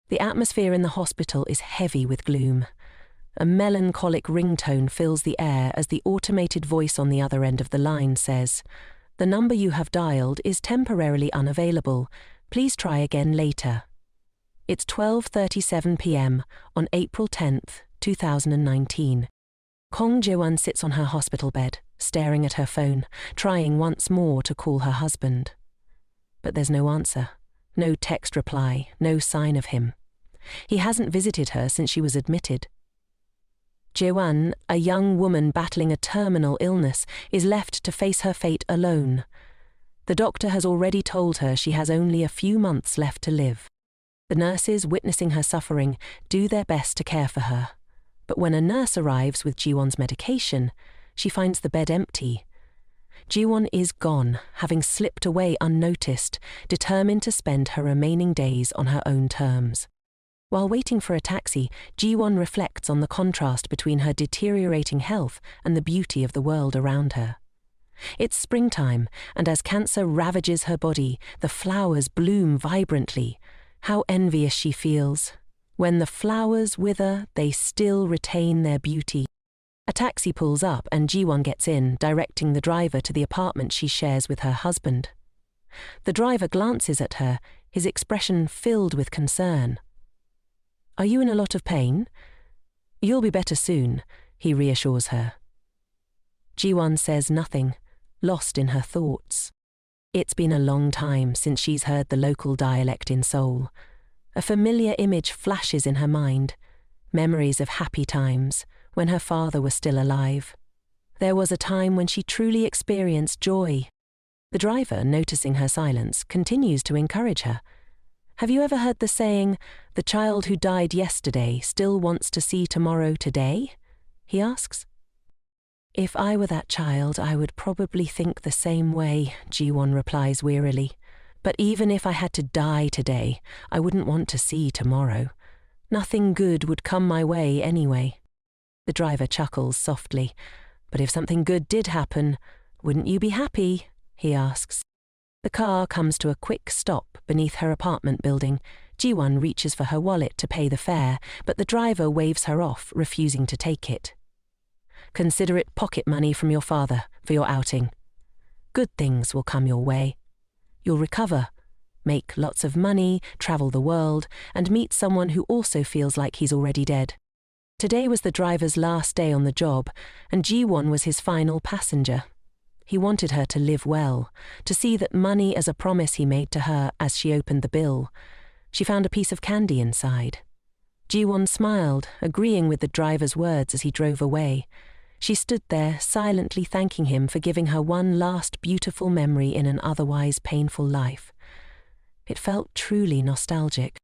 The atmosphere in the hospital is heavy with gloom. A melancholic ringtone fills the air as the automated voice on the other end of the line says, "The number you have dialed is temporarily unavailable. Please try again later." It's 12:37 p.m. on April 10th, 2019. Kong Jae-won sits on her hospital bed, staring at her phone, trying once more to call her husband. But there's no answer, no text reply, no sign of him. He hasn't visited her since she was admitted. Jae-won, a young woman battling a terminal illness, is left to face her fate alone. The doctor has already told her she has only a few months left to live. The nurses, witnessing her suffering, do their best to care for her. But when a nurse arrives with Ji-won's medication, she finds the bed empty. Ji-won is gone, having slipped away unnoticed, determined to spend her remaining days on her own terms. While waiting for a taxi, Ji-won reflects on the contrast between her deteriorating health and the beauty of the world around her. It's springtime, and as cancer ravages her body, the flowers bloom vibrantly. How envious she feels. When the flowers wither, they still retain their beauty. A taxi pulls up and Ji-won gets in, directing the driver to the apartment she shares with her husband. The driver glances at her, his expression filled with concern. "Are you in a lot of pain?" "You'll be better soon," he reassures her. Ji-won says nothing, lost in her thoughts. It's been a long time since she's heard the local dialect in Seoul. A familiar image flashes in her mind, memories of happy times, when her father was still alive. There was a time when she truly experienced joy. The driver, noticing her silence, continues to encourage her. "Have you ever heard the saying, 'The child who died yesterday still wants to see tomorrow today'?" he asks. "If I were that child, I would probably think the same way," Ji-won replies wearily. "But even if I had to die today, I wouldn't want to see tomorrow. Nothing good would come my way anyway." The driver chuckles softly. "But if something good did happen, wouldn't you be happy?" he asks. The car comes to a quick stop beneath her apartment building. Ji-won reaches for her wallet to pay the fare, but the driver waves her off, refusing to take it. "Consider it pocket money from your father for your outing. Good things will come your way. You'll recover, make lots of money, travel the world, and meet someone who also feels like he's already dead." Today was the driver's last day on the job, and Ji-won was his final passenger. He wanted her to live well, to see that money as a promise he made to her as she opened the bill. She found a piece of candy inside. Ji-won smiled, agreeing with the driver's words as he drove away. She stood there, silently thanking him for giving her one last beautiful memory in an otherwise painful life. It felt truly nostalgic.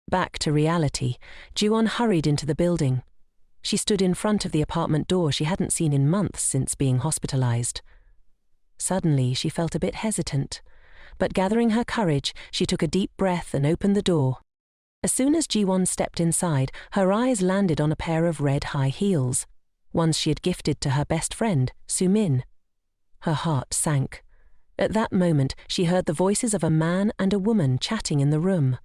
Back to reality, Ji-won hurried into the building. She stood in front of the apartment door she hadn't seen in months since being hospitalized. Suddenly, she felt a bit hesitant, but gathering her courage, she took a deep breath and opened the door. As soon as Ji-won stepped inside, her eyes landed on a pair of red high heels, ones she had gifted to her best friend, Soo-min. Her heart sank. At that moment, she heard the voices of a man and a woman chatting in the room.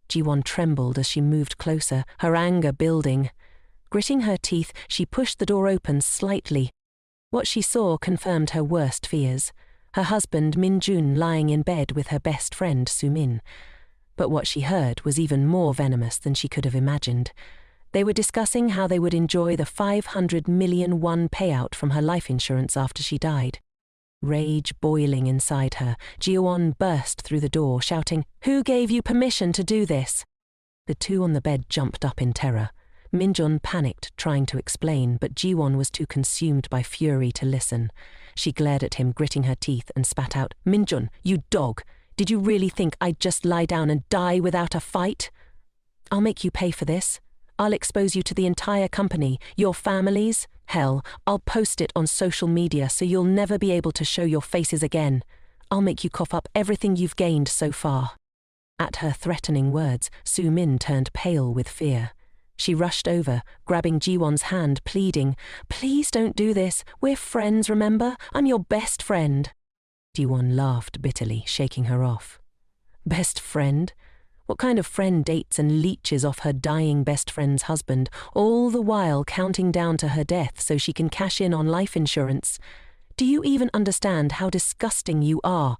Ji-won trembled as she moved closer, her anger building. Gritting her teeth, she pushed the door open slightly. What she saw confirmed her worst fears. Her husband Min-jun lying in bed with her best friend Soo-min. But what she heard was even more venomous than she could have imagined. They were discussing how they would enjoy the 500 million won payout from her life insurance after she died. Rage boiling inside her, Ji-won burst through the door, shouting, "Who gave you permission to do this?" The two on the bed jumped up in terror. Min-jun panicked, trying to explain, but Ji-won was too consumed by fury to listen. She glared at him, gritting her teeth, and spat out, "Min-jun, you dog! Did you really think I'd just lie down and die without a fight? I'll make you pay for this. I'll expose you to the entire company, your families. Hell, I'll post it on social media so you'll never be able to show your faces again. I'll make you cough up everything you've gained so far." At her threatening words, Soo-min turned pale with fear. She rushed over, grabbing Ji-won's hand, pleading, "Please don't do this. We're friends, remember? I'm your best friend." Ji-won laughed bitterly, shaking her off. "Best friend? What kind of friend dates and leeches off her dying best friend's husband, all the while counting down to her death so she can cash in on life insurance? Do you even understand how disgusting you are?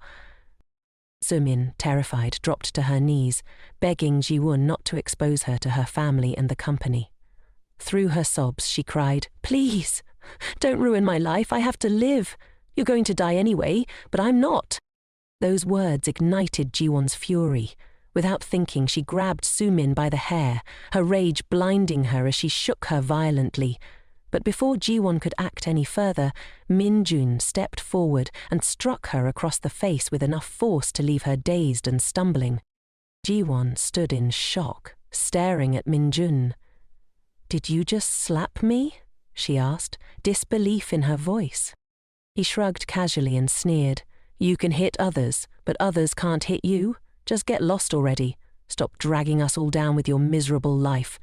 Sumin, terrified, dropped to her knees, begging Ji-won not to expose her to her family and the company. Through her sobs, she cried, "Please, don't ruin my life. I have to live. You're going to die anyway, but I'm not." Those words ignited Ji-won's fury. Without thinking, she grabbed Sumin by the hair, her rage blinding her as she shook her violently. But before Ji-won could act any further, Min-jun stepped forward and struck her across the face with enough force to leave her dazed and stumbling. Ji-won stood in shock, staring at Min-jun. "Did you just slap me?" she asked, disbelief in her voice. He shrugged casually and sneered. "You can hit others, but others can't hit you. Just get lost already. Stop dragging us all down with your miserable life.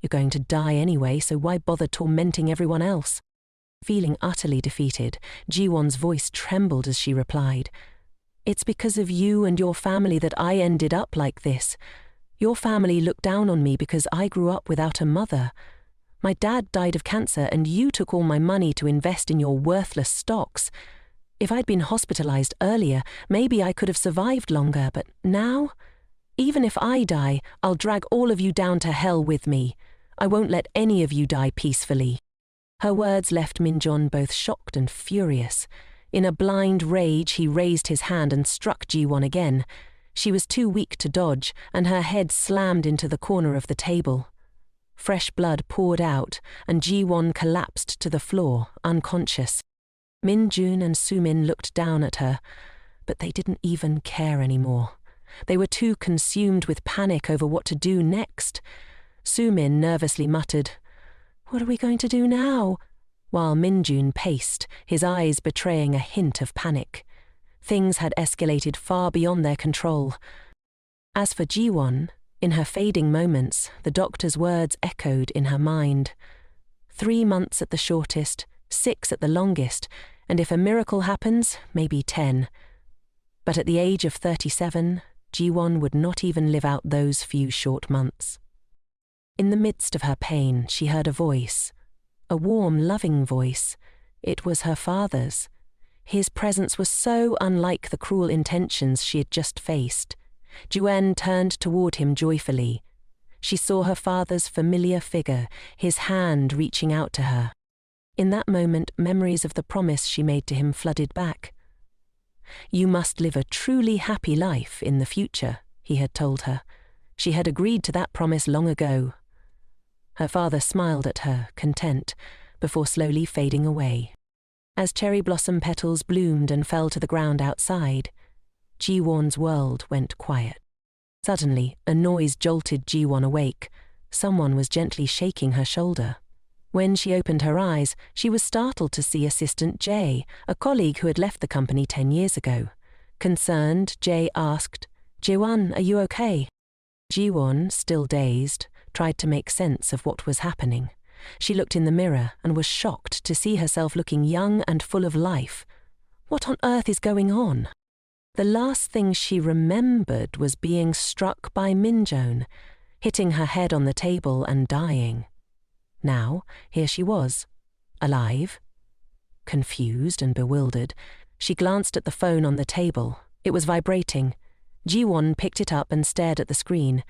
You're going to die anyway, so why bother tormenting everyone else?" Feeling utterly defeated, Ji-won's voice trembled as she replied, "It's because of you and your family that I ended up like this. Your family looked down on me because I grew up without a mother. My dad died of cancer and you took all my money to invest in your worthless stocks. If I'd been hospitalized earlier, maybe I could have survived longer, but now? Even if I die, I'll drag all of you down to hell with me. I won't let any of you die peacefully." Her words left Min-jun both shocked and furious. In a blind rage, he raised his hand and struck Ji-won again. She was too weak to dodge, and her head slammed into the corner of the table. Fresh blood poured out, and Ji-won collapsed to the floor, unconscious. Min-jun and Sumin looked down at her, but they didn't even care anymore. They were too consumed with panic over what to do next. Sumin nervously muttered, "What are we going to do now?" while Min-jun paced, his eyes betraying a hint of panic. Things had escalated far beyond their control. As for Ji-won, in her fading moments, the doctor's words echoed in her mind. 3 months at the shortest, 6 at the longest, and if a miracle happens, maybe 10. But at the age of 37, Ji-won would not even live out those few short months. In the midst of her pain, she heard a voice. A warm, loving voice. It was her father's. His presence was so unlike the cruel intentions she had just faced. Juen turned toward him joyfully. She saw her father's familiar figure, his hand reaching out to her. In that moment, memories of the promise she made to him flooded back. "You must live a truly happy life in the future," he had told her. She had agreed to that promise long ago. Her father smiled at her, content, before slowly fading away. As cherry blossom petals bloomed and fell to the ground outside, Ji-won's world went quiet. Suddenly, a noise jolted Ji-won awake. Someone was gently shaking her shoulder. When she opened her eyes, she was startled to see Assistant Jay, a colleague who had left the company 10 years ago. Concerned, Jay asked, "Ji-won, are you okay?" Ji-won, still dazed, tried to make sense of what was happening. She looked in the mirror and was shocked to see herself looking young and full of life. What on earth is going on? The last thing she remembered was being struck by Min-jun, hitting her head on the table and dying. Now, here she was, alive. Confused and bewildered, she glanced at the phone on the table. It was vibrating. Ji-won picked it up and stared at the screen.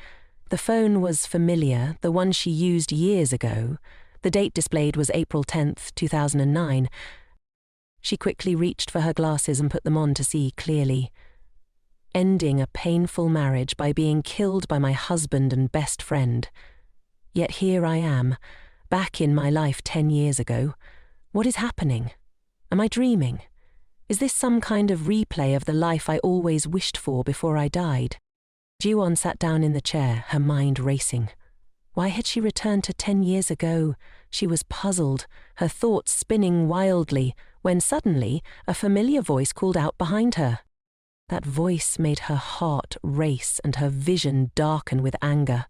The phone was familiar, the one she used years ago. The date displayed was April 10th, 2009. She quickly reached for her glasses and put them on to see clearly. "Ending a painful marriage by being killed by my husband and best friend. Yet here I am, back in my life 10 years ago. What is happening? Am I dreaming? Is this some kind of replay of the life I always wished for before I died?" Ji-won sat down in the chair, her mind racing. Why had she returned to 10 years ago? She was puzzled, her thoughts spinning wildly, when suddenly a familiar voice called out behind her. That voice made her heart race and her vision darken with anger.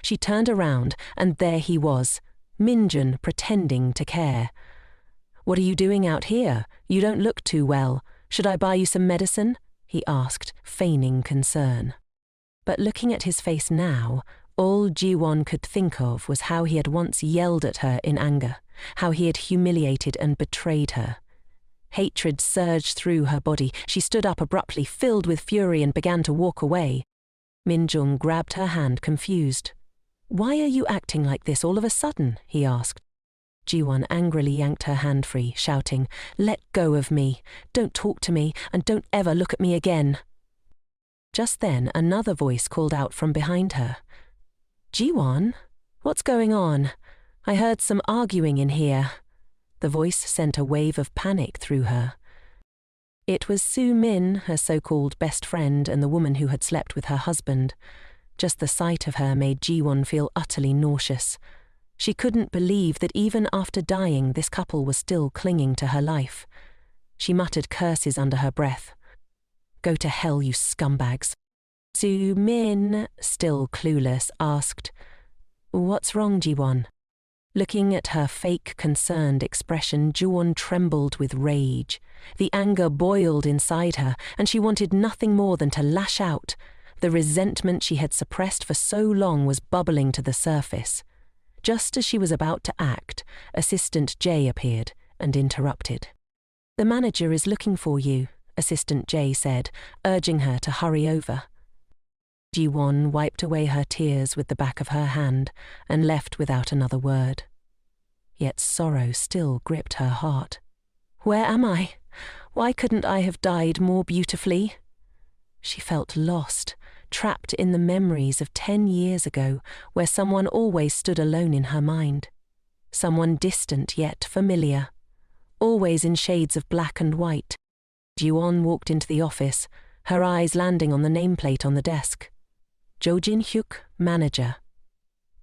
She turned around, and there he was, Min-jun pretending to care. "What are you doing out here? You don't look too well. Should I buy you some medicine?" he asked, feigning concern. But looking at his face now, all Ji-won could think of was how he had once yelled at her in anger, how he had humiliated and betrayed her. Hatred surged through her body. She stood up abruptly, filled with fury, and began to walk away. Min-jung grabbed her hand, confused. "Why are you acting like this all of a sudden?" he asked. Ji-won angrily yanked her hand free, shouting, "Let go of me! Don't talk to me, and don't ever look at me again!" Just then, another voice called out from behind her. "Ji-won? What's going on? I heard some arguing in here." The voice sent a wave of panic through her. It was Su-min, her so-called best friend and the woman who had slept with her husband. Just the sight of her made Ji-won feel utterly nauseous. She couldn't believe that even after dying, this couple was still clinging to her life. She muttered curses under her breath. "Go to hell, you scumbags." Su-min, still clueless, asked, "What's wrong, Ji-won?" Looking at her fake, concerned expression, Ji-won trembled with rage. The anger boiled inside her, and she wanted nothing more than to lash out. The resentment she had suppressed for so long was bubbling to the surface. Just as she was about to act, Assistant J appeared and interrupted. "The manager is looking for you," Assistant J said, urging her to hurry over. Ji-won wiped away her tears with the back of her hand and left without another word. Yet sorrow still gripped her heart. "Where am I? Why couldn't I have died more beautifully?" She felt lost, trapped in the memories of 10 years ago, where someone always stood alone in her mind. Someone distant yet familiar, always in shades of black and white. Ji-won walked into the office, her eyes landing on the nameplate on the desk. Jo Jin-hyuk, manager.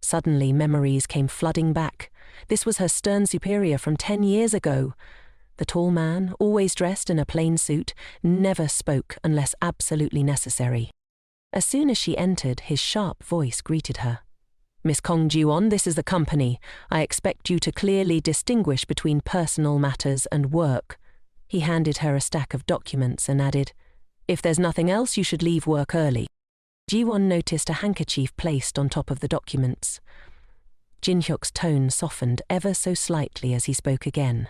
Suddenly memories came flooding back. This was her stern superior from 10 years ago. The tall man, always dressed in a plain suit, never spoke unless absolutely necessary. As soon as she entered, his sharp voice greeted her. "Miss Kong Ji-won, this is the company. I expect you to clearly distinguish between personal matters and work." He handed her a stack of documents and added, "If there's nothing else, you should leave work early." Ji-won noticed a handkerchief placed on top of the documents. Jin-hyuk's tone softened ever so slightly as he spoke again.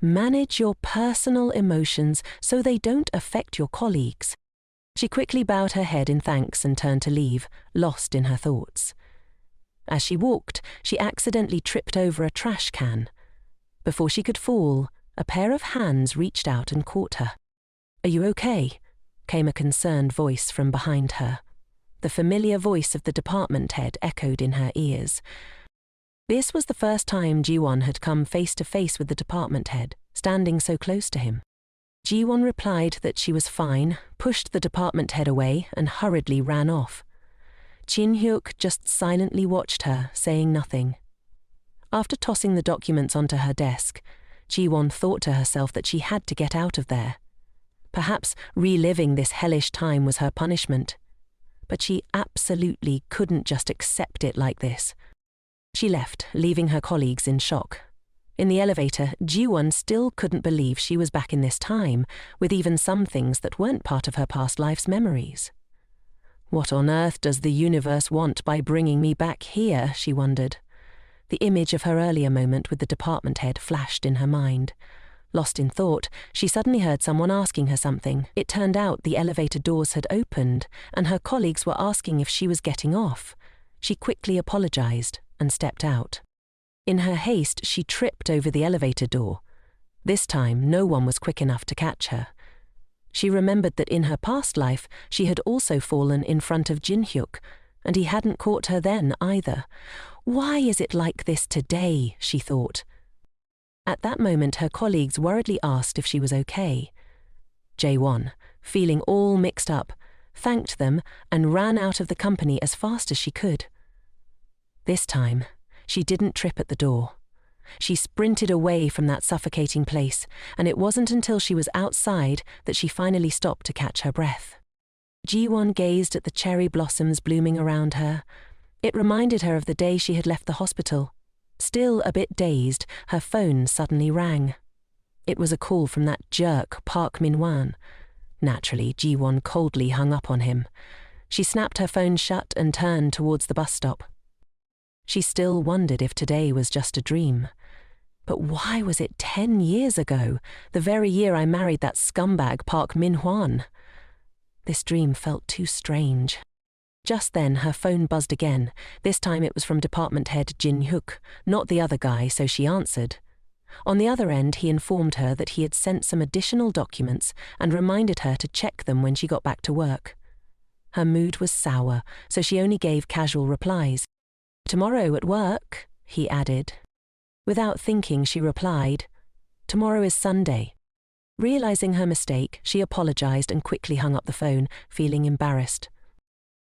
"Manage your personal emotions so they don't affect your colleagues." She quickly bowed her head in thanks and turned to leave, lost in her thoughts. As she walked, she accidentally tripped over a trash can. Before she could fall, a pair of hands reached out and caught her. "Are you okay?" came a concerned voice from behind her. The familiar voice of the department head echoed in her ears. This was the first time Ji-won had come face to face with the department head, standing so close to him. Ji-won replied that she was fine, pushed the department head away, and hurriedly ran off. Jin-hyuk just silently watched her, saying nothing. After tossing the documents onto her desk, Ji-won thought to herself that she had to get out of there. Perhaps reliving this hellish time was her punishment. But she absolutely couldn't just accept it like this. She left, leaving her colleagues in shock. In the elevator, Ji-won still couldn't believe she was back in this time, with even some things that weren't part of her past life's memories. What on earth does the universe want by bringing me back here, she wondered. The image of her earlier moment with the department head flashed in her mind. Lost in thought, she suddenly heard someone asking her something. It turned out the elevator doors had opened, and her colleagues were asking if she was getting off. She quickly apologized and stepped out. In her haste, she tripped over the elevator door. This time, no one was quick enough to catch her. She remembered that in her past life, she had also fallen in front of Jin-hyuk, and he hadn't caught her then either. Why is it like this today, she thought. At that moment, her colleagues worriedly asked if she was okay. Jae-won, feeling all mixed up, thanked them and ran out of the company as fast as she could. This time, she didn't trip at the door. She sprinted away from that suffocating place, and it wasn't until she was outside that she finally stopped to catch her breath. Ji-won gazed at the cherry blossoms blooming around her. It reminded her of the day she had left the hospital. Still a bit dazed, her phone suddenly rang. It was a call from that jerk Park Min-wan. Naturally, Ji-won coldly hung up on him. She snapped her phone shut and turned towards the bus stop. She still wondered if today was just a dream. But why was it 10 years ago, the very year I married that scumbag Park Min-hwan? This dream felt too strange. Just then, her phone buzzed again. This time it was from department head Jin-hyuk, not the other guy, so she answered. On the other end, he informed her that he had sent some additional documents and reminded her to check them when she got back to work. Her mood was sour, so she only gave casual replies. "Tomorrow at work," he added. Without thinking, she replied, "Tomorrow is Sunday." Realizing her mistake, she apologized and quickly hung up the phone, feeling embarrassed.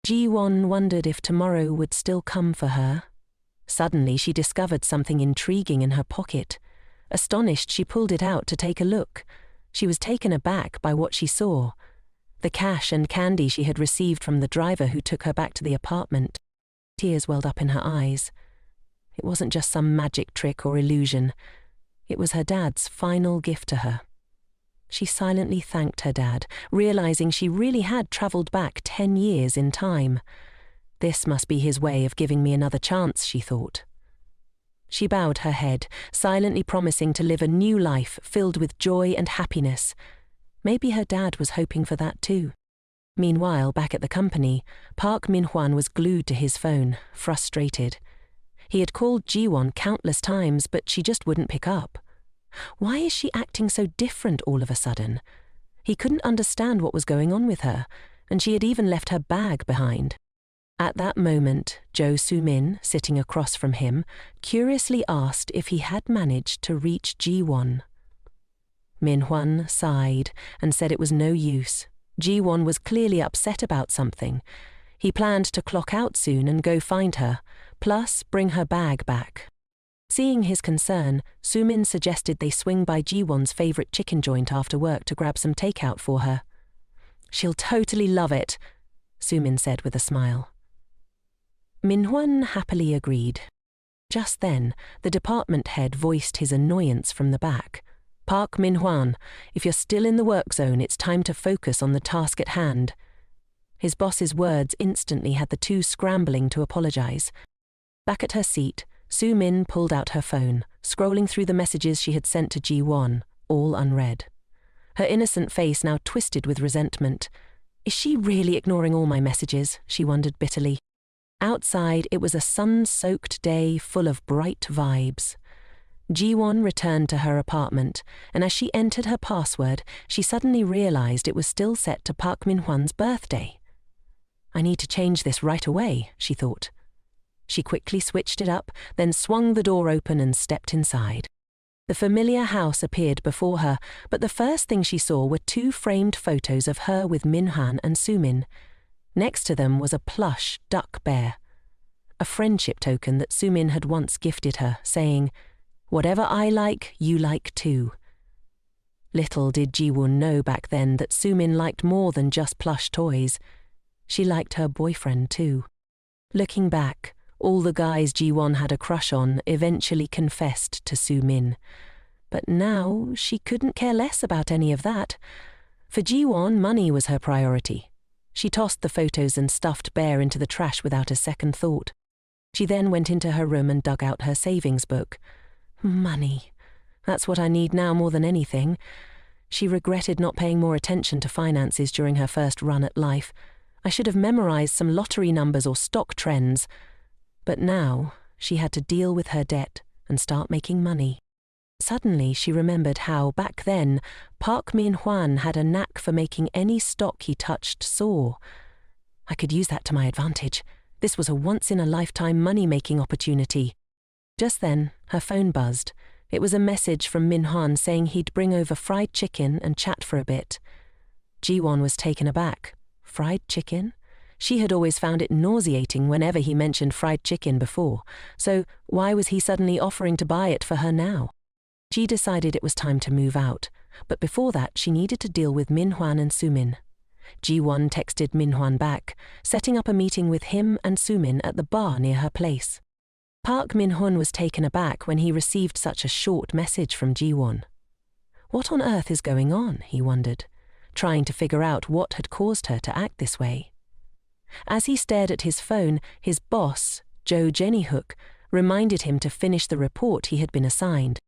Ji-won wondered if tomorrow would still come for her. Suddenly, she discovered something intriguing in her pocket. Astonished, she pulled it out to take a look. She was taken aback by what she saw. The cash and candy she had received from the driver who took her back to the apartment. Tears welled up in her eyes. It wasn't just some magic trick or illusion. It was her dad's final gift to her. She silently thanked her dad, realizing she really had travelled back 10 years in time. This must be his way of giving me another chance, she thought. She bowed her head, silently promising to live a new life filled with joy and happiness. Maybe her dad was hoping for that too. Meanwhile, back at the company, Park Min-hwan was glued to his phone, frustrated. He had called Ji-won countless times, but she just wouldn't pick up. Why is she acting so different all of a sudden? He couldn't understand what was going on with her, and she had even left her bag behind. At that moment, Jo Soo-min, sitting across from him, curiously asked if he had managed to reach Ji-won. Min-hwan sighed and said it was no use. Ji-won was clearly upset about something. He planned to clock out soon and go find her, plus bring her bag back. Seeing his concern, Soo-min suggested they swing by Ji-won's favourite chicken joint after work to grab some takeout for her. "She'll totally love it," Soo-min said with a smile. Min-hwan happily agreed. Just then, the department head voiced his annoyance from the back. "Park Min-hwan, if you're still in the work zone, it's time to focus on the task at hand." His boss's words instantly had the two scrambling to apologize. Back at her seat, Soo-min pulled out her phone, scrolling through the messages she had sent to Ji-won, all unread. Her innocent face now twisted with resentment. Is she really ignoring all my messages? She wondered bitterly. Outside, it was a sun-soaked day full of bright vibes. Ji-won returned to her apartment, and as she entered her password, she suddenly realized it was still set to Park Min-hwan's birthday. I need to change this right away, she thought. She quickly switched it up, then swung the door open and stepped inside. The familiar house appeared before her, but the first thing she saw were two framed photos of her with Min-hwan and Soo-min. Next to them was a plush duck bear, a friendship token that Soo-min had once gifted her, saying, "Whatever I like, you like too." Little did Ji-won know back then that Soo-min liked more than just plush toys. She liked her boyfriend too. Looking back, all the guys Ji-won had a crush on eventually confessed to Soo-min. But now she couldn't care less about any of that. For Ji-won, money was her priority. She tossed the photos and stuffed bear into the trash without a second thought. She then went into her room and dug out her savings book. Money. That's what I need now more than anything. She regretted not paying more attention to finances during her first run at life. I should have memorized some lottery numbers or stock trends. But now she had to deal with her debt and start making money. Suddenly she remembered how, back then, Park Min-hwan had a knack for making any stock he touched soar. I could use that to my advantage. This was a once-in-a-lifetime money-making opportunity. Just then, her phone buzzed. It was a message from Min-hwan saying he'd bring over fried chicken and chat for a bit. Ji-won was taken aback. Fried chicken? She had always found it nauseating whenever he mentioned fried chicken before, so why was he suddenly offering to buy it for her now? She decided it was time to move out, but before that she needed to deal with Min-hwan and Soo-min. Ji-won texted Min-hwan back, setting up a meeting with him and Soo-min at the bar near her place. Park Min-hwan was taken aback when he received such a short message from Ji-won. What on earth is going on, he wondered. trying to figure out what had caused her to act this way. As he stared at his phone, his boss, Joe Jennyhook, reminded him to finish the report he had been assigned.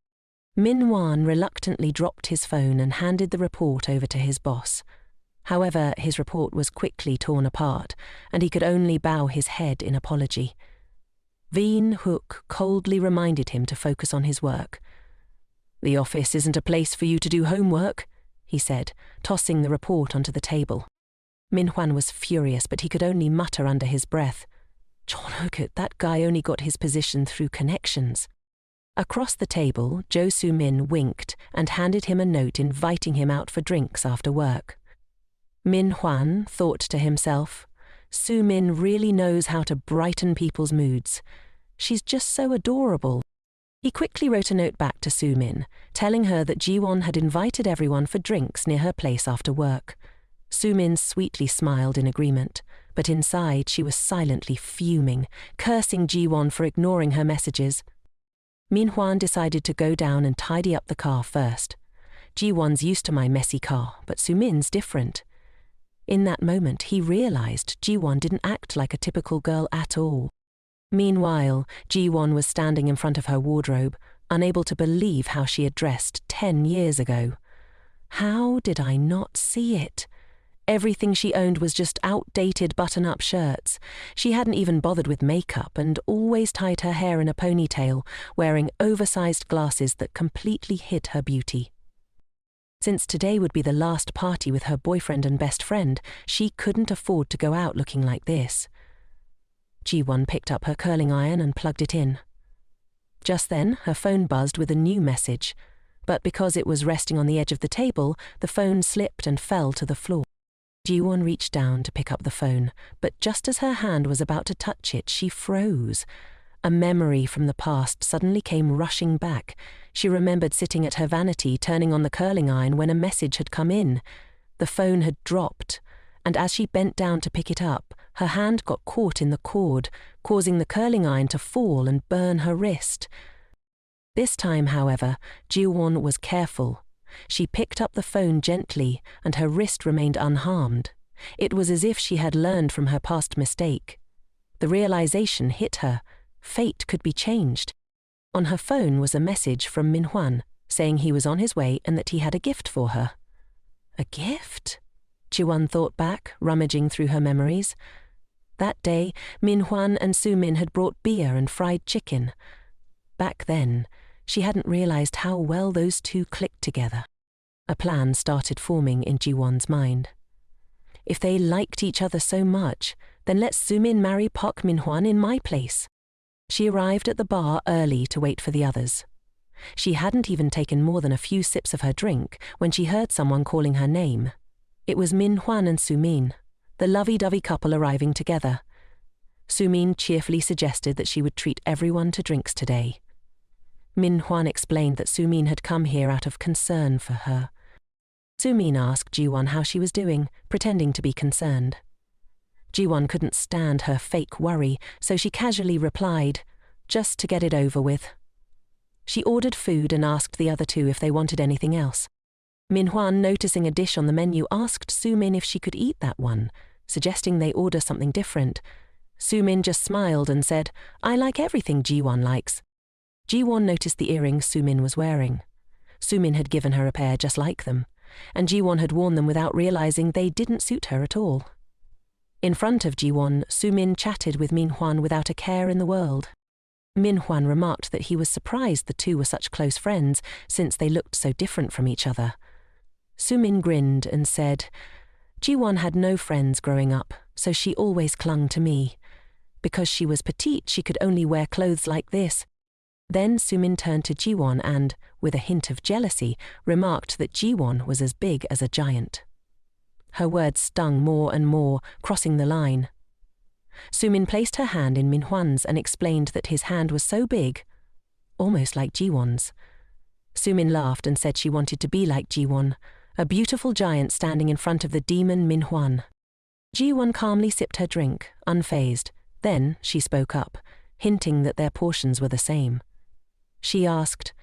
Min-hwan reluctantly dropped his phone and handed the report over to his boss. However, his report was quickly torn apart, and he could only bow his head in apology. Veen Hook coldly reminded him to focus on his work. "The office isn't a place for you to do homework," he said, tossing the report onto the table. Min-hwan was furious, but he could only mutter under his breath, "Chonokut, that guy only got his position through connections." Across the table, Jo Soo-min winked and handed him a note inviting him out for drinks after work. Min-hwan thought to himself, Soo-min really knows how to brighten people's moods. She's just so adorable. He quickly wrote a note back to Soo-min, telling her that Ji-won had invited everyone for drinks near her place after work. Soo-min sweetly smiled in agreement, but inside she was silently fuming, cursing Ji-won for ignoring her messages. Min-hwan decided to go down and tidy up the car first. Ji-won's used to my messy car, but Soo-min's different. In that moment, he realized Ji-won didn't act like a typical girl at all. Meanwhile, Ji-won was standing in front of her wardrobe, unable to believe how she had dressed 10 years ago. How did I not see it? Everything she owned was just outdated button-up shirts. She hadn't even bothered with makeup and always tied her hair in a ponytail, wearing oversized glasses that completely hid her beauty. Since today would be the last party with her boyfriend and best friend, she couldn't afford to go out looking like this. Ji-won picked up her curling iron and plugged it in. Just then, her phone buzzed with a new message, but because it was resting on the edge of the table, the phone slipped and fell to the floor. Ji-won reached down to pick up the phone, but just as her hand was about to touch it, she froze. A memory from the past suddenly came rushing back. She remembered sitting at her vanity, turning on the curling iron when a message had come in. The phone had dropped, and as she bent down to pick it up, her hand got caught in the cord, causing the curling iron to fall and burn her wrist. This time, however, Ji-won was careful. She picked up the phone gently, and her wrist remained unharmed. It was as if she had learned from her past mistake. The realization hit her. Fate could be changed. On her phone was a message from Min-hwan, saying he was on his way and that he had a gift for her. A gift? Ji-won thought back, rummaging through her memories. That day, Min-hwan and Soo-min had brought beer and fried chicken. Back then, she hadn't realized how well those two clicked together. A plan started forming in Ji-won's mind. If they liked each other so much, then let Soo-min marry Park Min-hwan in my place. She arrived at the bar early to wait for the others. She hadn't even taken more than a few sips of her drink when she heard someone calling her name. It was Min-hwan and Soo-min, the lovey-dovey couple arriving together. Soo-min cheerfully suggested that she would treat everyone to drinks today. Min-hwan explained that Soo-min had come here out of concern for her. Soo-min asked Ji-won how she was doing, pretending to be concerned. Ji-won couldn't stand her fake worry, so she casually replied, "Just to get it over with." She ordered food and asked the other two if they wanted anything else. Min-hwan, noticing a dish on the menu, asked Soo-min if she could eat that one, suggesting they order something different. Soo-min just smiled and said, "I like everything Ji-won likes." Ji-won noticed the earrings Soo-min was wearing. Soo-min had given her a pair just like them, and Ji-won had worn them without realizing they didn't suit her at all. In front of Ji-won, Soo-min chatted with Min-hwan without a care in the world. Min-hwan remarked that he was surprised the two were such close friends since they looked so different from each other. Soo-min grinned and said, "Ji-won had no friends growing up, so she always clung to me. Because she was petite, she could only wear clothes like this." Then Soo-min turned to Ji-won and, with a hint of jealousy, remarked that Ji-won was as big as a giant. Her words stung more and more, crossing the line. Soo-min placed her hand in Min-hwan's and explained that his hand was so big, almost like Ji-won's. Soo-min laughed and said she wanted to be like Ji-won, a beautiful giant standing in front of the demon Min-hwan. Ji-won calmly sipped her drink, unfazed. Then she spoke up, hinting that their portions were the same. She asked,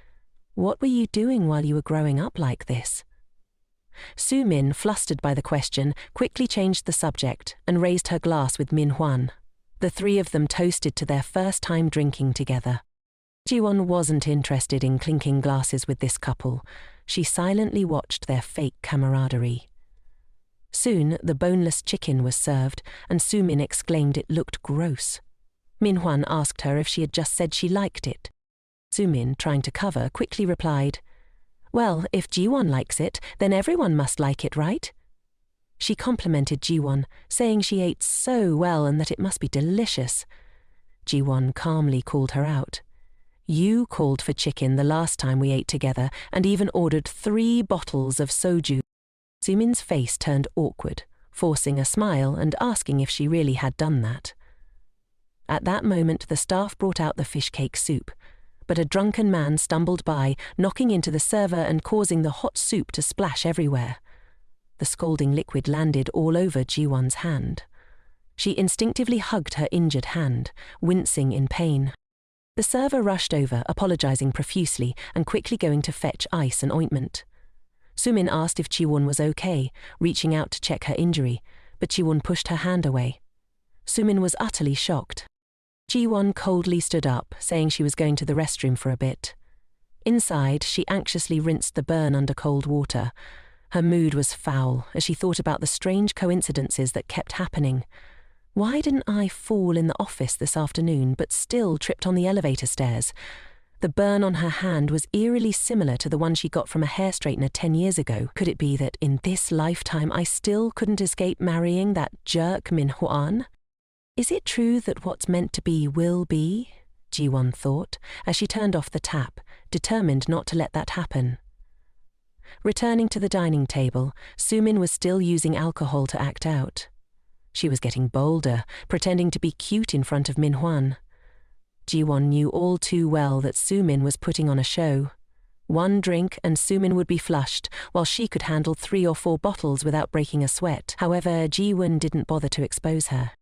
"What were you doing while you were growing up like this?" Su-min, flustered by the question, quickly changed the subject and raised her glass with Min-hwan. The three of them toasted to their first time drinking together. Ji-won wasn't interested in clinking glasses with this couple. She silently watched their fake camaraderie. Soon, the boneless chicken was served, and Su-min exclaimed it looked gross. Min-hwan asked her if she had just said she liked it. Su-min, trying to cover, quickly replied, "Well, if Ji-won likes it, then everyone must like it, right?" She complimented Ji-won, saying she ate so well and that it must be delicious. Ji-won calmly called her out. "You called for chicken the last time we ate together and even ordered 3 bottles of soju." Su-min's face turned awkward, forcing a smile and asking if she really had done that. At that moment, the staff brought out the fish cake soup, but a drunken man stumbled by, knocking into the server and causing the hot soup to splash everywhere. The scalding liquid landed all over Ji-won's hand. She instinctively hugged her injured hand, wincing in pain. The server rushed over, apologizing profusely and quickly going to fetch ice and ointment. Su-min asked if Ji-won was okay, reaching out to check her injury, but Ji-won pushed her hand away. Su-min was utterly shocked. Ji-won coldly stood up, saying she was going to the restroom for a bit. Inside, she anxiously rinsed the burn under cold water. Her mood was foul as she thought about the strange coincidences that kept happening. Why didn't I fall in the office this afternoon but still tripped on the elevator stairs? The burn on her hand was eerily similar to the one she got from a hair straightener 10 years ago. Could it be that in this lifetime I still couldn't escape marrying that jerk Min-hwan? Is it true that what's meant to be will be? Ji-won thought, as she turned off the tap, determined not to let that happen. Returning to the dining table, Su-min was still using alcohol to act out. She was getting bolder, pretending to be cute in front of Min-hwan. Ji-won knew all too well that Su-min was putting on a show. 1 drink and Su-min would be flushed, while she could handle 3 or 4 bottles without breaking a sweat. However, Ji-won didn't bother to expose her.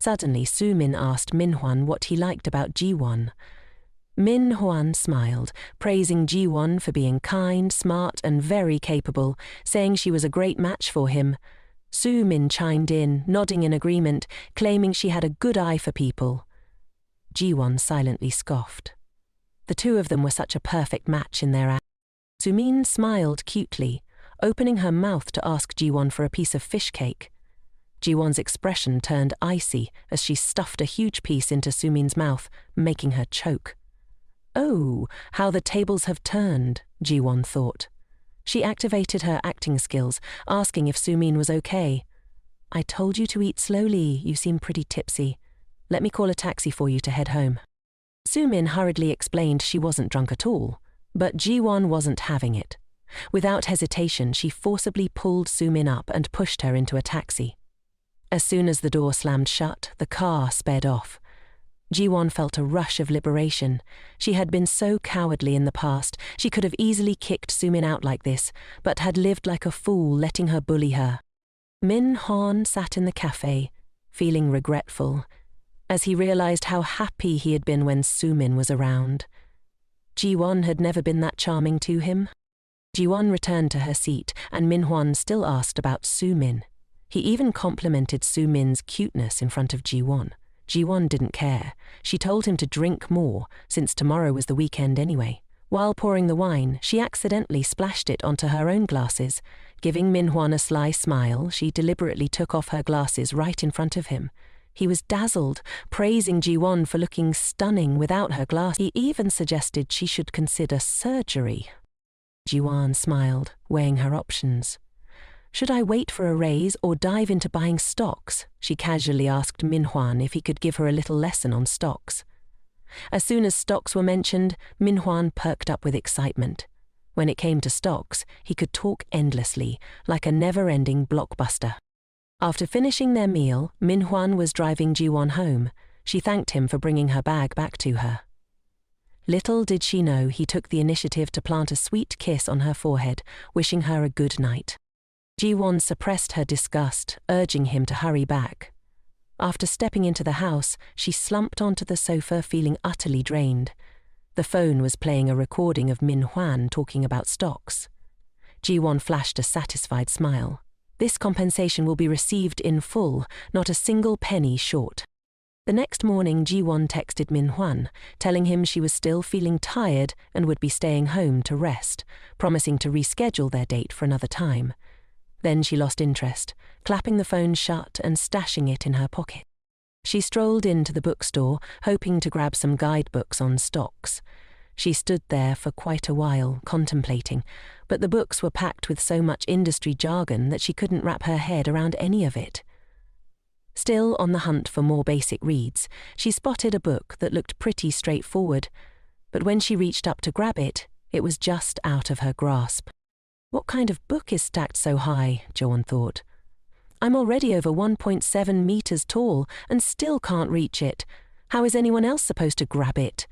Suddenly, Su-min asked Min-hwan what he liked about Ji-won. Min-hwan smiled, praising Ji-won for being kind, smart, and very capable, saying she was a great match for him. Su-min chimed in, nodding in agreement, claiming she had a good eye for people. Ji-won silently scoffed. The two of them were such a perfect match in their eyes. Su-min smiled cutely, opening her mouth to ask Ji-won for a piece of fish cake. Ji-won's expression turned icy as she stuffed a huge piece into Su-min's mouth, making her choke. Oh, how the tables have turned, Ji-won thought. She activated her acting skills, asking if Su-min was okay. "I told you to eat slowly, you seem pretty tipsy. Let me call a taxi for you to head home." Su-min hurriedly explained she wasn't drunk at all, but Ji-won wasn't having it. Without hesitation, she forcibly pulled Su-min up and pushed her into a taxi. As soon as the door slammed shut, the car sped off. Ji-won felt a rush of liberation. She had been so cowardly in the past, she could have easily kicked Su-min out like this, but had lived like a fool letting her bully her. Min-hwan sat in the cafe, feeling regretful, as he realized how happy he had been when Su-min was around. Ji-won had never been that charming to him. Ji-won returned to her seat, and Min-hwan still asked about Su-min. He even complimented Su-min's cuteness in front of Ji-won. Ji-won didn't care. She told him to drink more, since tomorrow was the weekend anyway. While pouring the wine, she accidentally splashed it onto her own glasses. Giving Min-hwan a sly smile, she deliberately took off her glasses right in front of him. He was dazzled, praising Ji-won for looking stunning without her glass. He even suggested she should consider surgery. Ji-won smiled, weighing her options. "Should I wait for a raise or dive into buying stocks?" she casually asked Min-hwan if he could give her a little lesson on stocks. As soon as stocks were mentioned, Min-hwan perked up with excitement. When it came to stocks, he could talk endlessly, like a never-ending blockbuster. After finishing their meal, Min-hwan was driving Ji-won home. She thanked him for bringing her bag back to her. Little did she know he took the initiative to plant a sweet kiss on her forehead, wishing her a good night. Ji-won suppressed her disgust, urging him to hurry back. After stepping into the house, she slumped onto the sofa feeling utterly drained. The phone was playing a recording of Min-hwan talking about stocks. Ji-won flashed a satisfied smile. This compensation will be received in full, not a single penny short. The next morning, Ji-won texted Minhwan, telling him she was still feeling tired and would be staying home to rest, promising to reschedule their date for another time. Then she lost interest, clapping the phone shut and stashing it in her pocket. She strolled into the bookstore, hoping to grab some guidebooks on stocks. She stood there for quite a while, contemplating, but the books were packed with so much industry jargon that she couldn't wrap her head around any of it. Still on the hunt for more basic reads, she spotted a book that looked pretty straightforward, but when she reached up to grab it, it was just out of her grasp. What kind of book is stacked so high, Ji-won thought. I'm already over 1.7 meters tall and still can't reach it. How is anyone else supposed to grab it?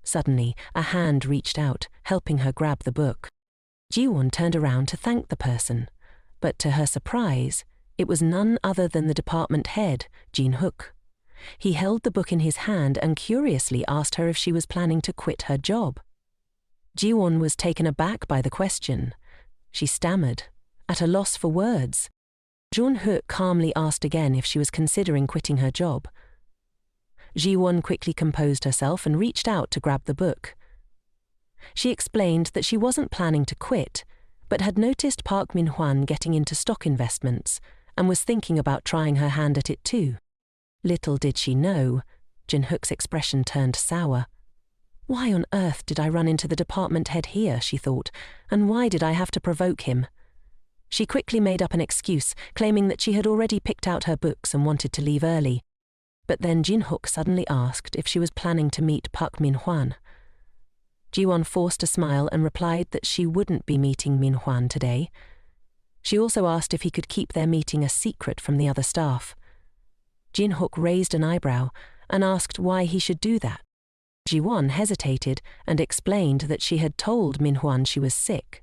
Suddenly, a hand reached out, helping her grab the book. Ji-won turned around to thank the person, but to her surprise, it was none other than the department head, Jin-hook. He held the book in his hand and curiously asked her if she was planning to quit her job. Ji-won was taken aback by the question. She stammered, at a loss for words. Jin-hook calmly asked again if she was considering quitting her job. Ji-won quickly composed herself and reached out to grab the book. She explained that she wasn't planning to quit, but had noticed Park Min-hwan getting into stock investments and was thinking about trying her hand at it too. Little did she know, Jin-hook's expression turned sour. Why on earth did I run into the department head here, she thought, and why did I have to provoke him? She quickly made up an excuse, claiming that she had already picked out her books and wanted to leave early. But then Jin-hook suddenly asked if she was planning to meet Park Min-hwan. Ji-won forced a smile and replied that she wouldn't be meeting Min-hwan today. She also asked if he could keep their meeting a secret from the other staff. Jin-hook raised an eyebrow and asked why he should do that. Ji-won hesitated and explained that she had told Min-hwan she was sick.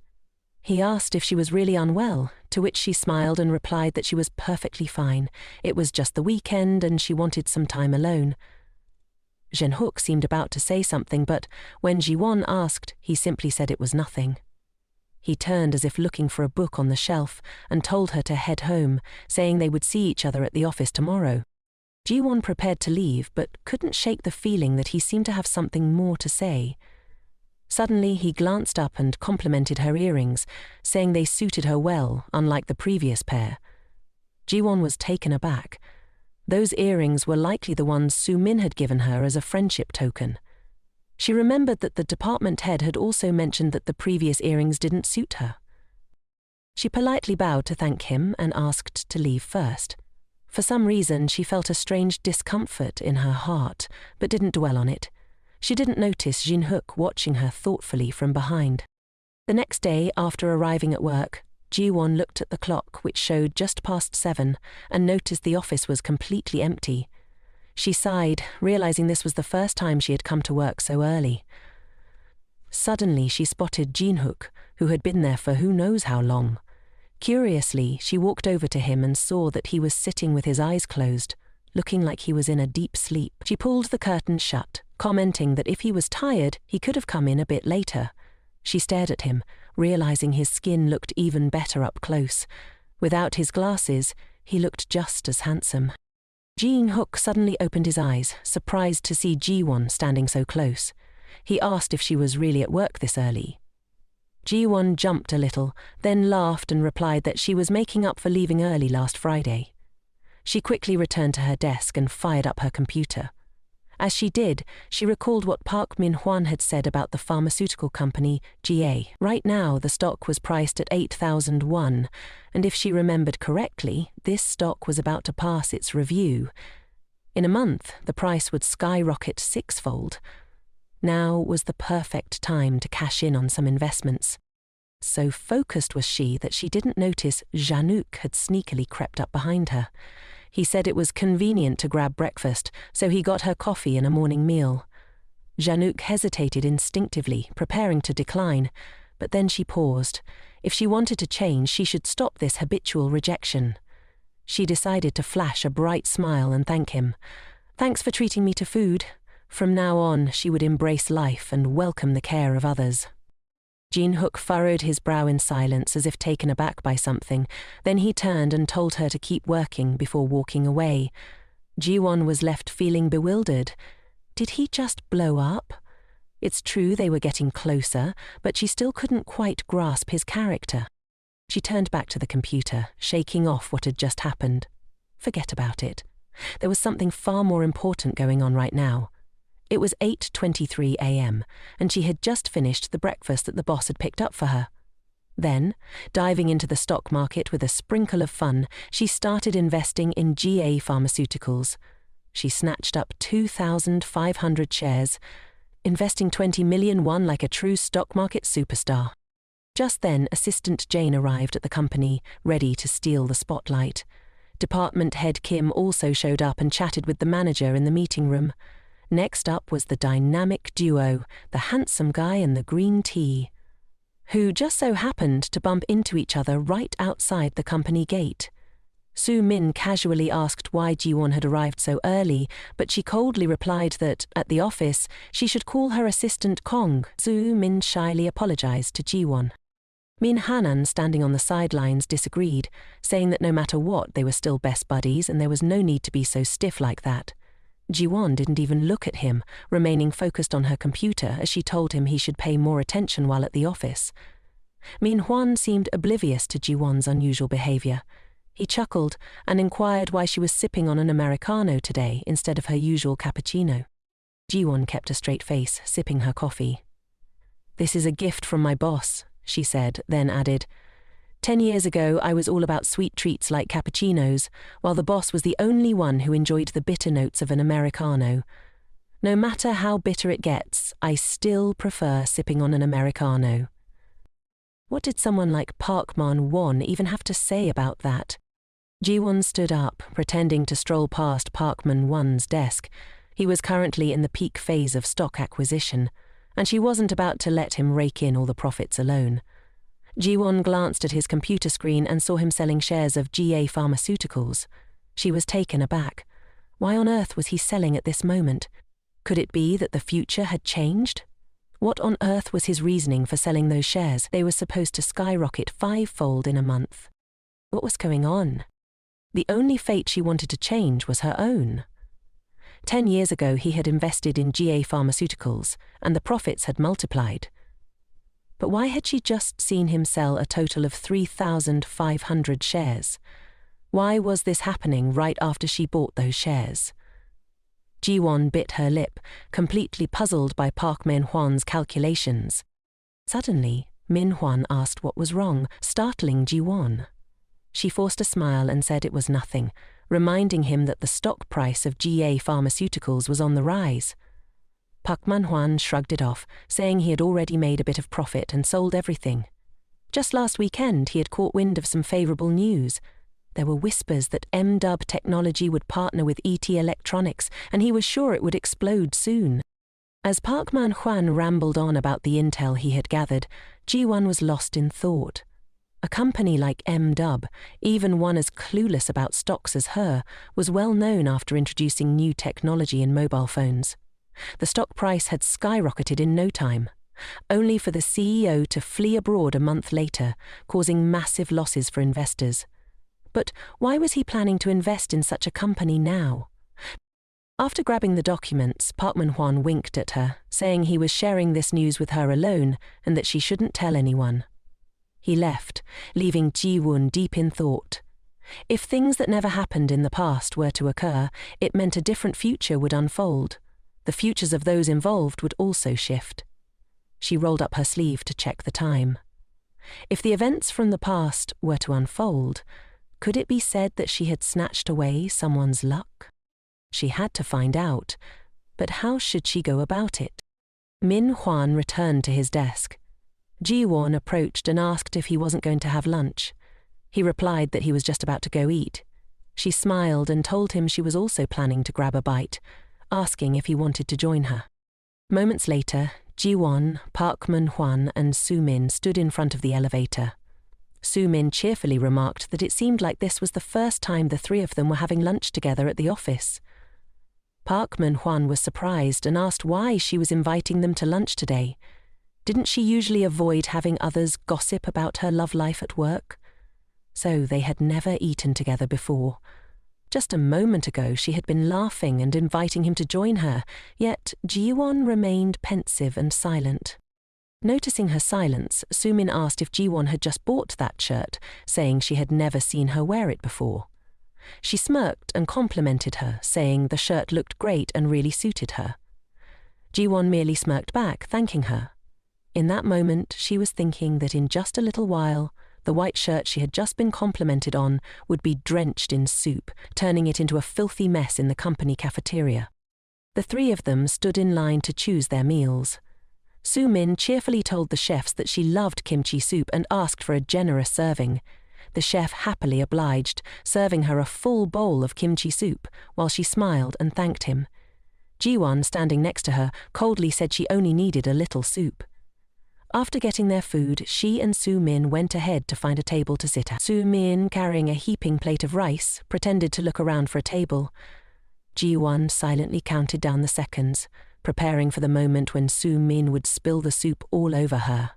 He asked if she was really unwell, to which she smiled and replied that she was perfectly fine. It was just the weekend and she wanted some time alone. Jin-hook seemed about to say something, but when Ji-won asked, he simply said it was nothing. He turned as if looking for a book on the shelf and told her to head home, saying they would see each other at the office tomorrow. Ji-won prepared to leave, but couldn't shake the feeling that he seemed to have something more to say. Suddenly, he glanced up and complimented her earrings, saying they suited her well, unlike the previous pair. Ji-won was taken aback. Those earrings were likely the ones Soo-min had given her as a friendship token. She remembered that the department head had also mentioned that the previous earrings didn't suit her. She politely bowed to thank him and asked to leave first. For some reason, she felt a strange discomfort in her heart, but didn't dwell on it. She didn't notice Jin-hook watching her thoughtfully from behind. The next day, after arriving at work, Ji-won looked at the clock, which showed just past 7, and noticed the office was completely empty. She sighed, realizing this was the first time she had come to work so early. Suddenly, she spotted Jin-hook, who had been there for who knows how long. Curiously, she walked over to him and saw that he was sitting with his eyes closed, looking like he was in a deep sleep. She pulled the curtain shut, commenting that if he was tired, he could have come in a bit later. She stared at him, realizing his skin looked even better up close. Without his glasses, he looked just as handsome. Jin-hook suddenly opened his eyes, surprised to see Ji-won standing so close. He asked if she was really at work this early. Ji-won jumped a little, then laughed and replied that she was making up for leaving early last Friday. She quickly returned to her desk and fired up her computer. As she did, she recalled what Park Min-hwan had said about the pharmaceutical company, GA. Right now, the stock was priced at 8,001, and if she remembered correctly, this stock was about to pass its review. In a month, the price would skyrocket 6-fold. Now was the perfect time to cash in on some investments. So focused was she that she didn't notice Janook had sneakily crept up behind her. He said it was convenient to grab breakfast, so he got her coffee and a morning meal. Janook hesitated instinctively, preparing to decline, but then she paused. If she wanted to change, she should stop this habitual rejection. She decided to flash a bright smile and thank him. Thanks for treating me to food. From now on, she would embrace life and welcome the care of others. Jin-hook furrowed his brow in silence as if taken aback by something. Then he turned and told her to keep working before walking away. Ji-won was left feeling bewildered. Did he just blow up? It's true they were getting closer, but she still couldn't quite grasp his character. She turned back to the computer, shaking off what had just happened. Forget about it. There was something far more important going on right now. It was 8:23 a.m., and she had just finished the breakfast that the boss had picked up for her. Then, diving into the stock market with a sprinkle of fun, she started investing in GA Pharmaceuticals. She snatched up 2,500 shares, investing 20 million won like a true stock market superstar. Just then, Assistant Jane arrived at the company, ready to steal the spotlight. Department head Kim also showed up and chatted with the manager in the meeting room. Next up was the dynamic duo, the handsome guy and the green tea, who just so happened to bump into each other right outside the company gate. Soo-min casually asked why Ji-won had arrived so early, but she coldly replied that, at the office, she should call her assistant Kong. Soo-min shyly apologized to Ji-won. Min Hanan, standing on the sidelines, disagreed, saying that no matter what, they were still best buddies and there was no need to be so stiff like that. Ji-won didn't even look at him, remaining focused on her computer as she told him he should pay more attention while at the office. Min Hwan seemed oblivious to Ji-won's unusual behavior. He chuckled and inquired why she was sipping on an Americano today instead of her usual cappuccino. Ji-won kept a straight face, sipping her coffee. "This is a gift from my boss," she said, then added, 10 years ago, I was all about sweet treats like cappuccinos, while the boss was the only one who enjoyed the bitter notes of an Americano. No matter how bitter it gets, I still prefer sipping on an Americano." What did someone like Park Man-won even have to say about that? Ji-won stood up, pretending to stroll past Park Man-won's desk. He was currently in the peak phase of stock acquisition, and she wasn't about to let him rake in all the profits alone. Ji-won glanced at his computer screen and saw him selling shares of GA Pharmaceuticals. She was taken aback. Why on earth was he selling at this moment? Could it be that the future had changed? What on earth was his reasoning for selling those shares? They were supposed to skyrocket 5-fold in a month. What was going on? The only fate she wanted to change was her own. 10 years ago he had invested in GA Pharmaceuticals, and the profits had multiplied. But why had she just seen him sell a total of 3,500 shares? Why was this happening right after she bought those shares? Ji-won bit her lip, completely puzzled by Park Min-hwan's calculations. Suddenly, Min-hwan asked what was wrong, startling Ji-won. She forced a smile and said it was nothing, reminding him that the stock price of GA Pharmaceuticals was on the rise. Park Man-hwan shrugged it off, saying he had already made a bit of profit and sold everything. Just last weekend he had caught wind of some favourable news. There were whispers that M-Dub Technology would partner with ET Electronics, and he was sure it would explode soon. As Park Man-hwan rambled on about the intel he had gathered, Ji-won was lost in thought. A company like M-Dub, even one as clueless about stocks as her, was well known after introducing new technology in mobile phones. The stock price had skyrocketed in no time, only for the CEO to flee abroad a month later, causing massive losses for investors. But why was he planning to invest in such a company now? After grabbing the documents, Park Man-hwan winked at her, saying he was sharing this news with her alone and that she shouldn't tell anyone. He left, leaving Ji-won deep in thought. If things that never happened in the past were to occur, it meant a different future would unfold. The futures of those involved would also shift. She rolled up her sleeve to check the time. If the events from the past were to unfold, could it be said that she had snatched away someone's luck? She had to find out, but how should she go about it? Min-hwan returned to his desk. Ji-won approached and asked if he wasn't going to have lunch. He replied that he was just about to go eat. She smiled and told him she was also planning to grab a bite, asking if he wanted to join her. Moments later, Ji-won, Park Man-hwan and Soo-min stood in front of the elevator. Soo-min cheerfully remarked that it seemed like this was the first time the three of them were having lunch together at the office. Park Man-hwan was surprised and asked why she was inviting them to lunch today. Didn't she usually avoid having others gossip about her love life at work? So they had never eaten together before. Just a moment ago she had been laughing and inviting him to join her, yet Ji-won remained pensive and silent. Noticing her silence, Soo-min asked if Ji-won had just bought that shirt, saying she had never seen her wear it before. She smirked and complimented her, saying the shirt looked great and really suited her. Ji-won merely smirked back, thanking her. In that moment, she was thinking that in just a little while, the white shirt she had just been complimented on would be drenched in soup, turning it into a filthy mess in the company cafeteria. The three of them stood in line to choose their meals. Soo-min cheerfully told the chefs that she loved kimchi soup and asked for a generous serving. The chef happily obliged, serving her a full bowl of kimchi soup, while she smiled and thanked him. Ji-won, standing next to her, coldly said she only needed a little soup. After getting their food, she and Soo-min went ahead to find a table to sit at. Soo-min, carrying a heaping plate of rice, pretended to look around for a table. Ji-won silently counted down the seconds, preparing for the moment when Soo-min would spill the soup all over her.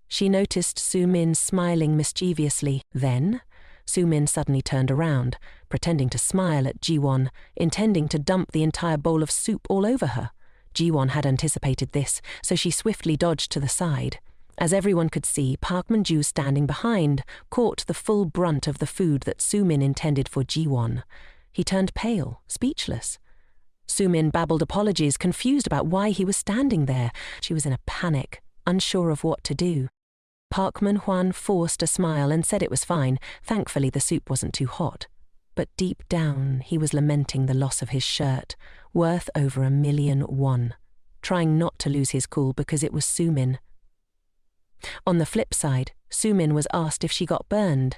She noticed Soo-min smiling mischievously. Then, Soo-min suddenly turned around, pretending to smile at Ji-won, intending to dump the entire bowl of soup all over her. Ji-won had anticipated this, so she swiftly dodged to the side. As everyone could see, Park Min-ju, standing behind, caught the full brunt of the food that Soo-min intended for Ji-won. He turned pale, speechless. Soo-min babbled apologies, confused about why he was standing there. She was in a panic, unsure of what to do. Park Min-hwan forced a smile and said it was fine. Thankfully, the soup wasn't too hot. But deep down, he was lamenting the loss of his shirt, worth over 1,000,000 won, trying not to lose his cool because it was Soo-min. On the flip side, Soo-min was asked if she got burned.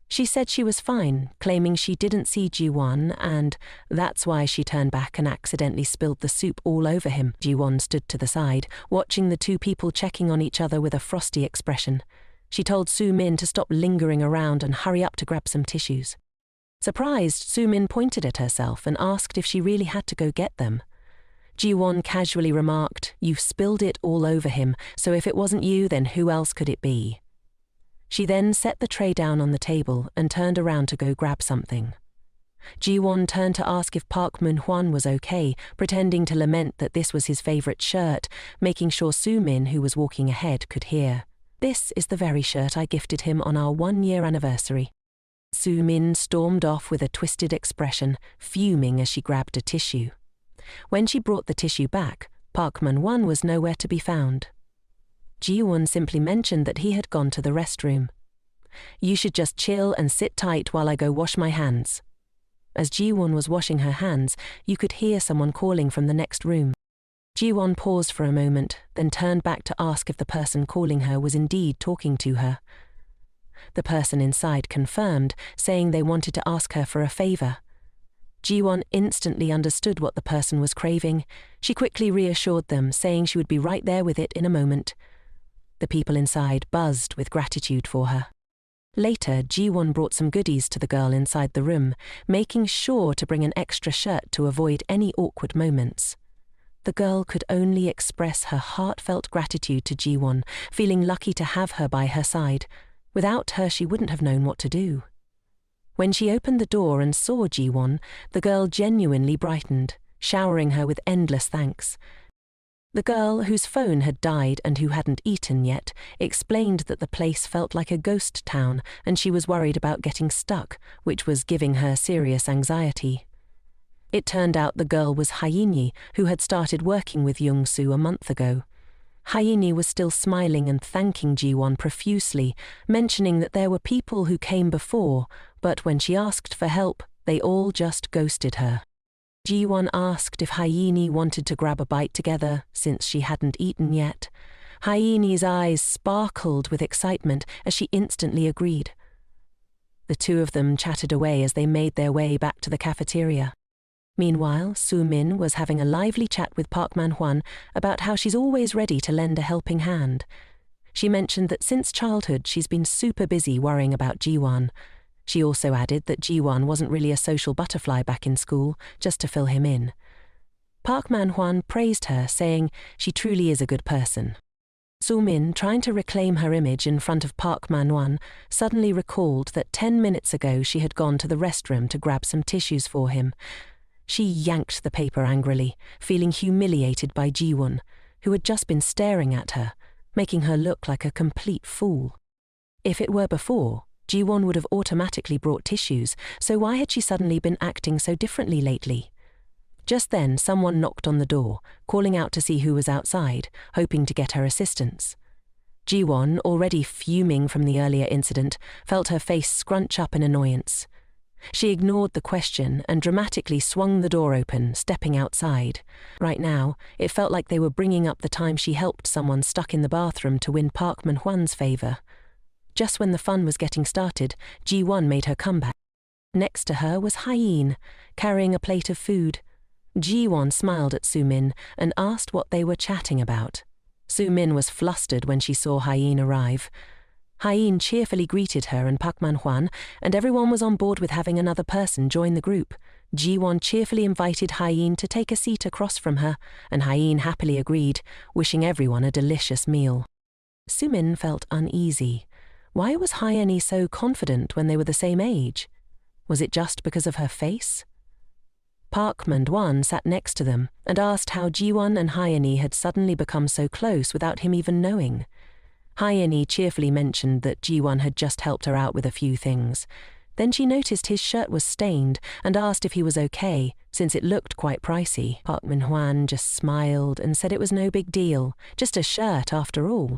She said she was fine, claiming she didn't see Ji-won, and that's why she turned back and accidentally spilled the soup all over him. Ji-won stood to the side, watching the two people checking on each other with a frosty expression. She told Soo-min to stop lingering around and hurry up to grab some tissues. Surprised, Soo-min pointed at herself and asked if she really had to go get them. Ji-won casually remarked, "You've spilled it all over him, so if it wasn't you, then who else could it be?" She then set the tray down on the table and turned around to go grab something. Ji-won turned to ask if Park Min-hwan was okay, pretending to lament that this was his favorite shirt, making sure Soo-min, who was walking ahead, could hear. "This is the very shirt I gifted him on our 1-year anniversary." Soo-min stormed off with a twisted expression, fuming as she grabbed a tissue. When she brought the tissue back, Park Min-hwan was nowhere to be found. Ji-won simply mentioned that he had gone to the restroom. "You should just chill and sit tight while I go wash my hands." As Ji-won was washing her hands, you could hear someone calling from the next room. Ji-won paused for a moment, then turned back to ask if the person calling her was indeed talking to her. The person inside confirmed, saying they wanted to ask her for a favor. Ji-won instantly understood what the person was craving. She quickly reassured them, saying she would be right there with it in a moment. The people inside buzzed with gratitude for her. Later, Ji-won brought some goodies to the girl inside the room, making sure to bring an extra shirt to avoid any awkward moments. The girl could only express her heartfelt gratitude to Ji-won, feeling lucky to have her by her side. Without her, she wouldn't have known what to do. When she opened the door and saw Ji-won, the girl genuinely brightened, showering her with endless thanks. The girl, whose phone had died and who hadn't eaten yet, explained that the place felt like a ghost town and she was worried about getting stuck, which was giving her serious anxiety. It turned out the girl was Haini, who had started working with Young-soo a month ago. Haini was still smiling and thanking Ji-won profusely, mentioning that there were people who came before, but when she asked for help, they all just ghosted her. Ji-won asked if Haini wanted to grab a bite together, since she hadn't eaten yet. Haini's eyes sparkled with excitement as she instantly agreed. The two of them chatted away as they made their way back to the cafeteria. Meanwhile, Soo-min was having a lively chat with Park Man-hwan about how she's always ready to lend a helping hand. She mentioned that since childhood she's been super busy worrying about Ji-won. She also added that Ji-won wasn't really a social butterfly back in school, just to fill him in. Park Man-hwan praised her, saying she truly is a good person. Sumin, trying to reclaim her image in front of Park Man-won, suddenly recalled that 10 minutes ago she had gone to the restroom to grab some tissues for him. She yanked the paper angrily, feeling humiliated by Ji-won, who had just been staring at her, making her look like a complete fool. If it were before, Ji-won would have automatically brought tissues, so why had she suddenly been acting so differently lately? Just then, someone knocked on the door, calling out to see who was outside, hoping to get her assistance. Ji-won, already fuming from the earlier incident, felt her face scrunch up in annoyance. She ignored the question and dramatically swung the door open, stepping outside. Right now, it felt like they were bringing up the time she helped someone stuck in the bathroom to win Park Man-hwan's favor. Just when the fun was getting started, Ji-won made her comeback. Next to her was Hyeen, carrying a plate of food. Ji-won smiled at Sumin and asked what they were chatting about. Sumin was flustered when she saw Hyeen arrive. Hyeen cheerfully greeted her and Park Man-hwan, and everyone was on board with having another person join the group. Ji-won cheerfully invited Hyeen to take a seat across from her, and Hyeen happily agreed, wishing everyone a delicious meal. Sumin felt uneasy. Why was Hyeen so confident when they were the same age? Was it just because of her face? Park Man-hwan sat next to them and asked how Ji-won and Hyeen had suddenly become so close without him even knowing. Hyeen cheerfully mentioned that Ji-won had just helped her out with a few things. Then she noticed his shirt was stained and asked if he was okay, since it looked quite pricey. Park Man-hwan just smiled and said it was no big deal, just a shirt after all.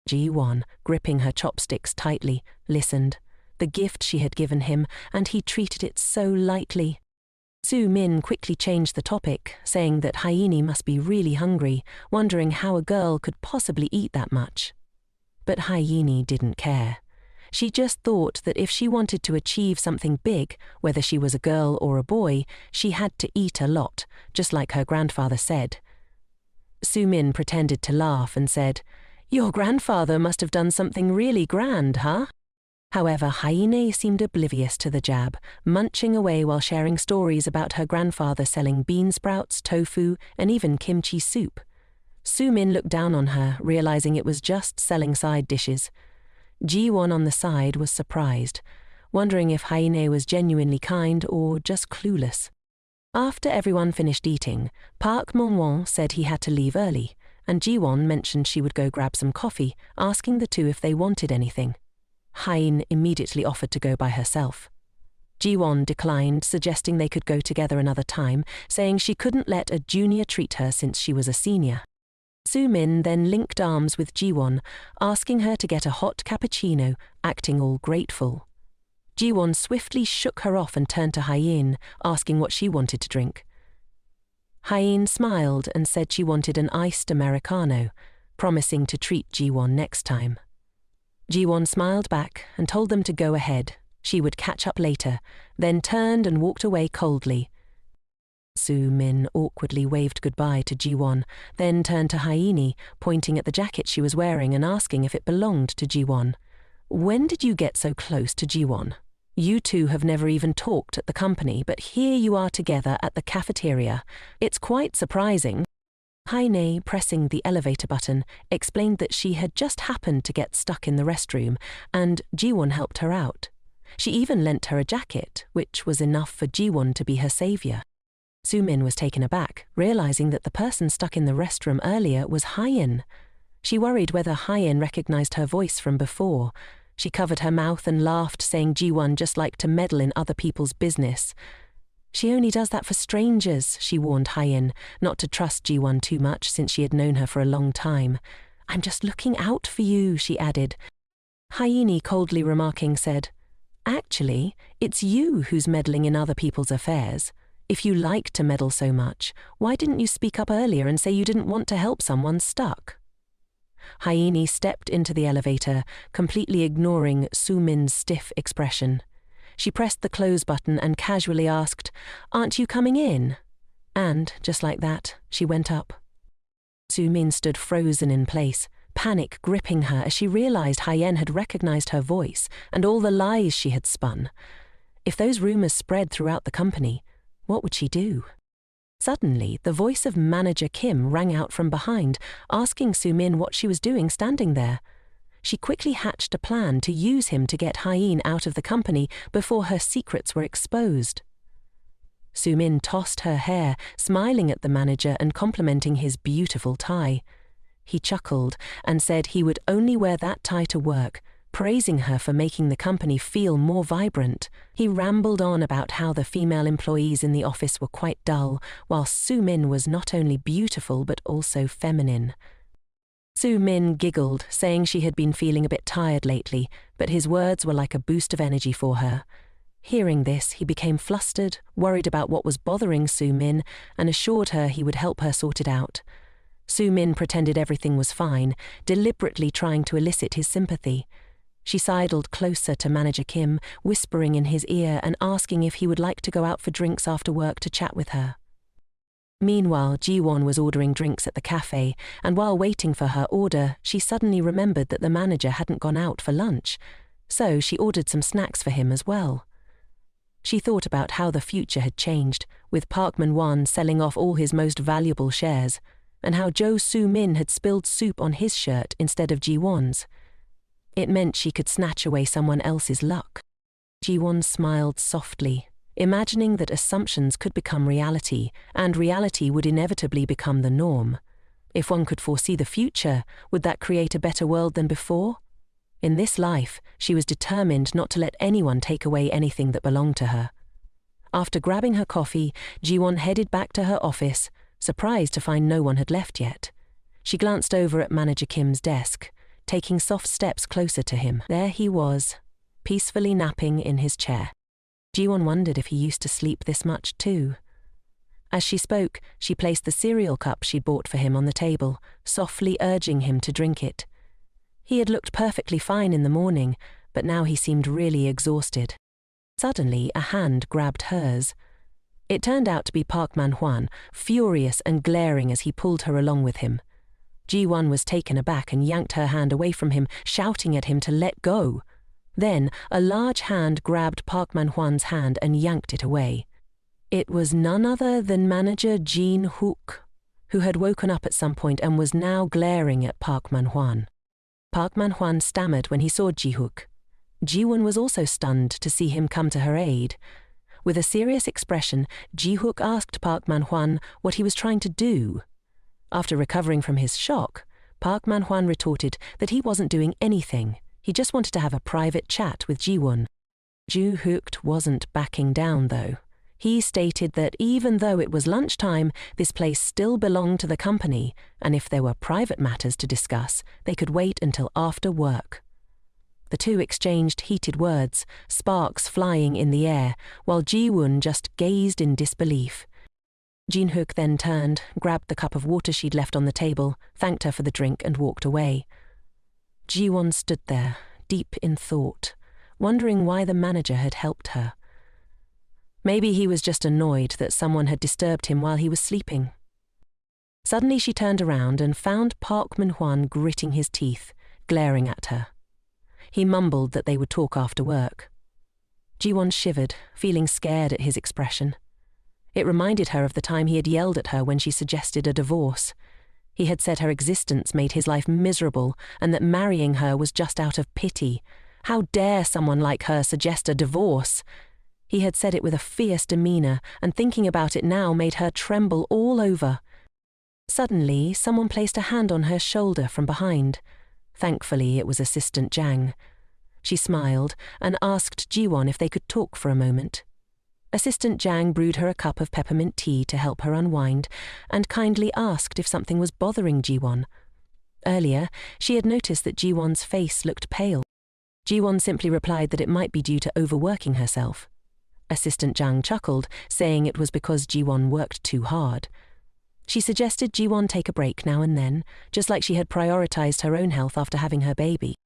Ji-won, gripping her chopsticks tightly, listened. The gift she had given him, and he treated it so lightly. Sumin quickly changed the topic, saying that Hyeen must be really hungry, wondering how a girl could possibly eat that much. But Hyeen didn't care. She just thought that if she wanted to achieve something big, whether she was a girl or a boy, she had to eat a lot, just like her grandfather said. Sumin pretended to laugh and said, "Your grandfather must have done something really grand, huh?" However, Hyeen seemed oblivious to the jab, munching away while sharing stories about her grandfather selling bean sprouts, tofu, and even kimchi soup. Sumin looked down on her, realizing it was just selling side dishes. Ji-won on the side was surprised, wondering if Hyeen was genuinely kind or just clueless. After everyone finished eating, Park Man-won said he had to leave early, and Ji-won mentioned she would go grab some coffee, asking the two if they wanted anything. Hyeen immediately offered to go by herself. Ji-won declined, suggesting they could go together another time, saying she couldn't let a junior treat her since she was a senior. Sumin then linked arms with Ji-won, asking her to get a hot cappuccino, acting all grateful. Ji-won swiftly shook her off and turned to Hyeen, asking what she wanted to drink. Hyeen smiled and said she wanted an iced Americano, promising to treat Ji-won next time. Ji-won smiled back and told them to go ahead. She would catch up later, then turned and walked away coldly. Sumin awkwardly waved goodbye to Ji-won, then turned to Hyeen, pointing at the jacket she was wearing and asking if it belonged to Ji-won. "When did you get so close to Ji-won? You two have never even talked at the company, but here you are together at the cafeteria. It's quite surprising." Hyeen, pressing the elevator button, explained that she had just happened to get stuck in the restroom, and Ji-won helped her out. She even lent her a jacket, which was enough for Ji-won to be her savior. Sumin was taken aback, realizing that the person stuck in the restroom earlier was Hyeen. She worried whether Hyeen recognized her voice from before. She covered her mouth and laughed, saying Ji-won just liked to meddle in other people's business. "She only does that for strangers," she warned Hyeen, not to trust Ji-won too much since she had known her for a long time. "I'm just looking out for you," she added. Hyeen, coldly remarking, said, "Actually, it's you who's meddling in other people's affairs. If you like to meddle so much, why didn't you speak up earlier and say you didn't want to help someone stuck?" Hyeen stepped into the elevator, completely ignoring Sumin's stiff expression. She pressed the close button and casually asked, "Aren't you coming in?" And, just like that, she went up. Sumin stood frozen in place, panic gripping her as she realized Hyeen had recognized her voice and all the lies she had spun. If those rumors spread throughout the company, what would she do? Suddenly, the voice of Manager Kim rang out from behind, asking Soo-min what she was doing standing there. She quickly hatched a plan to use him to get Hyeen out of the company before her secrets were exposed. Soo-min tossed her hair, smiling at the manager and complimenting his beautiful tie. He chuckled and said he would only wear that tie to work, praising her for making the company feel more vibrant. He rambled on about how the female employees in the office were quite dull, while Soo-min was not only beautiful but also feminine. Soo-min giggled, saying she had been feeling a bit tired lately, but his words were like a boost of energy for her. Hearing this, he became flustered, worried about what was bothering Soo-min, and assured her he would help her sort it out. Soo-min pretended everything was fine, deliberately trying to elicit his sympathy. She sidled closer to Manager Kim, whispering in his ear and asking if he would like to go out for drinks after work to chat with her. Meanwhile, Ji-won was ordering drinks at the cafe, and while waiting for her order, she suddenly remembered that the manager hadn't gone out for lunch, so she ordered some snacks for him as well. She thought about how the future had changed, with Park Man-won selling off all his most valuable shares, and how Jo Soo-min had spilled soup on his shirt instead of Ji-won's. It meant she could snatch away someone else's luck. Ji-won smiled softly, imagining that assumptions could become reality, and reality would inevitably become the norm. If one could foresee the future, would that create a better world than before? In this life, she was determined not to let anyone take away anything that belonged to her. After grabbing her coffee, Ji-won headed back to her office, surprised to find no one had left yet. She glanced over at Manager Kim's desk, taking soft steps closer to him. There he was, peacefully napping in his chair. Ji-won wondered if he used to sleep this much too. As she spoke, she placed the cereal cup she'd bought for him on the table, softly urging him to drink it. He had looked perfectly fine in the morning, but now he seemed really exhausted. Suddenly, a hand grabbed hers. It turned out to be Park Man-hwan, furious and glaring as he pulled her along with him. Ji-won was taken aback and yanked her hand away from him, shouting at him to let go. Then, a large hand grabbed Park Man-hwan's hand and yanked it away. It was none other than manager Jin-hook, who had woken up at some point and was now glaring at Park Man-hwan. Park Man-hwan stammered when he saw Ji-hook. Ji-won was also stunned to see him come to her aid. With a serious expression, Ji-hook asked Park Man-hwan what he was trying to do. After recovering from his shock, Park Man-hwan retorted that he wasn't doing anything. He just wanted to have a private chat with Ji-won. Ji-hook wasn't backing down, though. He stated that even though it was lunchtime, this place still belonged to the company, and if there were private matters to discuss, they could wait until after work. The two exchanged heated words, sparks flying in the air, while Ji-won just gazed in disbelief. Jin-hook then turned, grabbed the cup of water she'd left on the table, thanked her for the drink and walked away. Ji-won stood there, deep in thought, wondering why the manager had helped her. Maybe he was just annoyed that someone had disturbed him while he was sleeping. Suddenly she turned around and found Park Man-hwan gritting his teeth, glaring at her. He mumbled that they would talk after work. Ji-won shivered, feeling scared at his expression. It reminded her of the time he had yelled at her when she suggested a divorce. He had said her existence made his life miserable and that marrying her was just out of pity. How dare someone like her suggest a divorce? He had said it with a fierce demeanor, and thinking about it now made her tremble all over. Suddenly, someone placed a hand on her shoulder from behind. Thankfully, it was Assistant Jang. She smiled and asked Ji-won if they could talk for a moment. Assistant Jang brewed her a cup of peppermint tea to help her unwind and kindly asked if something was bothering Ji-won. Earlier, she had noticed that Ji-won's face looked pale. Ji-won simply replied that it might be due to overworking herself. Assistant Jang chuckled, saying it was because Ji-won worked too hard. She suggested Ji-won take a break now and then, just like she had prioritized her own health after having her baby.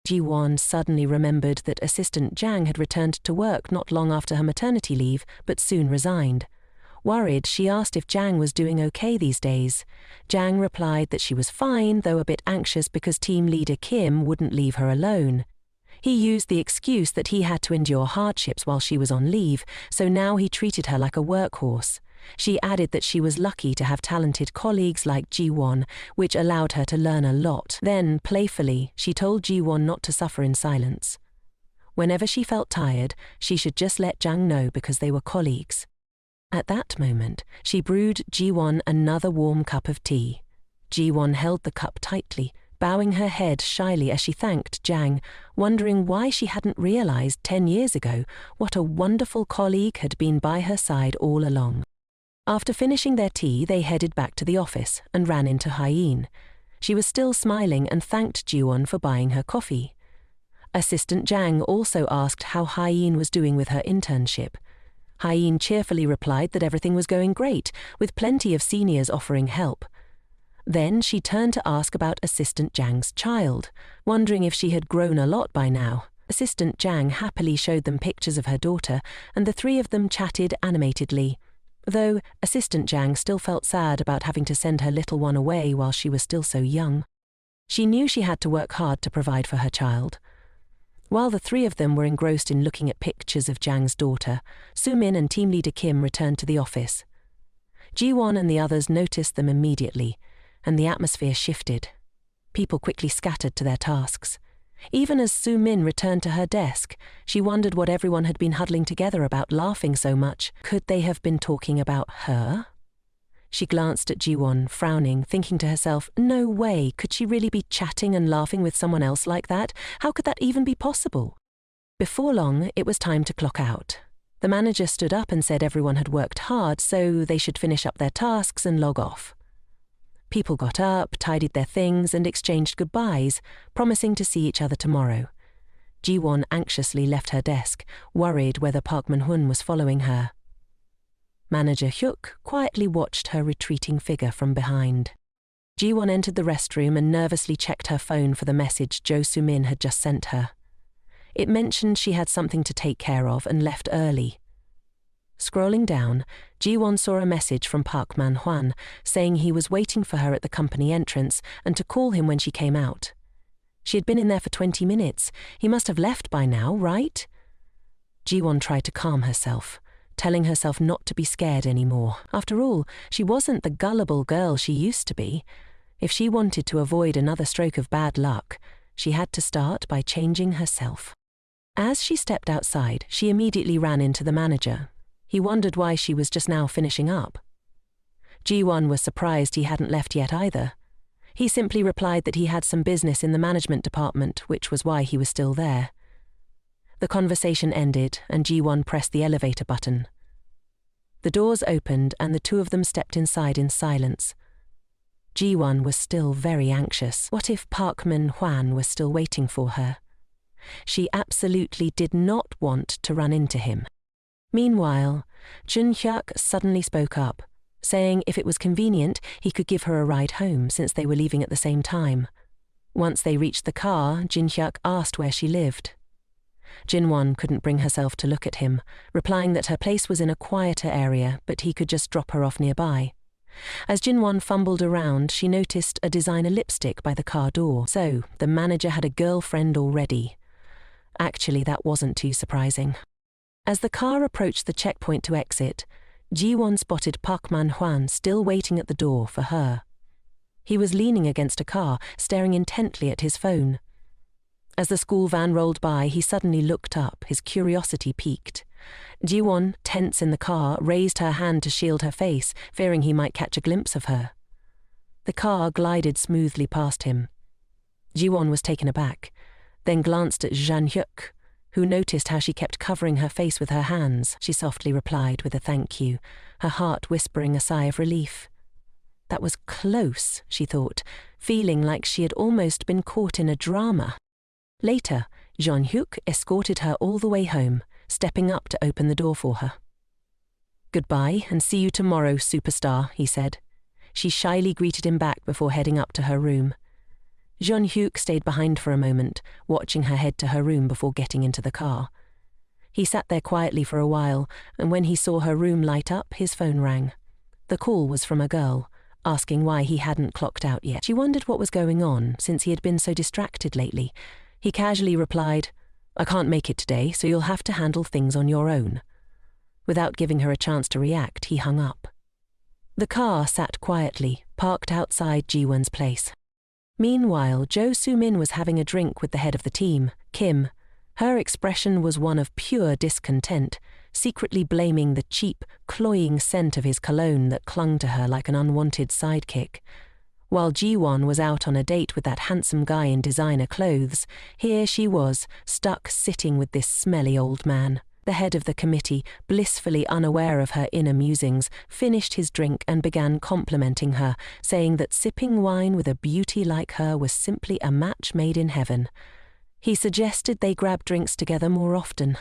Ji-won suddenly remembered that Assistant Jang had returned to work not long after her maternity leave, but soon resigned. Worried, she asked if Jang was doing okay these days. Jang replied that she was fine, though a bit anxious because team leader Kim wouldn't leave her alone. He used the excuse that he had to endure hardships while she was on leave, so now he treated her like a workhorse. She added that she was lucky to have talented colleagues like Ji-won, which allowed her to learn a lot. Then, playfully, she told Ji-won not to suffer in silence. Whenever she felt tired, she should just let Jang know because they were colleagues. At that moment, she brewed Ji-won another warm cup of tea. Ji-won held the cup tightly, bowing her head shyly as she thanked Jang, wondering why she hadn't realized 10 years ago what a wonderful colleague had been by her side all along. After finishing their tea, they headed back to the office and ran into Hyeen. She was still smiling and thanked Ji-won for buying her coffee. Assistant Jang also asked how Hyeen was doing with her internship. Hyeen cheerfully replied that everything was going great, with plenty of seniors offering help. Then she turned to ask about Assistant Jang's child, wondering if she had grown a lot by now. Assistant Jang happily showed them pictures of her daughter, and the three of them chatted animatedly, though Assistant Jang still felt sad about having to send her little one away while she was still so young. She knew she had to work hard to provide for her child. While the three of them were engrossed in looking at pictures of Jang's daughter, Soo-min and team leader Kim returned to the office. Ji-won and the others noticed them immediately, and the atmosphere shifted. People quickly scattered to their tasks. Even as Soo-min returned to her desk, she wondered what everyone had been huddling together about, laughing so much. Could they have been talking about her? She glanced at Ji-won, frowning, thinking to herself, no way, could she really be chatting and laughing with someone else like that? How could that even be possible? Before long, it was time to clock out. The manager stood up and said everyone had worked hard, so they should finish up their tasks and log off. People got up, tidied their things, and exchanged goodbyes, promising to see each other tomorrow. Ji-won anxiously left her desk, worried whether Park Min-hun was following her. Manager Hyuk quietly watched her retreating figure from behind. Ji-won entered the restroom and nervously checked her phone for the message Jo Soo-min had just sent her. It mentioned she had something to take care of and left early. Scrolling down, Ji-won saw a message from Park Man-hwan saying he was waiting for her at the company entrance and to call him when she came out. She had been in there for 20 minutes. He must have left by now, right? Ji-won tried to calm herself, telling herself not to be scared anymore. After all, she wasn't the gullible girl she used to be. If she wanted to avoid another stroke of bad luck, she had to start by changing herself. As she stepped outside, she immediately ran into the manager. He wondered why she was just now finishing up. Ji-won was surprised he hadn't left yet either. He simply replied that he had some business in the management department, which was why he was still there. The conversation ended, and Ji-won pressed the elevator button. The doors opened, and the two of them stepped inside in silence. Ji-won was still very anxious. What if Park Min-hwan was still waiting for her? She absolutely did not want to run into him. Meanwhile, Jun-hyuk suddenly spoke up, saying if it was convenient, he could give her a ride home since they were leaving at the same time. Once they reached the car, Jun-hyuk asked where she lived. Jin-won couldn't bring herself to look at him, replying that her place was in a quieter area, but he could just drop her off nearby. As Jin-won fumbled around, she noticed a designer lipstick by the car door. So, the manager had a girlfriend already. Actually, that wasn't too surprising. As the car approached the checkpoint to exit, Ji-won spotted Park Man-hwan still waiting at the door for her. He was leaning against a car, staring intently at his phone. As the school van rolled by, he suddenly looked up, his curiosity piqued. Ji-won, tense in the car, raised her hand to shield her face, fearing he might catch a glimpse of her. The car glided smoothly past him. Ji-won was taken aback, then glanced at Jun-hyuk, who noticed how she kept covering her face with her hands. She softly replied with a thank you, her heart whispering a sigh of relief. That was close, she thought, feeling like she had almost been caught in a drama. Later, Jun-hyuk escorted her all the way home, stepping up to open the door for her. "Goodbye, and see you tomorrow, superstar," he said. She shyly greeted him back before heading up to her room. Jun-hyuk stayed behind for a moment, watching her head to her room before getting into the car. He sat there quietly for a while, and when he saw her room light up, his phone rang. The call was from a girl, asking why he hadn't clocked out yet. She wondered what was going on, since he had been so distracted lately. He casually replied, "I can't make it today, so you'll have to handle things on your own." Without giving her a chance to react, he hung up. The car sat quietly, parked outside Ji-won's place. Meanwhile, Jo Soo-min was having a drink with the head of the team, Kim. Her expression was one of pure discontent, secretly blaming the cheap, cloying scent of his cologne that clung to her like an unwanted sidekick. While Ji-won was out on a date with that handsome guy in designer clothes, here she was, stuck sitting with this smelly old man. The head of the committee, blissfully unaware of her inner musings, finished his drink and began complimenting her, saying that sipping wine with a beauty like her was simply a match made in heaven. He suggested they grab drinks together more often.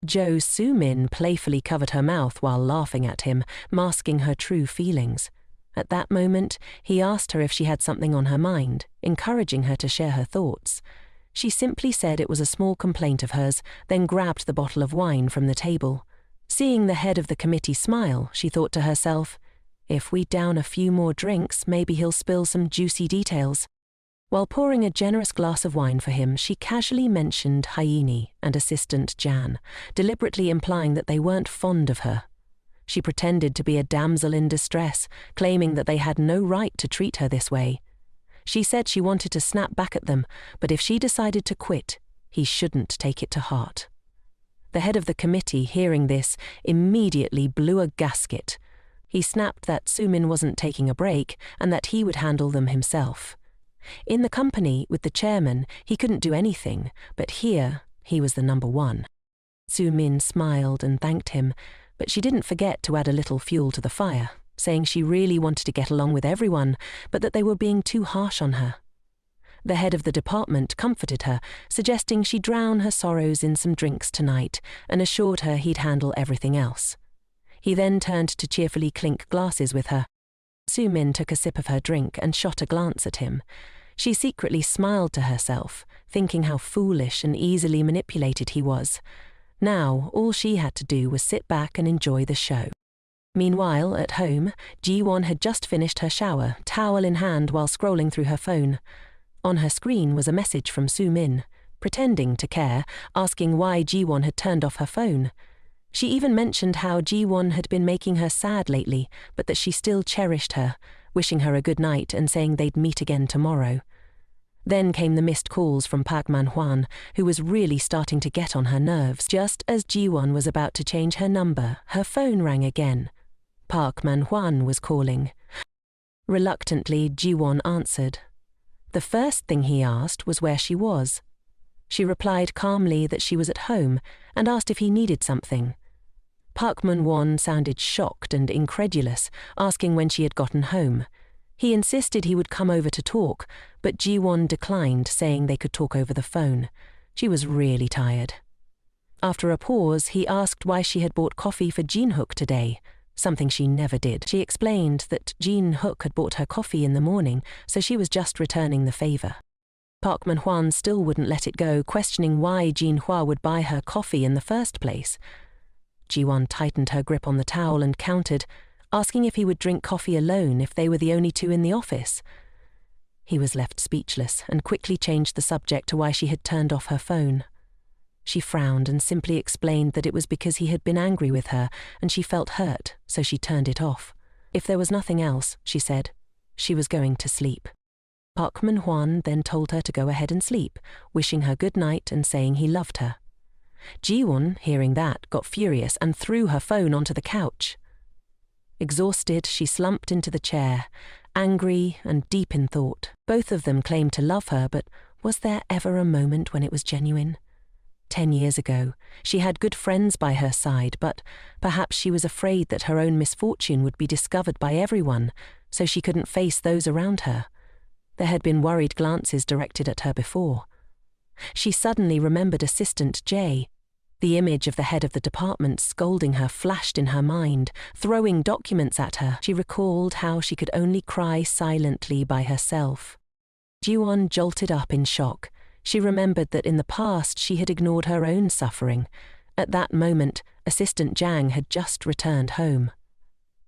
Jo Soo-min playfully covered her mouth while laughing at him, masking her true feelings. At that moment, he asked her if she had something on her mind, encouraging her to share her thoughts. She simply said it was a small complaint of hers, then grabbed the bottle of wine from the table. Seeing the head of the committee smile, she thought to herself, if we down a few more drinks, maybe he'll spill some juicy details. While pouring a generous glass of wine for him, she casually mentioned Hyeni and assistant Jan, deliberately implying that they weren't fond of her. She pretended to be a damsel in distress, claiming that they had no right to treat her this way. She said she wanted to snap back at them, but if she decided to quit, he shouldn't take it to heart. The head of the committee, hearing this, immediately blew a gasket. He snapped that Soo-min wasn't taking a break and that he would handle them himself. In the company, with the chairman, he couldn't do anything, but here, he was the number one. Soo-min smiled and thanked him, but she didn't forget to add a little fuel to the fire, saying she really wanted to get along with everyone, but that they were being too harsh on her. The head of the department comforted her, suggesting she drown her sorrows in some drinks tonight, and assured her he'd handle everything else. He then turned to cheerfully clink glasses with her. Soo-min took a sip of her drink and shot a glance at him. She secretly smiled to herself, thinking how foolish and easily manipulated he was. Now, all she had to do was sit back and enjoy the show. Meanwhile, at home, Ji-won had just finished her shower, towel in hand while scrolling through her phone. On her screen was a message from Soo-min, pretending to care, asking why Ji-won had turned off her phone. She even mentioned how Ji-won had been making her sad lately, but that she still cherished her, wishing her a good night and saying they'd meet again tomorrow. Then came the missed calls from Park Man-hwan, who was really starting to get on her nerves. Just as Ji-won was about to change her number, her phone rang again. Park Man-hwan was calling. Reluctantly, Ji-won answered. The first thing he asked was where she was. She replied calmly that she was at home and asked if he needed something. Park Man-hwan sounded shocked and incredulous, asking when she had gotten home. He insisted he would come over to talk, but Ji-won declined, saying they could talk over the phone. She was really tired. After a pause, he asked why she had bought coffee for Jin-hook today, something she never did. She explained that Jin-hook had bought her coffee in the morning, so she was just returning the favor. Park Man-hwan still wouldn't let it go, questioning why Jin-hwa would buy her coffee in the first place. Ji-won tightened her grip on the towel and countered, asking if he would drink coffee alone if they were the only two in the office. He was left speechless and quickly changed the subject to why she had turned off her phone. She frowned and simply explained that it was because he had been angry with her and she felt hurt, so she turned it off. If there was nothing else, she said, she was going to sleep. Park Man-hwan then told her to go ahead and sleep, wishing her good night and saying he loved her. Ji-won, hearing that, got furious and threw her phone onto the couch. Exhausted, she slumped into the chair, angry and deep in thought. Both of them claimed to love her, but was there ever a moment when it was genuine? 10 years ago, she had good friends by her side, but perhaps she was afraid that her own misfortune would be discovered by everyone, so she couldn't face those around her. There had been worried glances directed at her before. She suddenly remembered Assistant J. The image of the head of the department scolding her flashed in her mind, throwing documents at her. She recalled how she could only cry silently by herself. Ji-won jolted up in shock. She remembered that in the past she had ignored her own suffering. At that moment, Assistant Jang had just returned home.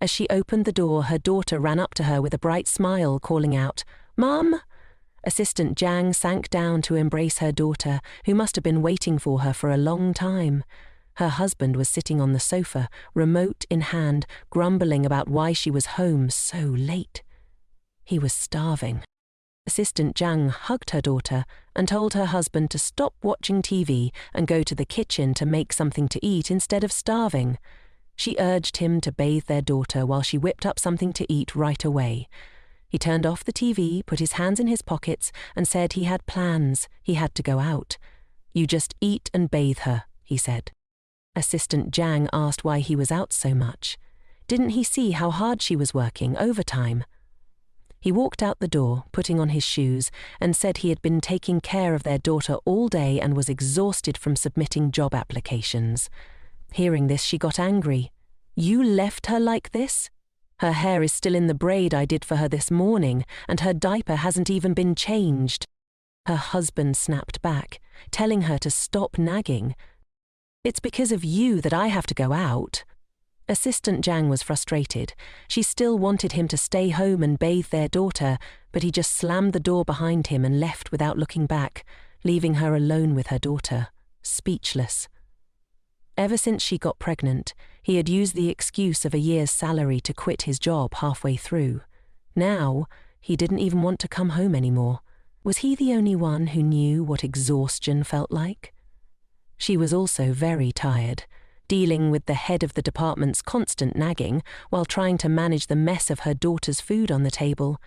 As she opened the door, her daughter ran up to her with a bright smile, calling out, "Mom!" Assistant Jang sank down to embrace her daughter, who must have been waiting for her for a long time. Her husband was sitting on the sofa, remote in hand, grumbling about why she was home so late. He was starving. Assistant Zhang hugged her daughter and told her husband to stop watching TV and go to the kitchen to make something to eat instead of starving. She urged him to bathe their daughter while she whipped up something to eat right away. He turned off the TV, put his hands in his pockets, and said he had plans. He had to go out. "You just eat and bathe her," he said. Assistant Zhang asked why he was out so much. Didn't he see how hard she was working overtime? He walked out the door, putting on his shoes, and said he had been taking care of their daughter all day and was exhausted from submitting job applications. Hearing this, she got angry. "You left her like this? Her hair is still in the braid I did for her this morning, and her diaper hasn't even been changed." Her husband snapped back, telling her to stop nagging. "It's because of you that I have to go out." Assistant Zhang was frustrated. She still wanted him to stay home and bathe their daughter, but he just slammed the door behind him and left without looking back, leaving her alone with her daughter, speechless. Ever since she got pregnant, he had used the excuse of a year's salary to quit his job halfway through. Now, he didn't even want to come home anymore. Was he the only one who knew what exhaustion felt like? She was also very tired, dealing with the head of the department's constant nagging while trying to manage the mess of her daughter's food on the table.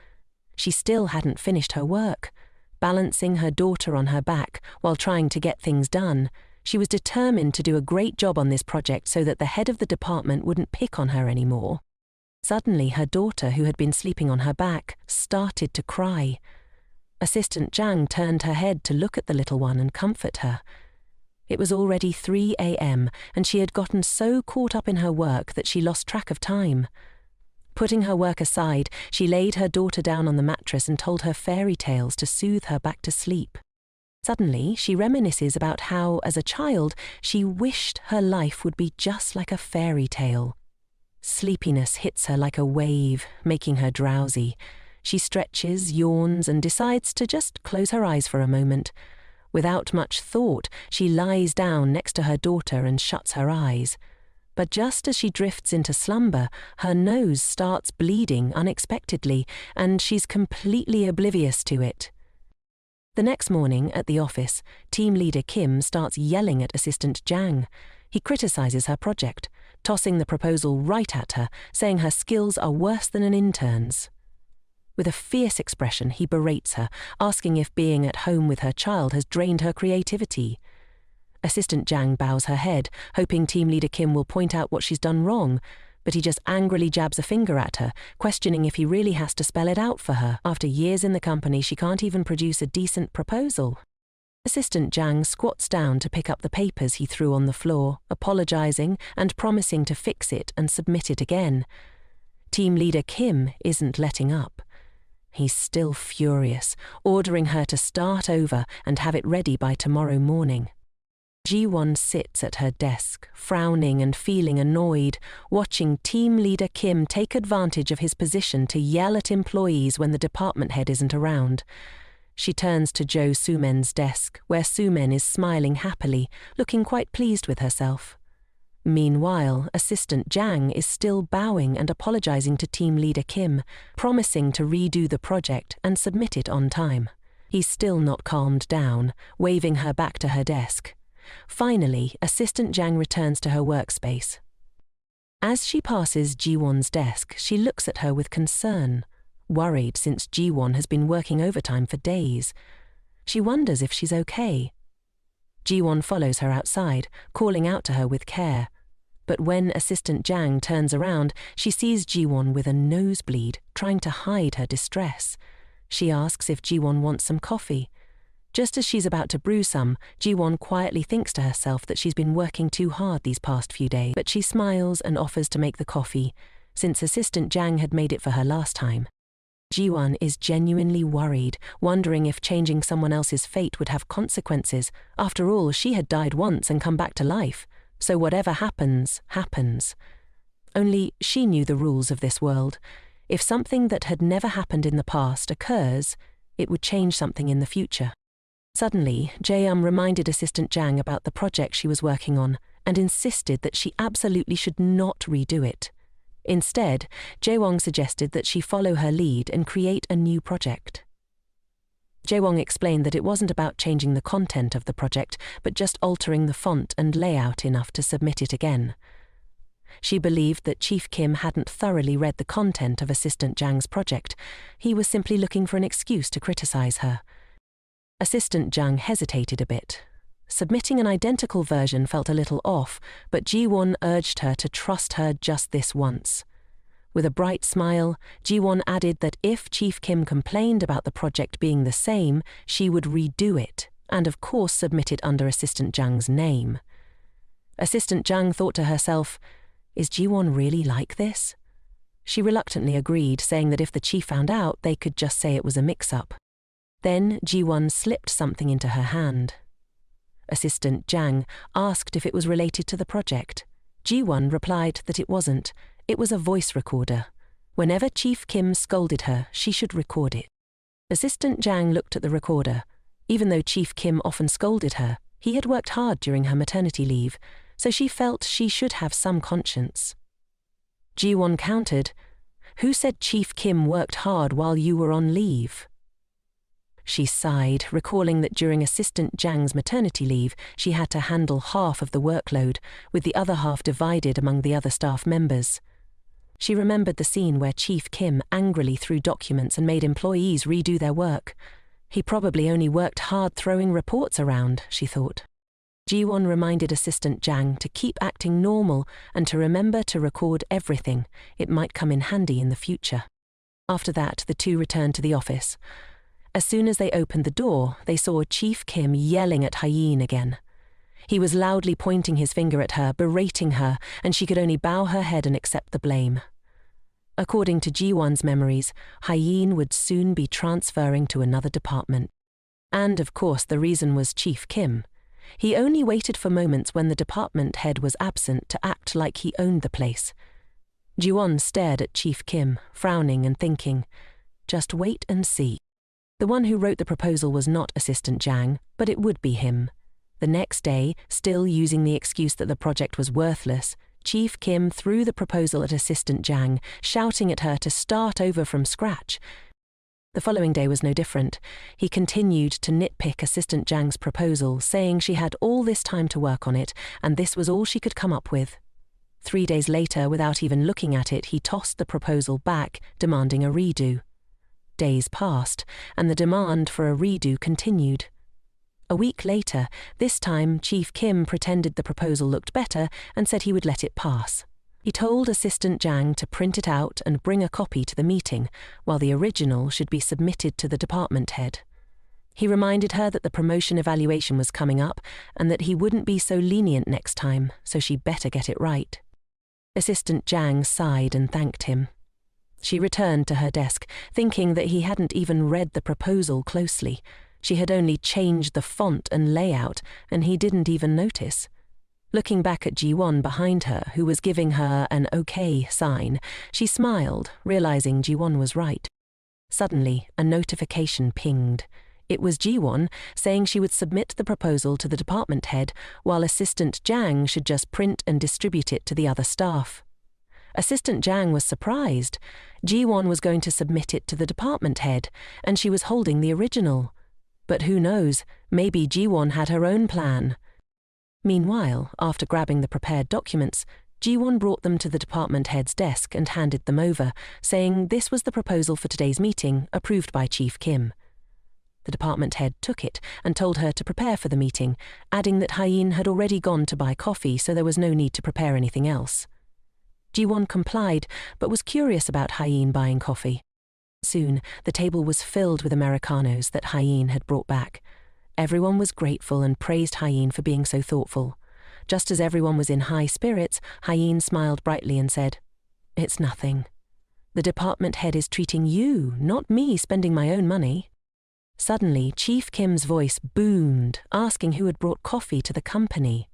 She still hadn't finished her work. Balancing her daughter on her back while trying to get things done, she was determined to do a great job on this project so that the head of the department wouldn't pick on her anymore. Suddenly, her daughter, who had been sleeping on her back, started to cry. Assistant Zhang turned her head to look at the little one and comfort her. It was already 3 a.m., and she had gotten so caught up in her work that she lost track of time. Putting her work aside, she laid her daughter down on the mattress and told her fairy tales to soothe her back to sleep. Suddenly, she reminisces about how, as a child, she wished her life would be just like a fairy tale. Sleepiness hits her like a wave, making her drowsy. She stretches, yawns, and decides to just close her eyes for a moment. Without much thought, she lies down next to her daughter and shuts her eyes. But just as she drifts into slumber, her nose starts bleeding unexpectedly, and she's completely oblivious to it. The next morning, at the office, team leader Kim starts yelling at Assistant Zhang. He criticizes her project, tossing the proposal right at her, saying her skills are worse than an intern's. With a fierce expression, he berates her, asking if being at home with her child has drained her creativity. Assistant Zhang bows her head, hoping team leader Kim will point out what she's done wrong, but he just angrily jabs a finger at her, questioning if he really has to spell it out for her. After years in the company, she can't even produce a decent proposal. Assistant Zhang squats down to pick up the papers he threw on the floor, apologizing and promising to fix it and submit it again. Team leader Kim isn't letting up. He's still furious, ordering her to start over and have it ready by tomorrow morning. Ji-won sits at her desk, frowning and feeling annoyed, watching team leader Kim take advantage of his position to yell at employees when the department head isn't around. She turns to Jo Sumen's desk, where Sumen is smiling happily, looking quite pleased with herself. Meanwhile, Assistant Zhang is still bowing and apologizing to team leader Kim, promising to redo the project and submit it on time. He's still not calmed down, waving her back to her desk. Finally, Assistant Zhang returns to her workspace. As she passes Ji-won's desk, she looks at her with concern, worried since Ji-won has been working overtime for days. She wonders if she's okay. Ji-won follows her outside, calling out to her with care. But when Assistant Zhang turns around, she sees Ji-won with a nosebleed, trying to hide her distress. She asks if Ji-won wants some coffee. Just as she's about to brew some, Ji-won quietly thinks to herself that she's been working too hard these past few days, but she smiles and offers to make the coffee, since Assistant Zhang had made it for her last time. Ji-won is genuinely worried, wondering if changing someone else's fate would have consequences. After all, she had died once and come back to life, so whatever happens, happens. Only she knew the rules of this world. If something that had never happened in the past occurs, it would change something in the future. Suddenly, Jae-um reminded Assistant Zhang about the project she was working on, and insisted that she absolutely should not redo it. Instead, Jae-won suggested that she follow her lead and create a new project. Jae-won explained that it wasn't about changing the content of the project, but just altering the font and layout enough to submit it again. She believed that Chief Kim hadn't thoroughly read the content of Assistant Jang's project. He was simply looking for an excuse to criticize her. Assistant Jang hesitated a bit. Submitting an identical version felt a little off, but Ji-won urged her to trust her just this once. With a bright smile, Ji-won added that if Chief Kim complained about the project being the same, she would redo it, and of course submit it under Assistant Jang's name. Assistant Jang thought to herself, "Is Ji-won really like this?" She reluctantly agreed, saying that if the chief found out, they could just say it was a mix-up. Then Ji-won slipped something into her hand. Assistant Jang asked if it was related to the project. Ji-won replied that it wasn't. It was a voice recorder. Whenever Chief Kim scolded her, she should record it. Assistant Jang looked at the recorder. Even though Chief Kim often scolded her, he had worked hard during her maternity leave, so she felt she should have some conscience. Ji-won countered, "Who said Chief Kim worked hard while you were on leave?" She sighed, recalling that during Assistant Jang's maternity leave, she had to handle half of the workload, with the other half divided among the other staff members. She remembered the scene where Chief Kim angrily threw documents and made employees redo their work. He probably only worked hard throwing reports around, she thought. Ji-won reminded Assistant Jang to keep acting normal and to remember to record everything. It might come in handy in the future. After that, the two returned to the office. As soon as they opened the door, they saw Chief Kim yelling at Hyeen again. He was loudly pointing his finger at her, berating her, and she could only bow her head and accept the blame. According to Ji-won's memories, Hyeen would soon be transferring to another department. And, of course, the reason was Chief Kim. He only waited for moments when the department head was absent to act like he owned the place. Ji-won stared at Chief Kim, frowning and thinking, "Just wait and see." The one who wrote the proposal was not Assistant Jang, but it would be him. The next day, still using the excuse that the project was worthless, Chief Kim threw the proposal at Assistant Jang, shouting at her to start over from scratch. The following day was no different. He continued to nitpick Assistant Jang's proposal, saying she had all this time to work on it, and this was all she could come up with. 3 days later, without even looking at it, he tossed the proposal back, demanding a redo. Days passed, and the demand for a redo continued. A week later, this time Chief Kim pretended the proposal looked better and said he would let it pass. He told Assistant Jang to print it out and bring a copy to the meeting, while the original should be submitted to the department head. He reminded her that the promotion evaluation was coming up and that he wouldn't be so lenient next time, so she better get it right. Assistant Jang sighed and thanked him. She returned to her desk, thinking that he hadn't even read the proposal closely. She had only changed the font and layout, and he didn't even notice. Looking back at Ji-won behind her, who was giving her an okay sign, she smiled, realizing Ji-won was right. Suddenly, a notification pinged. It was Ji-won saying she would submit the proposal to the department head, while Assistant Jang should just print and distribute it to the other staff. Assistant Jang was surprised. Ji-won was going to submit it to the department head, and she was holding the original. But who knows, maybe Ji-won had her own plan. Meanwhile, after grabbing the prepared documents, Ji-won brought them to the department head's desk and handed them over, saying this was the proposal for today's meeting, approved by Chief Kim. The department head took it and told her to prepare for the meeting, adding that Hyeen had already gone to buy coffee, so there was no need to prepare anything else. Ji-won complied, but was curious about Hyeen buying coffee. Soon, the table was filled with Americanos that Hyeen had brought back. Everyone was grateful and praised Hyeen for being so thoughtful. Just as everyone was in high spirits, Hyeen smiled brightly and said, "It's nothing. The department head is treating you, not me spending my own money." Suddenly, Chief Kim's voice boomed, asking who had brought coffee to the company.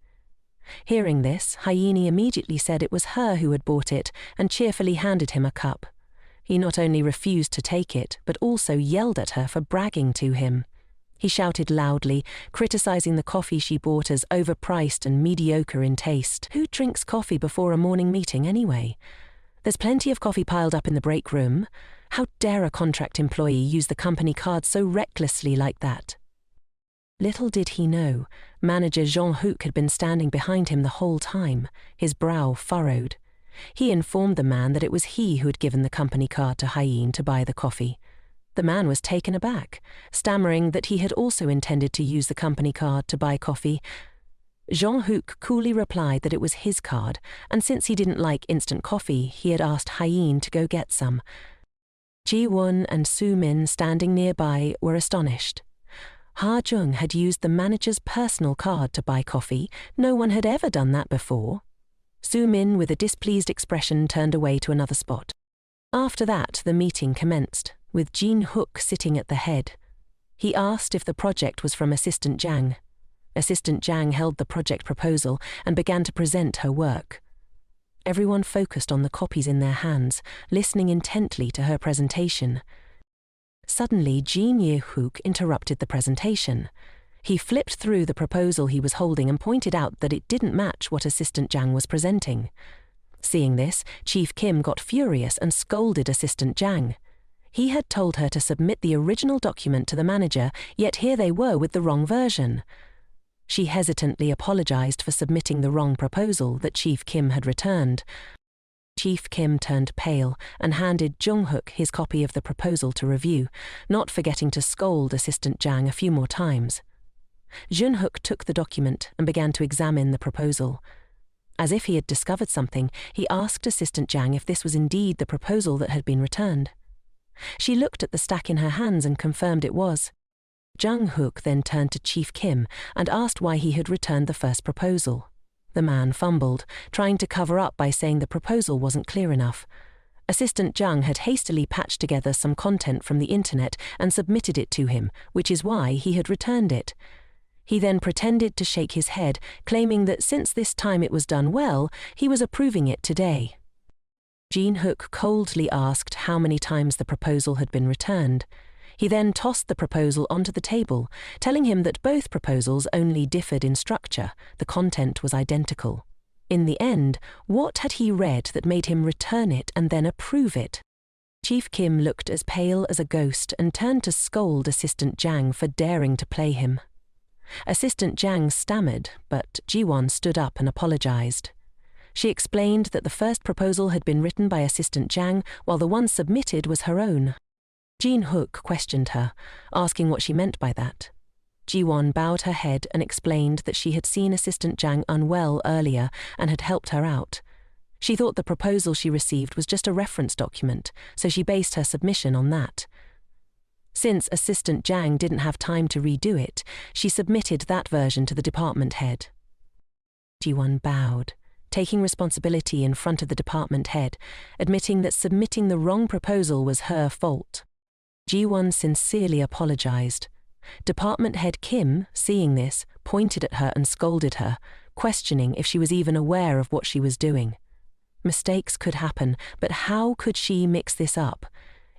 Hearing this, Hyeen immediately said it was her who had bought it and cheerfully handed him a cup. He not only refused to take it, but also yelled at her for bragging to him. He shouted loudly, criticizing the coffee she bought as overpriced and mediocre in taste. Who drinks coffee before a morning meeting anyway? There's plenty of coffee piled up in the break room. How dare a contract employee use the company card so recklessly like that? Little did he know, manager Jean-Hook had been standing behind him the whole time, his brow furrowed. He informed the man that it was he who had given the company card to Hyene to buy the coffee. The man was taken aback, stammering that he had also intended to use the company card to buy coffee. Jean-Hook coolly replied that it was his card, and since he didn't like instant coffee, he had asked Hyene to go get some. Ji-won and Soo-min, standing nearby, were astonished. Ha-jung had used the manager's personal card to buy coffee. No one had ever done that before. Soo-min, with a displeased expression, turned away to another spot. After that, the meeting commenced, with Jin-hook sitting at the head. He asked if the project was from Assistant Jang. Assistant Jang held the project proposal and began to present her work. Everyone focused on the copies in their hands, listening intently to her presentation. Suddenly, Jin Ye-hook interrupted the presentation. He flipped through the proposal he was holding and pointed out that it didn't match what Assistant Jang was presenting. Seeing this, Chief Kim got furious and scolded Assistant Jang. He had told her to submit the original document to the manager, yet here they were with the wrong version. She hesitantly apologized for submitting the wrong proposal that Chief Kim had returned. Chief Kim turned pale and handed Jung-hook his copy of the proposal to review, not forgetting to scold Assistant Jang a few more times. Jun-hook took the document and began to examine the proposal. As if he had discovered something, he asked Assistant Jang if this was indeed the proposal that had been returned. She looked at the stack in her hands and confirmed it was. Jung-hook then turned to Chief Kim and asked why he had returned the first proposal. The man fumbled, trying to cover up by saying the proposal wasn't clear enough. Assistant Jung had hastily patched together some content from the internet and submitted it to him, which is why he had returned it. He then pretended to shake his head, claiming that since this time it was done well, he was approving it today. Jin-hook coldly asked how many times the proposal had been returned. He then tossed the proposal onto the table, telling him that both proposals only differed in structure. The content was identical. In the end, what had he read that made him return it and then approve it? Chief Kim looked as pale as a ghost and turned to scold Assistant Jang for daring to play him. Assistant Jang stammered, but Ji-won stood up and apologized. She explained that the first proposal had been written by Assistant Jang, while the one submitted was her own. Jin-hook questioned her, asking what she meant by that. Ji-won bowed her head and explained that she had seen Assistant Jang unwell earlier and had helped her out. She thought the proposal she received was just a reference document, so she based her submission on that. Since Assistant Jang didn't have time to redo it, she submitted that version to the department head. Ji-won bowed, taking responsibility in front of the department head, admitting that submitting the wrong proposal was her fault. Ji-won sincerely apologized. Department head Kim, seeing this, pointed at her and scolded her, questioning if she was even aware of what she was doing. Mistakes could happen, but how could she mix this up?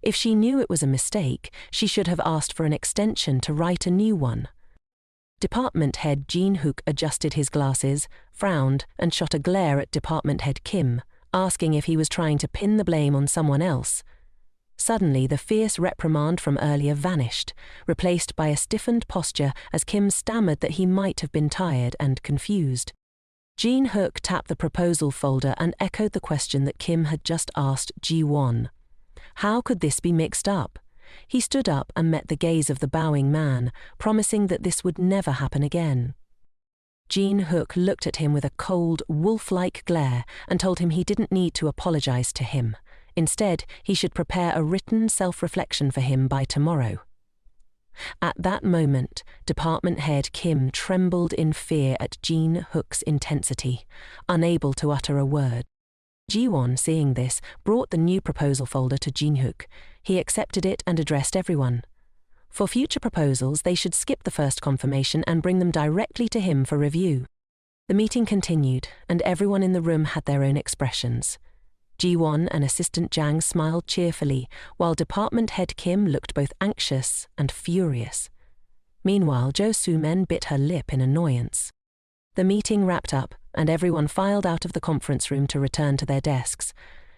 If she knew it was a mistake, she should have asked for an extension to write a new one. Department head Jin-hook adjusted his glasses, frowned, and shot a glare at department head Kim, asking if he was trying to pin the blame on someone else. Suddenly, the fierce reprimand from earlier vanished, replaced by a stiffened posture as Kim stammered that he might have been tired and confused. Jin-hook tapped the proposal folder and echoed the question that Kim had just asked Ji-won. How could this be mixed up? He stood up and met the gaze of the bowing man, promising that this would never happen again. Jin-hook looked at him with a cold, wolf-like glare and told him he didn't need to apologize to him. Instead, he should prepare a written self-reflection for him by tomorrow. At that moment, department head Kim trembled in fear at Jin-hook's intensity, unable to utter a word. Ji-won, seeing this, brought the new proposal folder to Jin-hook. He accepted it and addressed everyone. For future proposals, they should skip the first confirmation and bring them directly to him for review. The meeting continued, and everyone in the room had their own expressions. Ji-won and Assistant Jang smiled cheerfully, while Department Head Kim looked both anxious and furious. Meanwhile, Jo Soo-men bit her lip in annoyance. The meeting wrapped up, and everyone filed out of the conference room to return to their desks.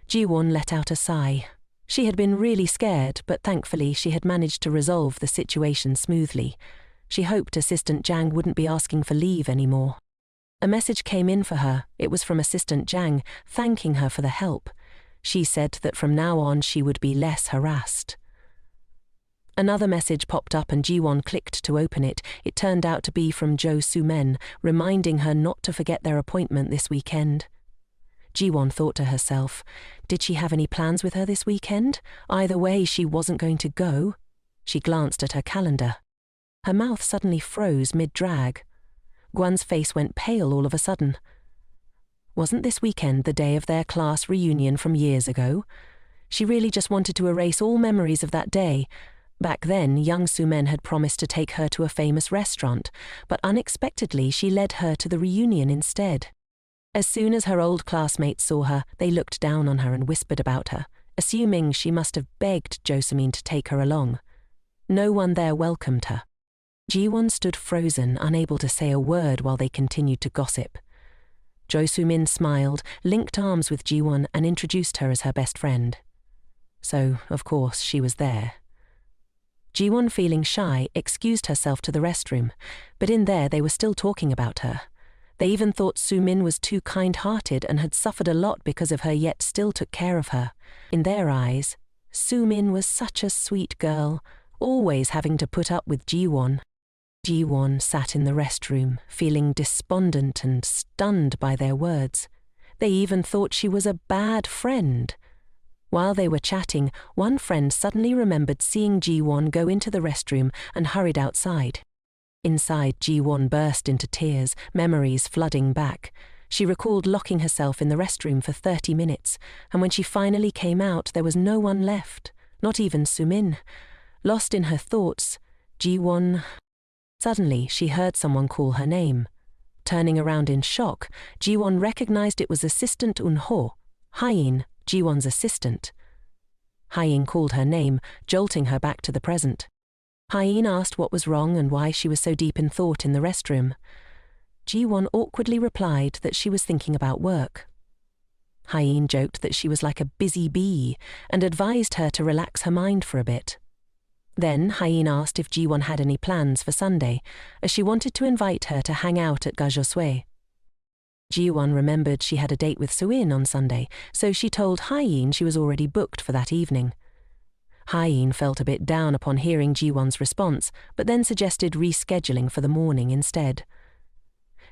Ji-won let out a sigh. She had been really scared, but thankfully she had managed to resolve the situation smoothly. She hoped Assistant Jang wouldn't be asking for leave anymore. A message came in for her. It was from Assistant Jang, thanking her for the help. She said that from now on she would be less harassed. Another message popped up and Ji-won clicked to open it. It turned out to be from Jo Soo-men, reminding her not to forget their appointment this weekend. Ji-won thought to herself, did she have any plans with her this weekend? Either way, she wasn't going to go. She glanced at her calendar. Her mouth suddenly froze mid-drag. Gwan's face went pale all of a sudden. Wasn't this weekend the day of their class reunion from years ago? She really just wanted to erase all memories of that day. Back then, young Soo-men had promised to take her to a famous restaurant, but unexpectedly she led her to the reunion instead. As soon as her old classmates saw her, they looked down on her and whispered about her, assuming she must have begged Jo Soo-min to take her along. No one there welcomed her. Ji-won stood frozen, unable to say a word while they continued to gossip. Jo Soo-min smiled, linked arms with Ji-won and introduced her as her best friend. So, of course, she was there. Ji-won, feeling shy, excused herself to the restroom, but in there they were still talking about her. They even thought Soo-min was too kind-hearted and had suffered a lot because of her, yet still took care of her. In their eyes, Soo-min was such a sweet girl, always having to put up with Ji-won. Ji-won sat in the restroom, feeling despondent and stunned by their words. They even thought she was a bad friend. While they were chatting, one friend suddenly remembered seeing Ji-won go into the restroom and hurried outside. Inside, Ji-won burst into tears, memories flooding back. She recalled locking herself in the restroom for 30 minutes, and when she finally came out, there was no one left, not even Soo-min. Lost in her thoughts, Ji-won... Suddenly, she heard someone call her name. Turning around in shock, Ji-won recognized it was Assistant Un-ho, Hye-in, Ji-won's assistant. Hye-in called her name, jolting her back to the present. Hye-in asked what was wrong and why she was so deep in thought in the restroom. Ji-won awkwardly replied that she was thinking about work. Hye-in joked that she was like a busy bee and advised her to relax her mind for a bit. Then Hye-in asked if Ji-won had any plans for Sunday, as she wanted to invite her to hang out at Gajosue. Ji-won remembered she had a date with Soo-in on Sunday, so she told Hye-in she was already booked for that evening. Hye-in felt a bit down upon hearing Ji-won's response, but then suggested rescheduling for the morning instead.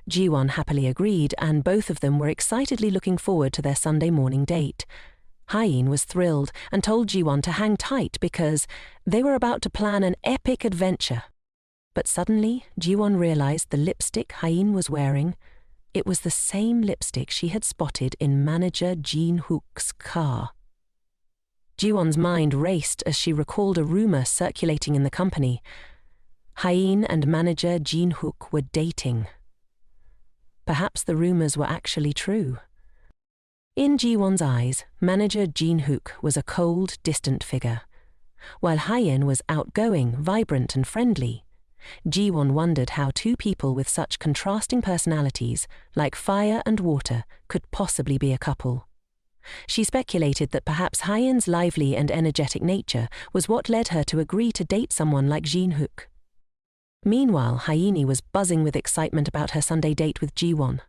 Ji-won happily agreed, and both of them were excitedly looking forward to their Sunday morning date. Hye-in was thrilled and told Ji-won to hang tight because they were about to plan an epic adventure. But suddenly, Ji-won realized the lipstick Hye-in was wearing. It was the same lipstick she had spotted in manager Jin-hook's car. Ji-won's mind raced as she recalled a rumor circulating in the company. Hye-in and manager Jin-hook were dating. Perhaps the rumors were actually true. In Ji-won's eyes, manager Jin-hook was a cold, distant figure. While Hye-in was outgoing, vibrant and friendly, Ji-won wondered how two people with such contrasting personalities, like fire and water, could possibly be a couple. She speculated that perhaps Hye-in's lively and energetic nature was what led her to agree to date someone like Jin-hook. Meanwhile, Hye-in was buzzing with excitement about her Sunday date with Ji-won.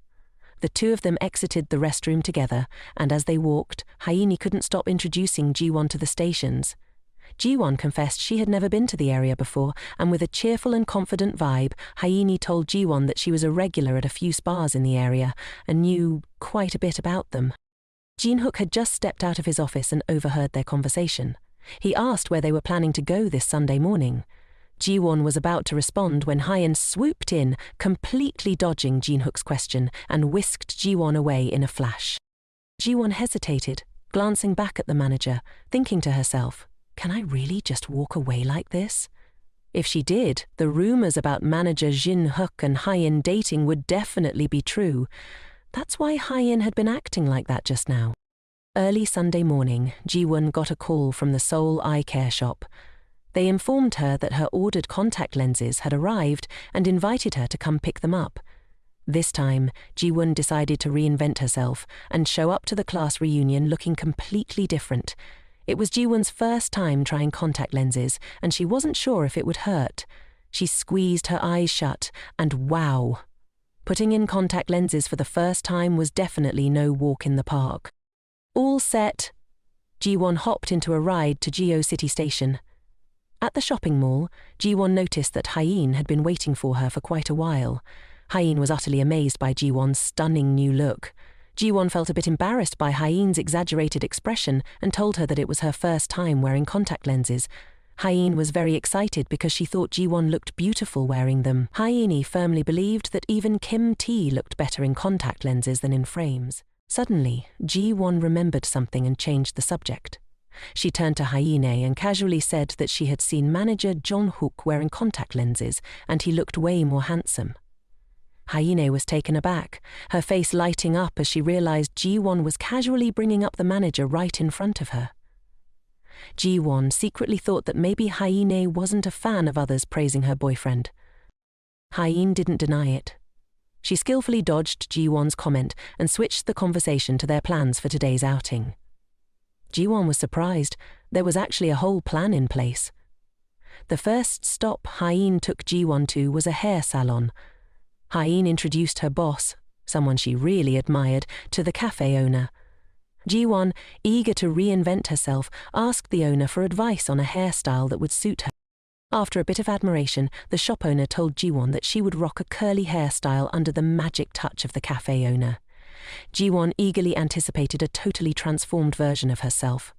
The two of them exited the restroom together, and as they walked, Hye-in couldn't stop introducing Ji-won to the stations. Ji-won confessed she had never been to the area before, and with a cheerful and confident vibe, Hye-in told Ji-won that she was a regular at a few spas in the area and knew quite a bit about them. Jin-hook had just stepped out of his office and overheard their conversation. He asked where they were planning to go this Sunday morning. Ji-won was about to respond when Hye-in swooped in, completely dodging Jin-hook's question, and whisked Ji-won away in a flash. Ji-won hesitated, glancing back at the manager, thinking to herself, can I really just walk away like this? If she did, the rumors about manager Jin-hook and Hye-in dating would definitely be true. That's why Hye-in had been acting like that just now. Early Sunday morning, Ji-won got a call from the Seoul eye care shop. They informed her that her ordered contact lenses had arrived and invited her to come pick them up. This time, Ji-won decided to reinvent herself and show up to the class reunion looking completely different. It was Ji-won's first time trying contact lenses, and she wasn't sure if it would hurt. She squeezed her eyes shut, and wow! Putting in contact lenses for the first time was definitely no walk in the park. All set, Ji-won hopped into a ride to Geo City Station. At the shopping mall, Ji-won noticed that Hyeen had been waiting for her for quite a while. Hyeen was utterly amazed by Ji-won's stunning new look. Ji-won felt a bit embarrassed by Hyeen's exaggerated expression and told her that it was her first time wearing contact lenses. Hyeen was very excited because she thought Ji-won looked beautiful wearing them. Hyeen firmly believed that even Kim Tae looked better in contact lenses than in frames. Suddenly, Ji-won remembered something and changed the subject. She turned to Hyeen and casually said that she had seen manager Jong-hook wearing contact lenses and he looked way more handsome. Hyeen was taken aback, her face lighting up as she realized Ji-won was casually bringing up the manager right in front of her. Ji-won secretly thought that maybe Hyeen wasn't a fan of others praising her boyfriend. Hyeen didn't deny it. She skillfully dodged Ji-won's comment and switched the conversation to their plans for today's outing. Ji-won was surprised. There was actually a whole plan in place. The first stop Hyeen took Ji-won to was a hair salon. Hyeen introduced her boss, someone she really admired, to the cafe owner. Ji-won, eager to reinvent herself, asked the owner for advice on a hairstyle that would suit her. After a bit of admiration, the shop owner told Ji-won that she would rock a curly hairstyle under the magic touch of the cafe owner. Ji-won eagerly anticipated a totally transformed version of herself.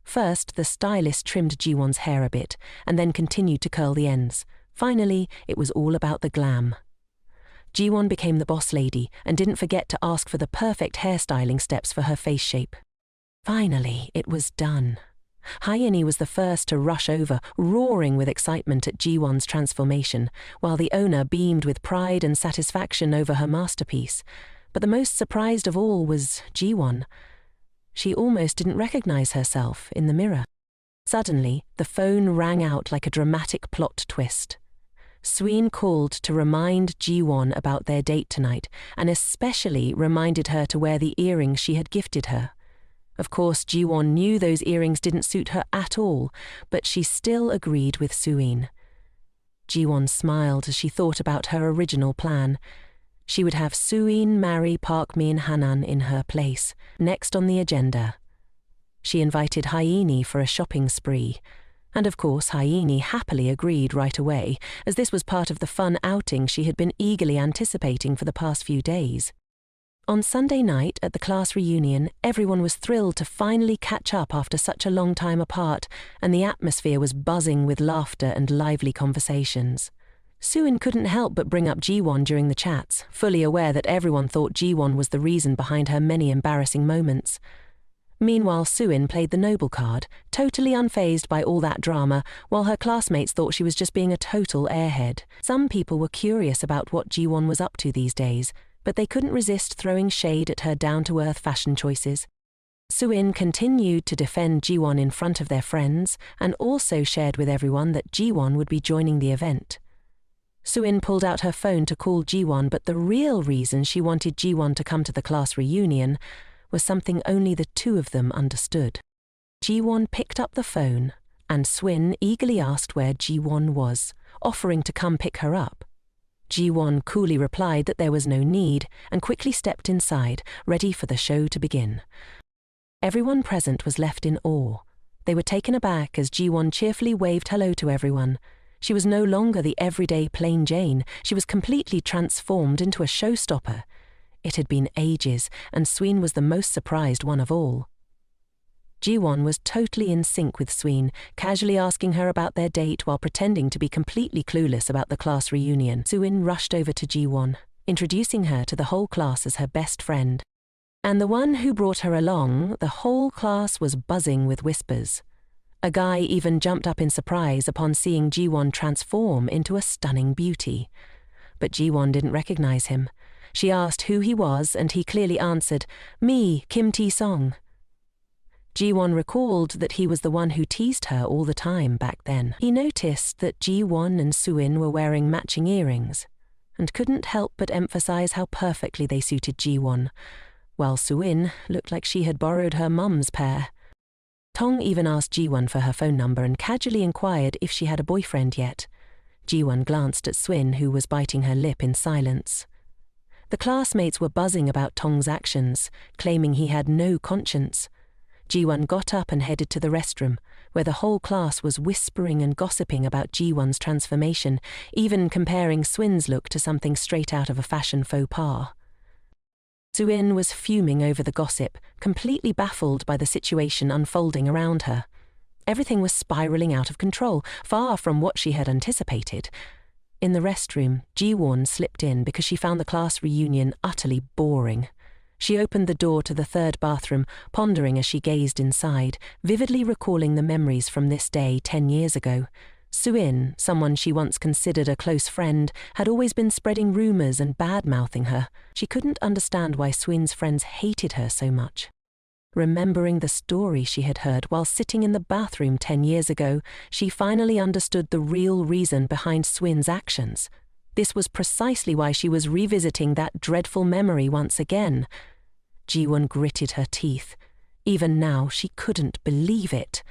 First, the stylist trimmed Ji-won's hair a bit, and then continued to curl the ends. Finally, it was all about the glam. Ji-won became the boss lady and didn't forget to ask for the perfect hairstyling steps for her face shape. Finally, it was done. Hyeen was the first to rush over, roaring with excitement at Ji-won's transformation, while the owner beamed with pride and satisfaction over her masterpiece. But the most surprised of all was Ji-won. She almost didn't recognize herself in the mirror. Suddenly, the phone rang out like a dramatic plot twist. Sween called to remind Ji-won about their date tonight, and especially reminded her to wear the earrings she had gifted her. Of course, Ji-won knew those earrings didn't suit her at all, but she still agreed with Sween. Ji-won smiled as she thought about her original plan. She would have Sween marry Park Min-hanan in her place, next on the agenda. She invited Hyeen for a shopping spree. And of course, Hyeen happily agreed right away, as this was part of the fun outing she had been eagerly anticipating for the past few days. On Sunday night at the class reunion, everyone was thrilled to finally catch up after such a long time apart, and the atmosphere was buzzing with laughter and lively conversations. Sween couldn't help but bring up Ji-won during the chats, fully aware that everyone thought Ji-won was the reason behind her many embarrassing moments. Meanwhile, Sween played the noble card, totally unfazed by all that drama, while her classmates thought she was just being a total airhead. Some people were curious about what Ji-won was up to these days, but they couldn't resist throwing shade at her down-to-earth fashion choices. Sween continued to defend Ji-won in front of their friends, and also shared with everyone that Ji-won would be joining the event. Sween pulled out her phone to call Ji-won, but the real reason she wanted Ji-won to come to the class reunion was something only the two of them understood. Ji-won picked up the phone, and Sween eagerly asked where Ji-won was, offering to come pick her up. Ji-won coolly replied that there was no need, and quickly stepped inside, ready for the show to begin. Everyone present was left in awe. They were taken aback as Ji-won cheerfully waved hello to everyone. She was no longer the everyday plain Jane. She was completely transformed into a showstopper. It had been ages, and Sween was the most surprised one of all. Ji-won was totally in sync with Sween, casually asking her about their date while pretending to be completely clueless about the class reunion. Sween rushed over to Ji-won, introducing her to the whole class as her best friend. And the one who brought her along, the whole class was buzzing with whispers. A guy even jumped up in surprise upon seeing Ji-won transform into a stunning beauty. But Ji-won didn't recognize him. She asked who he was, and he clearly answered, "Me, Kim Tae-song." Ji-won recalled that he was the one who teased her all the time back then. He noticed that Ji-won and Soo-in were wearing matching earrings, and couldn't help but emphasize how perfectly they suited Ji-won, while Soo-in looked like she had borrowed her mum's pair. Tong even asked Ji-won for her phone number and casually inquired if she had a boyfriend yet. Ji-won glanced at Swin, who was biting her lip in silence. The classmates were buzzing about Tong's actions, claiming he had no conscience. Ji-won got up and headed to the restroom, where the whole class was whispering and gossiping about Ji-won's transformation, even comparing Swin's look to something straight out of a fashion faux pas. Soo-in was fuming over the gossip, completely baffled by the situation unfolding around her. Everything was spiraling out of control, far from what she had anticipated. In the restroom, Ji-won slipped in because she found the class reunion utterly boring. She opened the door to the third bathroom, pondering as she gazed inside, vividly recalling the memories from this day 10 years ago. Soo-in, someone she once considered a close friend, had always been spreading rumors and bad-mouthing her. She couldn't understand why Swin's friends hated her so much. Remembering the story she had heard while sitting in the bathroom 10 years ago, she finally understood the real reason behind Swin's actions. This was precisely why she was revisiting that dreadful memory once again. Ji-won gritted her teeth. Even now, she couldn't believe it.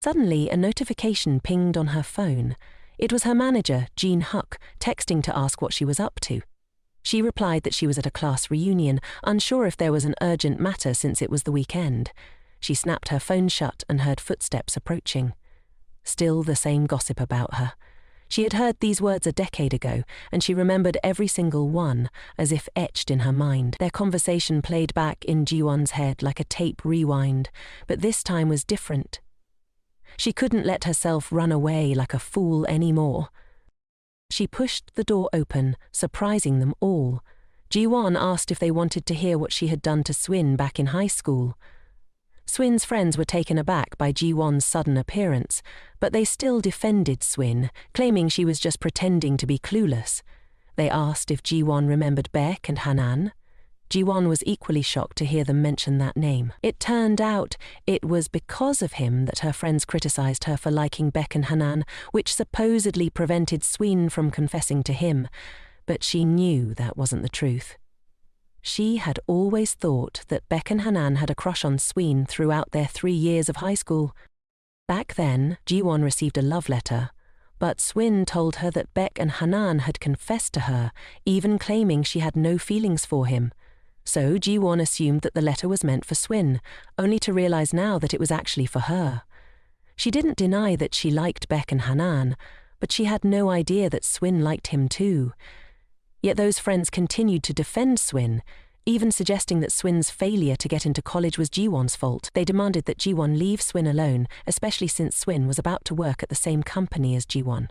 Suddenly, a notification pinged on her phone. It was her manager, Jean Huck, texting to ask what she was up to. She replied that she was at a class reunion, unsure if there was an urgent matter since it was the weekend. She snapped her phone shut and heard footsteps approaching. Still the same gossip about her. She had heard these words a decade ago, and she remembered every single one, as if etched in her mind. Their conversation played back in Ji-won's head like a tape rewind, but this time was different. She couldn't let herself run away like a fool anymore. She pushed the door open, surprising them all. Ji-won asked if they wanted to hear what she had done to Swin back in high school. Swin's friends were taken aback by Ji-won's sudden appearance, but they still defended Swin, claiming she was just pretending to be clueless. They asked if Ji-won remembered Baek and Hanan. Ji-won was equally shocked to hear them mention that name. It turned out it was because of him that her friends criticized her for liking Baek and Hanan, which supposedly prevented Swin from confessing to him, but she knew that wasn't the truth. She had always thought that Baek and Hanan had a crush on Swin throughout their 3 years of high school. Back then, Ji-won received a love letter, but Swin told her that Baek and Hanan had confessed to her, even claiming she had no feelings for him. So Ji-won assumed that the letter was meant for Swin, only to realize now that it was actually for her. She didn't deny that she liked Baek and Hanan, but she had no idea that Swin liked him too. Yet those friends continued to defend Swin, even suggesting that Swin's failure to get into college was Ji-won's fault. They demanded that Ji-won leave Swin alone, especially since Swin was about to work at the same company as Ji-won.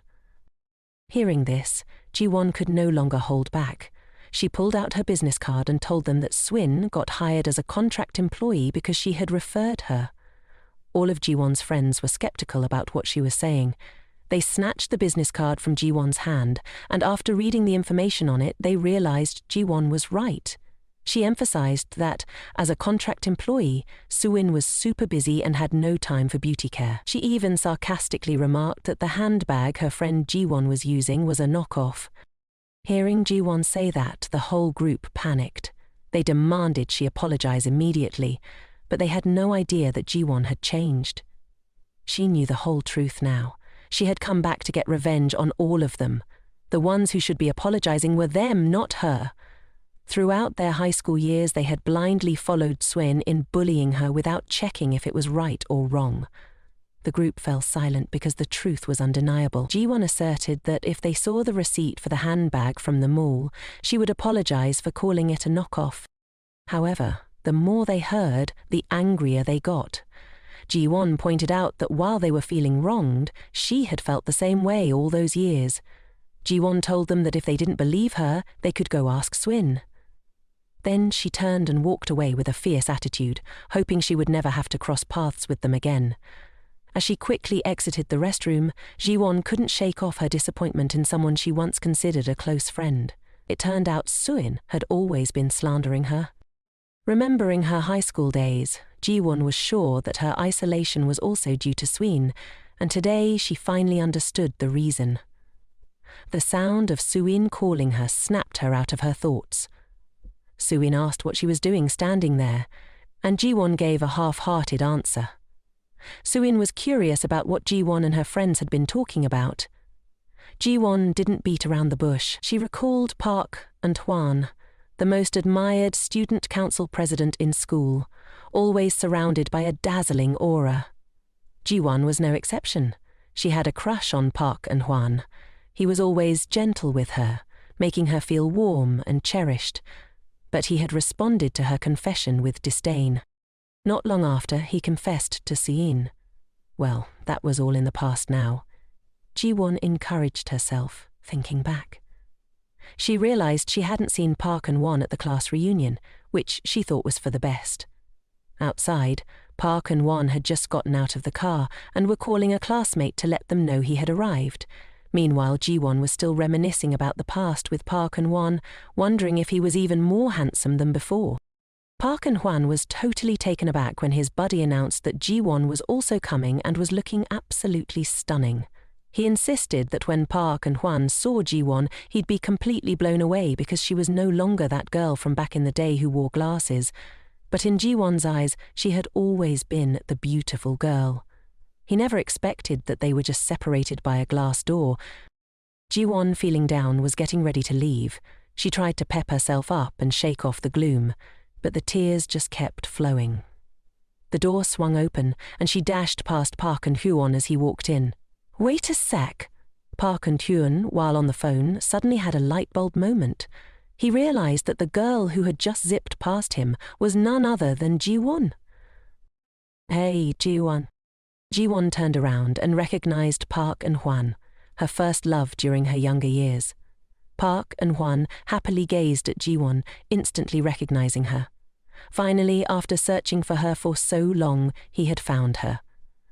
Hearing this, Ji-won could no longer hold back. She pulled out her business card and told them that Swin got hired as a contract employee because she had referred her. All of Ji-won's friends were skeptical about what she was saying. They snatched the business card from Ji-won's hand, and after reading the information on it, they realized Ji-won was right. She emphasized that, as a contract employee, Soo-in was super busy and had no time for beauty care. She even sarcastically remarked that the handbag her friend Ji-won was using was a knockoff. Hearing Ji-won say that, the whole group panicked. They demanded she apologize immediately, but they had no idea that Ji-won had changed. She knew the whole truth now. She had come back to get revenge on all of them. The ones who should be apologizing were them, not her. Throughout their high school years, they had blindly followed Swin in bullying her without checking if it was right or wrong. The group fell silent because the truth was undeniable. Ji-won asserted that if they saw the receipt for the handbag from the mall, she would apologize for calling it a knockoff. However, the more they heard, the angrier they got. Ji-won pointed out that while they were feeling wronged, she had felt the same way all those years. Ji-won told them that if they didn't believe her, they could go ask Swin. Then she turned and walked away with a fierce attitude, hoping she would never have to cross paths with them again. As she quickly exited the restroom, Ji-won couldn't shake off her disappointment in someone she once considered a close friend. It turned out Soo-in had always been slandering her. Remembering her high school days, Ji-won was sure that her isolation was also due to Sween, and today she finally understood the reason. The sound of Suin calling her snapped her out of her thoughts. Suin asked what she was doing standing there, and Ji-won gave a half-hearted answer. Suin was curious about what Ji-won and her friends had been talking about. Ji-won didn't beat around the bush. She recalled Park and Hwan, the most admired student council president in school, always surrounded by a dazzling aura. Ji-won was no exception. She had a crush on Park and Hwan. He was always gentle with her, making her feel warm and cherished, but he had responded to her confession with disdain. Not long after, he confessed to Suin. Well, that was all in the past now. Ji-won encouraged herself, thinking back. She realized she hadn't seen Park and Hwan at the class reunion, which she thought was for the best. Outside, Park and Hwan had just gotten out of the car and were calling a classmate to let them know he had arrived. Meanwhile, Ji-won was still reminiscing about the past with Park and Hwan, wondering if he was even more handsome than before. Park and Hwan was totally taken aback when his buddy announced that Ji-won was also coming and was looking absolutely stunning. He insisted that when Park and Hwan saw Ji-won, he'd be completely blown away because she was no longer that girl from back in the day who wore glasses. But in Ji-won's eyes, she had always been the beautiful girl. He never expected that they were just separated by a glass door. Ji-won, feeling down, was getting ready to leave. She tried to pep herself up and shake off the gloom, but the tears just kept flowing. The door swung open, and she dashed past Park and Hwan as he walked in. Wait a sec. Park and Hwan, while on the phone, suddenly had a light bulb moment. He realized that the girl who had just zipped past him was none other than Ji-won. Hey, Ji-won. Ji-won turned around and recognized Park and Hwan, her first love during her younger years. Park and Hwan happily gazed at Ji-won, instantly recognizing her. Finally, after searching for her for so long, he had found her.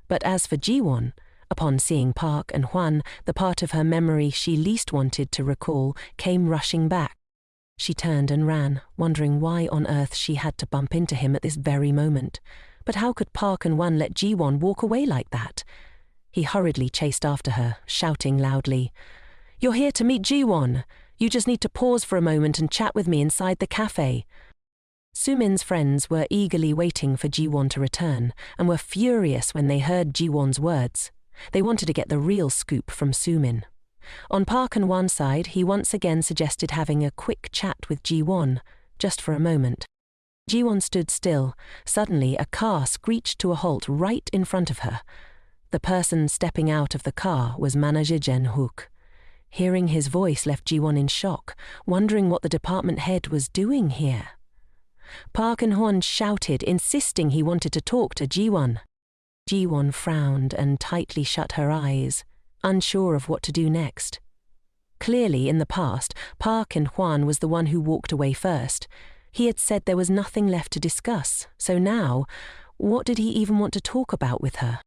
But as for Ji-won, upon seeing Park and Hwan, the part of her memory she least wanted to recall came rushing back. She turned and ran, wondering why on earth she had to bump into him at this very moment. But how could Park and Hwan let Ji-won walk away like that? He hurriedly chased after her, shouting loudly, "You're here to meet Ji-won. You just need to pause for a moment and chat with me inside the cafe." Sumin's friends were eagerly waiting for Ji-won to return and were furious when they heard Ji-won's words. They wanted to get the real scoop from Sumin. On Park and Hwan's side, he once again suggested having a quick chat with Ji-won, just for a moment. Ji-won stood still. Suddenly, a car screeched to a halt right in front of her. The person stepping out of the car was manager Jin-hook. Hearing his voice left Ji-won in shock, wondering what the department head was doing here. Park and Hwan shouted, insisting he wanted to talk to Ji-won. Ji-won frowned and tightly shut her eyes, unsure of what to do next. Clearly, in the past, Park and Hwan was the one who walked away first. He had said there was nothing left to discuss, so now, what did he even want to talk about with her?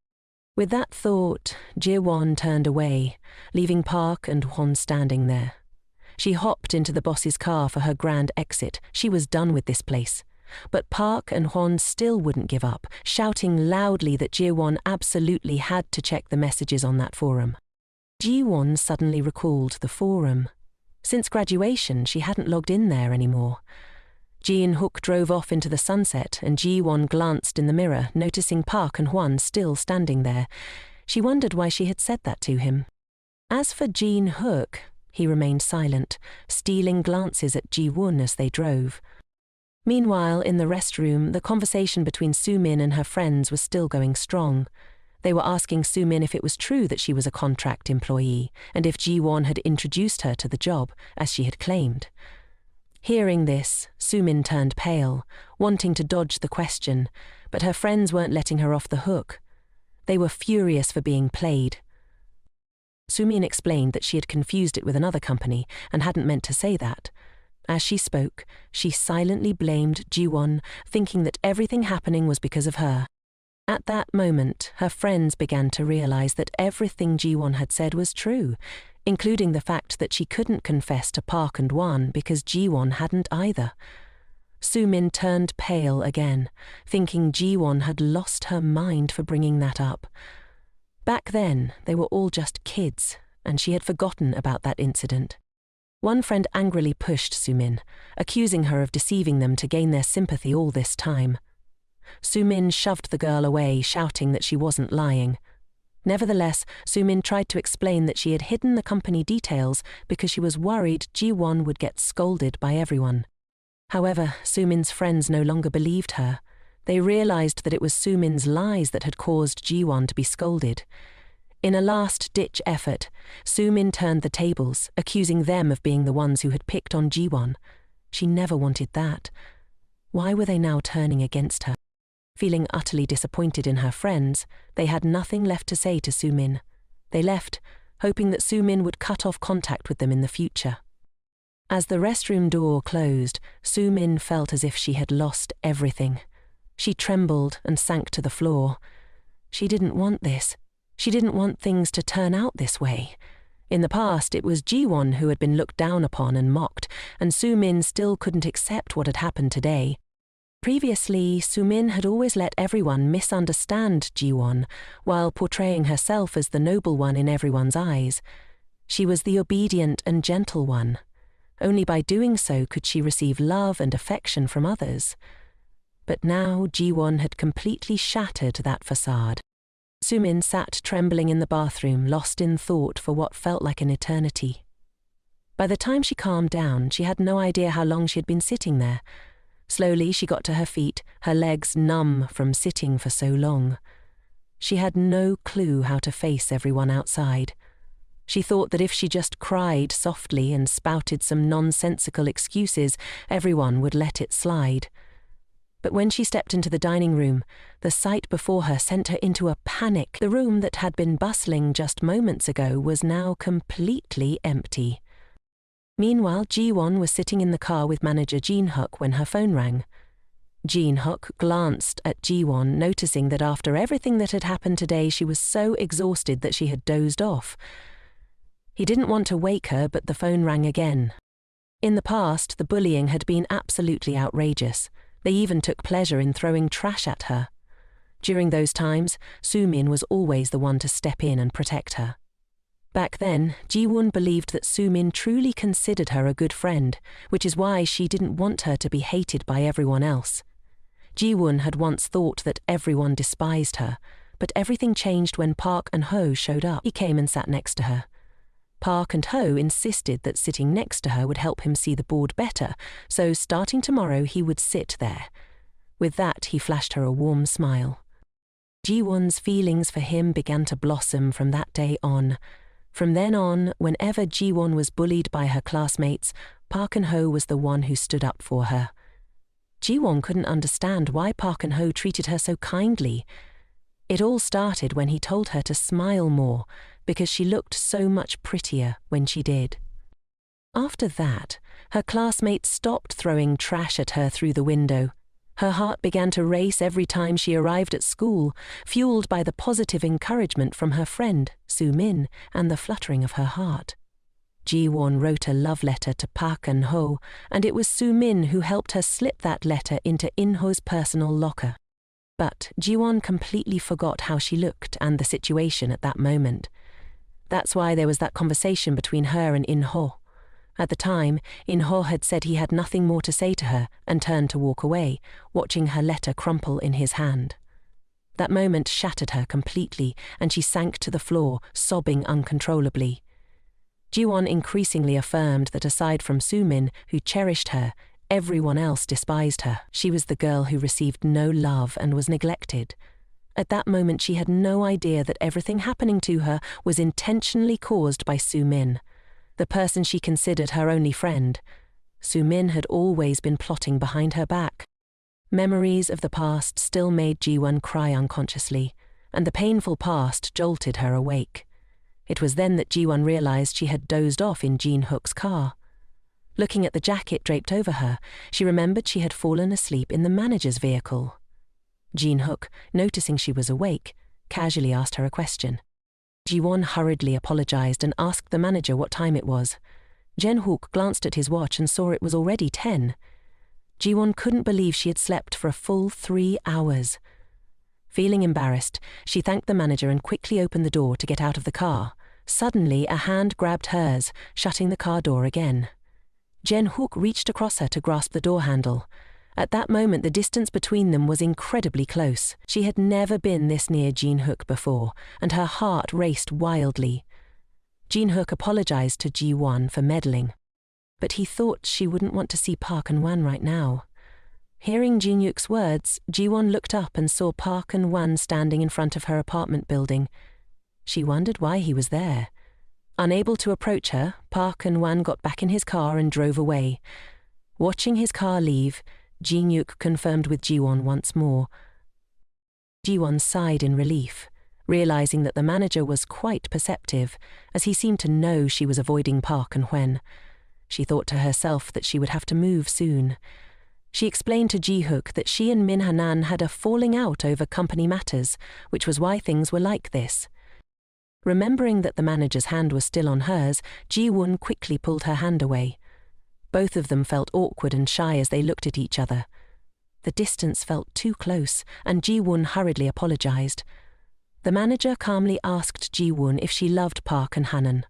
With that thought, Ji-won turned away, leaving Park and Hwan standing there. She hopped into the boss's car for her grand exit. She was done with this place. But Park and Hwan still wouldn't give up, shouting loudly that Ji-won absolutely had to check the messages on that forum. Ji-won suddenly recalled the forum. Since graduation, she hadn't logged in there anymore. Jin-hook drove off into the sunset, and Ji-won glanced in the mirror, noticing Park and Hwan still standing there. She wondered why she had said that to him. As for Jin-hook, he remained silent, stealing glances at Ji-won as they drove. Meanwhile, in the restroom, the conversation between Sumin and her friends was still going strong. They were asking Sumin if it was true that she was a contract employee, and if Ji-won had introduced her to the job, as she had claimed. Hearing this, Sumin turned pale, wanting to dodge the question, but her friends weren't letting her off the hook. They were furious for being played. Sumin explained that she had confused it with another company and hadn't meant to say that. As she spoke, she silently blamed Ji-won, thinking that everything happening was because of her. At that moment, her friends began to realize that everything Ji-won had said was true, including the fact that she couldn't confess to Park and Hwan because Ji-won hadn't either. Sumin turned pale again, thinking Jiwon had lost her mind for bringing that up. Back then, they were all just kids, and she had forgotten about that incident. One friend angrily pushed Sumin, accusing her of deceiving them to gain their sympathy all this time. Sumin shoved the girl away, shouting that she wasn't lying. Nevertheless, Sumin tried to explain that she had hidden the company details because she was worried Jiwon would get scolded by everyone. However, Sumin's friends no longer believed her. They realized that it was Sumin's lies that had caused Jiwon to be scolded. In a last-ditch effort, Sumin turned the tables, accusing them of being the ones who had picked on Jiwon. She never wanted that. Why were they now turning against her? Feeling utterly disappointed in her friends, they had nothing left to say to Sumin. They left, hoping that Sumin would cut off contact with them in the future. As the restroom door closed, Sumin felt as if she had lost everything. She trembled and sank to the floor. She didn't want this. She didn't want things to turn out this way. In the past, it was Jiwon who had been looked down upon and mocked, and Sumin still couldn't accept what had happened today. Previously, Sumin had always let everyone misunderstand Jiwon, while portraying herself as the noble one in everyone's eyes. She was the obedient and gentle one. Only by doing so could she receive love and affection from others. But now Jiwon had completely shattered that facade. Sumin sat trembling in the bathroom, lost in thought for what felt like an eternity. By the time she calmed down, she had no idea how long she had been sitting there. Slowly she got to her feet, her legs numb from sitting for so long. She had no clue how to face everyone outside. She thought that if she just cried softly and spouted some nonsensical excuses, everyone would let it slide. But when she stepped into the dining room, the sight before her sent her into a panic. The room that had been bustling just moments ago was now completely empty. Meanwhile, Jiwon was sitting in the car with manager Jin-hook when her phone rang. Jin-hook glanced at Jiwon, noticing that after everything that had happened today, she was so exhausted that she had dozed off. He didn't want to wake her, but the phone rang again. In the past, the bullying had been absolutely outrageous. They even took pleasure in throwing trash at her. During those times, Sumin was always the one to step in and protect her. Back then, Jiwon believed that Sumin truly considered her a good friend, which is why she didn't want her to be hated by everyone else. Jiwon had once thought that everyone despised her, but everything changed when Park and Ho showed up. He came and sat next to her. Park and Ho insisted that sitting next to her would help him see the board better, so starting tomorrow he would sit there. With that, he flashed her a warm smile. Jiwon's feelings for him began to blossom from that day on. From then on, whenever Jiwon was bullied by her classmates, Park and Ho was the one who stood up for her. Jiwon couldn't understand why Park and Ho treated her so kindly. It all started when he told her to smile more, because she looked so much prettier when she did. After that, her classmates stopped throwing trash at her through the window. Her heart began to race every time she arrived at school, fueled by the positive encouragement from her friend, Sumin, and the fluttering of her heart. Jiwon wrote a love letter to Park and Ho, and it was Sumin who helped her slip that letter into In-ho's personal locker. But Jiwon completely forgot how she looked and the situation at that moment. That's why there was that conversation between her and In-ho. At the time, In-ho had said he had nothing more to say to her and turned to walk away, watching her letter crumple in his hand. That moment shattered her completely, and she sank to the floor, sobbing uncontrollably. Jiwon increasingly affirmed that aside from Sumin, who cherished her, everyone else despised her. She was the girl who received no love and was neglected. At that moment, she had no idea that everything happening to her was intentionally caused by Sumin, the person she considered her only friend. Sumin had always been plotting behind her back. Memories of the past still made Jiwon cry unconsciously, and the painful past jolted her awake. It was then that Jiwon realized she had dozed off in Jin-hook's car. Looking at the jacket draped over her, she remembered she had fallen asleep in the manager's vehicle. Jin-hook, noticing she was awake, casually asked her a question. Jiwon hurriedly apologized and asked the manager what time it was. Jin-hook glanced at his watch and saw it was already 10. Jiwon couldn't believe she had slept for a full 3 hours. Feeling embarrassed, she thanked the manager and quickly opened the door to get out of the car. Suddenly, a hand grabbed hers, shutting the car door again. Jin-hook reached across her to grasp the door handle. At that moment, the distance between them was incredibly close. She had never been this near Jin-hook before, and her heart raced wildly. Jin-hook apologized to Ji-won for meddling, but he thought she wouldn't want to see Park and-wan right now. Hearing Jin-hook's words, Ji-won looked up and saw Park and-wan standing in front of her apartment building. She wondered why he was there. Unable to approach her, Park and-wan got back in his car and drove away. Watching his car leave, Jin-hook confirmed with Ji-won once more. Ji-won sighed in relief, realizing that the manager was quite perceptive, as he seemed to know she was avoiding Park and-wan. She thought to herself that she would have to move soon. She explained to Ji-hook that she and Min Hanan had a falling out over company matters, which was why things were like this. Remembering that the manager's hand was still on hers, Ji-won quickly pulled her hand away. Both of them felt awkward and shy as they looked at each other. The distance felt too close, and Ji-won hurriedly apologized. The manager calmly asked Ji-won if she loved Park and Hanan.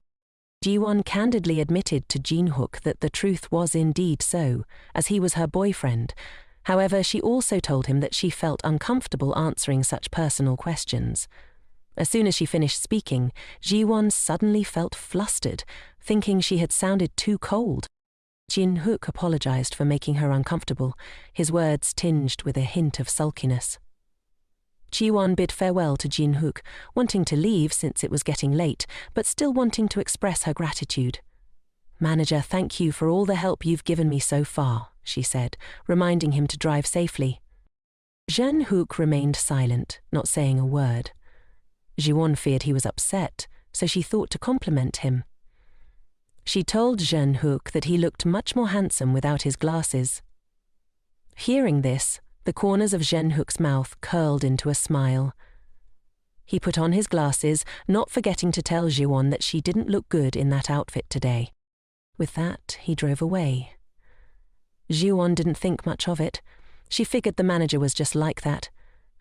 Ji-won candidly admitted to Jin-hook that the truth was indeed so, as he was her boyfriend. However, she also told him that she felt uncomfortable answering such personal questions. As soon as she finished speaking, Ji-won suddenly felt flustered, thinking she had sounded too cold. Jin-hook apologized for making her uncomfortable, his words tinged with a hint of sulkiness. Ji-won bid farewell to Jin-hook, wanting to leave since it was getting late, but still wanting to express her gratitude. "Manager, thank you for all the help you've given me so far," she said, reminding him to drive safely. Jin-hook remained silent, not saying a word. Ji-won feared he was upset, so she thought to compliment him. She told Jin-hook that he looked much more handsome without his glasses. Hearing this, the corners of Jin-hook's mouth curled into a smile. He put on his glasses, not forgetting to tell Ji-won that she didn't look good in that outfit today. With that, he drove away. Ji-won didn't think much of it. She figured the manager was just like that.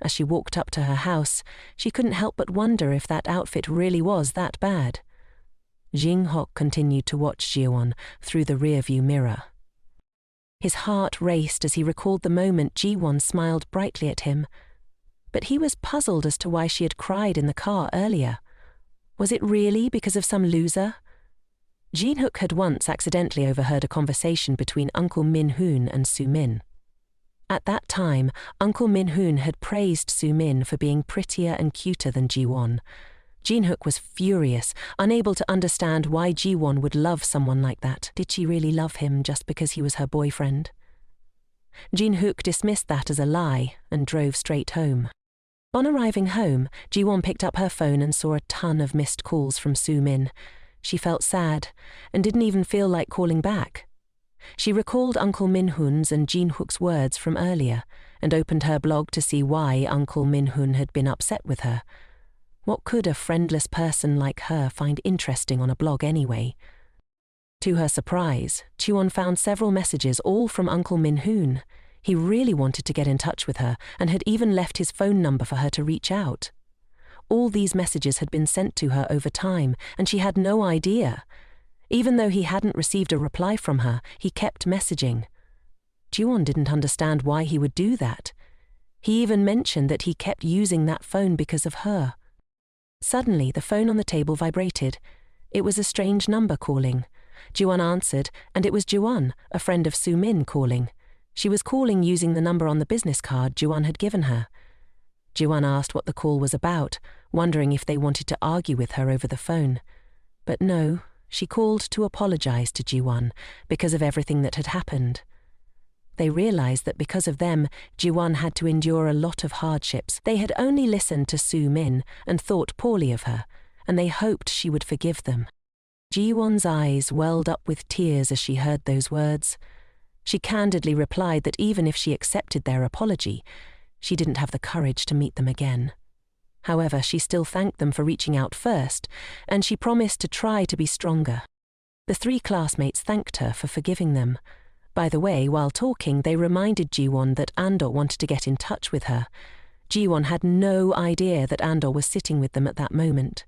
As she walked up to her house, she couldn't help but wonder if that outfit really was that bad. Jin-hook continued to watch Ji-won through the rearview mirror. His heart raced as he recalled the moment Ji-won smiled brightly at him. But he was puzzled as to why she had cried in the car earlier. Was it really because of some loser? Jin-hook had once accidentally overheard a conversation between Uncle Min-hoon and Soo-min. At that time, Uncle Min-hoon had praised Soo-min for being prettier and cuter than Ji-won. Jin-hook was furious, unable to understand why Ji-won would love someone like that. Did she really love him just because he was her boyfriend? Jin-hook dismissed that as a lie and drove straight home. On arriving home, Ji-won picked up her phone and saw a ton of missed calls from Soo-min. She felt sad and didn't even feel like calling back. She recalled Uncle Min-hoon's and Jin-hook's words from earlier and opened her blog to see why Uncle Min-hoon had been upset with her. What could a friendless person like her find interesting on a blog anyway? To her surprise, Ji-won found several messages, all from Uncle Min-hoon. He really wanted to get in touch with her and had even left his phone number for her to reach out. All these messages had been sent to her over time, and she had no idea. Even though he hadn't received a reply from her, he kept messaging. Ji-won didn't understand why he would do that. He even mentioned that he kept using that phone because of her. Suddenly, the phone on the table vibrated. It was a strange number calling. Ji-won answered, and it was Ji-won, a friend of Soo-min, calling. She was calling using the number on the business card Ji-won had given her. Ji-won asked what the call was about, wondering if they wanted to argue with her over the phone. But no, she called to apologize to Ji-won because of everything that had happened. They realized that because of them, Ji-won had to endure a lot of hardships. They had only listened to Soo-min and thought poorly of her, and they hoped she would forgive them. Ji-won's eyes welled up with tears as she heard those words. She candidly replied that even if she accepted their apology, she didn't have the courage to meet them again. However, she still thanked them for reaching out first, and she promised to try to be stronger. The 3 classmates thanked her for forgiving them, By the way, while talking, they reminded Jiwon that Andor wanted to get in touch with her. Jiwon had no idea that Andor was sitting with them at that moment.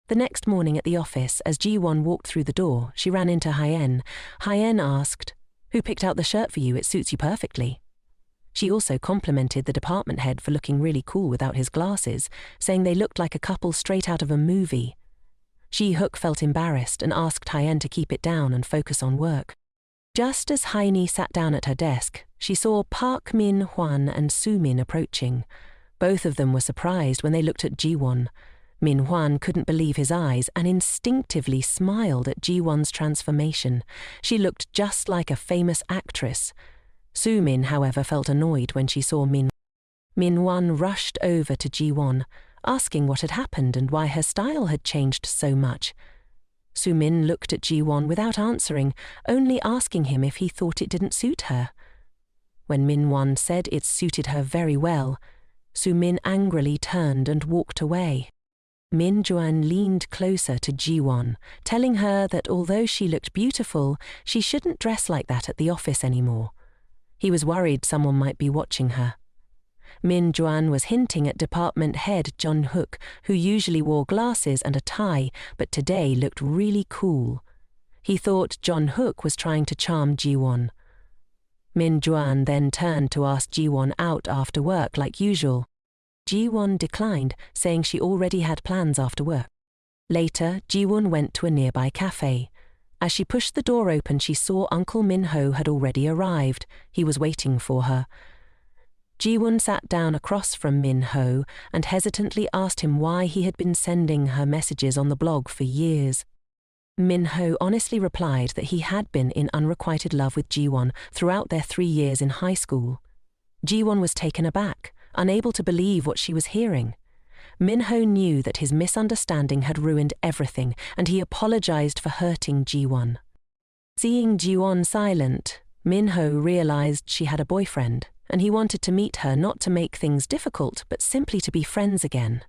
The next morning at the office, as Jiwon walked through the door, she ran into Hyen. Hyen asked, "Who picked out the shirt for you? It suits you perfectly." She also complimented the department head for looking really cool without his glasses, saying they looked like a couple straight out of a movie. Ji-hook felt embarrassed and asked Hyen to keep it down and focus on work. Just as Haini sat down at her desk, she saw Park Min-hwan and Soo-min approaching. Both of them were surprised when they looked at Ji-won. Min-hwan couldn't believe his eyes and instinctively smiled at Ji-won's transformation. She looked just like a famous actress. Soo-min, however, felt annoyed when she saw Min. Min-hwan rushed over to Ji-won, asking what had happened and why her style had changed so much. Soo-min looked at Ji-won without answering, only asking him if he thought it didn't suit her. When Min-hwan said it suited her very well, Soo-min angrily turned and walked away. Min-juan leaned closer to Ji-won, telling her that although she looked beautiful, she shouldn't dress like that at the office anymore. He was worried someone might be watching her. Min-juan was hinting at department head Jun-hook, who usually wore glasses and a tie, but today looked really cool. He thought Jun-hook was trying to charm Ji-won. Min-juan then turned to ask Ji-won out after work like usual. Ji-won declined, saying she already had plans after work. Later, Ji-won went to a nearby cafe. As she pushed the door open, she saw Uncle Min-ho had already arrived. He was waiting for her. Ji-won sat down across from Min-ho and hesitantly asked him why he had been sending her messages on the blog for years. Min-ho honestly replied that he had been in unrequited love with Ji-won throughout their 3 years in high school. Ji-won was taken aback, unable to believe what she was hearing. Min-ho knew that his misunderstanding had ruined everything, and he apologized for hurting Ji-won. Seeing Ji-won silent, Min-ho realized she had a boyfriend, and he wanted to meet her not to make things difficult, but simply to be friends again,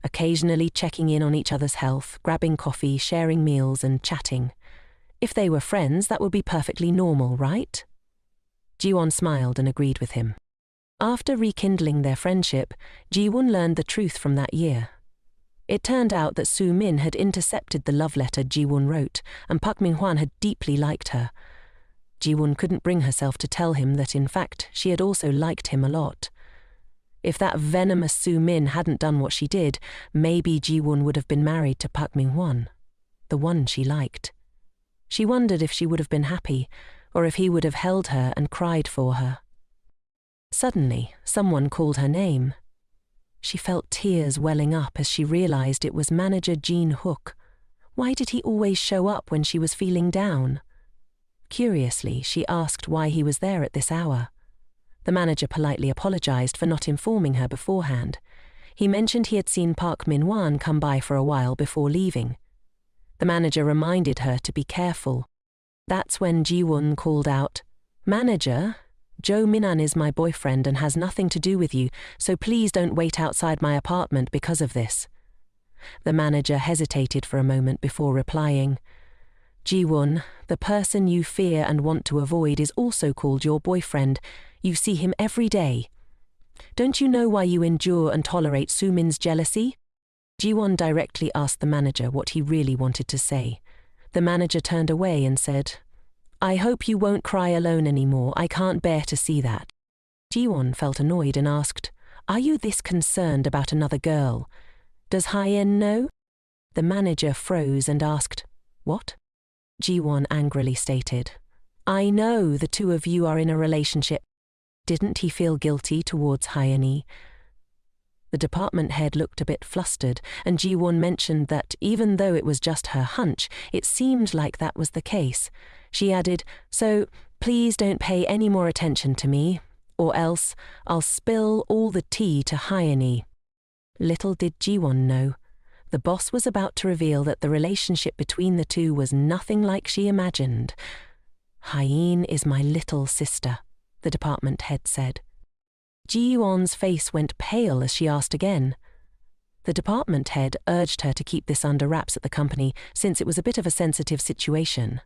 occasionally checking in on each other's health, grabbing coffee, sharing meals, and chatting. If they were friends, that would be perfectly normal, right? Ji-won smiled and agreed with him. After rekindling their friendship, Ji-won learned the truth from that year. It turned out that Soo-min had intercepted the love letter Ji-won wrote, and Park Min-hwan had deeply liked her. Ji-won couldn't bring herself to tell him that, in fact, she had also liked him a lot. If that venomous Soo-min hadn't done what she did, maybe Ji-won would have been married to Park Min-hwan, the one she liked. She wondered if she would have been happy, or if he would have held her and cried for her. Suddenly, someone called her name. She felt tears welling up as she realized it was manager Jin-hook. Why did he always show up when she was feeling down? Curiously, she asked why he was there at this hour. The manager politely apologized for not informing her beforehand. He mentioned he had seen Park Min-hwan come by for a while before leaving. The manager reminded her to be careful. That's when Ji-won called out, "Manager, Jo Minan is my boyfriend and has nothing to do with you, so please don't wait outside my apartment because of this." The manager hesitated for a moment before replying, "Ji-won, the person you fear and want to avoid is also called your boyfriend. You see him every day. Don't you know why you endure and tolerate Soo-min's jealousy?" Ji-won directly asked the manager what he really wanted to say. The manager turned away and said, "I hope you won't cry alone anymore. I can't bear to see that." Ji-won felt annoyed and asked, "Are you this concerned about another girl? Does Hyen know?" The manager froze and asked, "What?" Ji-won angrily stated, "I know the two of you are in a relationship." Didn't he feel guilty towards Hyeni? The department head looked a bit flustered, and Ji-won mentioned that even though it was just her hunch, it seemed like that was the case. She added, "So please don't pay any more attention to me, or else I'll spill all the tea to Hyeni." Little did Ji-won know, the boss was about to reveal that the relationship between the two was nothing like she imagined. "Hyen is my little sister," the department head said. Ji-won's face went pale as she asked again. The department head urged her to keep this under wraps at the company since it was a bit of a sensitive situation.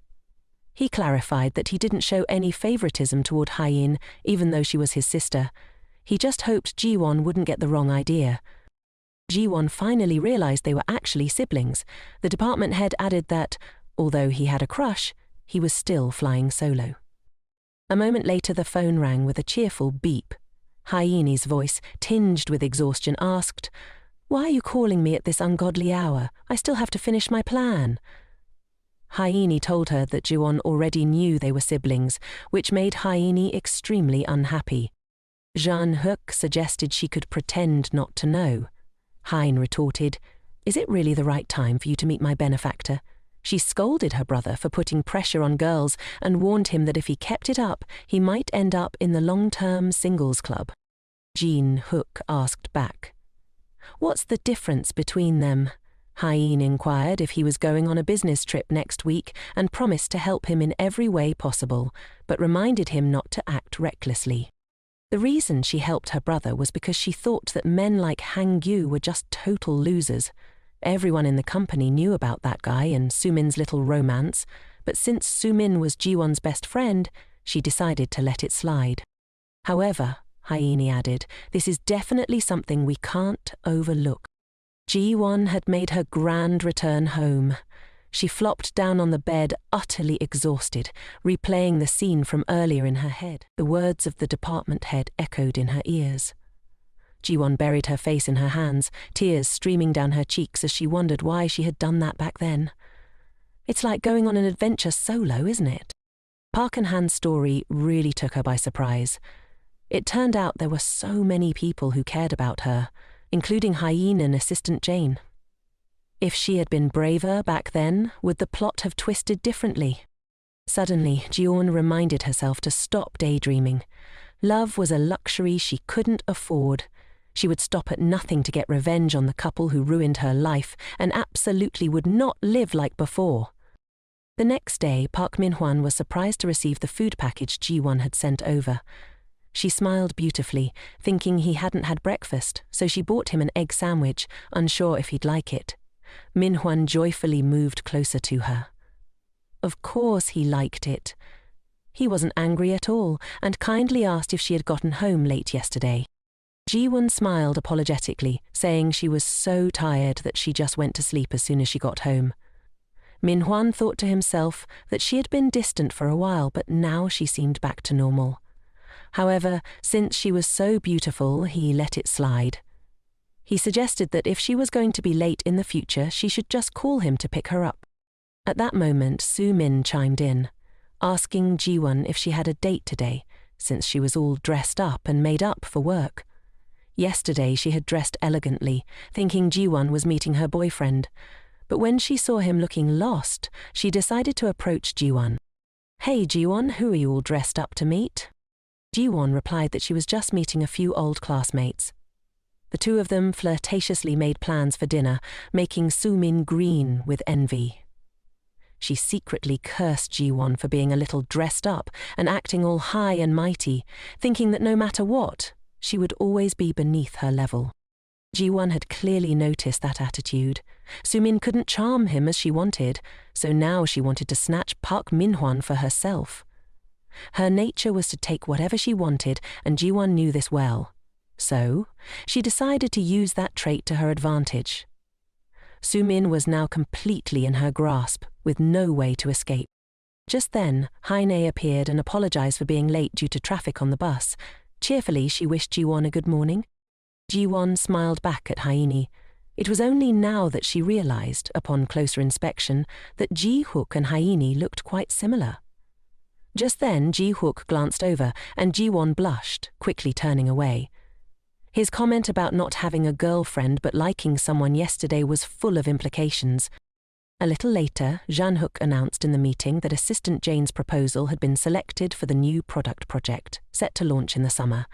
He clarified that he didn't show any favoritism toward Hyein, even though she was his sister. He just hoped Jiwon wouldn't get the wrong idea. Jiwon finally realized they were actually siblings. The department head added that, although he had a crush, he was still flying solo. A moment later the phone rang with a cheerful beep. Hyeini's voice, tinged with exhaustion, asked, "Why are you calling me at this ungodly hour? I still have to finish my plan." Hyeini told her that Jiwon already knew they were siblings, which made Hyeini extremely unhappy. Jean-Hook suggested she could pretend not to know. Hein retorted, "Is it really the right time for you to meet my benefactor?" She scolded her brother for putting pressure on girls and warned him that if he kept it up, he might end up in the long-term singles club. Jean-Hook asked back, "What's the difference between them?" Hein inquired if he was going on a business trip next week and promised to help him in every way possible, but reminded him not to act recklessly. The reason she helped her brother was because she thought that men like Hangyu were just total losers. Everyone in the company knew about that guy and Sumin's little romance, but since Sumin was Jiwon's best friend, she decided to let it slide. However, Hyeini added, this is definitely something we can't overlook. Jiwon had made her grand return home. She flopped down on the bed, utterly exhausted, replaying the scene from earlier in her head. The words of the department head echoed in her ears. Jiwon buried her face in her hands, tears streaming down her cheeks as she wondered why she had done that back then. It's like going on an adventure solo, isn't it? Park and Han's story really took her by surprise. It turned out there were so many people who cared about her, including Hyein and Assistant Jane. If she had been braver back then, would the plot have twisted differently? Suddenly, Jiwon reminded herself to stop daydreaming. Love was a luxury she couldn't afford. She would stop at nothing to get revenge on the couple who ruined her life and absolutely would not live like before. The next day, Park Min-hwan was surprised to receive the food package Jiwon had sent over. She smiled beautifully, thinking he hadn't had breakfast, so she bought him an egg sandwich, unsure if he'd like it. Min-hwan joyfully moved closer to her. Of course he liked it. He wasn't angry at all, and kindly asked if she had gotten home late yesterday. Jiwon smiled apologetically, saying she was so tired that she just went to sleep as soon as she got home. Min-hwan thought to himself that she had been distant for a while, but now she seemed back to normal. However, since she was so beautiful, he let it slide. He suggested that if she was going to be late in the future, she should just call him to pick her up. At that moment, Su-min chimed in, asking Jiwon if she had a date today, since she was all dressed up and made up for work. Yesterday she had dressed elegantly, thinking Jiwon was meeting her boyfriend, but when she saw him looking lost, she decided to approach Jiwon. "Hey Jiwon, who are you all dressed up to meet?" Jiwon replied that she was just meeting a few old classmates. The two of them flirtatiously made plans for dinner, making Su-min green with envy. She secretly cursed Jiwon for being a little dressed up and acting all high and mighty, thinking that no matter what, she would always be beneath her level. Jiwon had clearly noticed that attitude. Su-min couldn't charm him as she wanted, so now she wanted to snatch Park Min-hwan for herself. Her nature was to take whatever she wanted, and Jiwon knew this well. So, she decided to use that trait to her advantage. Su-min was now completely in her grasp, with no way to escape. Just then, Haine appeared and apologized for being late due to traffic on the bus. Cheerfully, she wished Jiwon a good morning. Jiwon smiled back at Hyeini. It was only now that she realized, upon closer inspection, that Ji-hook and Hyeini looked quite similar. Just then, Ji-hook glanced over, and Jiwon blushed, quickly turning away. His comment about not having a girlfriend but liking someone yesterday was full of implications. A little later, Jean-hook announced in the meeting that Assistant Jane's proposal had been selected for the new product project, set to launch in the summer.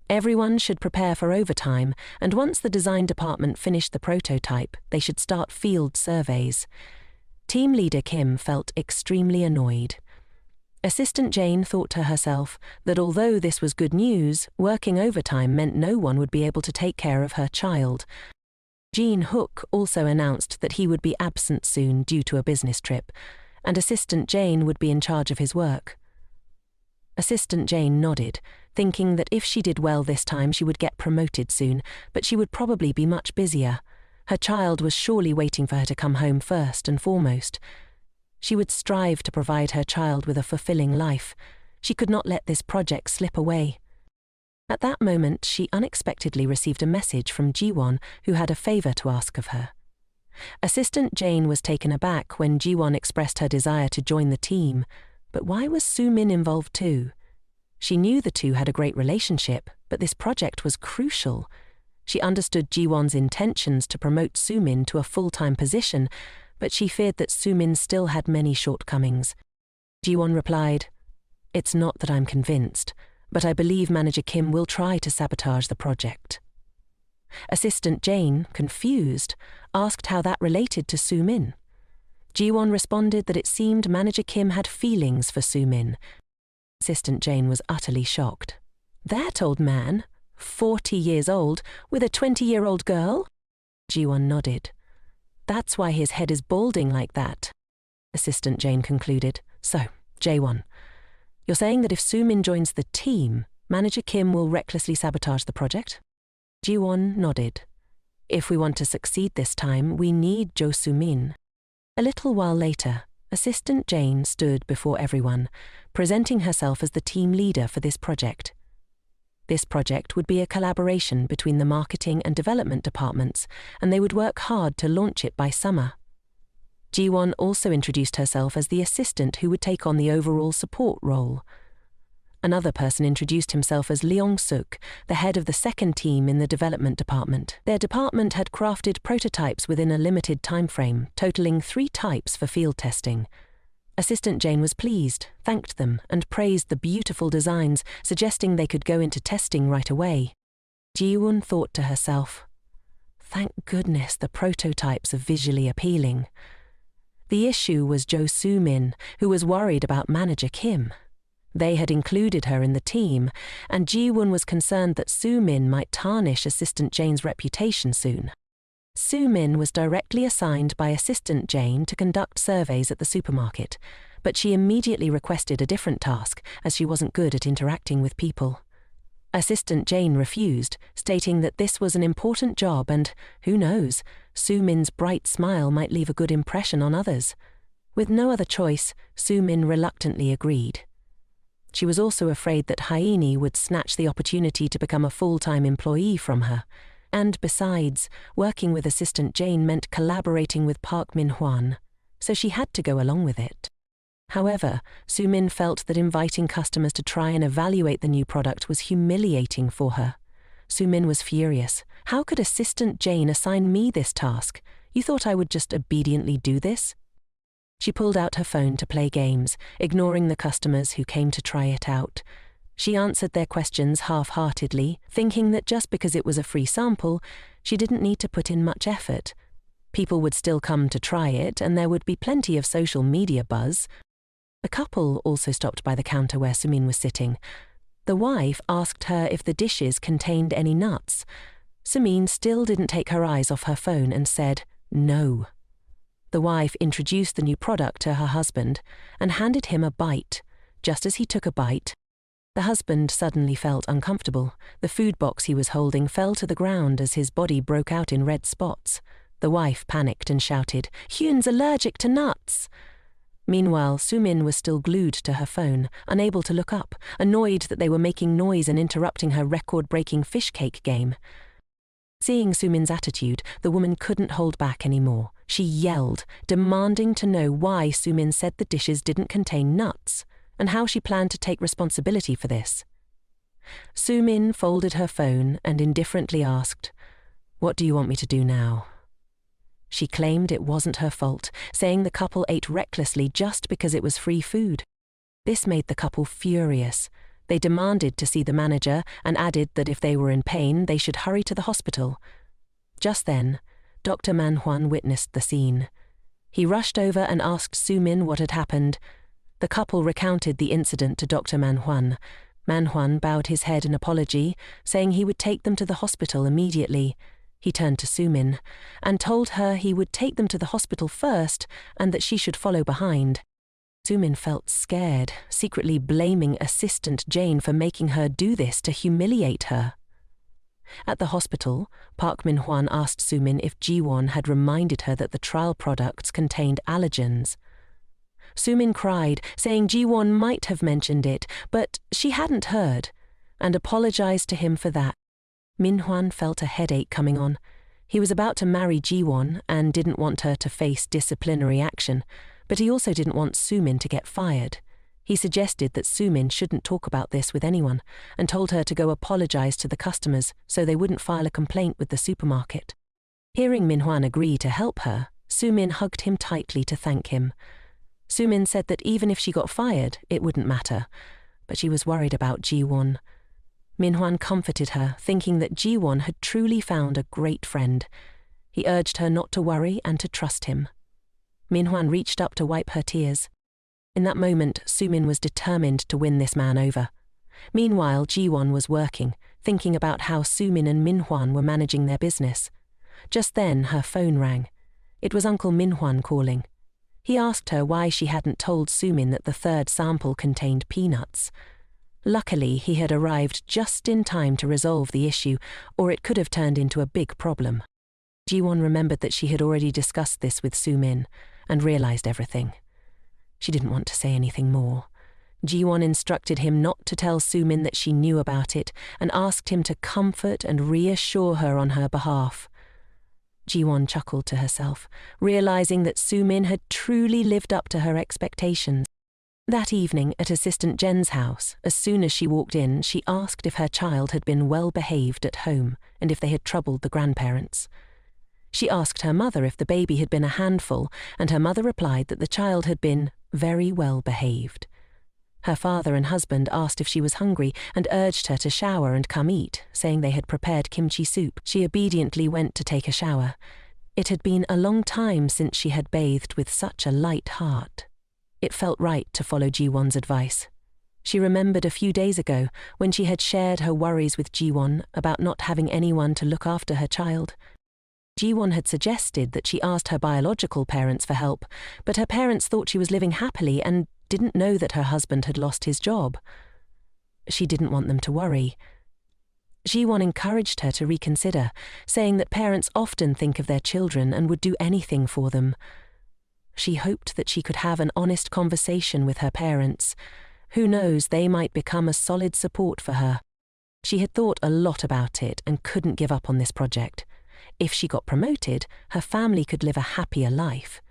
Everyone should prepare for overtime, and once the design department finished the prototype, they should start field surveys. Team leader Kim felt extremely annoyed. Assistant Jane thought to herself that although this was good news, working overtime meant no one would be able to take care of her child. Jean-hook also announced that he would be absent soon due to a business trip, and Assistant Jane would be in charge of his work. Assistant Jane nodded, thinking that if she did well this time she would get promoted soon, but she would probably be much busier. Her child was surely waiting for her to come home first and foremost. She would strive to provide her child with a fulfilling life. She could not let this project slip away. At that moment, she unexpectedly received a message from Jiwon, who had a favor to ask of her. Assistant Jane was taken aback when Jiwon expressed her desire to join the team, but why was Soo-min involved too? She knew the two had a great relationship, but this project was crucial. She understood Jiwon's intentions to promote Soo-min to a full-time position, but she feared that Soo-min still had many shortcomings. Jiwon replied, "It's not that I'm convinced, but I believe Manager Kim will try to sabotage the project." Assistant Jane, confused, asked how that related to Soo-min. Jiwon responded that it seemed Manager Kim had feelings for Soo-min. Assistant Jane was utterly shocked. "That old man, 40 years old, with a 20-year-old girl?" Jiwon nodded. "That's why his head is balding like that," Assistant Jane concluded. "So, Jaewon, you're saying that if Soo-min joins the team, Manager Kim will recklessly sabotage the project?" Jiwon nodded. "If we want to succeed this time, we need Jo Soo-min." A little while later, Assistant Jane stood before everyone, presenting herself as the team leader for this project. This project would be a collaboration between the marketing and development departments, and they would work hard to launch it by summer. Jiwon also introduced herself as the assistant who would take on the overall support role. Another person introduced himself as Leong-suk, the head of the second team in the development department. Their department had crafted prototypes within a limited time frame, totaling 3 types for field testing. Assistant Jane was pleased, thanked them, and praised the beautiful designs, suggesting they could go into testing right away. Jiwon thought to herself, "Thank goodness the prototypes are visually appealing." The issue was Jo Soo-min, who was worried about Manager Kim. They had included her in the team, and Jiwon was concerned that Soo-min might tarnish Assistant Jane's reputation soon. Soo-min was directly assigned by Assistant Jane to conduct surveys at the supermarket, but she immediately requested a different task as she wasn't good at interacting with people. Assistant Jane refused, stating that this was an important job and, who knows, Soo-min's bright smile might leave a good impression on others. With no other choice, Soo-min reluctantly agreed. She was also afraid that Hyeni would snatch the opportunity to become a full-time employee from her. And besides, working with Assistant Jane meant collaborating with Park Min-hwan, so she had to go along with it. However, Soo-min felt that inviting customers to try and evaluate the new product was humiliating for her. Soo-min was furious. "How could Assistant Jane assign me this task? You thought I would just obediently do this?" She pulled out her phone to play games, ignoring the customers who came to try it out. She answered their questions half-heartedly, thinking that just because it was a free sample, she didn't need to put in much effort. People would still come to try it, and there would be plenty of social media buzz. A couple also stopped by the counter where Soo-min was sitting. The wife asked her if the dishes contained any nuts. Soo-min still didn't take her eyes off her phone and said, "No." The wife introduced the new product to her husband and handed him a bite. Just as he took a bite, the husband suddenly felt uncomfortable. The food box he was holding fell to the ground as his body broke out in red spots. The wife panicked and shouted, "Hyun's allergic to nuts!" Meanwhile, Soo-min was still glued to her phone, unable to look up, annoyed that they were making noise and interrupting her record-breaking fish cake game. Seeing Soo-min's attitude, the woman couldn't hold back anymore. She yelled, demanding to know why Soo-min said the dishes didn't contain nuts, and how she planned to take responsibility for this. Soo-min folded her phone and indifferently asked, "What do you want me to do now?" She claimed it wasn't her fault, saying the couple ate recklessly just because it was free food. This made the couple furious. They demanded to see the manager and added that if they were in pain, they should hurry to the hospital. Just then, Dr. Manhwa witnessed the scene. He rushed over and asked Soo-min what had happened. The couple recounted the incident to Dr. Manhwa. Manhwa bowed his head in apology, saying he would take them to the hospital immediately. He turned to Soo-min and told her he would take them to the hospital first and that she should follow behind. Sumin felt scared, secretly blaming Assistant Jane for making her do this to humiliate her. At the hospital, Park Min-hwan asked Sumin if Ji-won had reminded her that the trial products contained allergens. Sumin cried, saying Ji-won might have mentioned it, but she hadn't heard, and apologized to him for that. Min-hwan felt a headache coming on. He was about to marry Ji-won and didn't want her to face disciplinary action, but he also didn't want Sumin to get fired. He suggested that Sumin shouldn't talk about this with anyone and told her to go apologize to the customers so they wouldn't file a complaint with the supermarket. Hearing Min-hwan agree to help her, Sumin hugged him tightly to thank him. Sumin said that even if she got fired, it wouldn't matter, but she was worried about Ji-won. Min-hwan comforted her, thinking that Ji-won had truly found a great friend. He urged her not to worry and to trust him. Min-hwan reached up to wipe her tears. In that moment, Sumin was determined to win this man over. Meanwhile, Ji-won was working, thinking about how Sumin and Min-hwan were managing their business. Just then, her phone rang. It was Uncle Min-hwan calling. He asked her why she hadn't told Sumin that the third sample contained peanuts. Luckily, he had arrived just in time to resolve the issue, or it could have turned into a big problem. Ji-won remembered that she had already discussed this with Sumin, and realized everything. She didn't want to say anything more. Ji-won instructed him not to tell Sumin that she knew about it, and asked him to comfort and reassure her on her behalf. Ji-won chuckled to herself, realizing that Sumin had truly lived up to her expectations. That evening at Assistant Jen's house, as soon as she walked in, she asked if her child had been well behaved at home and if they had troubled the grandparents. She asked her mother if the baby had been a handful, and her mother replied that the child had been very well behaved. Her father and husband asked if she was hungry and urged her to shower and come eat, saying they had prepared kimchi soup. She obediently went to take a shower. It had been a long time since she had bathed with such a light heart. It felt right to follow Ji-won's advice. She remembered a few days ago when she had shared her worries with Ji-won about not having anyone to look after her child. Ji-won had suggested that she asked her biological parents for help, but her parents thought she was living happily and didn't know that her husband had lost his job. She didn't want them to worry. Ji-won encouraged her to reconsider, saying that parents often think of their children and would do anything for them. She hoped that she could have an honest conversation with her parents. Who knows, they might become a solid support for her. She had thought a lot about it and couldn't give up on this project. If she got promoted, her family could live a happier life.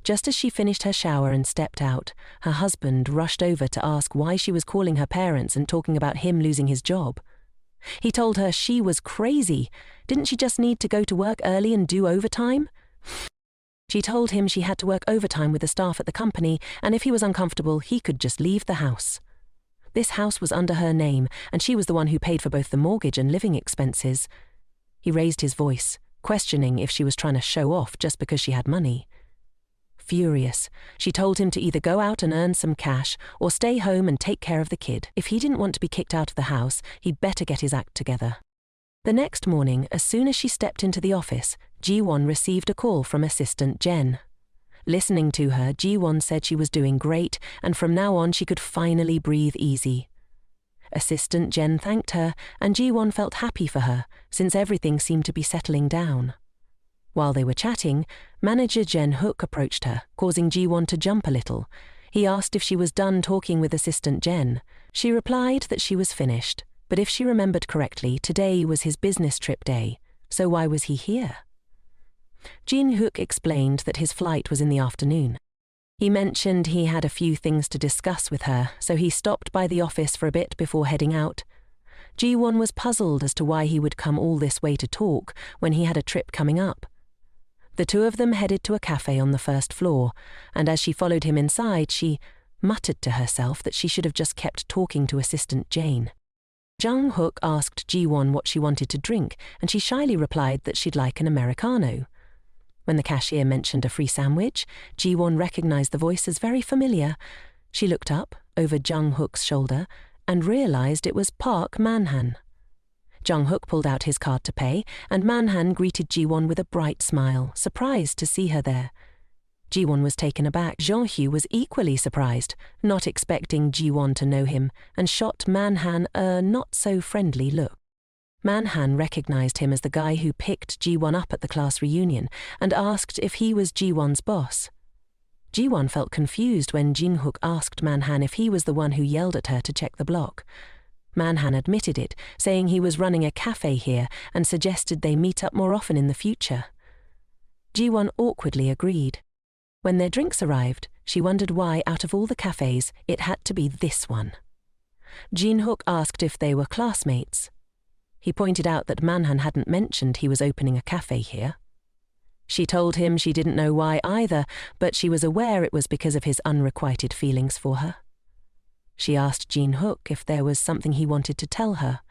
Just as she finished her shower and stepped out, her husband rushed over to ask why she was calling her parents and talking about him losing his job. He told her she was crazy. Didn't she just need to go to work early and do overtime? She told him she had to work overtime with the staff at the company, and if he was uncomfortable, he could just leave the house. This house was under her name, and she was the one who paid for both the mortgage and living expenses. He raised his voice, questioning if she was trying to show off just because she had money. Furious, she told him to either go out and earn some cash or stay home and take care of the kid. If he didn't want to be kicked out of the house, he'd better get his act together. The next morning, as soon as she stepped into the office, Ji-won received a call from Assistant Jen. Listening to her, Ji-won said she was doing great, and from now on she could finally breathe easy. Assistant Jen thanked her, and Ji-won felt happy for her, since everything seemed to be settling down. While they were chatting, manager Jen Hook approached her, causing Ji-won to jump a little. He asked if she was done talking with Assistant Jen. She replied that she was finished, but if she remembered correctly, today was his business trip day, so why was he here? Jin Hook explained that his flight was in the afternoon. He mentioned he had a few things to discuss with her, so he stopped by the office for a bit before heading out. Ji-won was puzzled as to why he would come all this way to talk when he had a trip coming up. The two of them headed to a cafe on the first floor, and as she followed him inside, she muttered to herself that she should have just kept talking to Assistant Jane. Jung Hook asked Ji-won what she wanted to drink, and she shyly replied that she'd like an Americano. When the cashier mentioned a free sandwich, Ji-won recognized the voice as very familiar. She looked up, over Jung Hook's shoulder, and realized it was Park Man-han. Jung Hook pulled out his card to pay, and Man-han greeted Ji-won with a bright smile, surprised to see her there. Ji-won was taken aback. Jeong-hyu was equally surprised, not expecting Ji-won to know him, and shot Man-han a not-so-friendly look. Man-han recognized him as the guy who picked Ji-won up at the class reunion and asked if he was Ji-won's boss. Ji-won felt confused when Jin-hook asked Man-han if he was the one who yelled at her to check the block. Man-han admitted it, saying he was running a cafe here and suggested they meet up more often in the future. Ji-won awkwardly agreed. When their drinks arrived, she wondered why, out of all the cafes, it had to be this one. Jin-hook asked if they were classmates. He pointed out that Man-han hadn't mentioned he was opening a cafe here. She told him she didn't know why either, but she was aware it was because of his unrequited feelings for her. She asked Jin-hook if there was something he wanted to tell her.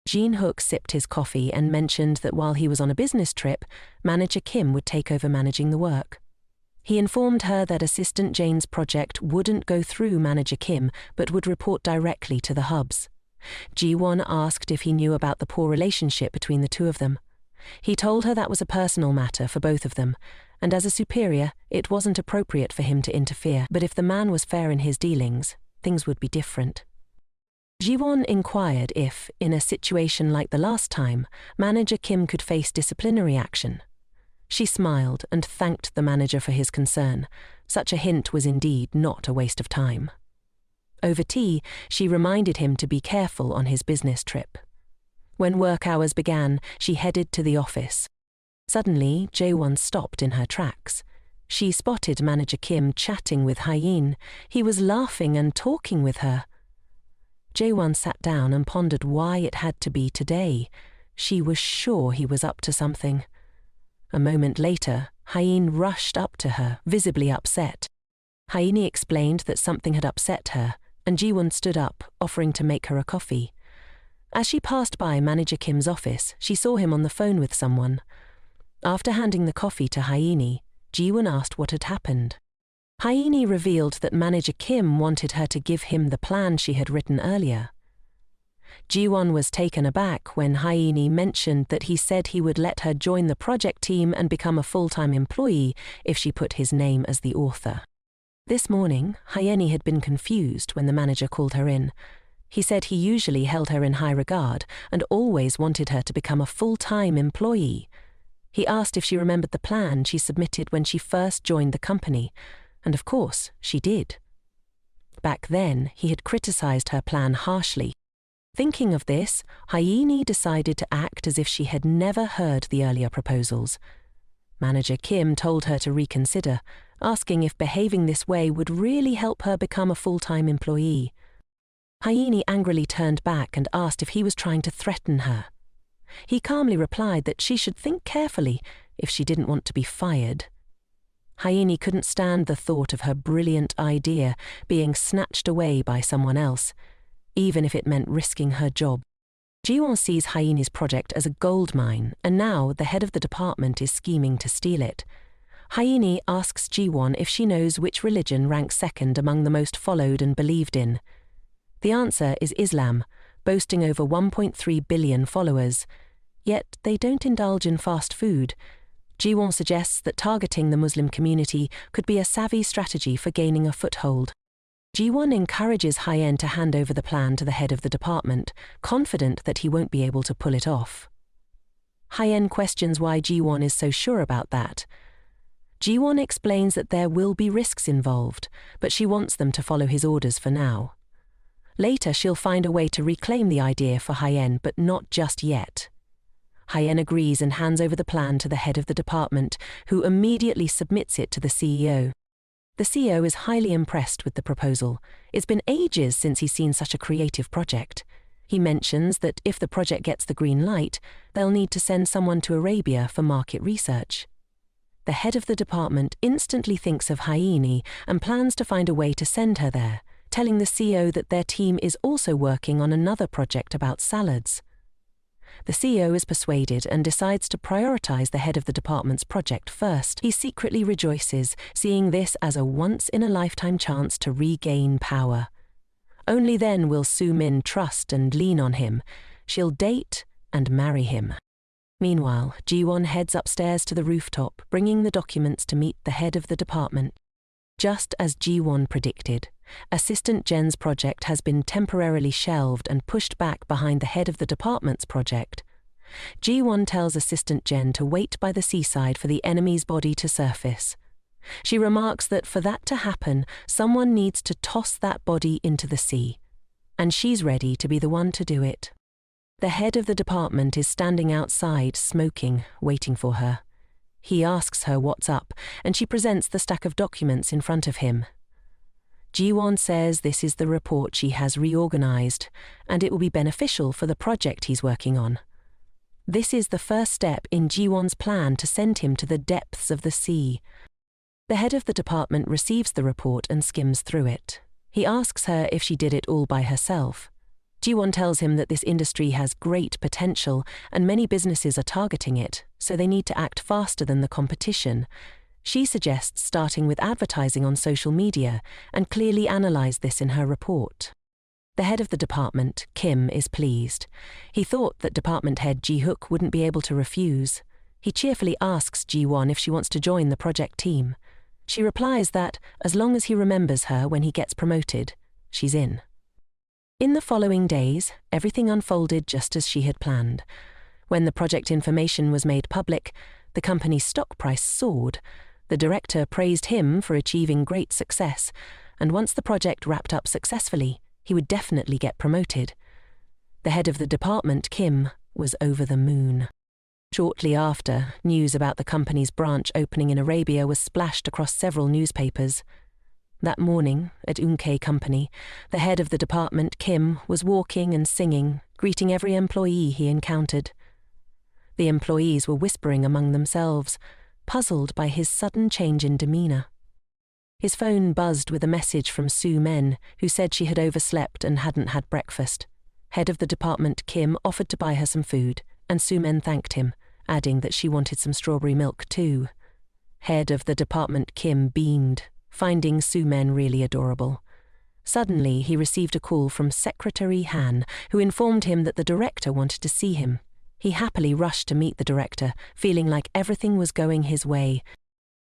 Jin-hook sipped his coffee and mentioned that while he was on a business trip, Manager Kim would take over managing the work. He informed her that Assistant Jane's project wouldn't go through Manager Kim, but would report directly to the hubs. Ji-won asked if he knew about the poor relationship between the two of them. He told her that was a personal matter for both of them, and as a superior, it wasn't appropriate for him to interfere, but if the man was fair in his dealings, things would be different. Ji-won inquired if, in a situation like the last time, Manager Kim could face disciplinary action. She smiled and thanked the manager for his concern. Such a hint was indeed not a waste of time. Over tea, she reminded him to be careful on his business trip. When work hours began, she headed to the office. Suddenly, Jae-won stopped in her tracks. She spotted Manager Kim chatting with Hye-in. He was laughing and talking with her. Jae-won sat down and pondered why it had to be today. She was sure he was up to something. A moment later, Hye-in rushed up to her, visibly upset. Hye-in explained that something had upset her, and Ji-won stood up, offering to make her a coffee. As she passed by Manager Kim's office, she saw him on the phone with someone. After handing the coffee to Hye-in, Ji-won asked what had happened. Hye-in revealed that Manager Kim wanted her to give him the plan she had written earlier. Ji-won was taken aback when Hye-in mentioned that he said he would let her join the project team and become a full-time employee if she put his name as the author. This morning, Hye-in had been confused when the manager called her in. He said he usually held her in high regard and always wanted her to become a full-time employee. He asked if she remembered the plan she submitted when she first joined the company, and of course, she did. Back then, he had criticized her plan harshly. Thinking of this, Hye-in decided to act as if she had never heard the earlier proposals. Manager Kim told her to reconsider, asking if behaving this way would really help her become a full-time employee. Hye-in angrily turned back and asked if he was trying to threaten her. He calmly replied that she should think carefully if she didn't want to be fired. Hye-in couldn't stand the thought of her brilliant idea being snatched away by someone else, even if it meant risking her job. Ji-won sees Hye-in's project as a gold mine, and now the head of the department is scheming to steal it. Hye-in asks Ji-won if she knows which religion ranks second among the most followed and believed in. The answer is Islam, boasting over 1.3 billion followers. Yet they don't indulge in fast food. Ji-won suggests that targeting the Muslim community could be a savvy strategy for gaining a foothold. Ji-won encourages Hye-in to hand over the plan to the head of the department, confident that he won't be able to pull it off. Hye-in questions why Ji-won is so sure about that. Ji-won explains that there will be risks involved, but she wants them to follow his orders for now. Later, she'll find a way to reclaim the idea for Hye-in, but not just yet. Hye-in agrees and hands over the plan to the head of the department, who immediately submits it to the CEO. The CEO is highly impressed with the proposal. It's been ages since he's seen such a creative project. He mentions that if the project gets the green light, they'll need to send someone to Arabia for market research. The head of the department instantly thinks of Hye-in and plans to find a way to send her there, telling the CEO that their team is also working on another project about salads. The CEO is persuaded and decides to prioritize the head of the department's project first. He secretly rejoices, seeing this as a once-in-a-lifetime chance to regain power. Only then will Soo-min trust and lean on him. She'll date and marry him. Meanwhile, Ji-won heads upstairs to the rooftop, bringing the documents to meet the head of the department. Just as Ji-won predicted, Assistant Jen's project has been temporarily shelved and pushed back behind the head of the department's project. Ji-won tells Assistant Jen to wait by the seaside for the enemy's body to surface. She remarks that for that to happen, someone needs to toss that body into the sea, and she's ready to be the one to do it. The head of the department is standing outside, smoking, waiting for her. He asks her what's up, and she presents the stack of documents in front of him. Ji-won says this is the report she has reorganized, and it will be beneficial for the project he's working on. This is the first step in Ji-won's plan to send him to the depths of the sea. The head of the department receives the report and skims through it. He asks her if she did it all by herself. Ji-won tells him that this industry has great potential and many businesses are targeting it, so they need to act faster than the competition. She suggests starting with advertising on social media and clearly analyze this in her report. The head of the department, Kim, is pleased. He thought that department head Ji-hook wouldn't be able to refuse. He cheerfully asks Ji-won if she wants to join the project team. She replies that, as long as he remembers her when he gets promoted, she's in. In the following days, everything unfolded just as she had planned. When the project information was made public, the company's stock price soared. The director praised him for achieving great success, and once the project wrapped up successfully, he would definitely get promoted. The head of the department, Kim, was over the moon. Shortly after, news about the company's branch opening in Arabia was splashed across several newspapers. That morning, at Unkei Company, the head of the department, Kim, was walking and singing, greeting every employee he encountered. The employees were whispering among themselves, puzzled by his sudden change in demeanor. His phone buzzed with a message from Sue Men, who said she had overslept and hadn't had breakfast. Head of the department, Kim, offered to buy her some food, and Sue Men thanked him, adding that she wanted some strawberry milk too. Head of the department, Kim, beamed, finding Sue Men really adorable. Suddenly, he received a call from Secretary Han, who informed him that the director wanted to see him. He happily rushed to meet the director, feeling like everything was going his way.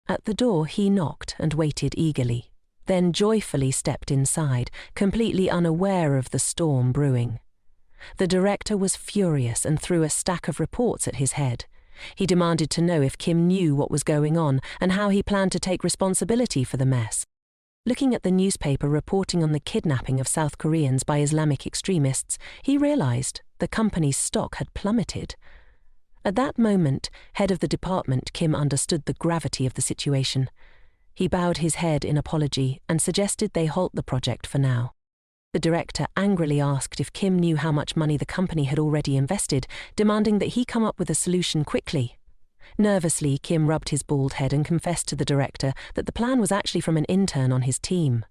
At the door, he knocked and waited eagerly, then joyfully stepped inside, completely unaware of the storm brewing. The director was furious and threw a stack of reports at his head. He demanded to know if Kim knew what was going on and how he planned to take responsibility for the mess. Looking at the newspaper reporting on the kidnapping of South Koreans by Islamic extremists, he realized the company's stock had plummeted. At that moment, head of the department, Kim, understood the gravity of the situation. He bowed his head in apology and suggested they halt the project for now. The director angrily asked if Kim knew how much money the company had already invested, demanding that he come up with a solution quickly. Nervously, Kim rubbed his bald head and confessed to the director that the plan was actually from an intern on his team.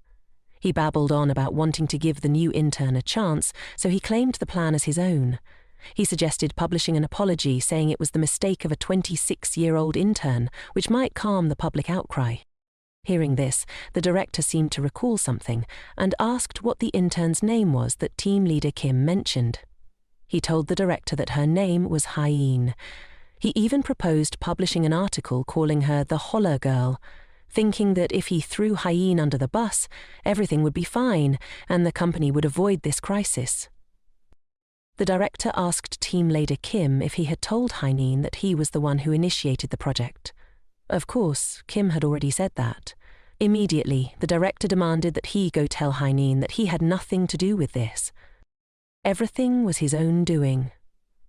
He babbled on about wanting to give the new intern a chance, so he claimed the plan as his own. He suggested publishing an apology saying it was the mistake of a 26-year-old intern, which might calm the public outcry. Hearing this, the director seemed to recall something and asked what the intern's name was that team leader Kim mentioned. He told the director that her name was Hyene. He even proposed publishing an article calling her the Holler Girl, thinking that if he threw Hyene under the bus, everything would be fine and the company would avoid this crisis. The director asked team leader Kim if he had told Hyene that he was the one who initiated the project. Of course, Kim had already said that. Immediately, the director demanded that he go tell Hyene that he had nothing to do with this. Everything was his own doing.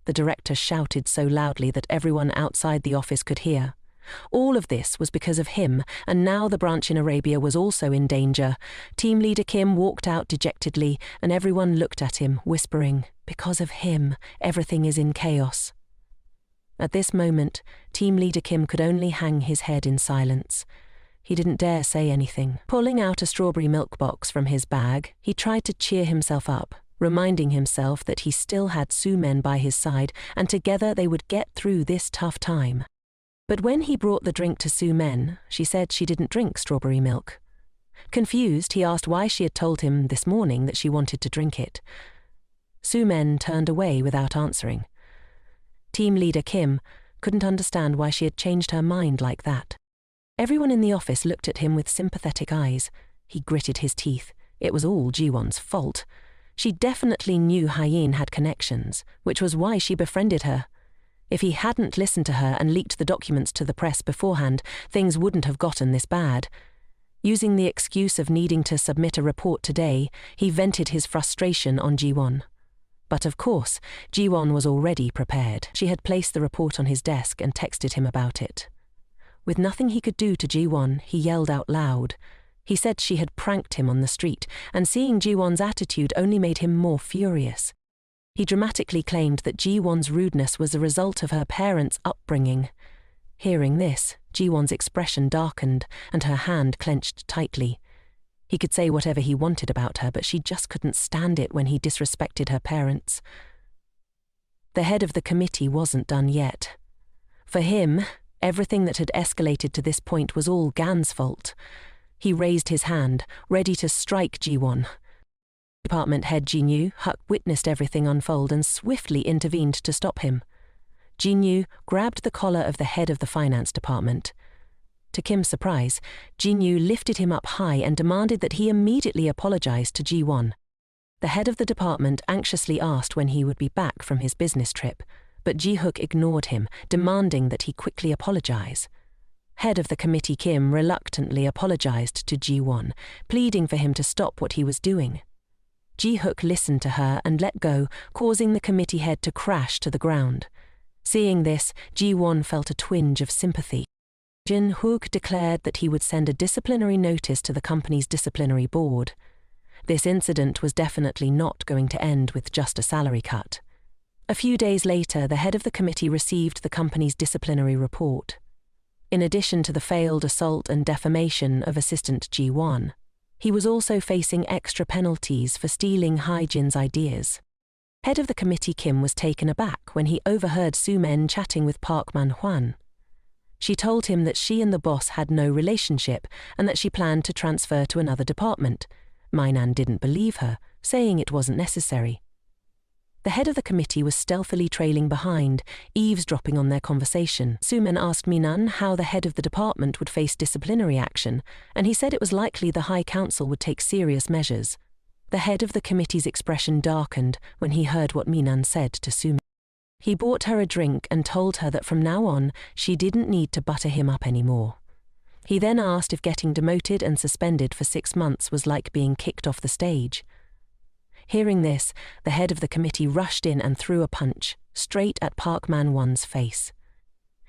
The director shouted so loudly that everyone outside the office could hear. All of this was because of him, and now the branch in Arabia was also in danger. Team leader Kim walked out dejectedly, and everyone looked at him, whispering, "Because of him, everything is in chaos." At this moment, team leader Kim could only hang his head in silence. He didn't dare say anything. Pulling out a strawberry milk box from his bag, he tried to cheer himself up, reminding himself that he still had Sue Men by his side, and together they would get through this tough time. But when he brought the drink to Sue Men, she said she didn't drink strawberry milk. Confused, he asked why she had told him this morning that she wanted to drink it. Sue Men turned away without answering. Team leader Kim couldn't understand why she had changed her mind like that. Everyone in the office looked at him with sympathetic eyes. He gritted his teeth. It was all Jiwon's fault. She definitely knew Hyein had connections, which was why she befriended her. If he hadn't listened to her and leaked the documents to the press beforehand, things wouldn't have gotten this bad. Using the excuse of needing to submit a report today, he vented his frustration on Jiwon. But of course, Jiwon was already prepared. She had placed the report on his desk and texted him about it. With nothing he could do to Jiwon, he yelled out loud. He said she had pranked him on the street, and seeing Jiwon's attitude only made him more furious. He dramatically claimed that Jiwon's rudeness was a result of her parents' upbringing. Hearing this, Jiwon's expression darkened and her hand clenched tightly. He could say whatever he wanted about her, but she just couldn't stand it when he disrespected her parents. The head of the committee wasn't done yet. For him, everything that had escalated to this point was all Gan's fault. He raised his hand, ready to strike Jiwon. Department head Jinyu Huk witnessed everything unfold and swiftly intervened to stop him. Jinyu grabbed the collar of the head of the finance department. To Kim's surprise, Jinyu lifted him up high and demanded that he immediately apologize to Jiwon. The head of the department anxiously asked when he would be back from his business trip, but Ji-hook ignored him, demanding that he quickly apologize. Head of the committee Kim reluctantly apologized to Jiwon, pleading for him to stop what he was doing. Ji-hook listened to her and let go, causing the committee head to crash to the ground. Seeing this, Jiwon felt a twinge of sympathy. Jin-hook declared that he would send a disciplinary notice to the company's disciplinary board. This incident was definitely not going to end with just a salary cut. A few days later, the head of the committee received the company's disciplinary report. In addition to the failed assault and defamation of assistant Ji-won, he was also facing extra penalties for stealing Hae-jin's ideas. Head of the committee Kim was taken aback when he overheard Soo-men chatting with Park Man-hwan. She told him that she and the boss had no relationship and that she planned to transfer to another department. Mainan didn't believe her, saying it wasn't necessary. The head of the committee was stealthily trailing behind, eavesdropping on their conversation. Soo-men asked Minan how the head of the department would face disciplinary action, and he said it was likely the High Council would take serious measures. The head of the committee's expression darkened when he heard what Minan said to Soo-men. He bought her a drink and told her that from now on, she didn't need to butter him up anymore. He then asked if getting demoted and suspended for 6 months was like being kicked off the stage. Hearing this, the head of the committee rushed in and threw a punch, straight at Park Man-won's face.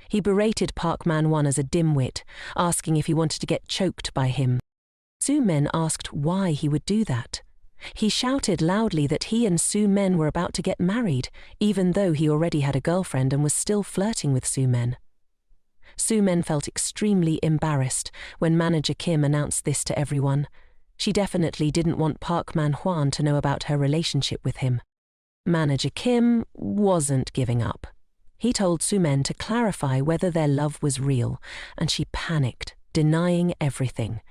He berated Park Man-won as a dimwit, asking if he wanted to get choked by him. Soo-men asked why he would do that. He shouted loudly that he and Soo-men were about to get married, even though he already had a girlfriend and was still flirting with Soo-men. Soo-men felt extremely embarrassed when manager Kim announced this to everyone. She definitely didn't want Park Man-hwan to know about her relationship with him. Manager Kim wasn't giving up. He told Soo-men to clarify whether their love was real, and she panicked, denying everything.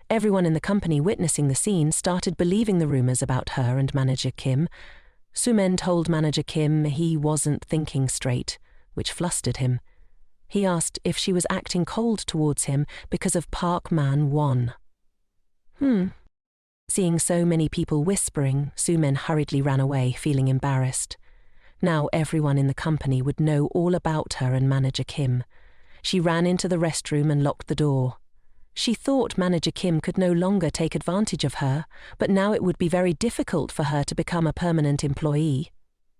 Everyone in the company witnessing the scene started believing the rumors about her and manager Kim. Soo-men told manager Kim he wasn't thinking straight, which flustered him. He asked if she was acting cold towards him because of Park Man-won. Seeing so many people whispering, Soo-men hurriedly ran away, feeling embarrassed. Now everyone in the company would know all about her and manager Kim. She ran into the restroom and locked the door. She thought manager Kim could no longer take advantage of her, but now it would be very difficult for her to become a permanent employee.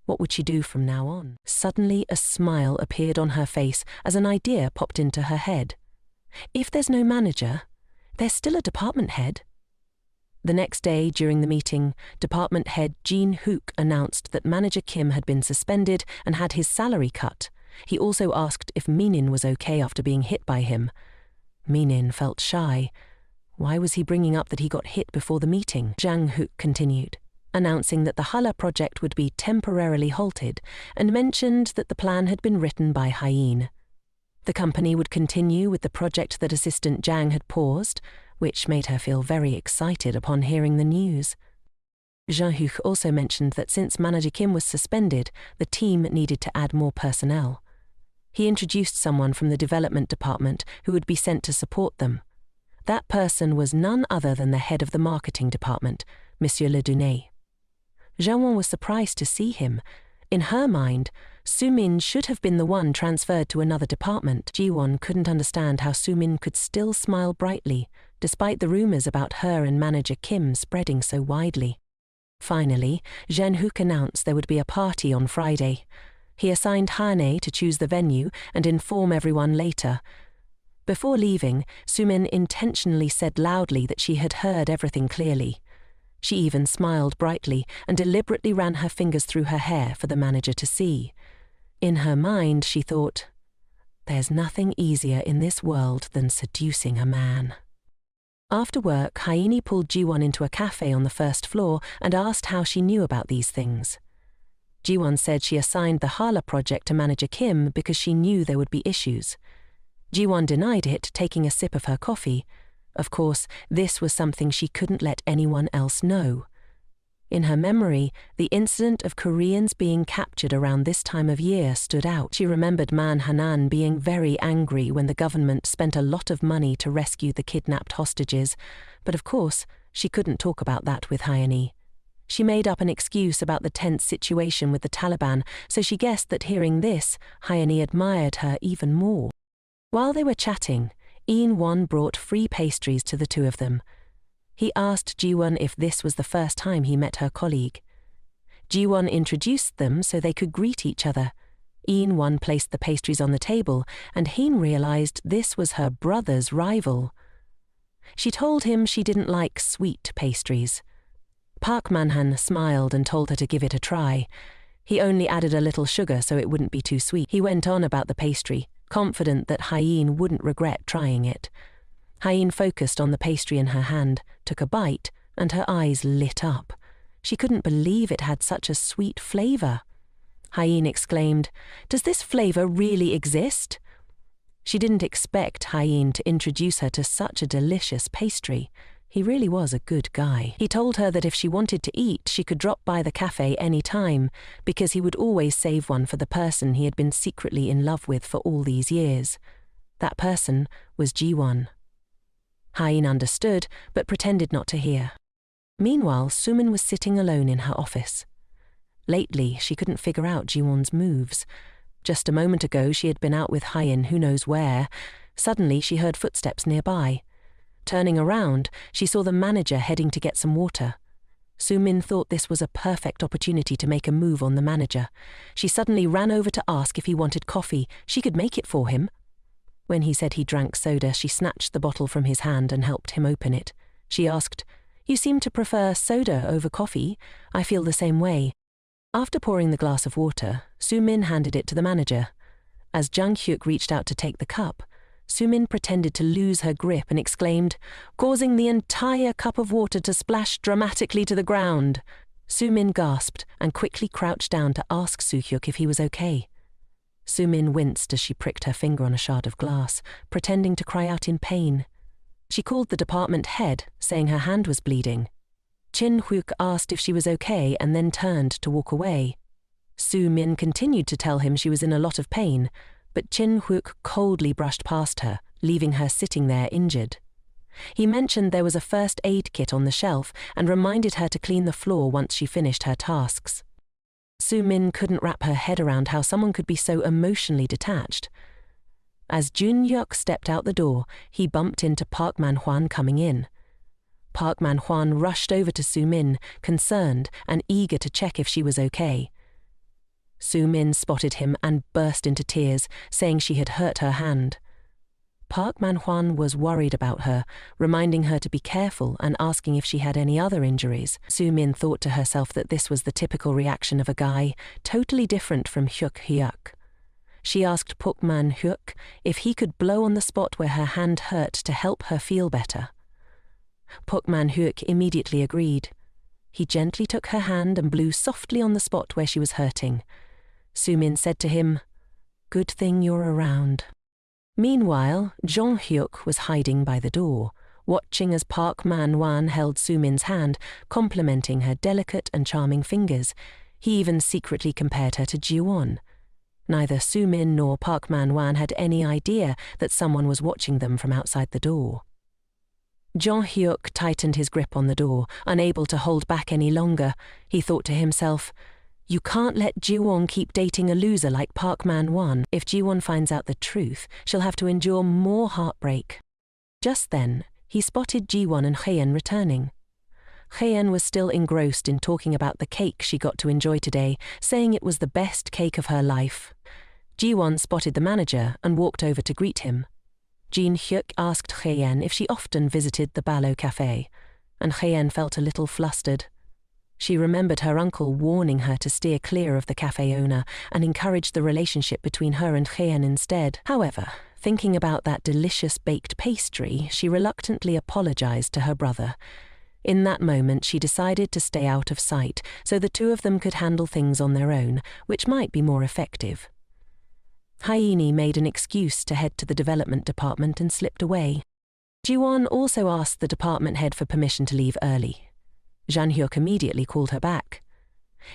What would she do from now on? Suddenly a smile appeared on her face as an idea popped into her head. If there's no manager, there's still a department head. The next day, during the meeting, department head Jin-hook announced that manager Kim had been suspended and had his salary cut. He also asked if Minin was okay after being hit by him. Minin felt shy. Why was he bringing up that he got hit before the meeting? Jang-hook continued, announcing that the Hala project would be temporarily halted, and mentioned that the plan had been written by Hyein. The company would continue with the project that assistant Jang had paused, which made her feel very excited upon hearing the news. Jean-Huc also mentioned that since Manager Kim was suspended, the team needed to add more personnel. He introduced someone from the development department who would be sent to support them. That person was none other than the head of the marketing department, Monsieur Le Dunay. Jean-Won was surprised to see him. In her mind, Su-min should have been the one transferred to another department. Ji-won couldn't understand how Su-min could still smile brightly, despite the rumors about her and Manager Kim spreading so widely. Finally, Jean-Huc announced there would be a party on Friday. He assigned Hane to choose the venue and inform everyone later. Before leaving, Su-min intentionally said loudly that she had heard everything clearly. She even smiled brightly and deliberately ran her fingers through her hair for the manager to see. In her mind, she thought, "There's nothing easier in this world than seducing a man." After work, Haini pulled Ji-won into a cafe on the first floor and asked how she knew about these things. Ji-won said she assigned the Hala project to Manager Kim because she knew there would be issues. Ji-won denied it, taking a sip of her coffee. Of course, this was something she couldn't let anyone else know. In her memory, the incident of Koreans being captured around this time of year stood out. She remembered Man Hanan being very angry when the government spent a lot of money to rescue the kidnapped hostages, but of course, she couldn't talk about that with Hyani. She made up an excuse about the tense situation with the Taliban, so she guessed that hearing this, Hyani admired her even more. While they were chatting, Eun-won brought free pastries to the two of them. He asked Ji-won if this was the first time he met her colleague. Ji-won introduced them so they could greet each other. Eun-won placed the pastries on the table, and Heen realized this was her brother's rival. She told him she didn't like sweet pastries. Park Man-han smiled and told her to give it a try. He only added a little sugar so it wouldn't be too sweet. He went on about the pastry, confident that Hyeen wouldn't regret trying it. Hyeen focused on the pastry in her hand, took a bite, and her eyes lit up. She couldn't believe it had such a sweet flavor. Hyeen exclaimed, "Does this flavor really exist?" She didn't expect Hyeen to introduce her to such a delicious pastry. He really was a good guy. He told her that if she wanted to eat, she could drop by the cafe any time, because he would always save one for the person he had been secretly in love with for all these years. That person was Ji-won. Hyeen understood, but pretended not to hear. Meanwhile, Su-min was sitting alone in her office. Lately, she couldn't figure out Ji-won's moves. Just a moment ago, she had been out with Hyeen who knows where. Suddenly, she heard footsteps nearby. Turning around, she saw the manager heading to get some water. Su-min thought this was a perfect opportunity to make a move on the manager. She suddenly ran over to ask if he wanted coffee. She could make it for him. When he said he drank soda, she snatched the bottle from his hand and helped him open it. She asked, "You seem to prefer soda over coffee. I feel the same way." After pouring the glass of water, Su-min handed it to the manager. As Jang-hyuk reached out to take the cup, Su-min pretended to lose her grip and exclaimed, causing the entire cup of water to splash dramatically to the ground. Su-min gasped and quickly crouched down to ask Soo-hyuk if he was okay. Su-min winced as she pricked her finger on a shard of glass, pretending to cry out in pain. She called the department head, saying her hand was bleeding. Chin-hyuk asked if she was okay and then turned to walk away. Su-min continued to tell him she was in a lot of pain, but Chin-hyuk coldly brushed past her, leaving her sitting there injured. He mentioned there was a first aid kit on the shelf and reminded her to clean the floor once she finished her tasks. Su-min couldn't wrap her head around how someone could be so emotionally detached. As Jun-hyuk stepped out the door, he bumped into Park Man-hwan coming in. Park Man-hwan rushed over to Su-min, concerned and eager to check if she was okay. Su-min spotted him and burst into tears, saying she had hurt her hand. Park Man-hwan was worried about her, reminding her to be careful and asking if she had any other injuries. Su-min thought to herself that this was the typical reaction of a guy, totally different from Hyuk-hyuk. She asked Park Man-hyuk if he could blow on the spot where her hand hurt to help her feel better. Park Man-hyuk immediately agreed. He gently took her hand and blew softly on the spot where she was hurting. Su-min said to him, "Good thing you're around." Meanwhile, Jong-hyuk was hiding by the door, watching as Park Man-hwan held Sumin's hand, complimenting her delicate and charming fingers. He even secretly compared her to Ji-won. Neither Sumin nor Park Man-hwan had any idea that someone was watching them from outside the door. Jong-hyuk tightened his grip on the door, unable to hold back any longer. He thought to himself, "You can't let Ji-won keep dating a loser like Park Man-hwan. If Ji-won finds out the truth, she'll have to endure more heartbreak." Just then, he spotted Ji-won and Haeyeon returning. Haeyeon was still engrossed in talking about the cake she got to enjoy today, saying it was the best cake of her life. Ji-won spotted the manager and walked over to greet him. Jin-hyuk asked Haeyeon if she often visited the Balo Cafe, and Haeyeon felt a little flustered. She remembered her uncle warning her to steer clear of the cafe owner and encouraged the relationship between her and Haeyeon instead. However, thinking about that delicious baked pastry, she reluctantly apologized to her brother. In that moment, she decided to stay out of sight so the two of them could handle things on their own, which might be more effective. Hyeni made an excuse to head to the development department and slipped away. Ji-won also asked the department head for permission to leave early. Jang-hyuk immediately called her back.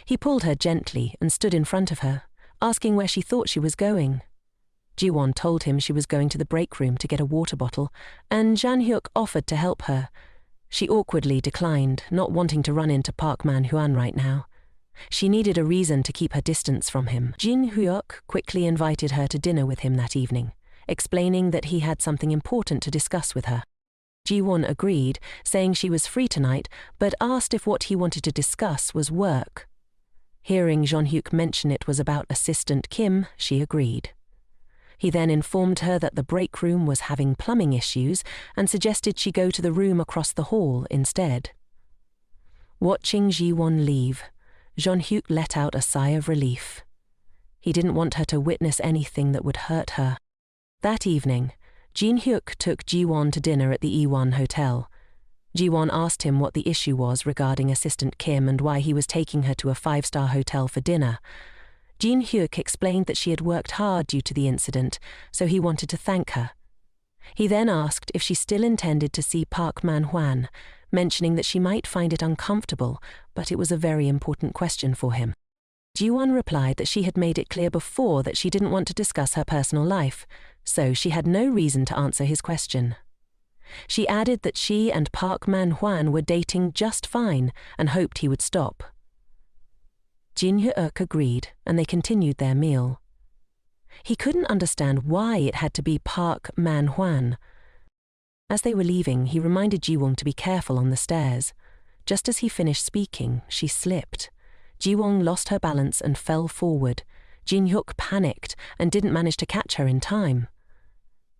He pulled her gently and stood in front of her, asking where she thought she was going. Ji-won told him she was going to the break room to get a water bottle, and Jang-hyuk offered to help her. She awkwardly declined, not wanting to run into Park Man-hwan right now. She needed a reason to keep her distance from him. Jin-hyuk quickly invited her to dinner with him that evening, explaining that he had something important to discuss with her. Ji-won agreed, saying she was free tonight, but asked if what he wanted to discuss was work. Hearing Jong-hyuk mention it was about Assistant Kim, she agreed. He then informed her that the break room was having plumbing issues and suggested she go to the room across the hall instead. Watching Ji-won leave, Jong-hyuk let out a sigh of relief. He didn't want her to witness anything that would hurt her. That evening, Jin-hyuk took Ji-won to dinner at the E1 hotel. Ji-won asked him what the issue was regarding Assistant Kim and why he was taking her to a 5-star hotel for dinner. Jin-hyuk explained that she had worked hard due to the incident, so he wanted to thank her. He then asked if she still intended to see Park Man-hwan, mentioning that she might find it uncomfortable, but it was a very important question for him. Ji-won replied that she had made it clear before that she didn't want to discuss her personal life, so she had no reason to answer his question. She added that she and Park Man-hwan were dating just fine and hoped he would stop. Jin-hyuk agreed, and they continued their meal. He couldn't understand why it had to be Park Man-hwan. As they were leaving, he reminded Ji-won to be careful on the stairs. Just as he finished speaking, she slipped. Ji-won lost her balance and fell forward. Jin-hyuk panicked and didn't manage to catch her in time.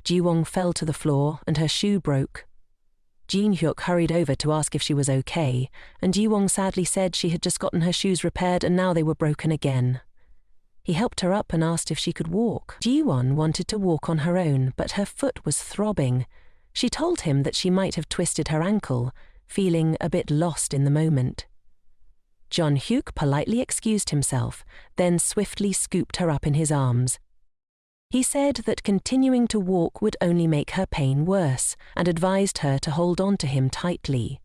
Ji-won fell to the floor and her shoe broke. Jin-hyuk hurried over to ask if she was okay, and Ji-won sadly said she had just gotten her shoes repaired and now they were broken again. He helped her up and asked if she could walk. Ji-won wanted to walk on her own, but her foot was throbbing. She told him that she might have twisted her ankle, feeling a bit lost in the moment. Jong-hyuk politely excused himself, then swiftly scooped her up in his arms. He said that continuing to walk would only make her pain worse, and advised her to hold on to him tightly.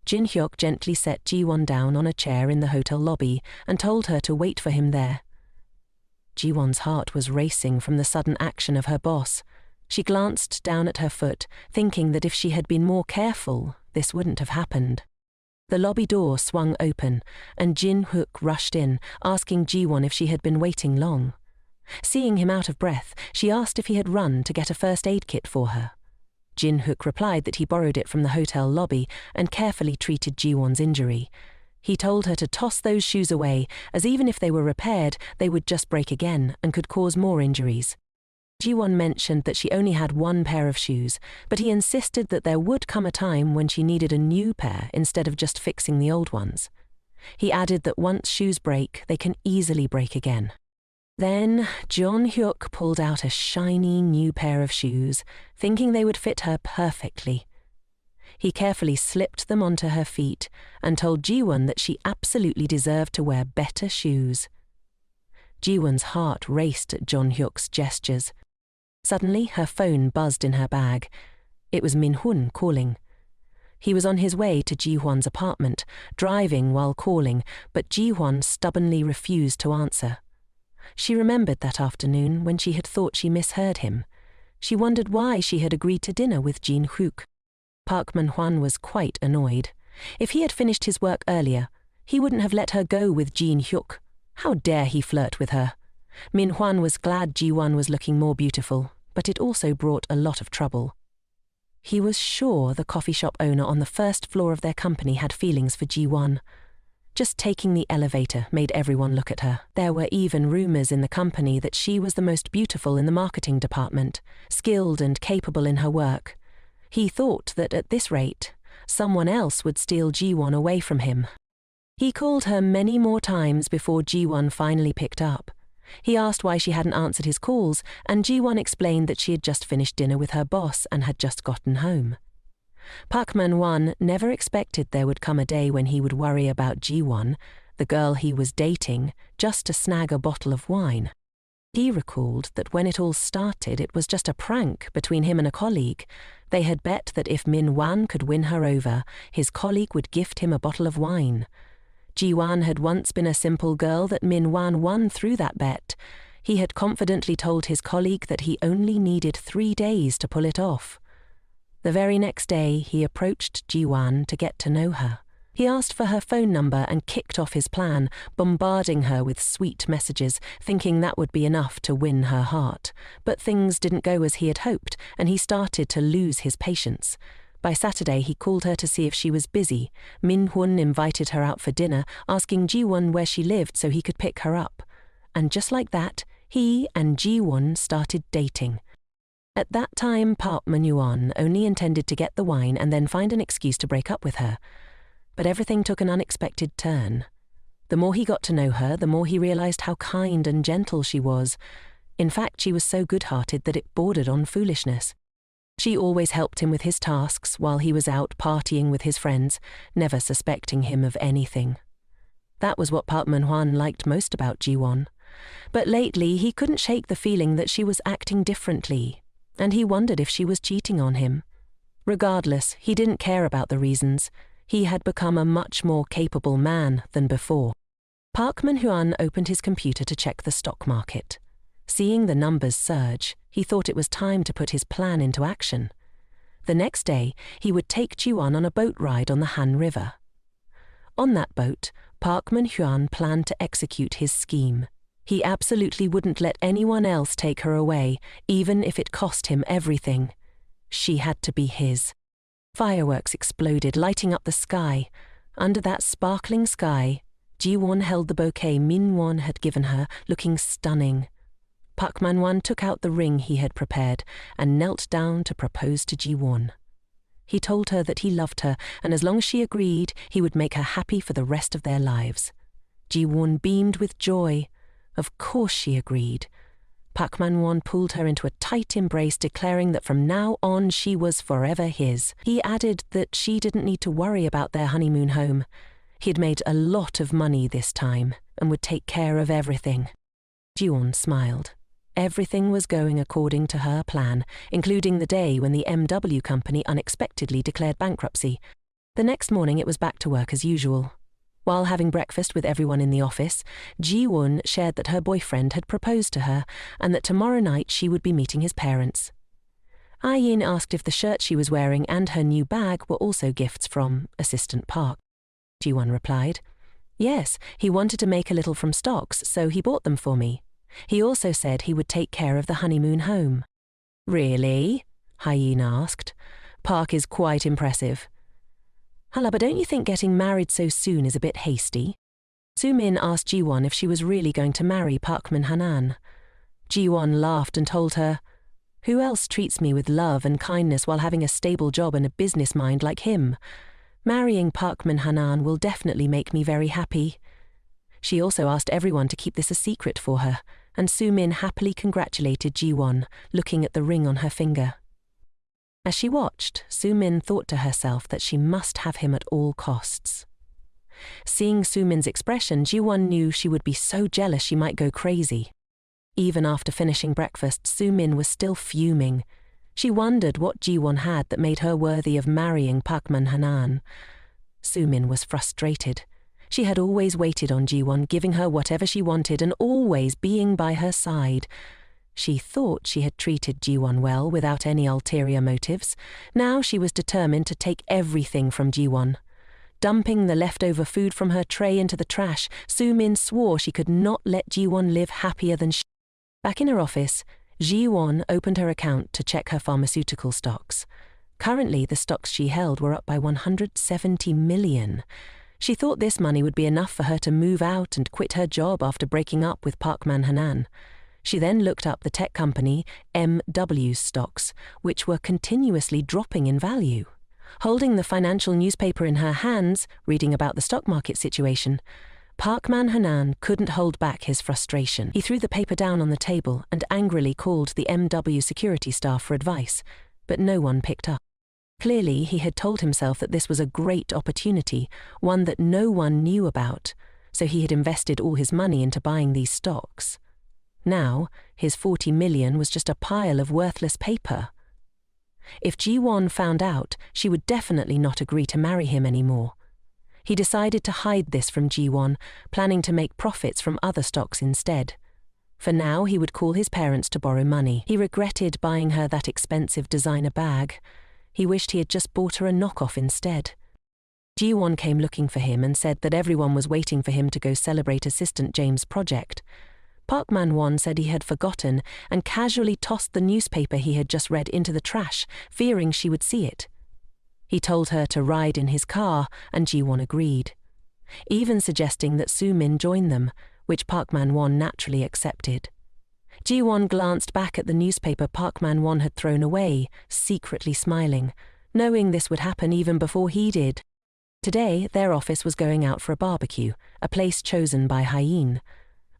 Jin-hyuk gently set Ji-won down on a chair in the hotel lobby and told her to wait for him there. Ji-won's heart was racing from the sudden action of her boss. She glanced down at her foot, thinking that if she had been more careful, this wouldn't have happened. The lobby door swung open, and Jin-hyuk rushed in, asking Ji-won if she had been waiting long. Seeing him out of breath, she asked if he had run to get a first aid kit for her. Jin-hyuk replied that he borrowed it from the hotel lobby and carefully treated Ji-won's injury. He told her to toss those shoes away, as even if they were repaired, they would just break again and could cause more injuries. Ji-won mentioned that she only had one pair of shoes, but he insisted that there would come a time when she needed a new pair instead of just fixing the old ones. He added that once shoes break, they can easily break again. Then Jong-hyuk pulled out a shiny new pair of shoes, thinking they would fit her perfectly. He carefully slipped them onto her feet and told Ji-won that she absolutely deserved to wear better shoes. Ji-won's heart raced at Jong-hyuk's gestures. Suddenly, her phone buzzed in her bag. It was Min-hun calling. He was on his way to Ji-hwan's apartment, driving while calling, but Ji-hwan stubbornly refused to answer. She remembered that afternoon when she had thought she misheard him. She wondered why she had agreed to dinner with Jin-hyuk. Park Man-hwan was quite annoyed. If he had finished his work earlier, he wouldn't have let her go with Jin-hyuk. How dare he flirt with her? Min-hwan was glad Ji-won was looking more beautiful, but it also brought a lot of trouble. He was sure the coffee shop owner on the first floor of their company had feelings for Ji-won. Just taking the elevator made everyone look at her. There were even rumors in the company that she was the most beautiful in the marketing department, skilled and capable in her work. He thought that at this rate, someone else would steal Ji-won away from him. He called her many more times before Ji-won finally picked up. He asked why she hadn't answered his calls, and Ji-won explained that she had just finished dinner with her boss and had just gotten home. Park Man-hwan never expected there would come a day when he would worry about Ji-won, the girl he was dating, just to snag a bottle of wine. He recalled that when it all started, it was just a prank between him and a colleague. They had bet that if Min-hwan could win her over, his colleague would gift him a bottle of wine. Ji-won had once been a simple girl that Min-hwan won through that bet. He had confidently told his colleague that he only needed 3 days to pull it off. The very next day, he approached Ji-won to get to know her. He asked for her phone number and kicked off his plan, bombarding her with sweet messages, thinking that would be enough to win her heart. But things didn't go as he had hoped, and he started to lose his patience. By Saturday, he called her to see if she was busy. Min-hun invited her out for dinner, asking Ji-won where she lived so he could pick her up. And just like that, he and Ji-won started dating. At that time, Park Man-hwan only intended to get the wine and then find an excuse to break up with her. But everything took an unexpected turn. The more he got to know her, the more he realized how kind and gentle she was. In fact, she was so good-hearted that it bordered on foolishness. She always helped him with his tasks while he was out partying with his friends, never suspecting him of anything. That was what Park Man-hwan liked most about Ji-won. But lately, he couldn't shake the feeling that she was acting differently, and he wondered if she was cheating on him. Regardless, he didn't care about the reasons. He had become a much more capable man than before. Park Man-hwan opened his computer to check the stock market. Seeing the numbers surge, he thought it was time to put his plan into action. The next day, he would take Ji-won on a boat ride on the Han River. On that boat, Park Man-hwan planned to execute his scheme. He absolutely wouldn't let anyone else take her away, even if it cost him everything. She had to be his. Fireworks exploded, lighting up the sky. Under that sparkling sky, Ji-won held the bouquet Min-won had given her, looking stunning. Park Man-hwan took out the ring he had prepared and knelt down to propose to Ji-won. He told her that he loved her, and as long as she agreed, he would make her happy for the rest of their lives. Ji-won beamed with joy. Of course she agreed. Park Man-hwan pulled her into a tight embrace, declaring that from now on she was forever his. He added that she didn't need to worry about their honeymoon home. He'd made a lot of money this time and would take care of everything. Ji-won smiled. Everything was going according to her plan, including the day when the MW company unexpectedly declared bankruptcy. The next morning it was back to work as usual. While having breakfast with everyone in the office, Ji-won shared that her boyfriend had proposed to her and that tomorrow night she would be meeting his parents. Ah-yin asked if the shirt she was wearing and her new bag were also gifts from Assistant Park. Ji-won replied, "Yes, he wanted to make a little from stocks, so he bought them for me. He also said he would take care of the honeymoon home." "Really?" Ah-yin asked. "Park is quite impressive." "Hala, but don't you think getting married so soon is a bit hasty?" Soo-min asked Ji-won if she was really going to marry Park Man-hanan. Ji-won laughed and told her, "Who else treats me with love and kindness while having a stable job and a business mind like him? Marrying Park Man-hanan will definitely make me very happy." She also asked everyone to keep this a secret for her, and Soo-min happily congratulated Ji-won, looking at the ring on her finger. As she watched, Soo-min thought to herself that she must have him at all costs. Seeing Soo-min's expression, Ji-won knew she would be so jealous she might go crazy. Even after finishing breakfast, Soo-min was still fuming. She wondered what Ji-won had that made her worthy of marrying Park Man-hanan. Soo-min was frustrated. She had always waited on Ji-won, giving her whatever she wanted and always being by her side. She thought she had treated Ji-won well without any ulterior motives. Now she was determined to take everything from Ji-won. Dumping the leftover food from her tray into the trash, Soo-min swore she could not let Ji-won live happier than she. Back in her office, Ji-won opened her account to check her pharmaceutical stocks. Currently, the stocks she held were up by 170 million. She thought this money would be enough for her to move out and quit her job after breaking up with Park Man-hanan. She then looked up the tech company MW's stocks, which were continuously dropping in value. Holding the financial newspaper in her hands, reading about the stock market situation, Park Man-hanan couldn't hold back his frustration. He threw the paper down on the table and angrily called the MW security staff for advice, but no one picked up. Clearly, he had told himself that this was a great opportunity, one that no one knew about, so he had invested all his money into buying these stocks. Now, his 40 million was just a pile of worthless paper. If Ji-won found out, she would definitely not agree to marry him anymore. He decided to hide this from Ji-won, planning to make profits from other stocks instead. For now, he would call his parents to borrow money. He regretted buying her that expensive designer bag. He wished he had just bought her a knockoff instead. Ji-won came looking for him and said that everyone was waiting for him to go celebrate Assistant James' project. Park Man-won said he had forgotten and casually tossed the newspaper he had just read into the trash, fearing she would see it. He told her to ride in his car, and Ji-won agreed, even suggesting that Soo-min join them, which Park Man-won naturally accepted. Ji-won glanced back at the newspaper Park Man-won had thrown away, secretly smiling, knowing this would happen even before he did. Today, their office was going out for a barbecue, a place chosen by Hyeen.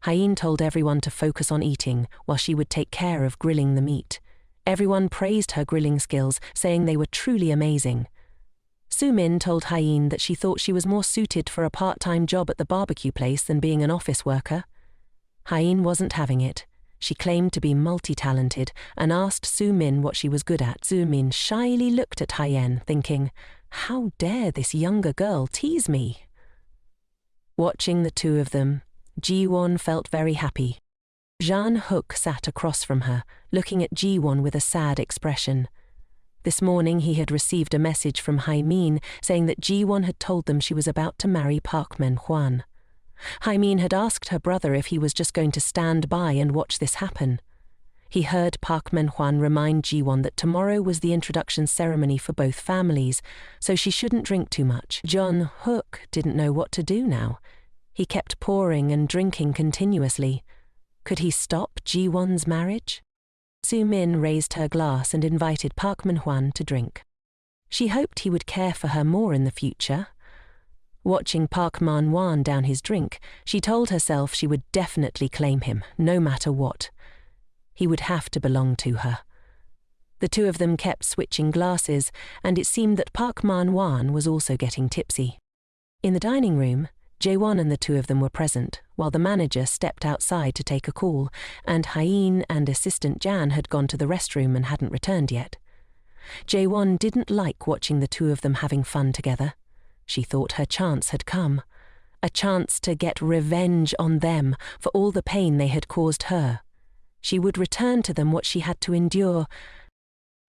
Hyeen told everyone to focus on eating, while she would take care of grilling the meat. Everyone praised her grilling skills, saying they were truly amazing. Soo-min told Hyeen that she thought she was more suited for a part-time job at the barbecue place than being an office worker. Hyeen wasn't having it. She claimed to be multi-talented and asked Soo-min what she was good at. Soo-min shyly looked at Hyeen, thinking, "How dare this younger girl tease me?" Watching the two of them, Ji-won felt very happy. Jang-hook sat across from her, looking at Ji-won with a sad expression. This morning he had received a message from Hyeen saying that Ji-won had told them she was about to marry Park Man-hwan. Hyeen had asked her brother if he was just going to stand by and watch this happen. He heard Park Man-hwan remind Ji-won that tomorrow was the introduction ceremony for both families, so she shouldn't drink too much. Jang-hook didn't know what to do now. He kept pouring and drinking continuously. Could he stop Ji-won's marriage? Soo-min raised her glass and invited Park Man-hwan to drink. She hoped he would care for her more in the future. Watching Park Man-hwan down his drink, she told herself she would definitely claim him, no matter what. He would have to belong to her. The two of them kept switching glasses, and it seemed that Park Man-hwan was also getting tipsy. In the dining room, Jae-won and the two of them were present, while the manager stepped outside to take a call, and Hyeen and Assistant Jan had gone to the restroom and hadn't returned yet. Jae-won didn't like watching the two of them having fun together. She thought her chance had come, a chance to get revenge on them for all the pain they had caused her. She would return to them what she had to endure.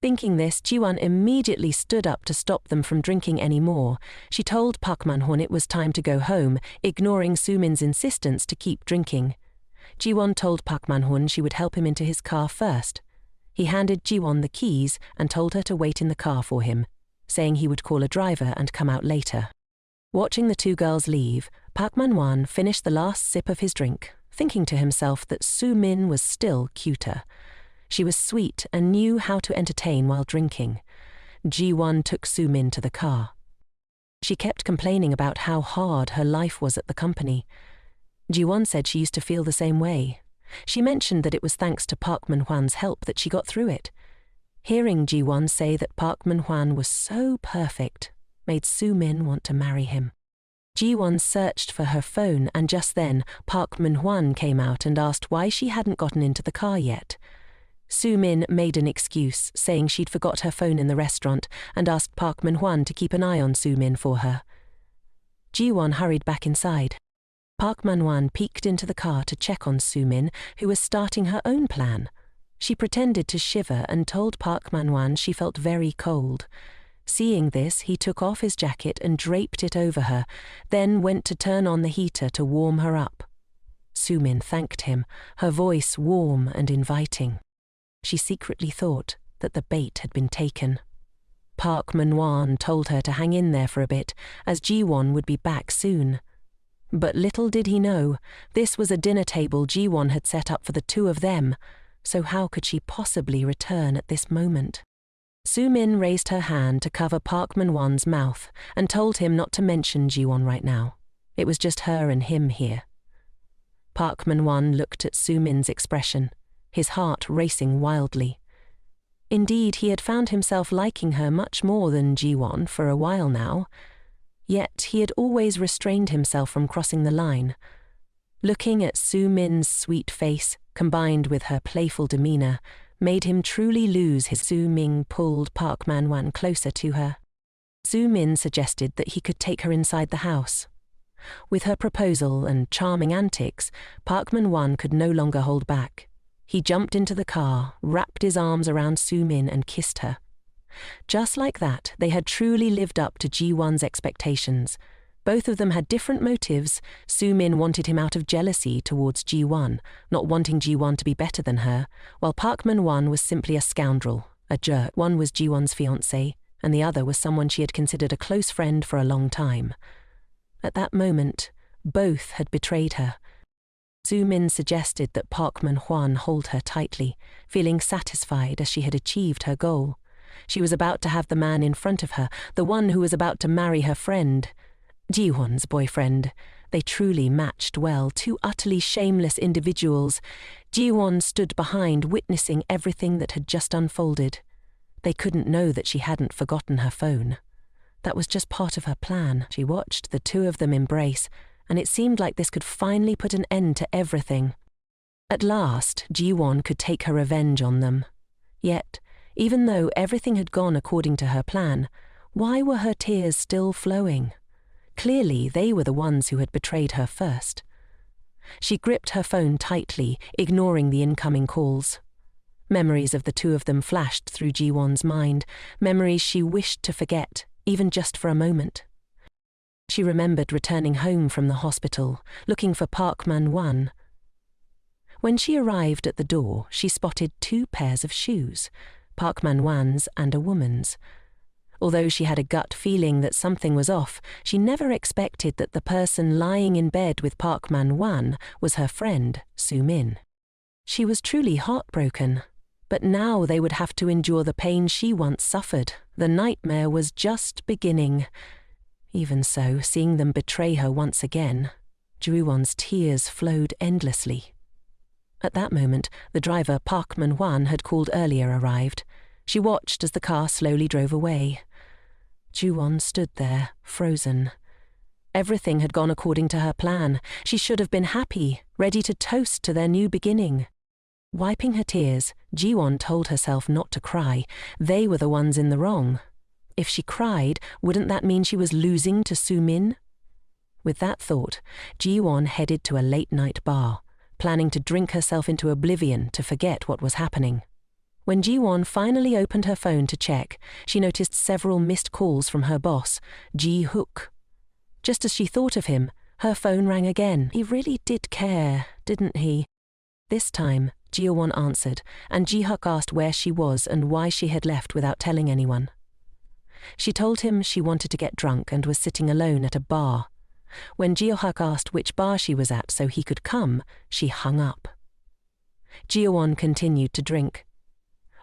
Thinking this, Ji-won immediately stood up to stop them from drinking any more. She told Park Man-hwan it was time to go home, ignoring Soo-min's insistence to keep drinking. Ji-won told Park Man-hwan she would help him into his car first. He handed Ji-won the keys and told her to wait in the car for him, saying he would call a driver and come out later. Watching the two girls leave, Park Man-hwan finished the last sip of his drink, thinking to himself that Soo-min was still cuter. She was sweet and knew how to entertain while drinking. Ji-won took Soo-min to the car. She kept complaining about how hard her life was at the company. Ji-won said she used to feel the same way. She mentioned that it was thanks to Park Man-hwan's help that she got through it. Hearing Ji-won say that Park Man-hwan was so perfect made Soo-min want to marry him. Ji-won searched for her phone, and just then Park Man-hwan came out and asked why she hadn't gotten into the car yet. Su-min made an excuse, saying she'd forgot her phone in the restaurant and asked Park Man-hwan to keep an eye on Su-min for her. Ji-won hurried back inside. Park Man-hwan peeked into the car to check on Su-min, who was starting her own plan. She pretended to shiver and told Park Man-hwan she felt very cold. Seeing this, he took off his jacket and draped it over her, then went to turn on the heater to warm her up. Su-min thanked him, her voice warm and inviting. She secretly thought that the bait had been taken. Park Man-hwan told her to hang in there for a bit, as Ji-won would be back soon. But little did he know, this was a dinner table Ji-won had set up for the two of them, so how could she possibly return at this moment? Su-min raised her hand to cover Park Man-hwan's mouth and told him not to mention Ji-won right now. It was just her and him here. Park Man-hwan looked at Su-min's expression, his heart racing wildly. Indeed, he had found himself liking her much more than Ji-won for a while now, yet he had always restrained himself from crossing the line. Looking at Su-min's sweet face, combined with her playful demeanor, made him truly lose his. Su-min pulled Park Man-hwan closer to her. Su-min suggested that he could take her inside the house. With her proposal and charming antics, Park Man-hwan could no longer hold back. He jumped into the car, wrapped his arms around Su-min and kissed her. Just like that, they had truly lived up to Ji-won's expectations. Both of them had different motives. Su-min wanted him out of jealousy towards Ji-won, not wanting Ji-won to be better than her, while Park Man-hwan was simply a scoundrel, a jerk. One was Ji-won's fiancé, and the other was someone she had considered a close friend for a long time. At that moment, both had betrayed her. Su-min suggested that Park Man-hwan hold her tightly, feeling satisfied as she had achieved her goal. She was about to have the man in front of her, the one who was about to marry her friend, Ji-won's boyfriend. They truly matched well, two utterly shameless individuals. Ji-won stood behind, witnessing everything that had just unfolded. They couldn't know that she hadn't forgotten her phone. That was just part of her plan. She watched the two of them embrace, and it seemed like this could finally put an end to everything. At last, Ji-won could take her revenge on them. Yet, even though everything had gone according to her plan, why were her tears still flowing? Clearly, they were the ones who had betrayed her first. She gripped her phone tightly, ignoring the incoming calls. Memories of the two of them flashed through Ji-won's mind, memories she wished to forget, even just for a moment. She remembered returning home from the hospital, looking for Park Man-hwan. When she arrived at the door, she spotted two pairs of shoes, Park Man-hwan's and a woman's. Although she had a gut feeling that something was off, she never expected that the person lying in bed with Park Man-hwan was her friend, Su-min. She was truly heartbroken, but now they would have to endure the pain she once suffered. The nightmare was just beginning. Even so, seeing them betray her once again, Ji-won's tears flowed endlessly. At that moment, the driver Park Man-hwan had called earlier arrived. She watched as the car slowly drove away. Ji-won stood there, frozen. Everything had gone according to her plan. She should have been happy, ready to toast to their new beginning. Wiping her tears, Ji-won told herself not to cry. They were the ones in the wrong. If she cried, wouldn't that mean she was losing to Su-min? With that thought, Ji-won headed to a late-night bar, planning to drink herself into oblivion to forget what was happening. When Ji-won finally opened her phone to check, she noticed several missed calls from her boss, Ji-hook. Just as she thought of him, her phone rang again. He really did care, didn't he? This time, Ji-won answered, and Ji-hook asked where she was and why she had left without telling anyone. She told him she wanted to get drunk and was sitting alone at a bar. When Ji-hook asked which bar she was at so he could come, she hung up. Ji-won continued to drink.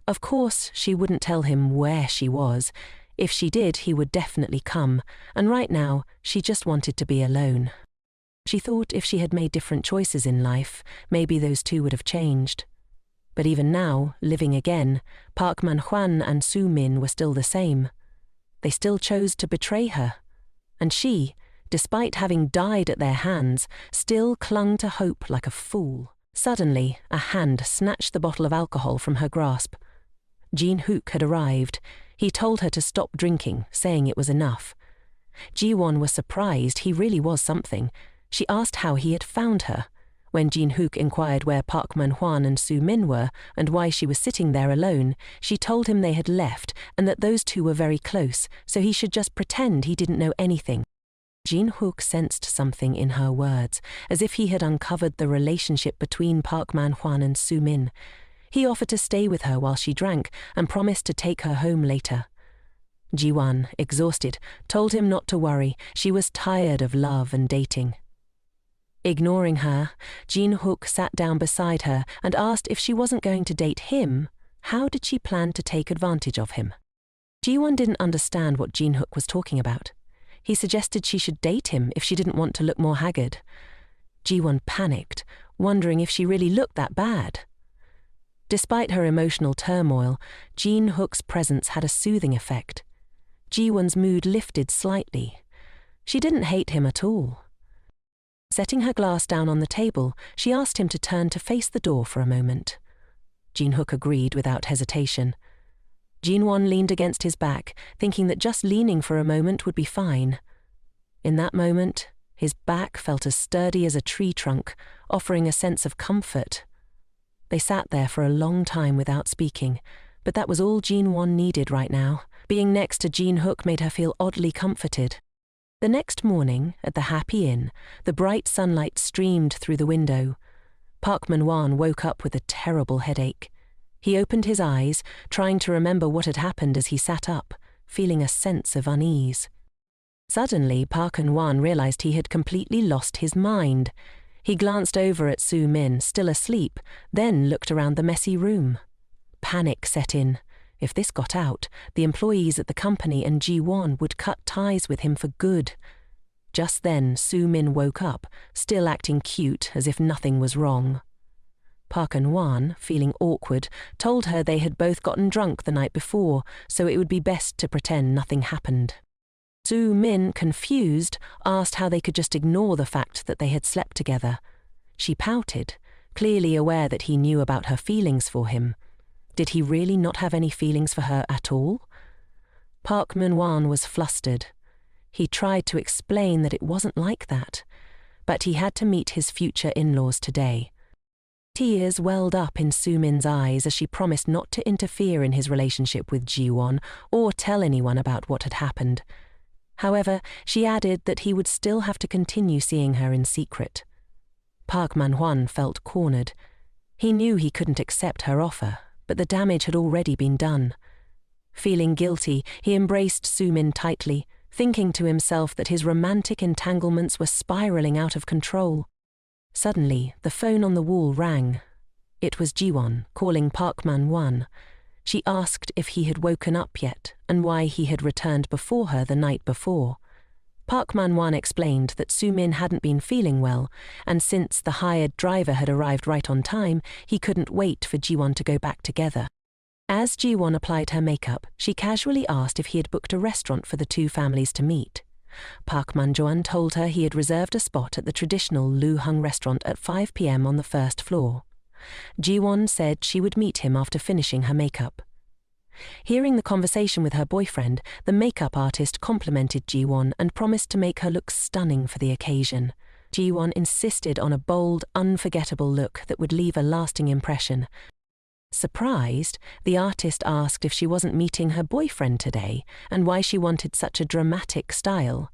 Of course, she wouldn't tell him where she was. If she did, he would definitely come, and right now, she just wanted to be alone. She thought if she had made different choices in life, maybe those two would have changed. But even now, living again, Park Man-hwan and Su-min were still the same. They still chose to betray her. And she, despite having died at their hands, still clung to hope like a fool. Suddenly, a hand snatched the bottle of alcohol from her grasp. Jin-hook had arrived. He told her to stop drinking, saying it was enough. Ji-won was surprised. He really was something. She asked how he had found her. When Jin-hook inquired where Park Man-hwan and Soo-min were and why she was sitting there alone, she told him they had left and that those two were very close, so he should just pretend he didn't know anything. Jin-hook sensed something in her words, as if he had uncovered the relationship between Park Man-hwan and Soo-min. He offered to stay with her while she drank and promised to take her home later. Ji-won, exhausted, told him not to worry. She was tired of love and dating. Ignoring her, Jin-hook sat down beside her and asked if she wasn't going to date him, how did she plan to take advantage of him? Ji-won didn't understand what Jin-hook was talking about. He suggested she should date him if she didn't want to look more haggard. Ji-won panicked, wondering if she really looked that bad. Despite her emotional turmoil, Jin-hook's presence had a soothing effect. Ji-won's mood lifted slightly. She didn't hate him at all. Setting her glass down on the table, she asked him to turn to face the door for a moment. Jin-hook agreed without hesitation. Jin-won leaned against his back, thinking that just leaning for a moment would be fine. In that moment, his back felt as sturdy as a tree trunk, offering a sense of comfort. They sat there for a long time without speaking, but that was all Jin-won needed right now. Being next to Jin-hook made her feel oddly comforted. The next morning, at the Happy Inn, the bright sunlight streamed through the window. Park Man-hwan woke up with a terrible headache. He opened his eyes, trying to remember what had happened as he sat up, feeling a sense of unease. Suddenly, Park Man-hwan realized he had completely lost his mind. He glanced over at Soo-min, still asleep, then looked around the messy room. Panic set in. If this got out, the employees at the company and Ji-won would cut ties with him for good. Just then, Soo-min woke up, still acting cute as if nothing was wrong. Park Man-hwan, feeling awkward, told her they had both gotten drunk the night before, so it would be best to pretend nothing happened. Soo-min, confused, asked how they could just ignore the fact that they had slept together. She pouted, clearly aware that he knew about her feelings for him. Did he really not have any feelings for her at all? Park Man-hwan was flustered. He tried to explain that it wasn't like that, but he had to meet his future in-laws today. Tears welled up in Soo-min's eyes as she promised not to interfere in his relationship with Ji-won or tell anyone about what had happened. However, she added that he would still have to continue seeing her in secret. Park Man-hwan felt cornered. He knew he couldn't accept her offer, but the damage had already been done. Feeling guilty, he embraced Soo-min tightly, thinking to himself that his romantic entanglements were spiraling out of control. Suddenly, the phone on the wall rang. It was Ji-won calling Park Man-hwan. She asked if he had woken up yet and why he had returned before her the night before. Park Man-hwan explained that Soo-min hadn't been feeling well, and since the hired driver had arrived right on time, he couldn't wait for Ji-won to go back together. As Ji-won applied her makeup, she casually asked if he had booked a restaurant for the two families to meet. Park Man-hwan told her he had reserved a spot at the traditional Lu-hung restaurant at 5 p.m. on the first floor. Ji-won said she would meet him after finishing her makeup. Hearing the conversation with her boyfriend, the makeup artist complimented Ji-won and promised to make her look stunning for the occasion. Ji-won insisted on a bold, unforgettable look that would leave a lasting impression. Surprised, the artist asked if she wasn't meeting her boyfriend today and why she wanted such a dramatic style.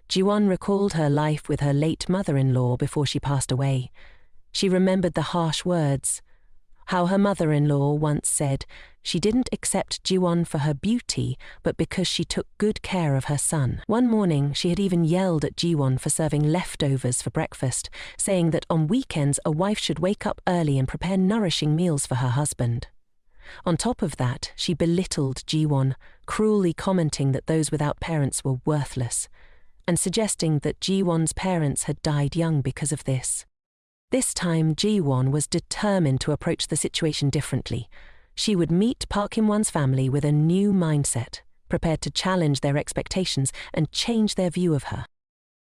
Ji-won recalled her life with her late mother-in-law before she passed away. She remembered the harsh words. How her mother-in-law once said she didn't accept Ji-won for her beauty, but because she took good care of her son. One morning, she had even yelled at Ji-won for serving leftovers for breakfast, saying that on weekends a wife should wake up early and prepare nourishing meals for her husband. On top of that, she belittled Ji-won, cruelly commenting that those without parents were worthless, and suggesting that Ji-won's parents had died young because of this. This time, Ji-won was determined to approach the situation differently. She would meet Park In-won's family with a new mindset, prepared to challenge their expectations and change their view of her.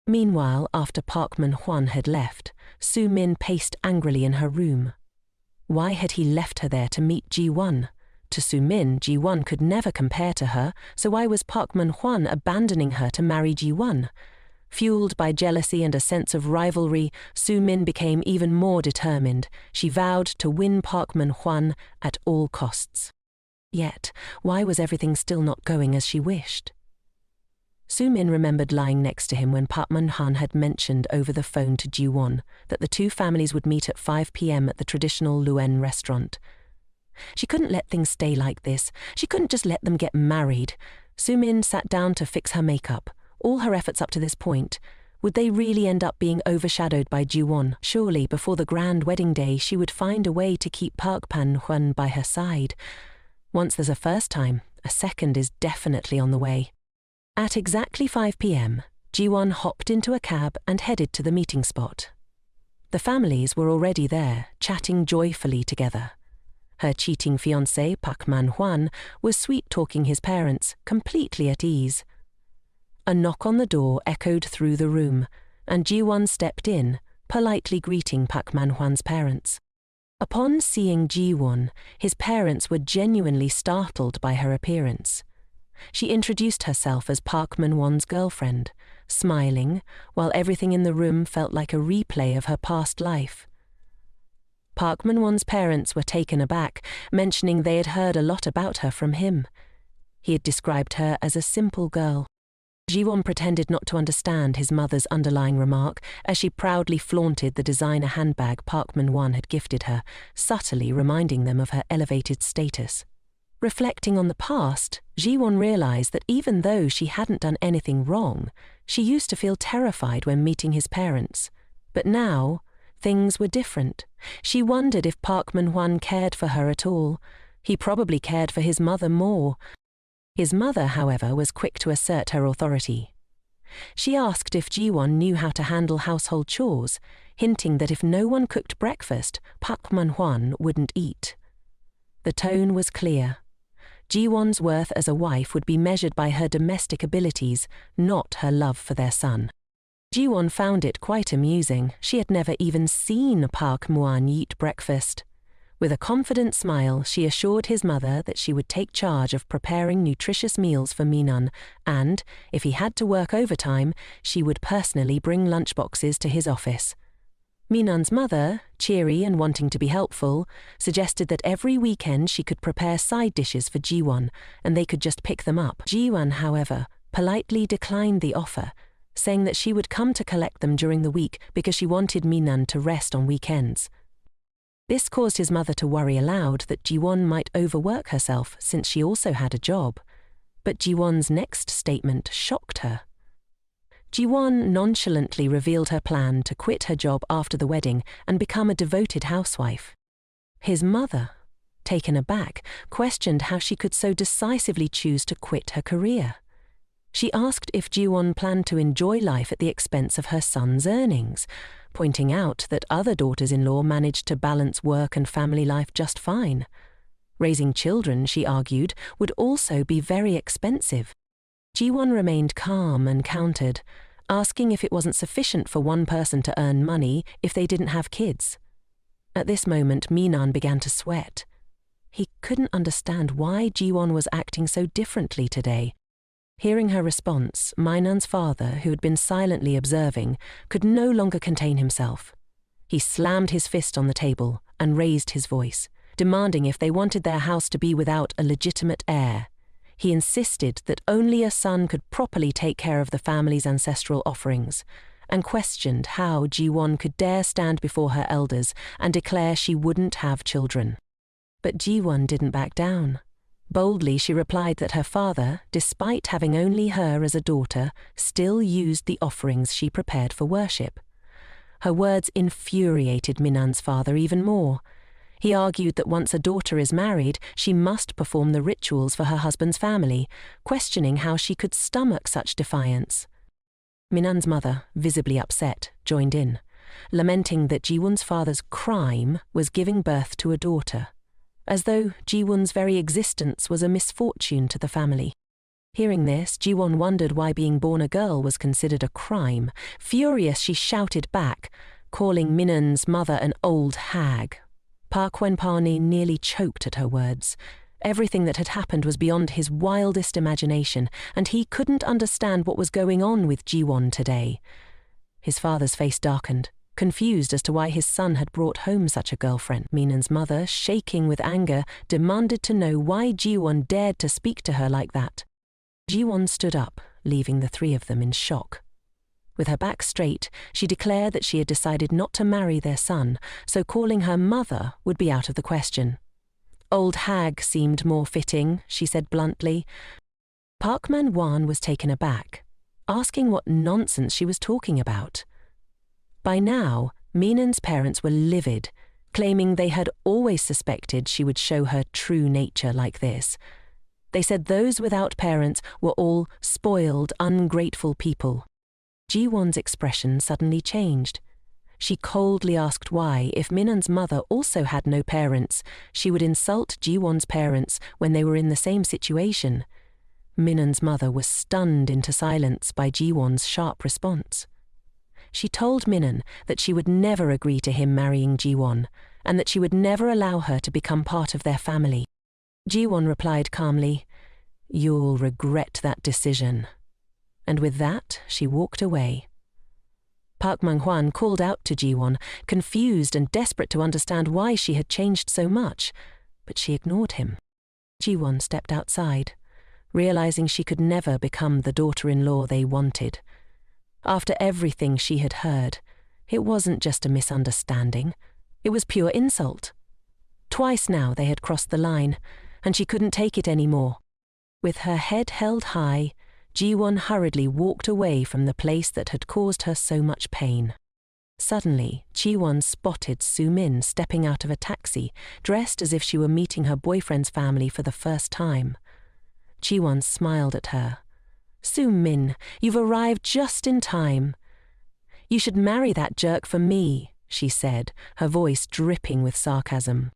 Meanwhile, after Park Man-hwan had left, Soo-min paced angrily in her room. Why had he left her there to meet Ji-won? To Soo-min, Ji-won could never compare to her, so why was Park Man-hwan abandoning her to marry Ji-won? Fueled by jealousy and a sense of rivalry, Soo-min became even more determined. She vowed to win Park Man-hwan at all costs. Yet, why was everything still not going as she wished? Soo-min remembered lying next to him when Park Man-hwan had mentioned over the phone to Ji-won that the two families would meet at 5 p.m. at the traditional Luen restaurant. She couldn't let things stay like this. She couldn't just let them get married. Soo-min sat down to fix her makeup. All her efforts up to this point, would they really end up being overshadowed by Ji-won? Surely, before the grand wedding day, she would find a way to keep Park Man-hwan by her side. Once there's a first time, a second is definitely on the way. At exactly 5 p.m., Ji-won hopped into a cab and headed to the meeting spot. The families were already there, chatting joyfully together. Her cheating fiancé, Park Man-hwan, was sweet-talking his parents, completely at ease. A knock on the door echoed through the room, and Ji-won stepped in, politely greeting Park Man-hwan's parents. Upon seeing Ji-won, his parents were genuinely startled by her appearance. She introduced herself as Park Man-hwan's girlfriend, smiling, while everything in the room felt like a replay of her past life. Park Man-hwan's parents were taken aback, mentioning they had heard a lot about her from him. He had described her as a simple girl. Ji-won pretended not to understand his mother's underlying remark as she proudly flaunted the designer handbag Park Man-hwan had gifted her, subtly reminding them of her elevated status. Reflecting on the past, Ji-won realized that even though she hadn't done anything wrong, she used to feel terrified when meeting his parents. But now, things were different. She wondered if Park Man-hwan cared for her at all. He probably cared for his mother more. His mother, however, was quick to assert her authority. She asked if Ji-won knew how to handle household chores, hinting that if no one cooked breakfast, Park Man-hwan wouldn't eat. The tone was clear. Ji-won's worth as a wife would be measured by her domestic abilities, not her love for their son. Ji-won found it quite amusing. She had never even seen Park Man-hwan eat breakfast. With a confident smile, she assured his mother that she would take charge of preparing nutritious meals for Min-an, and, if he had to work overtime, she would personally bring lunchboxes to his office. Min-an's mother, cheery and wanting to be helpful, suggested that every weekend she could prepare side dishes for Ji-won, and they could just pick them up. Ji-won, however, politely declined the offer, saying that she would come to collect them during the week because she wanted Min-an to rest on weekends. This caused his mother to worry aloud that Ji-won might overwork herself since she also had a job. But Ji-won's next statement shocked her. Ji-won nonchalantly revealed her plan to quit her job after the wedding and become a devoted housewife. His mother, taken aback, questioned how she could so decisively choose to quit her career. She asked if Ji-won planned to enjoy life at the expense of her son's earnings, pointing out that other daughters-in-law managed to balance work and family life just fine. Raising children, she argued, would also be very expensive. Ji-won remained calm and countered, asking if it wasn't sufficient for one person to earn money if they didn't have kids. At this moment, Min-an began to sweat. He couldn't understand why Ji-won was acting so differently today. Hearing her response, Min-an's father, who had been silently observing, could no longer contain himself. He slammed his fist on the table and raised his voice, demanding if they wanted their house to be without a legitimate heir. He insisted that only a son could properly take care of the family's ancestral offerings, and questioned how Ji-won could dare stand before her elders and declare she wouldn't have children. But Ji-won didn't back down. Boldly, she replied that her father, despite having only her as a daughter, still used the offerings she prepared for worship. Her words infuriated Min-an's father even more. He argued that once a daughter is married, she must perform the rituals for her husband's family, questioning how she could stomach such defiance. Min-an's mother, visibly upset, joined in, lamenting that Ji-won's father's crime was giving birth to a daughter, as though Ji-won's very existence was a misfortune to the family. Hearing this, Ji-won wondered why being born a girl was considered a crime. Furious, she shouted back, calling Minan's mother an old hag. Park Wenpani nearly choked at her words. Everything that had happened was beyond his wildest imagination, and he couldn't understand what was going on with Jiwon today. His father's face darkened, confused as to why his son had brought home such a girlfriend. Minan's mother, shaking with anger, demanded to know why Jiwon dared to speak to her like that. Jiwon stood up, leaving the three of them in shock. With her back straight, she declared that she had decided not to marry their son, so calling her mother would be out of the question. Old hag seemed more fitting, she said bluntly. Park Man-hwan was taken aback, asking what nonsense she was talking about. By now, Minan's parents were livid, claiming they had always suspected she would show her true nature like this. They said those without parents were all spoiled, ungrateful people. Jiwon's expression suddenly changed. She coldly asked why, if Minan's mother also had no parents, she would insult Jiwon's parents when they were in the same situation. Minan's mother was stunned into silence by Jiwon's sharp response. She told Minan that she would never agree to him marrying Jiwon, and that she would never allow her to become part of their family. Jiwon replied calmly, "You'll regret that decision." And with that, she walked away. Park Man-hwan called out to Jiwon, confused and desperate to understand why she had changed so much, but she ignored him. Jiwon stepped outside, realizing she could never become the daughter-in-law they wanted. After everything she had heard, it wasn't just a misunderstanding, it was pure insult. Twice now they had crossed the line, and she couldn't take it anymore. With her head held high, Jiwon hurriedly walked away from the place that had caused her so much pain. Suddenly, Jiwon spotted Su-min stepping out of a taxi, dressed as if she were meeting her boyfriend's family for the first time. Jiwon smiled at her. "Su-min, you've arrived just in time." "You should marry that jerk for me," she said, her voice dripping with sarcasm.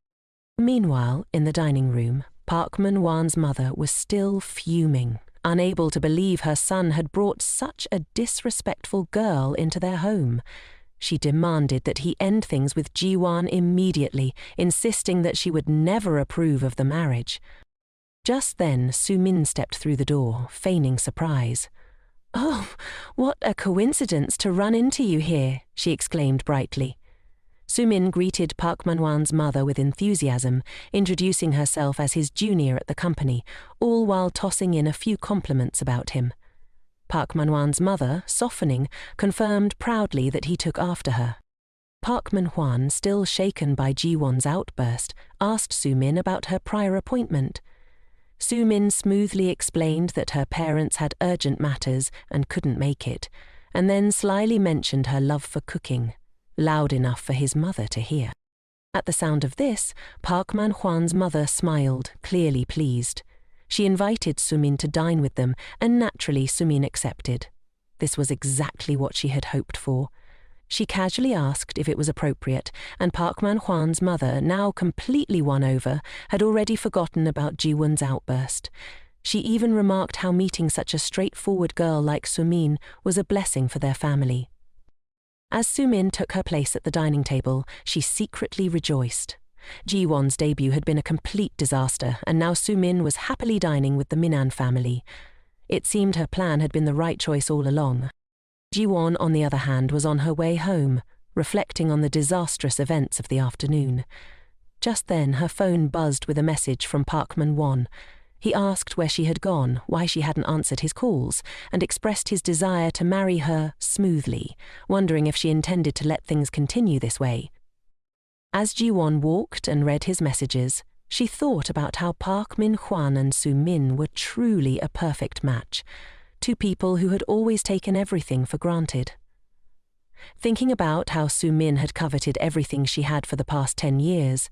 Meanwhile, in the dining room, Park Man-hwan's mother was still fuming, unable to believe her son had brought such a disrespectful girl into their home. She demanded that he end things with Jiwon immediately, insisting that she would never approve of the marriage. Just then, Su-min stepped through the door, feigning surprise. "Oh, what a coincidence to run into you here," she exclaimed brightly. Su-min greeted Park Man-hwan's mother with enthusiasm, introducing herself as his junior at the company, all while tossing in a few compliments about him. Park Man-hwan's mother, softening, confirmed proudly that he took after her. Park Man-hwan, still shaken by Jiwon's outburst, asked Su-min about her prior appointment. Su-min smoothly explained that her parents had urgent matters and couldn't make it, and then slyly mentioned her love for cooking, loud enough for his mother to hear. At the sound of this, Park Man-hwan's mother smiled, clearly pleased. She invited Su-min to dine with them, and naturally Su-min accepted. This was exactly what she had hoped for. She casually asked if it was appropriate, and Park Man-hwan's mother, now completely won over, had already forgotten about Jiwon's outburst. She even remarked how meeting such a straightforward girl like Su-min was a blessing for their family. As Su-min took her place at the dining table, she secretly rejoiced. Jiwon's debut had been a complete disaster, and now Su-min was happily dining with the Minan family. It seemed her plan had been the right choice all along. Jiwon, on the other hand, was on her way home, reflecting on the disastrous events of the afternoon. Just then, her phone buzzed with a message from Park Man-hwan. He asked where she had gone, why she hadn't answered his calls, and expressed his desire to marry her smoothly, wondering if she intended to let things continue this way. As Jiwon walked and read his messages, she thought about how Park Min-hwan and Su-min were truly a perfect match, two people who had always taken everything for granted. Thinking about how Su-min had coveted everything she had for the past 10 years,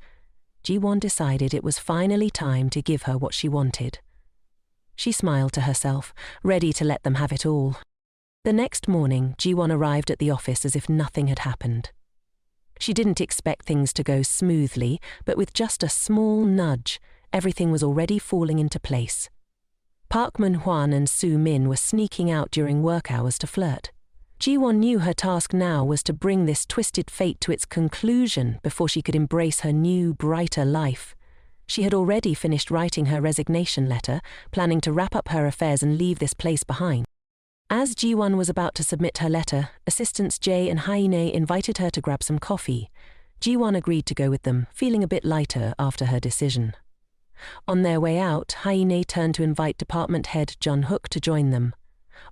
Jiwon decided it was finally time to give her what she wanted. She smiled to herself, ready to let them have it all. The next morning, Jiwon arrived at the office as if nothing had happened. She didn't expect things to go smoothly, but with just a small nudge, everything was already falling into place. Park Man-hwan and Su-min were sneaking out during work hours to flirt. Ji-won knew her task now was to bring this twisted fate to its conclusion before she could embrace her new, brighter life. She had already finished writing her resignation letter, planning to wrap up her affairs and leave this place behind. As Ji-won was about to submit her letter, assistants Jae and Haine invited her to grab some coffee. Ji-won agreed to go with them, feeling a bit lighter after her decision. On their way out, Haine turned to invite department head Jun-hook to join them.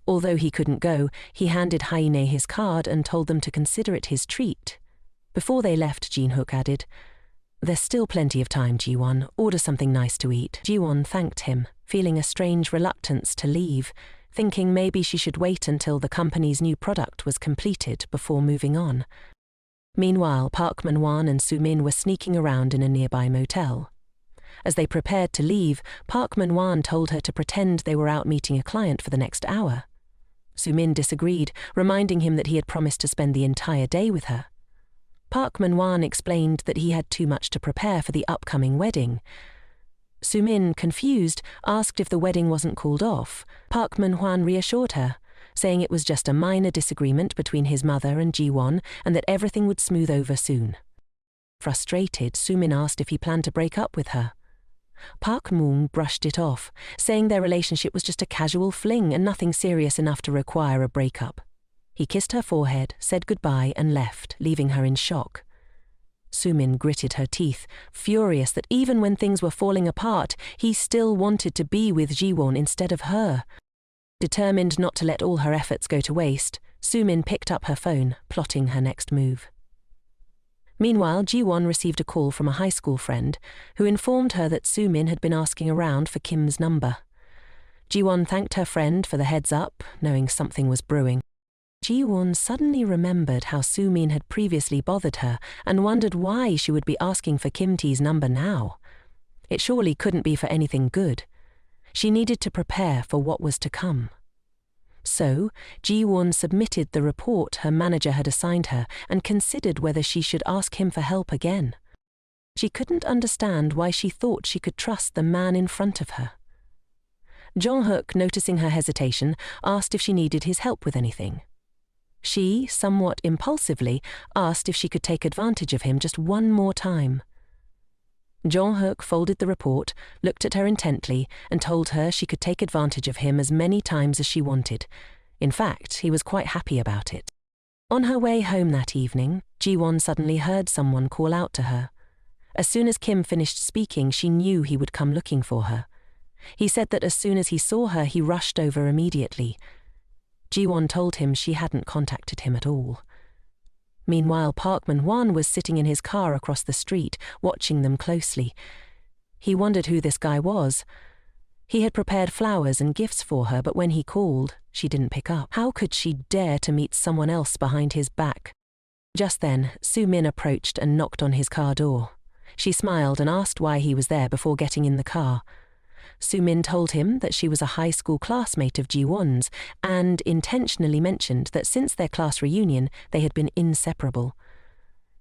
Although he couldn't go, he handed Haine his card and told them to consider it his treat. Before they left, Jin-hook added, "There's still plenty of time, Ji-won. Order something nice to eat." Ji-won thanked him, feeling a strange reluctance to leave, thinking maybe she should wait until the company's new product was completed before moving on. Meanwhile, Park Man-won and Soo-min were sneaking around in a nearby motel. As they prepared to leave, Park Man-won told her to pretend they were out meeting a client for the next hour. Soo-min disagreed, reminding him that he had promised to spend the entire day with her. Park Man-won explained that he had too much to prepare for the upcoming wedding. Soo-min, confused, asked if the wedding wasn't called off. Park Man-won reassured her, saying it was just a minor disagreement between his mother and Ji-won and that everything would smooth over soon. Frustrated, Soo-min asked if he planned to break up with her. Park Moon brushed it off, saying their relationship was just a casual fling and nothing serious enough to require a breakup. He kissed her forehead, said goodbye and left, leaving her in shock. Soo-min gritted her teeth, furious that even when things were falling apart, he still wanted to be with Ji-won instead of her. Determined not to let all her efforts go to waste, Soo-min picked up her phone, plotting her next move. Meanwhile, Ji-won received a call from a high school friend who informed her that Soo-min had been asking around for Kim's number. Ji-won thanked her friend for the heads up, knowing something was brewing. Ji-won suddenly remembered how Soo-min had previously bothered her and wondered why she would be asking for Kim Tae's number now. It surely couldn't be for anything good. She needed to prepare for what was to come. So, Ji-won submitted the report her manager had assigned her and considered whether she should ask him for help again. She couldn't understand why she thought she could trust the man in front of her. Jung-hook, noticing her hesitation, asked if she needed his help with anything. She, somewhat impulsively, asked if she could take advantage of him just one more time. Jung-hook folded the report, looked at her intently, and told her she could take advantage of him as many times as she wanted. In fact, he was quite happy about it. On her way home that evening, Ji-won suddenly heard someone call out to her. As soon as Kim finished speaking, she knew he would come looking for her. He said that as soon as he saw her, he rushed over immediately. Ji-won told him she hadn't contacted him at all. Meanwhile, Park Man-won was sitting in his car across the street, watching them closely. He wondered who this guy was. He had prepared flowers and gifts for her, but when he called, she didn't pick up. How could she dare to meet someone else behind his back? Just then, Soo-min approached and knocked on his car door. She smiled and asked why he was there before getting in the car. Soo-min told him that she was a high school classmate of Ji-won's and intentionally mentioned that since their class reunion, they had been inseparable.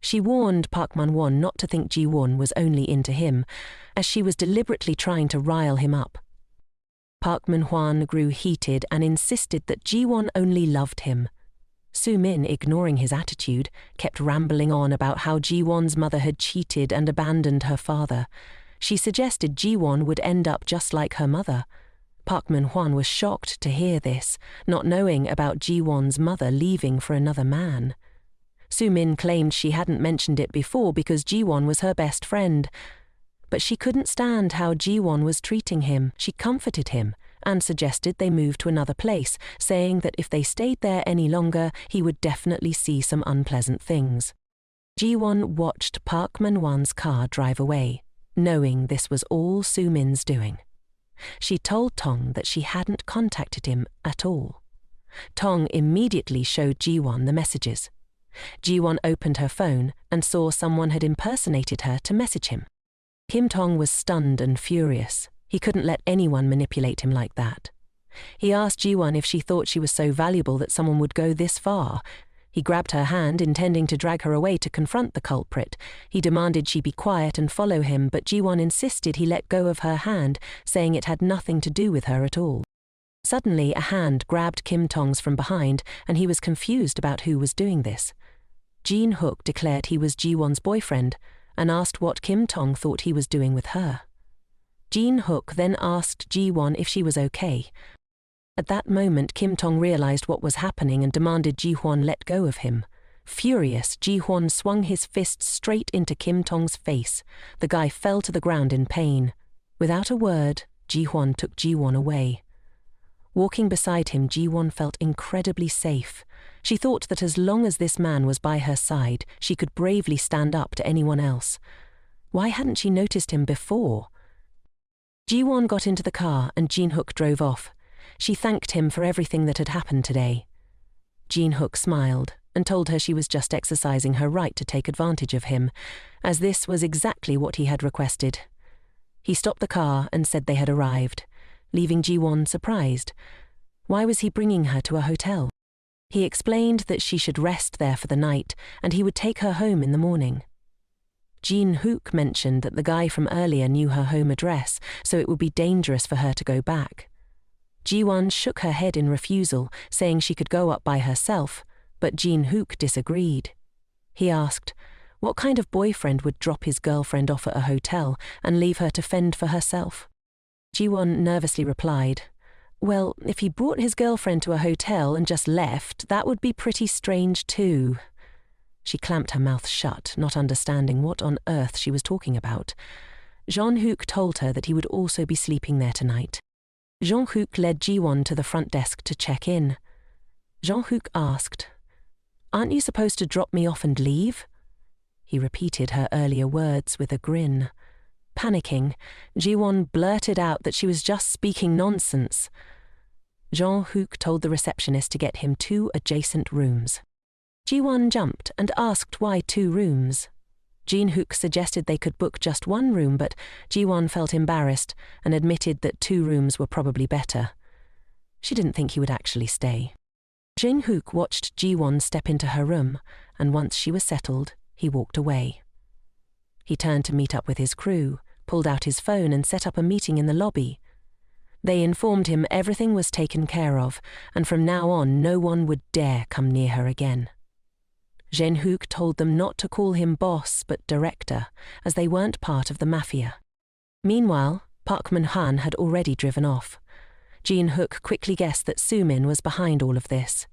She warned Park Man-won not to think Ji-won was only into him, as she was deliberately trying to rile him up. Park Man-won grew heated and insisted that Ji-won only loved him. Soo-min, ignoring his attitude, kept rambling on about how Ji-won's mother had cheated and abandoned her father. She suggested Ji-won would end up just like her mother. Park Man-won was shocked to hear this, not knowing about Ji-won's mother leaving for another man. Soo-min claimed she hadn't mentioned it before because Ji-won was her best friend. But she couldn't stand how Ji-won was treating him. She comforted him and suggested they move to another place, saying that if they stayed there any longer, he would definitely see some unpleasant things. Ji-won watched Park Man-won's car drive away, knowing this was all Soo-min's doing. She told Tong that she hadn't contacted him at all. Tong immediately showed Ji-won the messages. Ji-won opened her phone and saw someone had impersonated her to message him. Kim Tong was stunned and furious. He couldn't let anyone manipulate him like that. He asked Ji-won if she thought she was so valuable that someone would go this far. He grabbed her hand, intending to drag her away to confront the culprit. He demanded she be quiet and follow him, but Ji-won insisted he let go of her hand, saying it had nothing to do with her at all. Suddenly, a hand grabbed Kim Tong's from behind, and he was confused about who was doing this. Jin Hook declared he was Ji-won's boyfriend and asked what Kim Tong thought he was doing with her. Jin Hook then asked Ji-won if she was okay. At that moment, Kim Tong realized what was happening and demanded Ji-won let go of him. Furious, Ji-won swung his fist straight into Kim Tong's face. The guy fell to the ground in pain. Without a word, Ji-won took Ji-won away. Walking beside him, Ji-won felt incredibly safe. She thought that as long as this man was by her side, she could bravely stand up to anyone else. Why hadn't she noticed him before? Ji-won got into the car and Jin Hook drove off. She thanked him for everything that had happened today. Jin Hook smiled and told her she was just exercising her right to take advantage of him, as this was exactly what he had requested. He stopped the car and said they had arrived, leaving Ji-won surprised. Why was he bringing her to a hotel? He explained that she should rest there for the night and he would take her home in the morning. Jin Hook mentioned that the guy from earlier knew her home address, so it would be dangerous for her to go back. Ji-won shook her head in refusal, saying she could go up by herself, but Jin Hook disagreed. He asked, what kind of boyfriend would drop his girlfriend off at a hotel and leave her to fend for herself? Ji-won nervously replied, well, if he brought his girlfriend to a hotel and just left, that would be pretty strange too. She clamped her mouth shut, not understanding what on earth she was talking about. Jin Hook told her that he would also be sleeping there tonight. Jin Hook led Ji-won to the front desk to check in. Jin Hook asked, aren't you supposed to drop me off and leave? He repeated her earlier words with a grin. Panicking, Ji-won blurted out that she was just speaking nonsense. Jin Hook told the receptionist to get him 2 adjacent rooms. Ji-won jumped and asked why 2 rooms. Jin Hook suggested they could book just 1 room, but Ji-won felt embarrassed and admitted that 2 rooms were probably better. She didn't think he would actually stay. Jin Hook watched Ji-won step into her room, and once she was settled, he walked away. He turned to meet up with his crew, pulled out his phone and set up a meeting in the lobby. They informed him everything was taken care of, and from now on no one would dare come near her again. Jin Hook told them not to call him boss but director, as they weren't part of the mafia. Meanwhile, Park Man-han had already driven off. Jin Hook quickly guessed that Soo-min was behind all of this.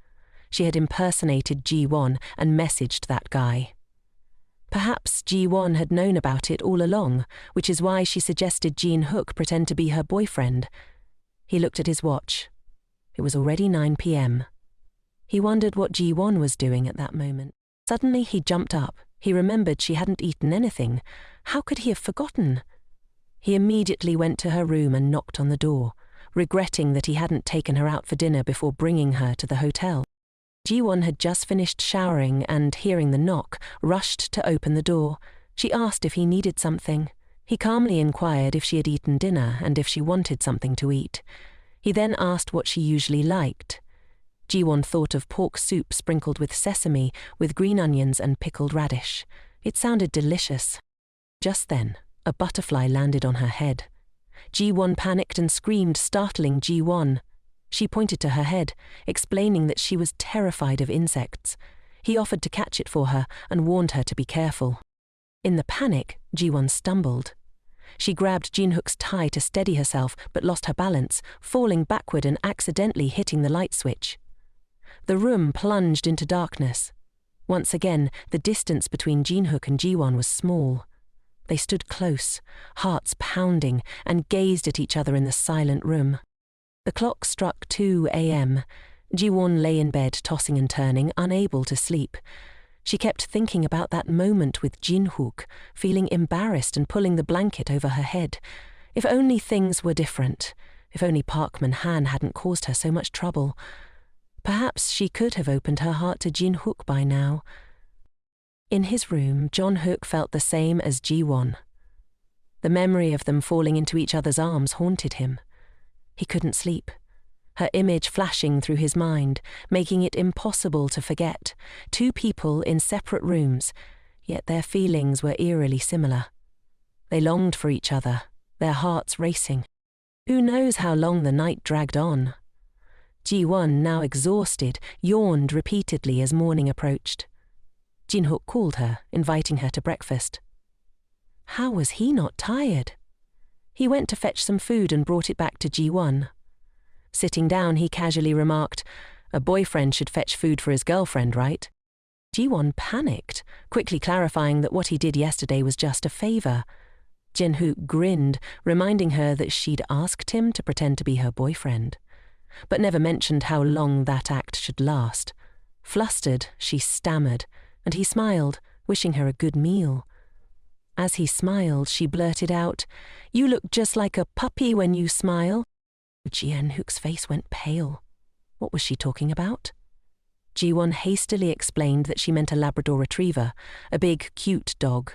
She had impersonated Ji-won and messaged that guy. Perhaps Ji-won had known about it all along, which is why she suggested Jin Hook pretend to be her boyfriend. He looked at his watch. It was already 9 p.m. He wondered what Ji-won was doing at that moment. Suddenly he jumped up. He remembered she hadn't eaten anything. How could he have forgotten? He immediately went to her room and knocked on the door, regretting that he hadn't taken her out for dinner before bringing her to the hotel. Ji-won had just finished showering and, hearing the knock, rushed to open the door. She asked if he needed something. He calmly inquired if she had eaten dinner and if she wanted something to eat. He then asked what she usually liked. Ji-won thought of pork soup sprinkled with sesame, with green onions and pickled radish. It sounded delicious. Just then, a butterfly landed on her head. Ji-won panicked and screamed, startling Ji-won. She pointed to her head, explaining that she was terrified of insects. He offered to catch it for her and warned her to be careful. In the panic, Ji-won stumbled. She grabbed Jin Hook's tie to steady herself but lost her balance, falling backward and accidentally hitting the light switch. The room plunged into darkness. Once again, the distance between Jin Hook and Ji-won was small. They stood close, hearts pounding, and gazed at each other in the silent room. The clock struck 2 a.m. Ji-won lay in bed, tossing and turning, unable to sleep. She kept thinking about that moment with Jin Hook, feeling embarrassed and pulling the blanket over her head. If only things were different. If only Park Man-han hadn't caused her so much trouble. Perhaps she could have opened her heart to Jin Hook by now. In his room, Jin Hook felt the same as Ji-won. The memory of them falling into each other's arms haunted him. He couldn't sleep. Her image flashing through his mind, making it impossible to forget. 2 people in separate rooms, yet their feelings were eerily similar. They longed for each other, their hearts racing. Who knows how long the night dragged on? Ji-won, now exhausted, yawned repeatedly as morning approached. Jin-hook called her, inviting her to breakfast. How was he not tired? He went to fetch some food and brought it back to Ji-won. Sitting down, he casually remarked, "A boyfriend should fetch food for his girlfriend, right?" Ji-won panicked, quickly clarifying that what he did yesterday was just a favor. Jin-hook grinned, reminding her that she'd asked him to pretend to be her boyfriend, but never mentioned how long that act should last. Flustered, she stammered, and he smiled, wishing her a good meal. As he smiled, she blurted out, "You look just like a puppy when you smile." Jin-hook's face went pale. What was she talking about? Ji-won hastily explained that she meant a Labrador retriever, a big, cute dog.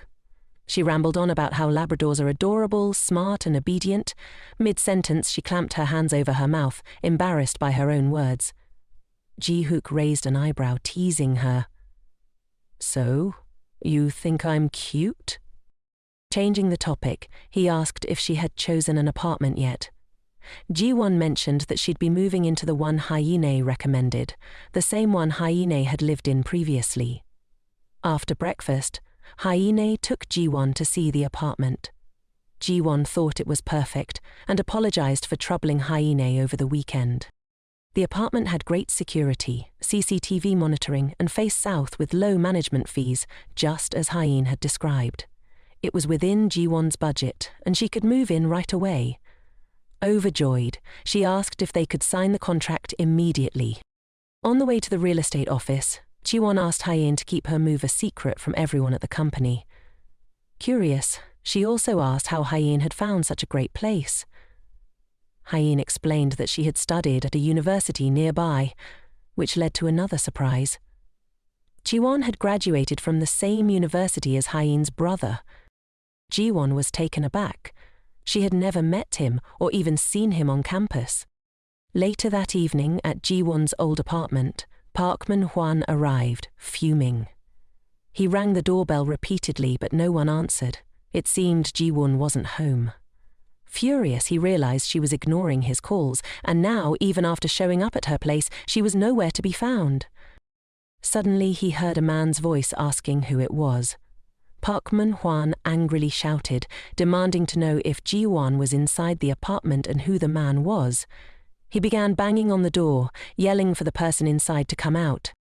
She rambled on about how Labradors are adorable, smart and obedient. Mid-sentence, she clamped her hands over her mouth, embarrassed by her own words. Ji-hook raised an eyebrow, teasing her. "So, you think I'm cute?" Changing the topic, he asked if she had chosen an apartment yet. Ji-won mentioned that she'd be moving into the one Hyene recommended, the same one Hyene had lived in previously. After breakfast, Hyene took Ji-won to see the apartment. Ji-won thought it was perfect and apologized for troubling Hyene over the weekend. The apartment had great security, CCTV monitoring, and faced south with low management fees, just as Hyene had described. It was within Ji-won's budget, and she could move in right away. Overjoyed, she asked if they could sign the contract immediately. On the way to the real estate office, Ji-won asked Hyene to keep her move a secret from everyone at the company. Curious, she also asked how Hyene had found such a great place. Hyene explained that she had studied at a university nearby, which led to another surprise. Ji-won had graduated from the same university as Hyene's brother. Ji-won was taken aback. She had never met him or even seen him on campus. Later that evening at Ji-won's old apartment, Park Man-hwan arrived, fuming. He rang the doorbell repeatedly, but no one answered. It seemed Ji-won wasn't home. Furious, he realized she was ignoring his calls, and now, even after showing up at her place, she was nowhere to be found. Suddenly, he heard a man's voice asking who it was. Park Man-hwan angrily shouted, demanding to know if Ji-won was inside the apartment and who the man was. He began banging on the door, yelling for the person inside to come out.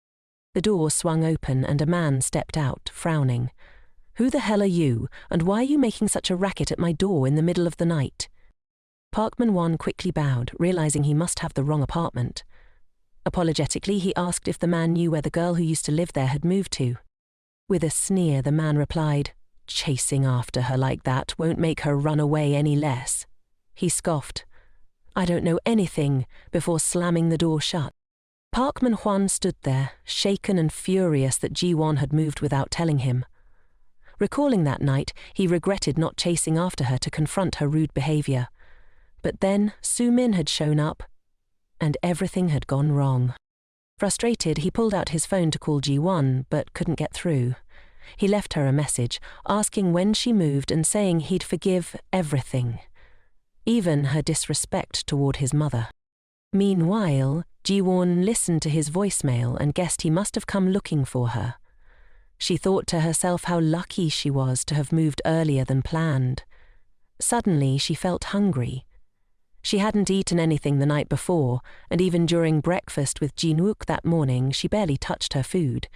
The door swung open and a man stepped out, frowning. "Who the hell are you, and why are you making such a racket at my door in the middle of the night?" Park Man-hwan quickly bowed, realizing he must have the wrong apartment. Apologetically, he asked if the man knew where the girl who used to live there had moved to. With a sneer, the man replied, "Chasing after her like that won't make her run away any less." He scoffed, "I don't know anything," before slamming the door shut. Park Man-hwan stood there, shaken and furious that Ji-won had moved without telling him. Recalling that night, he regretted not chasing after her to confront her rude behavior. But then Soo-min had shown up, and everything had gone wrong. Frustrated, he pulled out his phone to call Ji-won, but couldn't get through. He left her a message, asking when she moved and saying he'd forgive everything, even her disrespect toward his mother. Meanwhile, Ji-won listened to his voicemail and guessed he must have come looking for her. She thought to herself how lucky she was to have moved earlier than planned. Suddenly, she felt hungry. She hadn't eaten anything the night before, and even during breakfast with Jin-wook that morning, she barely touched her food.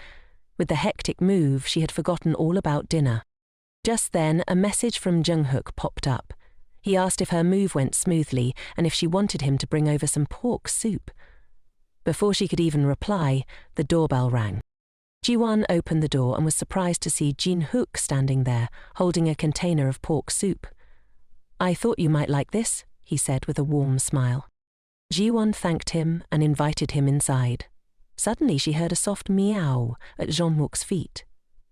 With the hectic move, she had forgotten all about dinner. Just then, a message from Jung-hook popped up. He asked if her move went smoothly and if she wanted him to bring over some pork soup. Before she could even reply, the doorbell rang. Ji-won opened the door and was surprised to see Jin-hook standing there, holding a container of pork soup. "I thought you might like this," he said with a warm smile. Ji-won thanked him and invited him inside. Suddenly she heard a soft meow at Jeon-mook's feet.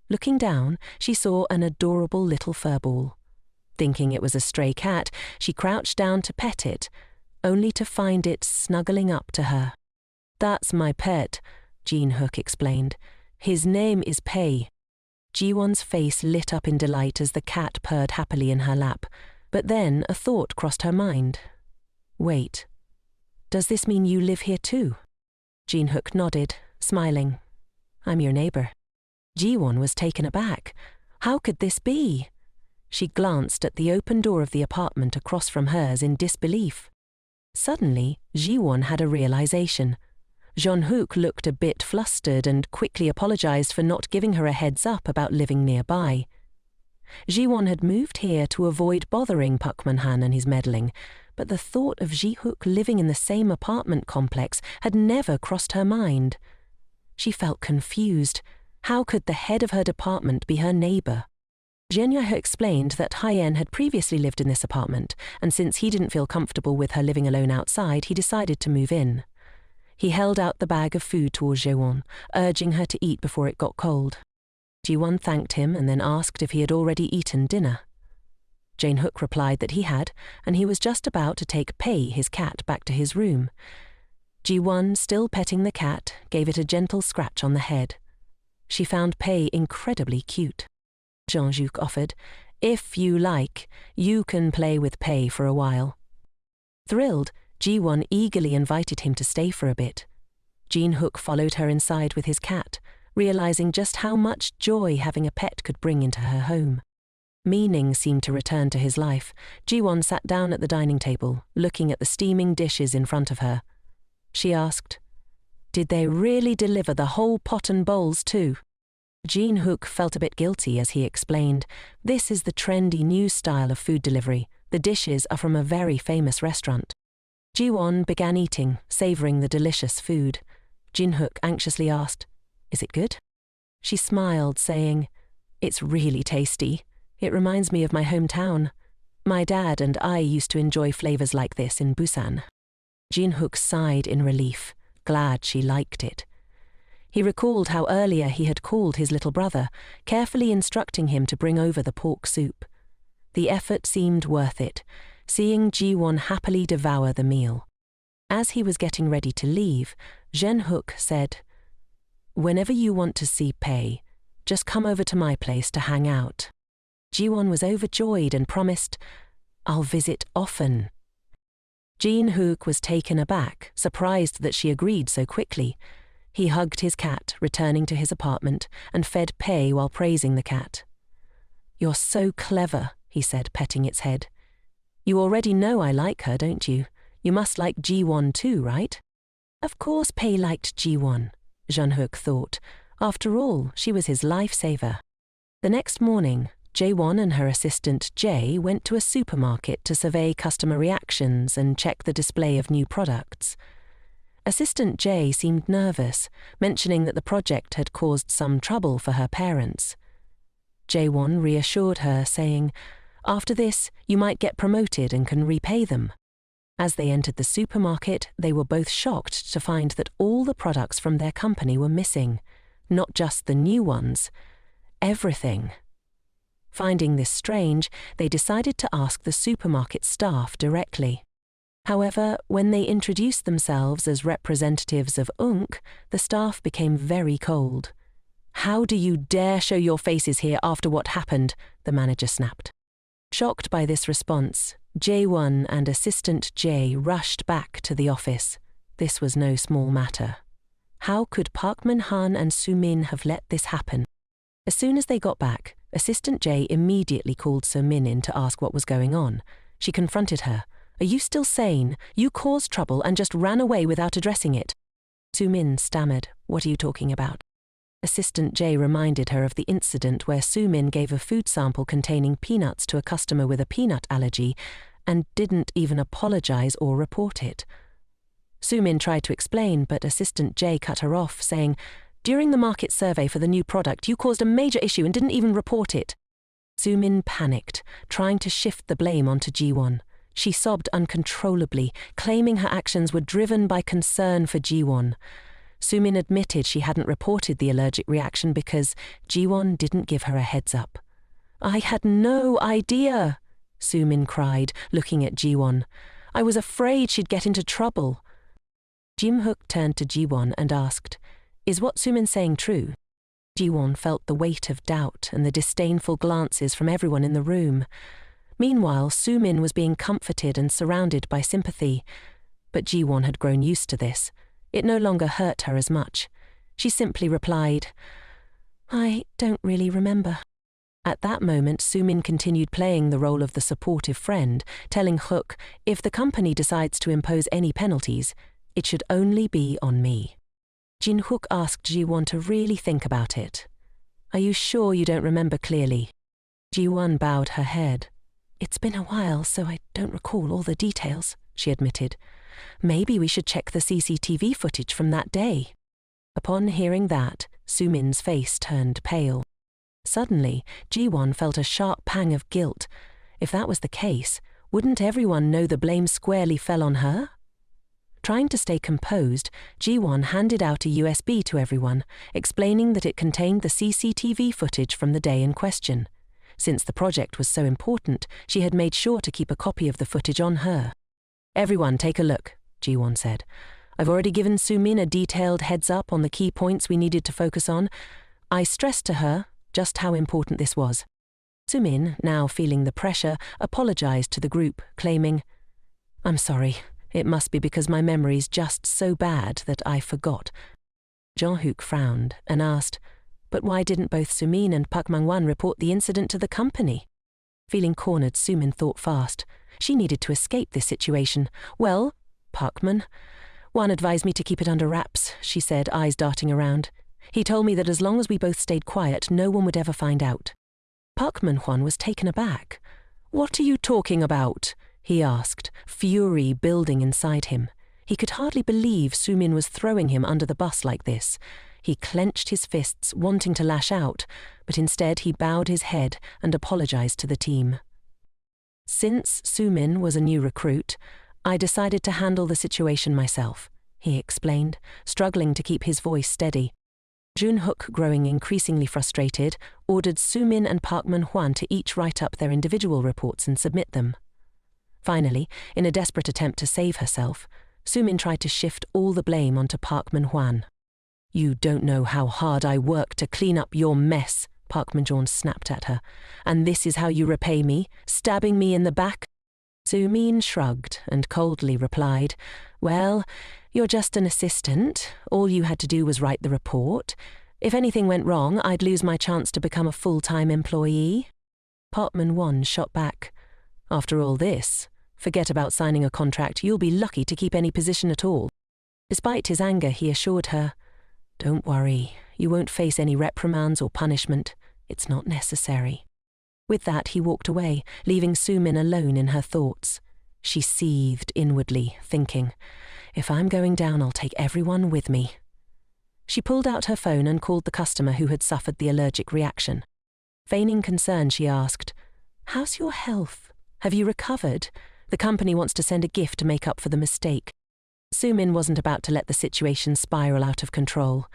Looking down, she saw an adorable little furball. Thinking it was a stray cat, she crouched down to pet it, only to find it snuggling up to her. "That's my pet," Jin-hook explained. "His name is Pei." Ji-won's face lit up in delight as the cat purred happily in her lap. But then a thought crossed her mind. Wait, Does this mean you live here too? Ji-hook nodded, smiling. I'm your neighbor. Ji-won was taken aback. How could this be? She glanced at the open door of the apartment across from hers in disbelief. Suddenly, Ji-won had a realization. Ji-hook looked a bit flustered and quickly apologized for not giving her a heads up about living nearby. Ji-won had moved here to avoid bothering Park Man-han and his meddling, but the thought of Ji-hook living in the same apartment complex had never crossed her mind. She felt confused. How could the head of her department be her neighbor? Jenya explained that Hyen had previously lived in this apartment, and since he didn't feel comfortable with her living alone outside, he decided to move in. He held out the bag of food towards Ji-won, urging her to eat before it got cold. Ji-won thanked him and then asked if he had already eaten dinner. Ji-hook replied that he had, and he was just about to take Pei, his cat, back to his room. Ji-won, still petting the cat, gave it a gentle scratch on the head. She found Pei incredibly cute. Ji-hook offered, if you like, you can play with Pei for a while. Thrilled, Ji-won eagerly invited him to stay for a bit. Ji-hook followed her inside with his cat, realizing just how much joy having a pet could bring into her home. Meaning seemed to return to his life. Ji-won sat down at the dining table, looking at the steaming dishes in front of her. She asked, did they really deliver the whole pot and bowls too? Ji-hook felt a bit guilty as he explained, this is the trendy new style of food delivery. The dishes are from a very famous restaurant. Ji-won began eating, savoring the delicious food. Ji-hook anxiously asked, is it good? She smiled, saying, it's really tasty. It reminds me of my hometown. My dad and I used to enjoy flavors like this in Busan. Ji-hook sighed in relief, glad she liked it. He recalled how earlier he had called his little brother, carefully instructing him to bring over the pork soup. The effort seemed worth it, seeing Ji-won happily devour the meal. As he was getting ready to leave, Ji-hook said, whenever you want to see Pei, just come over to my place to hang out. Ji-won was overjoyed and promised, I'll visit often. Ji-hook was taken aback, surprised that she agreed so quickly. He hugged his cat, returning to his apartment, and fed Pei while praising the cat. You're so clever, he said, petting its head. You already know I like her, don't you? You must like Ji-won too, right? Of course Pei liked Ji-won, Ji-hook thought. After all, she was his lifesaver. The next morning, Jae-won and her assistant Jae went to a supermarket to survey customer reactions and check the display of new products. Assistant Jae seemed nervous, mentioning that the project had caused some trouble for her parents. Jae-won reassured her, saying, after this, you might get promoted and can repay them. As they entered the supermarket, they were both shocked to find that all the products from their company were missing, not just the new ones, everything. Finding this strange, they decided to ask the supermarket staff directly. However, when they introduced themselves as representatives of UNC, the staff became very cold. How do you dare show your faces here after what happened? The manager snapped. Shocked by this response, Jae-won and assistant Jae rushed back to the office. This was no small matter. How could Park Man-han and Soo-min have let this happen? As soon as they got back, assistant Jae immediately called Soo-min in to ask what was going on. She confronted her. Are you still sane? You caused trouble and just ran away without addressing it. Soo-min stammered, what are you talking about? Assistant Jae reminded her of the incident where Soo-min gave a food sample containing peanuts to a customer with a peanut allergy and didn't even apologize or report it. Soo-min tried to explain, but Assistant Jae cut her off, saying, during the market survey for the new product, you caused a major issue and didn't even report it. Soo-min panicked, trying to shift the blame onto Ji-won. She sobbed uncontrollably, claiming her actions were driven by concern for Ji-won. Soo-min admitted she hadn't reported the allergic reaction because Ji-won didn't give her a heads up. I had no idea, Soo-min cried, looking at Ji-won. I was afraid she'd get into trouble. Ji-hook turned to Ji-won and asked, is what Soo-min saying true? Ji-won felt the weight of doubt and the disdainful glances from everyone in the room. Meanwhile, Soo-min was being comforted and surrounded by sympathy. but Ji-won had grown used to this. It no longer hurt her as much. She simply replied, "I don't really remember." At that moment, Sumin continued playing the role of the supportive friend, telling Hook, if the company decides to impose any penalties, it should only be on me. Jin-hook asked Ji-won to really think about it. "Are you sure you don't remember clearly?" Ji-won bowed her head. "It's been a while, so I don't recall all the details," she admitted. "Maybe we should check the CCTV footage from that day." Upon hearing that, Sumin's face turned pale. Suddenly, Ji-won felt a sharp pang of guilt. If that was the case, wouldn't everyone know the blame squarely fell on her? Trying to stay composed, Ji-won handed out a USB to everyone, explaining that it contained the CCTV footage from the day in question. Since the project was so important, she had made sure to keep a copy of the footage on her. "Everyone take a look," Ji-won said. "I've already given Sumin a detailed heads-up on the key points we needed to focus on. I stressed to her just how important this was." Sumin, now feeling the pressure, apologized to the group, claiming, "I'm sorry. It must be because my memory's just so bad that I forgot." Jong-hook frowned and asked, "But why didn't both Sumin and Park Mang-wan report the incident to the company?" Feeling cornered, Sumin thought fast. She needed to escape this situation. "Well, Parkman-wan advised me to keep it under wraps," she said, eyes darting around. "He told me that as long as we both stayed quiet, no one would ever find out." Park Man-hwan was taken aback. "What are you talking about?" he asked, fury building inside him. He could hardly believe Sumin was throwing him under the bus like this. He clenched his fists, wanting to lash out, but instead he bowed his head and apologized to the team. "Since Sumin was a new recruit, I decided to handle the situation myself," he explained, struggling to keep his voice steady. Jun-hook, growing increasingly frustrated, ordered Sumin and Park Man-hwan to each write up their individual reports and submit them. Finally, in a desperate attempt to save herself, Sumin tried to shift all the blame onto Park Man-hwan. "You don't know how hard I work to clean up your mess," Park Man-hwan snapped at her. "And this is how you repay me, stabbing me in the back?" Sumin shrugged and coldly replied, "Well, you're just an assistant. All you had to do was write the report. If anything went wrong, I'd lose my chance to become a full-time employee." Park Man-hwan shot back, "After all this, forget about signing a contract. You'll be lucky to keep any position at all." Despite his anger, he assured her, "Don't worry, you won't face any reprimands or punishment. It's not necessary." With that, he walked away, leaving Sumin alone in her thoughts. She seethed inwardly, thinking, "If I'm going down, I'll take everyone with me." She pulled out her phone and called the customer who had suffered the allergic reaction. Feigning concern, she asked, "How's your health? Have you recovered? The company wants to send a gift to make up for the mistake." Sumin wasn't about to let the situation spiral out of control.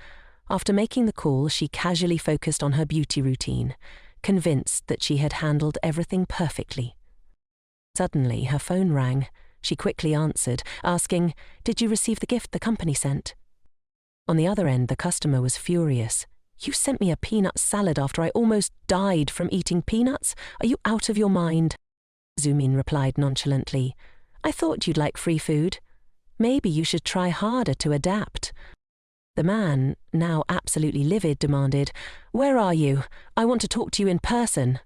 After making the call, she casually focused on her beauty routine, convinced that she had handled everything perfectly. Suddenly, her phone rang. She quickly answered, asking, "Did you receive the gift the company sent?" On the other end, the customer was furious. "You sent me a peanut salad after I almost died from eating peanuts? Are you out of your mind?" Sumin replied nonchalantly, "I thought you'd like free food. Maybe you should try harder to adapt." The man, now absolutely livid, demanded, "Where are you? I want to talk to you in person."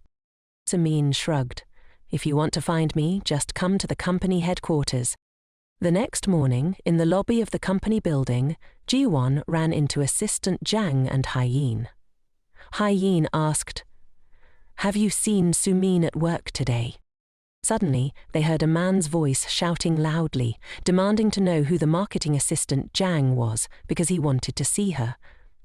Sumin shrugged. "If you want to find me, just come to the company headquarters." The next morning, in the lobby of the company building, Ji-won ran into Assistant Jang and Hye-in. Hye-in asked, "Have you seen Sumin at work today?" Suddenly, they heard a man's voice shouting loudly, demanding to know who the marketing assistant Jang was because he wanted to see her.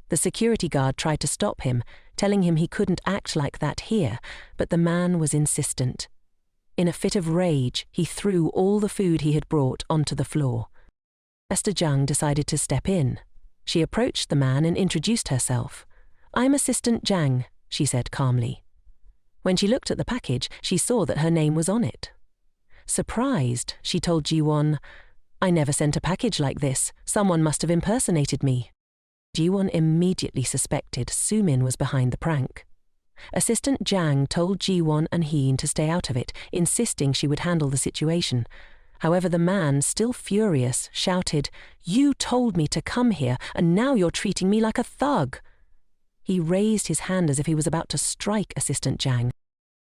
The security guard tried to stop him, telling him he couldn't act like that here, but the man was insistent. In a fit of rage, he threw all the food he had brought onto the floor. Esther Jung decided to step in. She approached the man and introduced herself. "I'm Assistant Jang," she said calmly. When she looked at the package, she saw that her name was on it. Surprised, she told Ji-won, "I never sent a package like this. Someone must have impersonated me." Ji-won immediately suspected Sumin was behind the prank. Assistant Jang told Ji-won and Heen to stay out of it, insisting she would handle the situation. However, the man, still furious, shouted, "You told me to come here, and now you're treating me like a thug." He raised his hand as if he was about to strike Assistant Jang.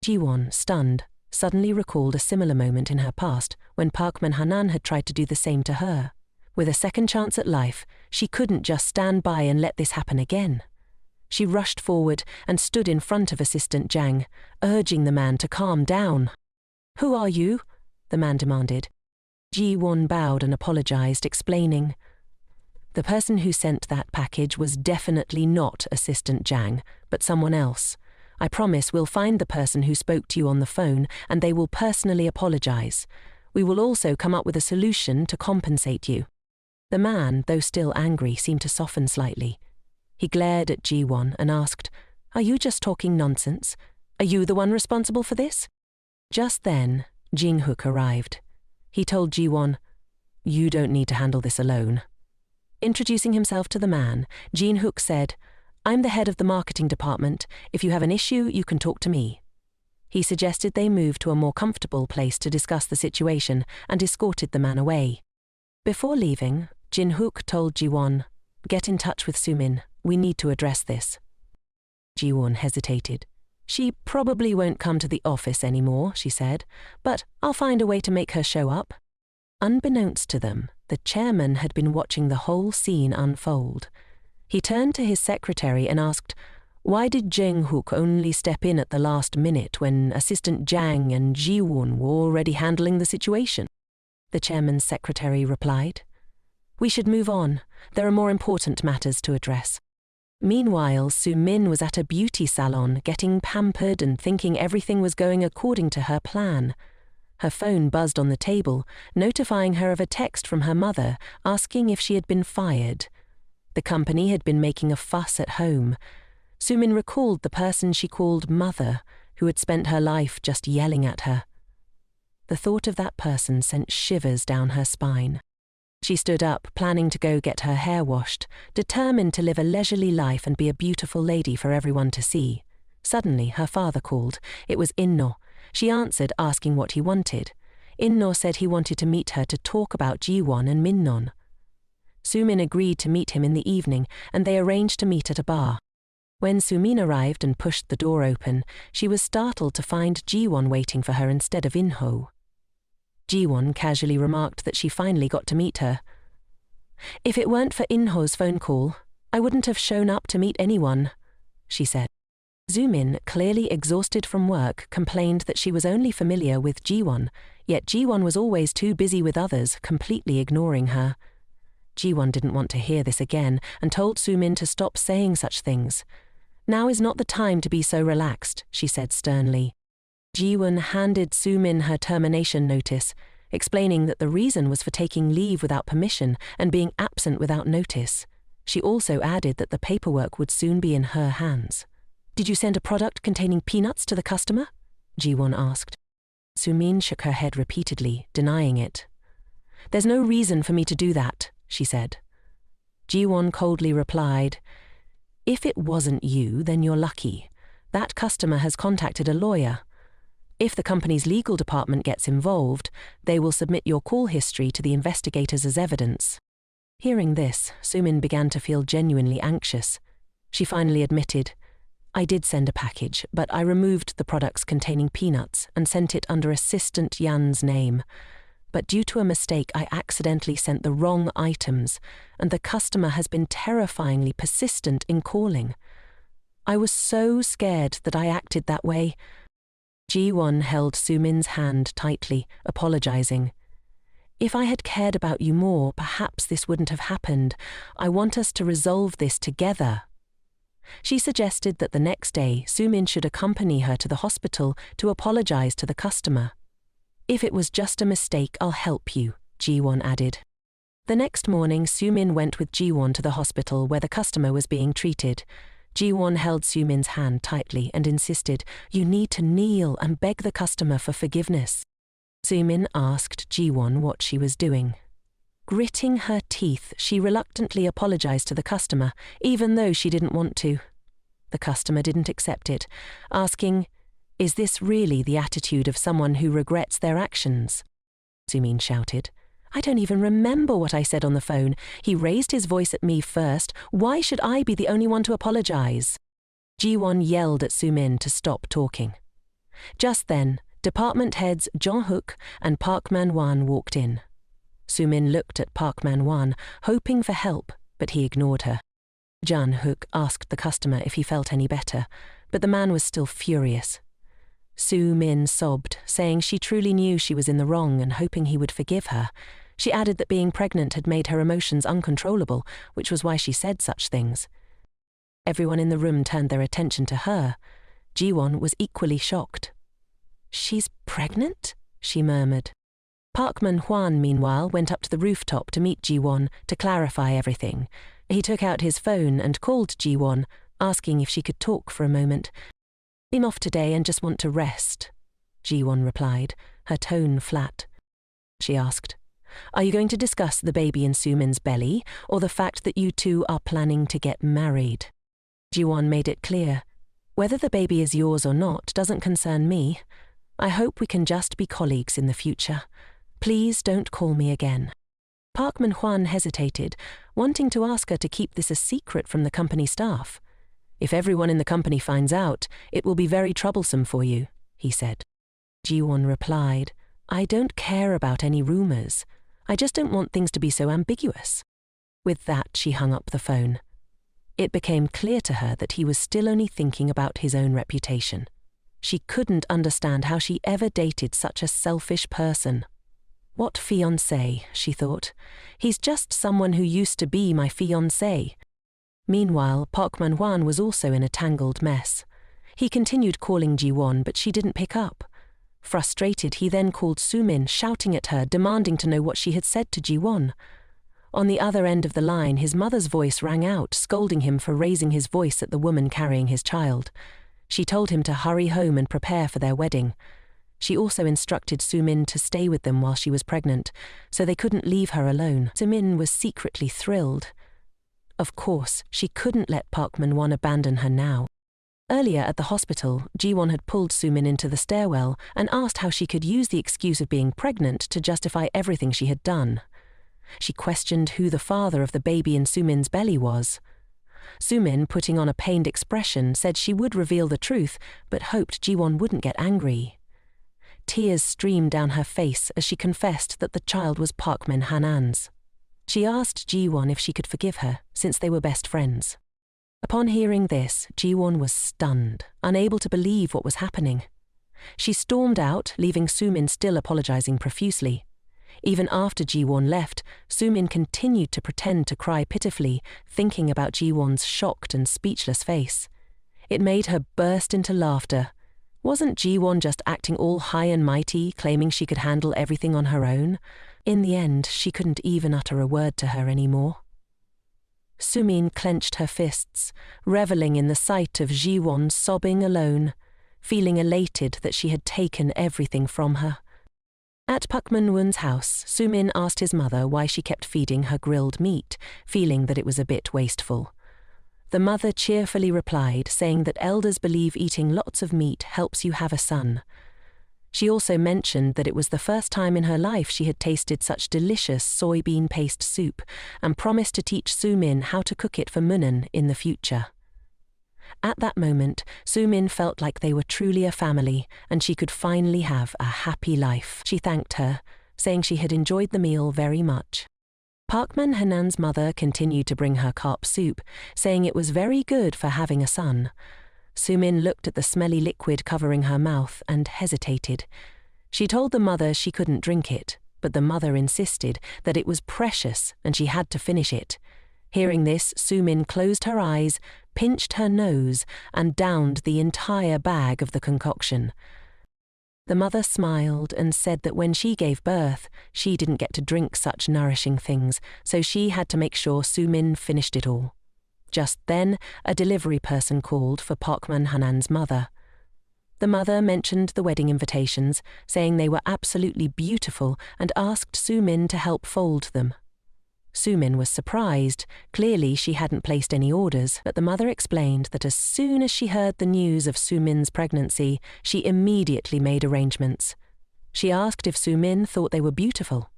Jiwon, stunned, suddenly recalled a similar moment in her past when Park Man-hanan had tried to do the same to her. With a second chance at life, she couldn't just stand by and let this happen again. She rushed forward and stood in front of Assistant Jang, urging the man to calm down. "Who are you?" the man demanded. Ji-won bowed and apologized, explaining, "The person who sent that package was definitely not Assistant Jang, but someone else. I promise we'll find the person who spoke to you on the phone and they will personally apologize. We will also come up with a solution to compensate you." The man, though still angry, seemed to soften slightly. He glared at Ji-won and asked, "Are you just talking nonsense? Are you the one responsible for this?" Just then, Jin-hook arrived. He told Ji-won, "You don't need to handle this alone." Introducing himself to the man, Jin-hook said, "I'm the head of the marketing department. If you have an issue, you can talk to me." He suggested they move to a more comfortable place to discuss the situation and escorted the man away. Before leaving, Jin-hook told Ji-won, "Get in touch with Sumin. We need to address this." Ji-won hesitated. "She probably won't come to the office anymore," she said, "but I'll find a way to make her show up." Unbeknownst to them, the chairman had been watching the whole scene unfold. He turned to his secretary and asked, "Why did Jin-hook only step in at the last minute when Assistant Jang and Ji-won were already handling the situation?" The chairman's secretary replied, "We should move on. There are more important matters to address." Meanwhile, Su-min was at a beauty salon getting pampered and thinking everything was going according to her plan. Her phone buzzed on the table, notifying her of a text from her mother asking if she had been fired. The company had been making a fuss at home. Su-min recalled the person she called Mother, who had spent her life just yelling at her. The thought of that person sent shivers down her spine. She stood up, planning to go get her hair washed, determined to live a leisurely life and be a beautiful lady for everyone to see. Suddenly, her father called. It was Inno. She answered, asking what he wanted. Inno said he wanted to meet her to talk about Ji-won and Minnon. Su-min agreed to meet him in the evening, and they arranged to meet at a bar. When Su-min arrived and pushed the door open, she was startled to find Ji-won waiting for her instead of Inho. Ji-won casually remarked that she finally got to meet her. "If it weren't for Inho's phone call, I wouldn't have shown up to meet anyone," she said. Su-min, clearly exhausted from work, complained that she was only familiar with Ji-won, yet Ji-won was always too busy with others, completely ignoring her. Ji-won didn't want to hear this again and told Su-min to stop saying such things. "Now is not the time to be so relaxed," she said sternly. Ji-won handed Su-min her termination notice, explaining that the reason was for taking leave without permission and being absent without notice. She also added that the paperwork would soon be in her hands. "Did you send a product containing peanuts to the customer?" Ji-won asked. Su-min shook her head repeatedly, denying it. "There's no reason for me to do that," she said. Ji-won coldly replied, "If it wasn't you, then you're lucky. That customer has contacted a lawyer. If the company's legal department gets involved, they will submit your call history to the investigators as evidence." Hearing this, Su-min began to feel genuinely anxious. She finally admitted, "I did send a package, but I removed the products containing peanuts and sent it under Assistant Yan's name. But due to a mistake, I accidentally sent the wrong items, and the customer has been terrifyingly persistent in calling. I was so scared that I acted that way." Ji-won held Su-min's hand tightly, apologizing. "If I had cared about you more, perhaps this wouldn't have happened. I want us to resolve this together." She suggested that the next day, Su-min should accompany her to the hospital to apologize to the customer. "If it was just a mistake, I'll help you," Ji-won added. The next morning, Su-min went with Ji-won to the hospital where the customer was being treated. Ji-won held Su-min's hand tightly and insisted, "You need to kneel and beg the customer for forgiveness." Su-min asked Ji-won what she was doing. Gritting her teeth, she reluctantly apologized to the customer, even though she didn't want to. The customer didn't accept it, asking, "Is this really the attitude of someone who regrets their actions?" Sumin shouted. I don't even remember what I said on the phone. He raised his voice at me first. Why should I be the only one to apologize? Ji-won yelled at Sumin to stop talking. Just then, department heads Jong-hook and Park Man-wan walked in. Sumin looked at Park Man-wan, hoping for help, but he ignored her. Jang-hook asked the customer if he felt any better, but the man was still furious. Sumin sobbed, saying she truly knew she was in the wrong and hoping he would forgive her. She added that being pregnant had made her emotions uncontrollable, which was why she said such things. Everyone in the room turned their attention to her. Ji-won was equally shocked. She's pregnant? She murmured. Park Man-hwan, meanwhile, went up to the rooftop to meet Ji-won to clarify everything. He took out his phone and called Ji-won, asking if she could talk for a moment. I'm off today and just want to rest, Ji-won replied, her tone flat. She asked, Are you going to discuss the baby in Sumin's belly, or the fact that you two are planning to get married? Ji-won made it clear. Whether the baby is yours or not doesn't concern me. I hope we can just be colleagues in the future. Please don't call me again. Park Man-hwan hesitated, wanting to ask her to keep this a secret from the company staff. If everyone in the company finds out, it will be very troublesome for you, he said. Ji-won replied, I don't care about any rumors. I just don't want things to be so ambiguous. With that, she hung up the phone. It became clear to her that he was still only thinking about his own reputation. She couldn't understand how she ever dated such a selfish person. What fiancé, she thought. He's just someone who used to be my fiancé. Meanwhile, Park Man-hwan was also in a tangled mess. He continued calling Ji-won, but she didn't pick up. Frustrated, he then called Sumin, shouting at her, demanding to know what she had said to Ji-won. On the other end of the line, his mother's voice rang out, scolding him for raising his voice at the woman carrying his child. She told him to hurry home and prepare for their wedding. She also instructed Sumin to stay with them while she was pregnant, so they couldn't leave her alone. Sumin was secretly thrilled. Of course, she couldn't let Park Man-hwan abandon her now. Earlier at the hospital, Ji-won had pulled Sumin into the stairwell and asked how she could use the excuse of being pregnant to justify everything she had done. She questioned who the father of the baby in Sumin's belly was. Sumin, putting on a pained expression, said she would reveal the truth, but hoped Ji-won wouldn't get angry. Tears streamed down her face as she confessed that the child was Park Man-hanan's. She asked Ji-won if she could forgive her, since they were best friends. Upon hearing this, Ji-won was stunned, unable to believe what was happening. She stormed out, leaving Sumin still apologizing profusely. Even after Ji-won left, Sumin continued to pretend to cry pitifully, thinking about Ji-won's shocked and speechless face. It made her burst into laughter. Wasn't Ji-won just acting all high and mighty, claiming she could handle everything on her own? In the end, she couldn't even utter a word to her anymore. Sumin clenched her fists, reveling in the sight of Ji-won sobbing alone, feeling elated that she had taken everything from her. At Park Man-hwan's house, Sumin asked his mother why she kept feeding her grilled meat, feeling that it was a bit wasteful. The mother cheerfully replied, saying that elders believe eating lots of meat helps you have a son. She also mentioned that it was the first time in her life she had tasted such delicious soybean paste soup and promised to teach Sumin how to cook it for Munan in the future. At that moment, Sumin felt like they were truly a family and she could finally have a happy life. She thanked her, saying she had enjoyed the meal very much. Park Man-hanan's mother continued to bring her carp soup, saying it was very good for having a son. Sumin looked at the smelly liquid covering her mouth and hesitated. She told the mother she couldn't drink it, but the mother insisted that it was precious and she had to finish it. Hearing this, Sumin closed her eyes, pinched her nose, and downed the entire bag of the concoction. The mother smiled and said that when she gave birth, she didn't get to drink such nourishing things, so she had to make sure Sumin finished it all. Just then, a delivery person called for Park Man-hanan's mother. The mother mentioned the wedding invitations, saying they were absolutely beautiful, and asked Sumin to help fold them. Sumin was surprised. Clearly she hadn't placed any orders, but the mother explained that as soon as she heard the news of Sumin's pregnancy, she immediately made arrangements. She asked if Sumin thought they were beautiful.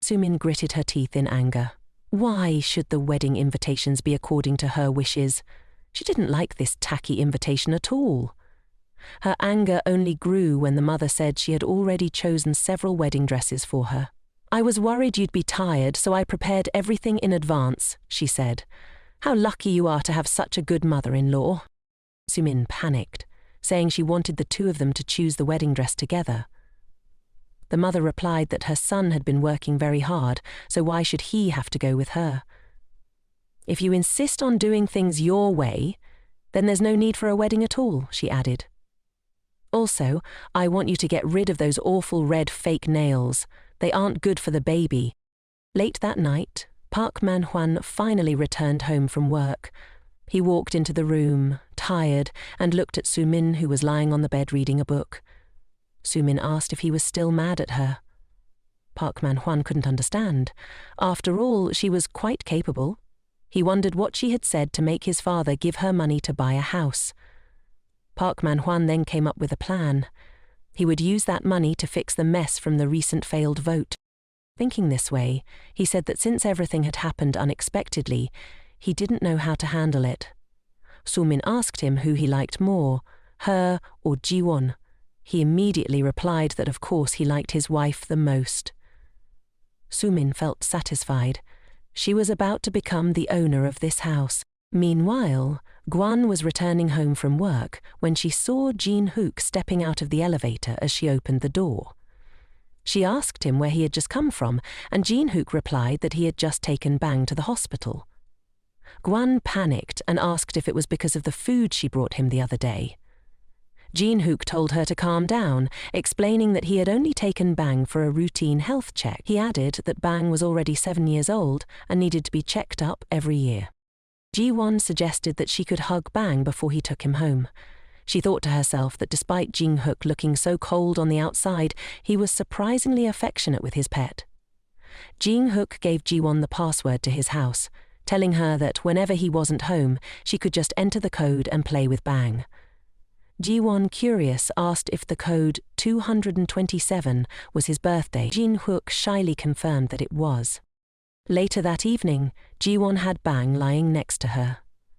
Sumin gritted her teeth in anger. Why should the wedding invitations be according to her wishes? She didn't like this tacky invitation at all. Her anger only grew when the mother said she had already chosen several wedding dresses for her. I was worried you'd be tired, so I prepared everything in advance, she said. How lucky you are to have such a good mother-in-law. Sumin panicked, saying she wanted the two of them to choose the wedding dress together. The mother replied that her son had been working very hard, so why should he have to go with her? If you insist on doing things your way, then there's no need for a wedding at all, she added. Also, I want you to get rid of those awful red fake nails. They aren't good for the baby. Late that night, Park Man-hwan finally returned home from work. He walked into the room, tired, and looked at Sumin, who was lying on the bed reading a book. Sumin asked if he was still mad at her. Park Man-hwan couldn't understand. After all, she was quite capable. He wondered what she had said to make his father give her money to buy a house. Park Man-hwan then came up with a plan. He would use that money to fix the mess from the recent failed vote. Thinking this way, he said that since everything had happened unexpectedly, he didn't know how to handle it. Sumin asked him who he liked more, her or Ji-won. He immediately replied that of course he liked his wife the most. Sumin felt satisfied. She was about to become the owner of this house. Meanwhile, Gwan was returning home from work when she saw Jin-hook stepping out of the elevator as she opened the door. She asked him where he had just come from, and Jin-hook replied that he had just taken Bang to the hospital. Gwan panicked and asked if it was because of the food she brought him the other day. Jin-hook told her to calm down, explaining that he had only taken Bang for a routine health check. He added that Bang was already 7 years old and needed to be checked up every year. Ji-won suggested that she could hug Bang before he took him home. She thought to herself that despite Jin-hook looking so cold on the outside, he was surprisingly affectionate with his pet. Jin-hook gave Ji-won the password to his house, telling her that whenever he wasn't home, she could just enter the code and play with Bang. Ji-won, curious, asked if the code 227 was his birthday. Jin-hook shyly confirmed that it was. Later that evening, Ji-won had Bang lying next to her.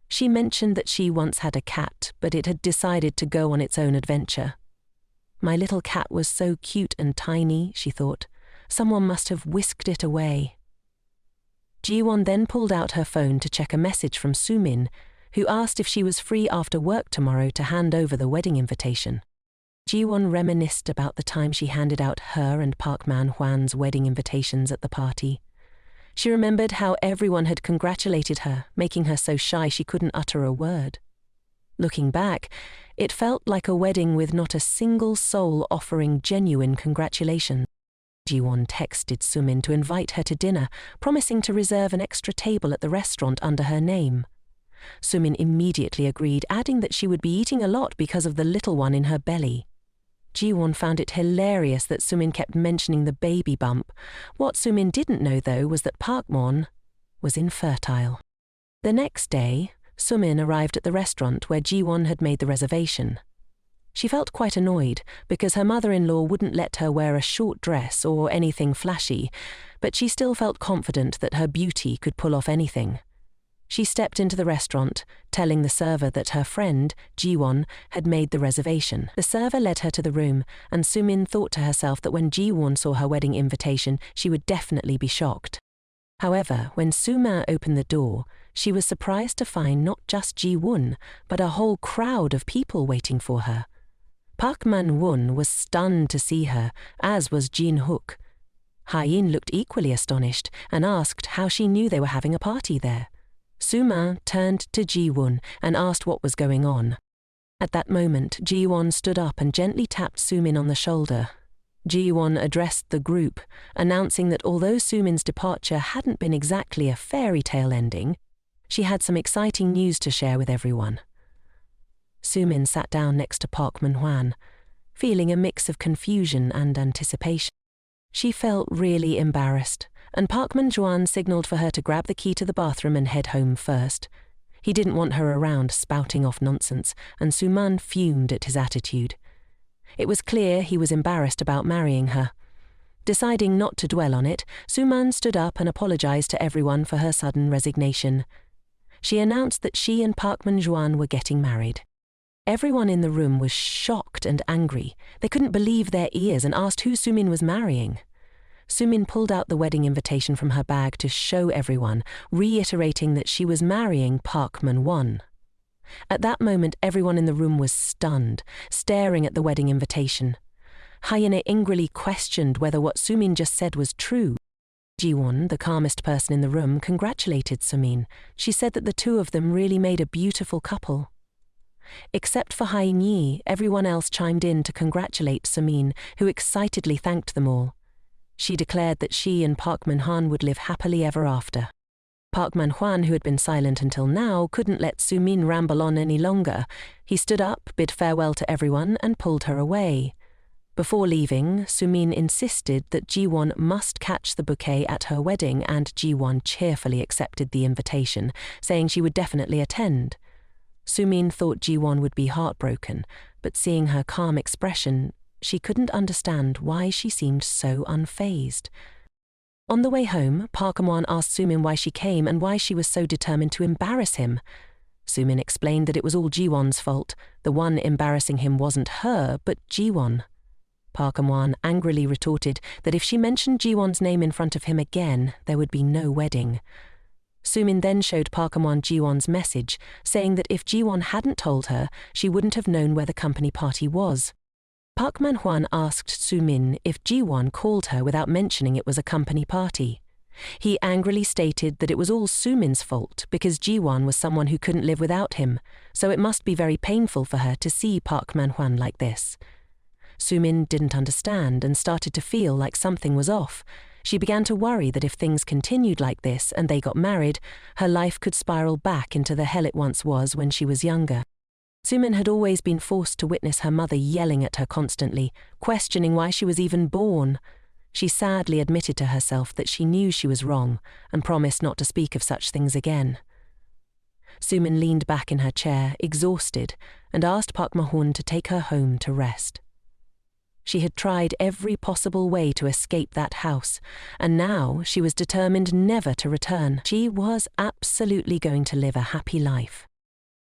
She mentioned that she once had a cat, but it had decided to go on its own adventure. My little cat was so cute and tiny, she thought. Someone must have whisked it away. Ji-won then pulled out her phone to check a message from Sumin, who asked if she was free after work tomorrow to hand over the wedding invitation. Ji-won reminisced about the time she handed out her and Park Man-hwan's wedding invitations at the party. She remembered how everyone had congratulated her, making her so shy she couldn't utter a word. Looking back, it felt like a wedding with not a single soul offering genuine congratulations. Ji-won texted Sumin to invite her to dinner, promising to reserve an extra table at the restaurant under her name. Sumin immediately agreed, adding that she would be eating a lot because of the little one in her belly. Ji-won found it hilarious that Sumin kept mentioning the baby bump. What Sumin didn't know, though, was that Park-mon was infertile. The next day, Sumin arrived at the restaurant where Ji-won had made the reservation. She felt quite annoyed because her mother-in-law wouldn't let her wear a short dress or anything flashy, but she still felt confident that her beauty could pull off anything. She stepped into the restaurant, telling the server that her friend, Ji-won, had made the reservation. The server led her to the room, and Sumin thought to herself that when Ji-won saw her wedding invitation, she would definitely be shocked. However, when Sumin opened the door, she was surprised to find not just Ji-won, but a whole crowd of people waiting for her. Park Man-won was stunned to see her, as was Jin-hook. Ha-in looked equally astonished and asked how she knew they were having a party there. Sumin turned to Ji-won and asked what was going on. At that moment, Ji-won stood up and gently tapped Sumin on the shoulder. Ji-won addressed the group, announcing that although Sumin's departure hadn't been exactly a fairy tale ending, she had some exciting news to share with everyone. Sumin sat down next to Park Man-hwan, feeling a mix of confusion and anticipation. She felt really embarrassed, and Park Man-hwan signaled for her to grab the key to the bathroom and head home first. He didn't want her around spouting off nonsense, and Sumin fumed at his attitude. It was clear he was embarrassed about marrying her. Deciding not to dwell on it, Suman stood up and apologized to everyone for her sudden resignation. She announced that she and Park Min-juan were getting married. Everyone in the room was shocked and angry. They couldn't believe their ears and asked who Sumin was marrying. Sumin pulled out the wedding invitation from her bag to show everyone, reiterating that she was marrying Park Min-won. At that moment, everyone in the room was stunned, staring at the wedding invitation. Hyena angrily questioned whether what Sumin just said was true. Ji-won, the calmest person in the room, congratulated Sumin. She said that the two of them really made a beautiful couple. Except for Hae-yi, everyone else chimed in to congratulate Sumin, who excitedly thanked them all. She declared that she and Park Min-han would live happily ever after. Park Man-hwan, who had been silent until now, couldn't let Sumin ramble on any longer. He stood up, bid farewell to everyone, and pulled her away. Before leaving, Sumin insisted that Ji-won must catch the bouquet at her wedding, and Ji-won cheerfully accepted the invitation, saying she would definitely attend. Sumin thought Ji-won would be heartbroken, but seeing her calm expression, she couldn't understand why she seemed so unfazed. On the way home, Park Min-won asked Sumin why she came and why she was so determined to embarrass him. Sumin explained that it was all Ji-won's fault. The one embarrassing him wasn't her, but Ji-won. Park Min-won angrily retorted that if she mentioned Ji-won's name in front of him again, there would be no wedding. Sumin then showed Park Min-won Ji-won's message, saying that if Ji-won hadn't told her, she wouldn't have known where the company party was. Park Man-hwan asked Sumin if Ji-won called her without mentioning it was a company party. He angrily stated that it was all Sumin's fault because Ji-won was someone who couldn't live without him, so it must be very painful for her to see Park Man-hwan like this. Sumin didn't understand and started to feel like something was off. She began to worry that if things continued like this and they got married, her life could spiral back into the hell it once was when she was younger. Sumin had always been forced to witness her mother yelling at her constantly, questioning why she was even born. She sadly admitted to herself that she knew she was wrong and promised not to speak of such things again. Sumin leaned back in her chair, exhausted, and asked Park Man-hwan to take her home to rest. She had tried every possible way to escape that house, and now she was determined never to return. She was absolutely going to live a happy life.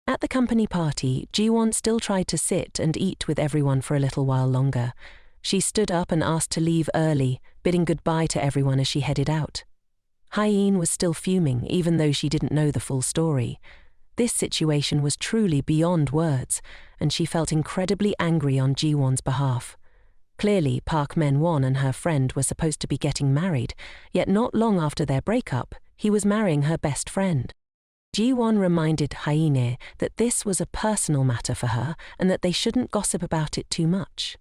At the company party, Ji-won still tried to sit and eat with everyone for a little while longer. She stood up and asked to leave early, bidding goodbye to everyone as she headed out. Hae-in was still fuming, even though she didn't know the full story. This situation was truly beyond words, and she felt incredibly angry on Ji-won's behalf. Clearly, Park Min-won and her friend were supposed to be getting married, yet not long after their breakup, he was marrying her best friend. Ji-won reminded Hae-in that this was a personal matter for her and that they shouldn't gossip about it too much.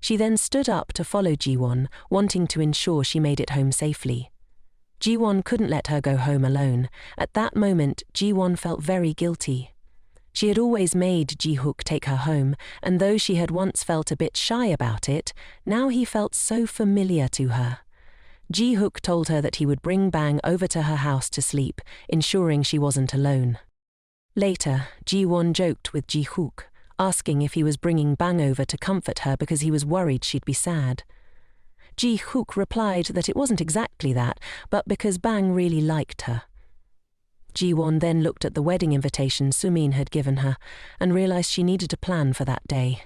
She then stood up to follow Ji-won, wanting to ensure she made it home safely. Ji-won couldn't let her go home alone. At that moment, Ji-won felt very guilty. She had always made Ji-hook take her home, and though she had once felt a bit shy about it, now he felt so familiar to her. Ji-hook told her that he would bring Bang over to her house to sleep, ensuring she wasn't alone. Later, Ji-won joked with Ji-hook, asking if he was bringing Bang over to comfort her because he was worried she'd be sad. Ji-hook replied that it wasn't exactly that, but because Bang really liked her. Ji-won then looked at the wedding invitation Sumin had given her and realized she needed a plan for that day.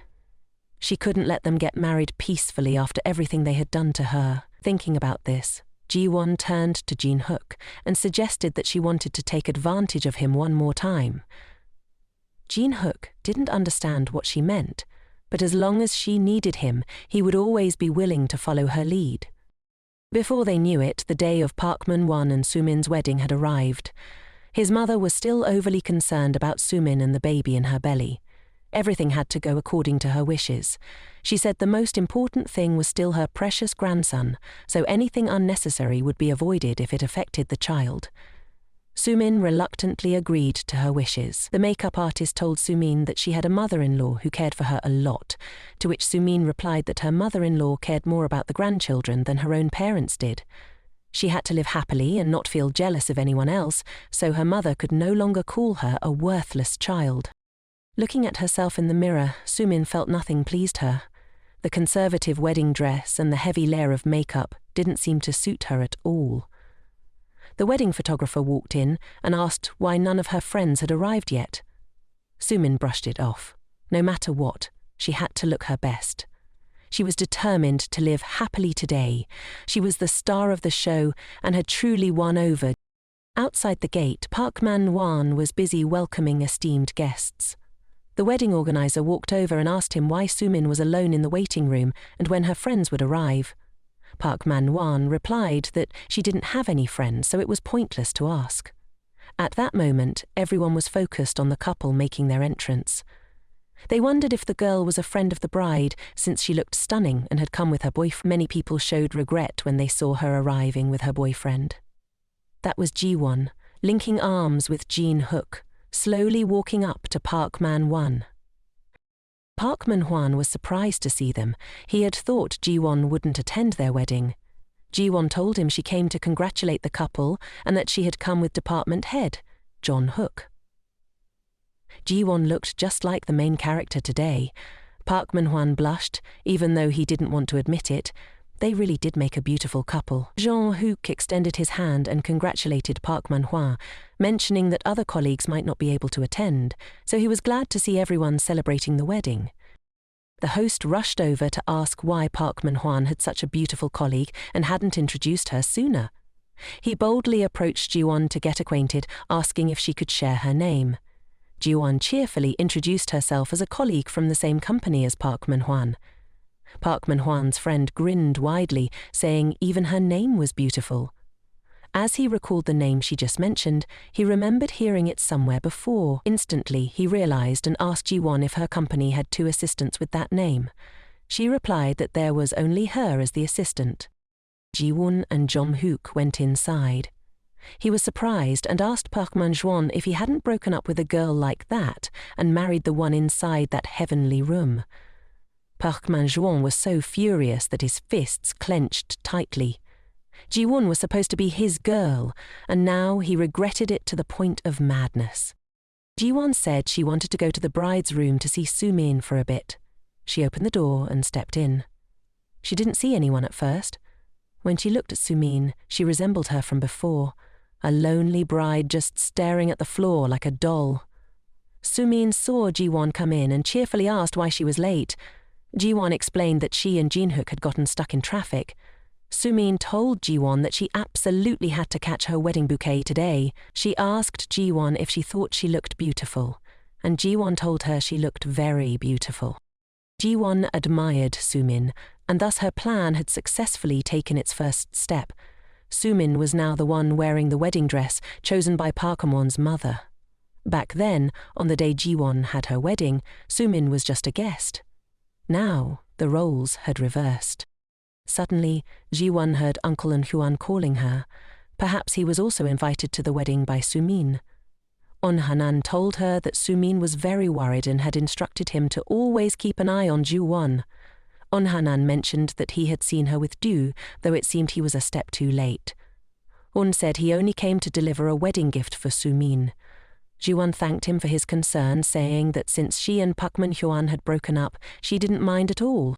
She couldn't let them get married peacefully after everything they had done to her. Thinking about this, Ji-won turned to Jin-hook and suggested that she wanted to take advantage of him one more time. Jin-hook didn't understand what she meant, but as long as she needed him, he would always be willing to follow her lead. Before they knew it, the day of Park Min-won and Sumin's wedding had arrived. His mother was still overly concerned about Sumin and the baby in her belly. Everything had to go according to her wishes. She said the most important thing was still her precious grandson, so anything unnecessary would be avoided if it affected the child. Sumin reluctantly agreed to her wishes. The makeup artist told Sumin that she had a mother-in-law who cared for her a lot, to which Sumin replied that her mother-in-law cared more about the grandchildren than her own parents did. She had to live happily and not feel jealous of anyone else, so her mother could no longer call her a worthless child. Looking at herself in the mirror, Sumin felt nothing pleased her. The conservative wedding dress and the heavy layer of makeup didn't seem to suit her at all. The wedding photographer walked in and asked why none of her friends had arrived yet. Sumin brushed it off. No matter what, she had to look her best. She was determined to live happily today. She was the star of the show and had truly won over. Outside the gate, Park Man-hwan was busy welcoming esteemed guests. The wedding organizer walked over and asked him why Sumin was alone in the waiting room and when her friends would arrive. Park Man-hwan replied that she didn't have any friends, so it was pointless to ask. At that moment, everyone was focused on the couple making their entrance. They wondered if the girl was a friend of the bride, since she looked stunning and had come with her boyfriend. Many people showed regret when they saw her arriving with her boyfriend. That was Ji-won, linking arms with Jin-hook, slowly walking up to Park Man-hwan. Park Man-hwan was surprised to see them. He had thought Ji-won wouldn't attend their wedding. Ji-won told him she came to congratulate the couple and that she had come with department head, John Hook. Ji-won looked just like the main character today. Park Man-hwan blushed, even though he didn't want to admit it. They really did make a beautiful couple. John Hook extended his hand and congratulated Park Man-hwa, mentioning that other colleagues might not be able to attend, so he was glad to see everyone celebrating the wedding. The host rushed over to ask why Park Man-hwan had such a beautiful colleague and hadn't introduced her sooner. He boldly approached Ji-won to get acquainted, asking if she could share her name. Ji-won cheerfully introduced herself as a colleague from the same company as Park Man-hwan. Park Man-hwan's friend grinned widely, saying even her name was beautiful. As he recalled the name she just mentioned, he remembered hearing it somewhere before. Instantly, he realized and asked Ji-won if her company had 2 assistants with that name. She replied that there was only her as the assistant. Ji-won and Jong Hook went inside. He was surprised and asked Park Man-hwan if he hadn't broken up with a girl like that and married the one inside that heavenly room. Park Man-hwan was so furious that his fists clenched tightly. Ji-won was supposed to be his girl, and now he regretted it to the point of madness. Ji-won said she wanted to go to the bride's room to see Sumin for a bit. She opened the door and stepped in. She didn't see anyone at first. When she looked at Sumin, she resembled her from before, a lonely bride just staring at the floor like a doll. Sumin saw Ji-won come in and cheerfully asked why she was late. Ji-won explained that she and Jin-hook had gotten stuck in traffic. Sumin told Ji-won that she absolutely had to catch her wedding bouquet today. She asked Ji-won if she thought she looked beautiful, and Ji-won told her she looked very beautiful. Ji-won admired Sumin, and thus her plan had successfully taken its first step. Sumin was now the one wearing the wedding dress chosen by Park Man-hwan's mother. Back then, on the day Ji-won had her wedding, Sumin was just a guest. Now, the roles had reversed. Suddenly, Ji-won heard Uncle En-hwan calling her. Perhaps he was also invited to the wedding by Sumin. On-hanan told her that Sumin was very worried and had instructed him to always keep an eye on Ju-won. On-hanan mentioned that he had seen her with Du, though it seemed he was a step too late. On said he only came to deliver a wedding gift for Sumin. Ji-won thanked him for his concern, saying that since she and Park Man-hwan had broken up, she didn't mind at all.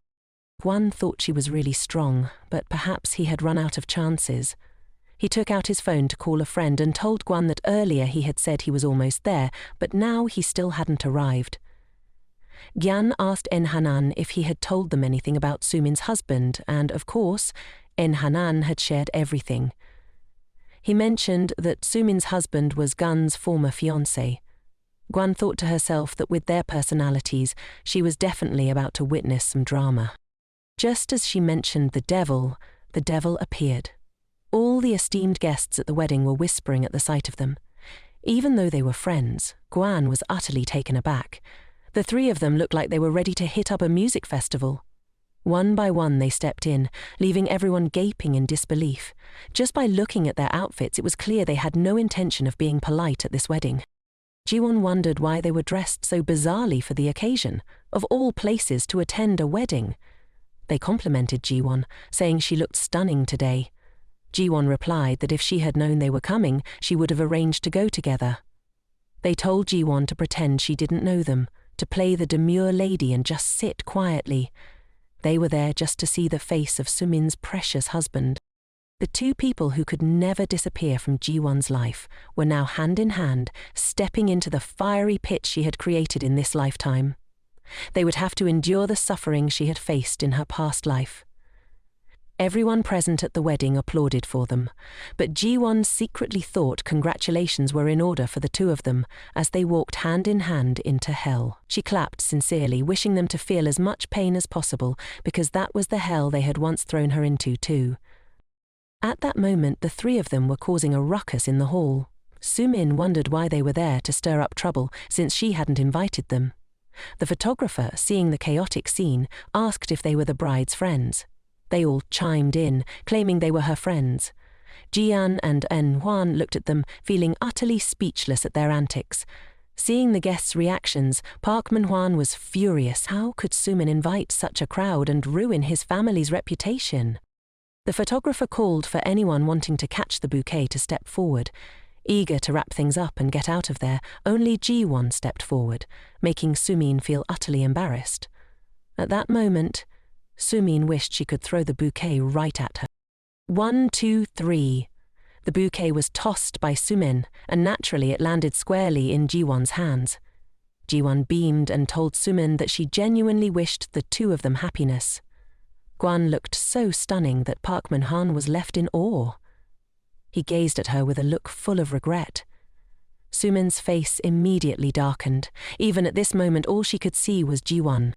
Gwan thought she was really strong, but perhaps he had run out of chances. He took out his phone to call a friend and told Gwan that earlier he had said he was almost there, but now he still hadn't arrived. Gyan asked En-hanan if he had told them anything about Sumin's husband, and, of course, En-hanan had shared everything. He mentioned that Sumin's husband was Gun's former fiancé. Gwan thought to herself that with their personalities, she was definitely about to witness some drama. Just as she mentioned the devil appeared. All the esteemed guests at the wedding were whispering at the sight of them. Even though they were friends, Gwan was utterly taken aback. The 3 of them looked like they were ready to hit up a music festival. One by one they stepped in, leaving everyone gaping in disbelief. Just by looking at their outfits, it was clear they had no intention of being polite at this wedding. Ji-won wondered why they were dressed so bizarrely for the occasion, of all places to attend a wedding. They complimented Ji-won, saying she looked stunning today. Ji-won replied that if she had known they were coming, she would have arranged to go together. They told Ji-won to pretend she didn't know them, to play the demure lady and just sit quietly. They were there just to see the face of Sumin's precious husband. The two people who could never disappear from Ji-won's life were now hand in hand, stepping into the fiery pit she had created in this lifetime. They would have to endure the suffering she had faced in her past life. Everyone present at the wedding applauded for them, but Ji-won secretly thought congratulations were in order for the two of them as they walked hand in hand into hell. She clapped sincerely, wishing them to feel as much pain as possible, because that was the hell they had once thrown her into too. At that moment, the three of them were causing a ruckus in the hall. Sumin wondered why they were there to stir up trouble, since she hadn't invited them. The photographer, seeing the chaotic scene, asked if they were the bride's friends. They all chimed in, claiming they were her friends. Jian and En-hwan looked at them, feeling utterly speechless at their antics. Seeing the guests' reactions, Park Man-hwan was furious. How could Sumin invite such a crowd and ruin his family's reputation? The photographer called for anyone wanting to catch the bouquet to step forward. Eager to wrap things up and get out of there, only Ji-won stepped forward, making Sumin feel utterly embarrassed. At that moment, Sumin wished she could throw the bouquet right at her. 1, 2, 3. The bouquet was tossed by Sumin, and naturally it landed squarely in Ji-won's hands. Ji-won beamed and told Sumin that she genuinely wished the two of them happiness. Gwan looked so stunning that Park Man-hwan was left in awe. He gazed at her with a look full of regret. Sumin's face immediately darkened. Even at this moment, all she could see was Ji-won.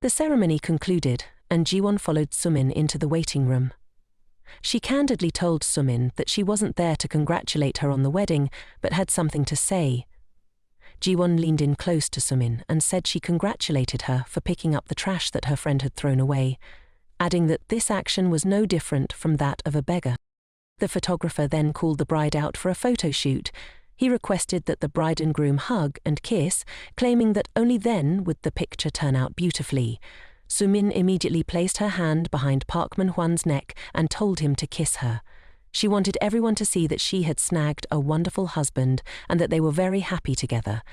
The ceremony concluded, and Ji-won followed Sumin into the waiting room. She candidly told Sumin that she wasn't there to congratulate her on the wedding, but had something to say. Ji-won leaned in close to Sumin and said she congratulated her for picking up the trash that her friend had thrown away, adding that this action was no different from that of a beggar. The photographer then called the bride out for a photo shoot. He requested that the bride and groom hug and kiss, claiming that only then would the picture turn out beautifully. Sumin immediately placed her hand behind Park Man-hwan's neck and told him to kiss her. She wanted everyone to see that she had snagged a wonderful husband and that they were very happy together.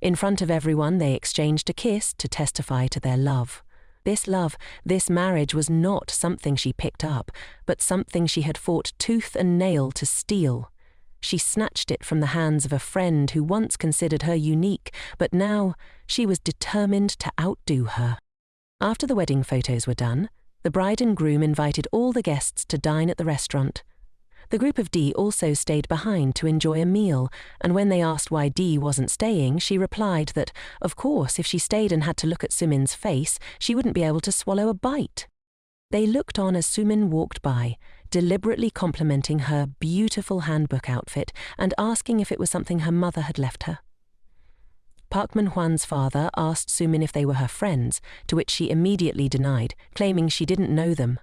In front of everyone, they exchanged a kiss to testify to their love. This love, this marriage was not something she picked up, but something she had fought tooth and nail to steal. She snatched it from the hands of a friend who once considered her unique, but now she was determined to outdo her. After the wedding photos were done, the bride and groom invited all the guests to dine at the restaurant. The group of Dee also stayed behind to enjoy a meal, and when they asked why Dee wasn't staying, she replied that, of course, if she stayed and had to look at Sumin's face, she wouldn't be able to swallow a bite. They looked on as Sumin walked by, deliberately complimenting her beautiful handbook outfit and asking if it was something her mother had left her. Park Man-hwan's father asked Sumin if they were her friends, to which she immediately denied, claiming she didn't know them.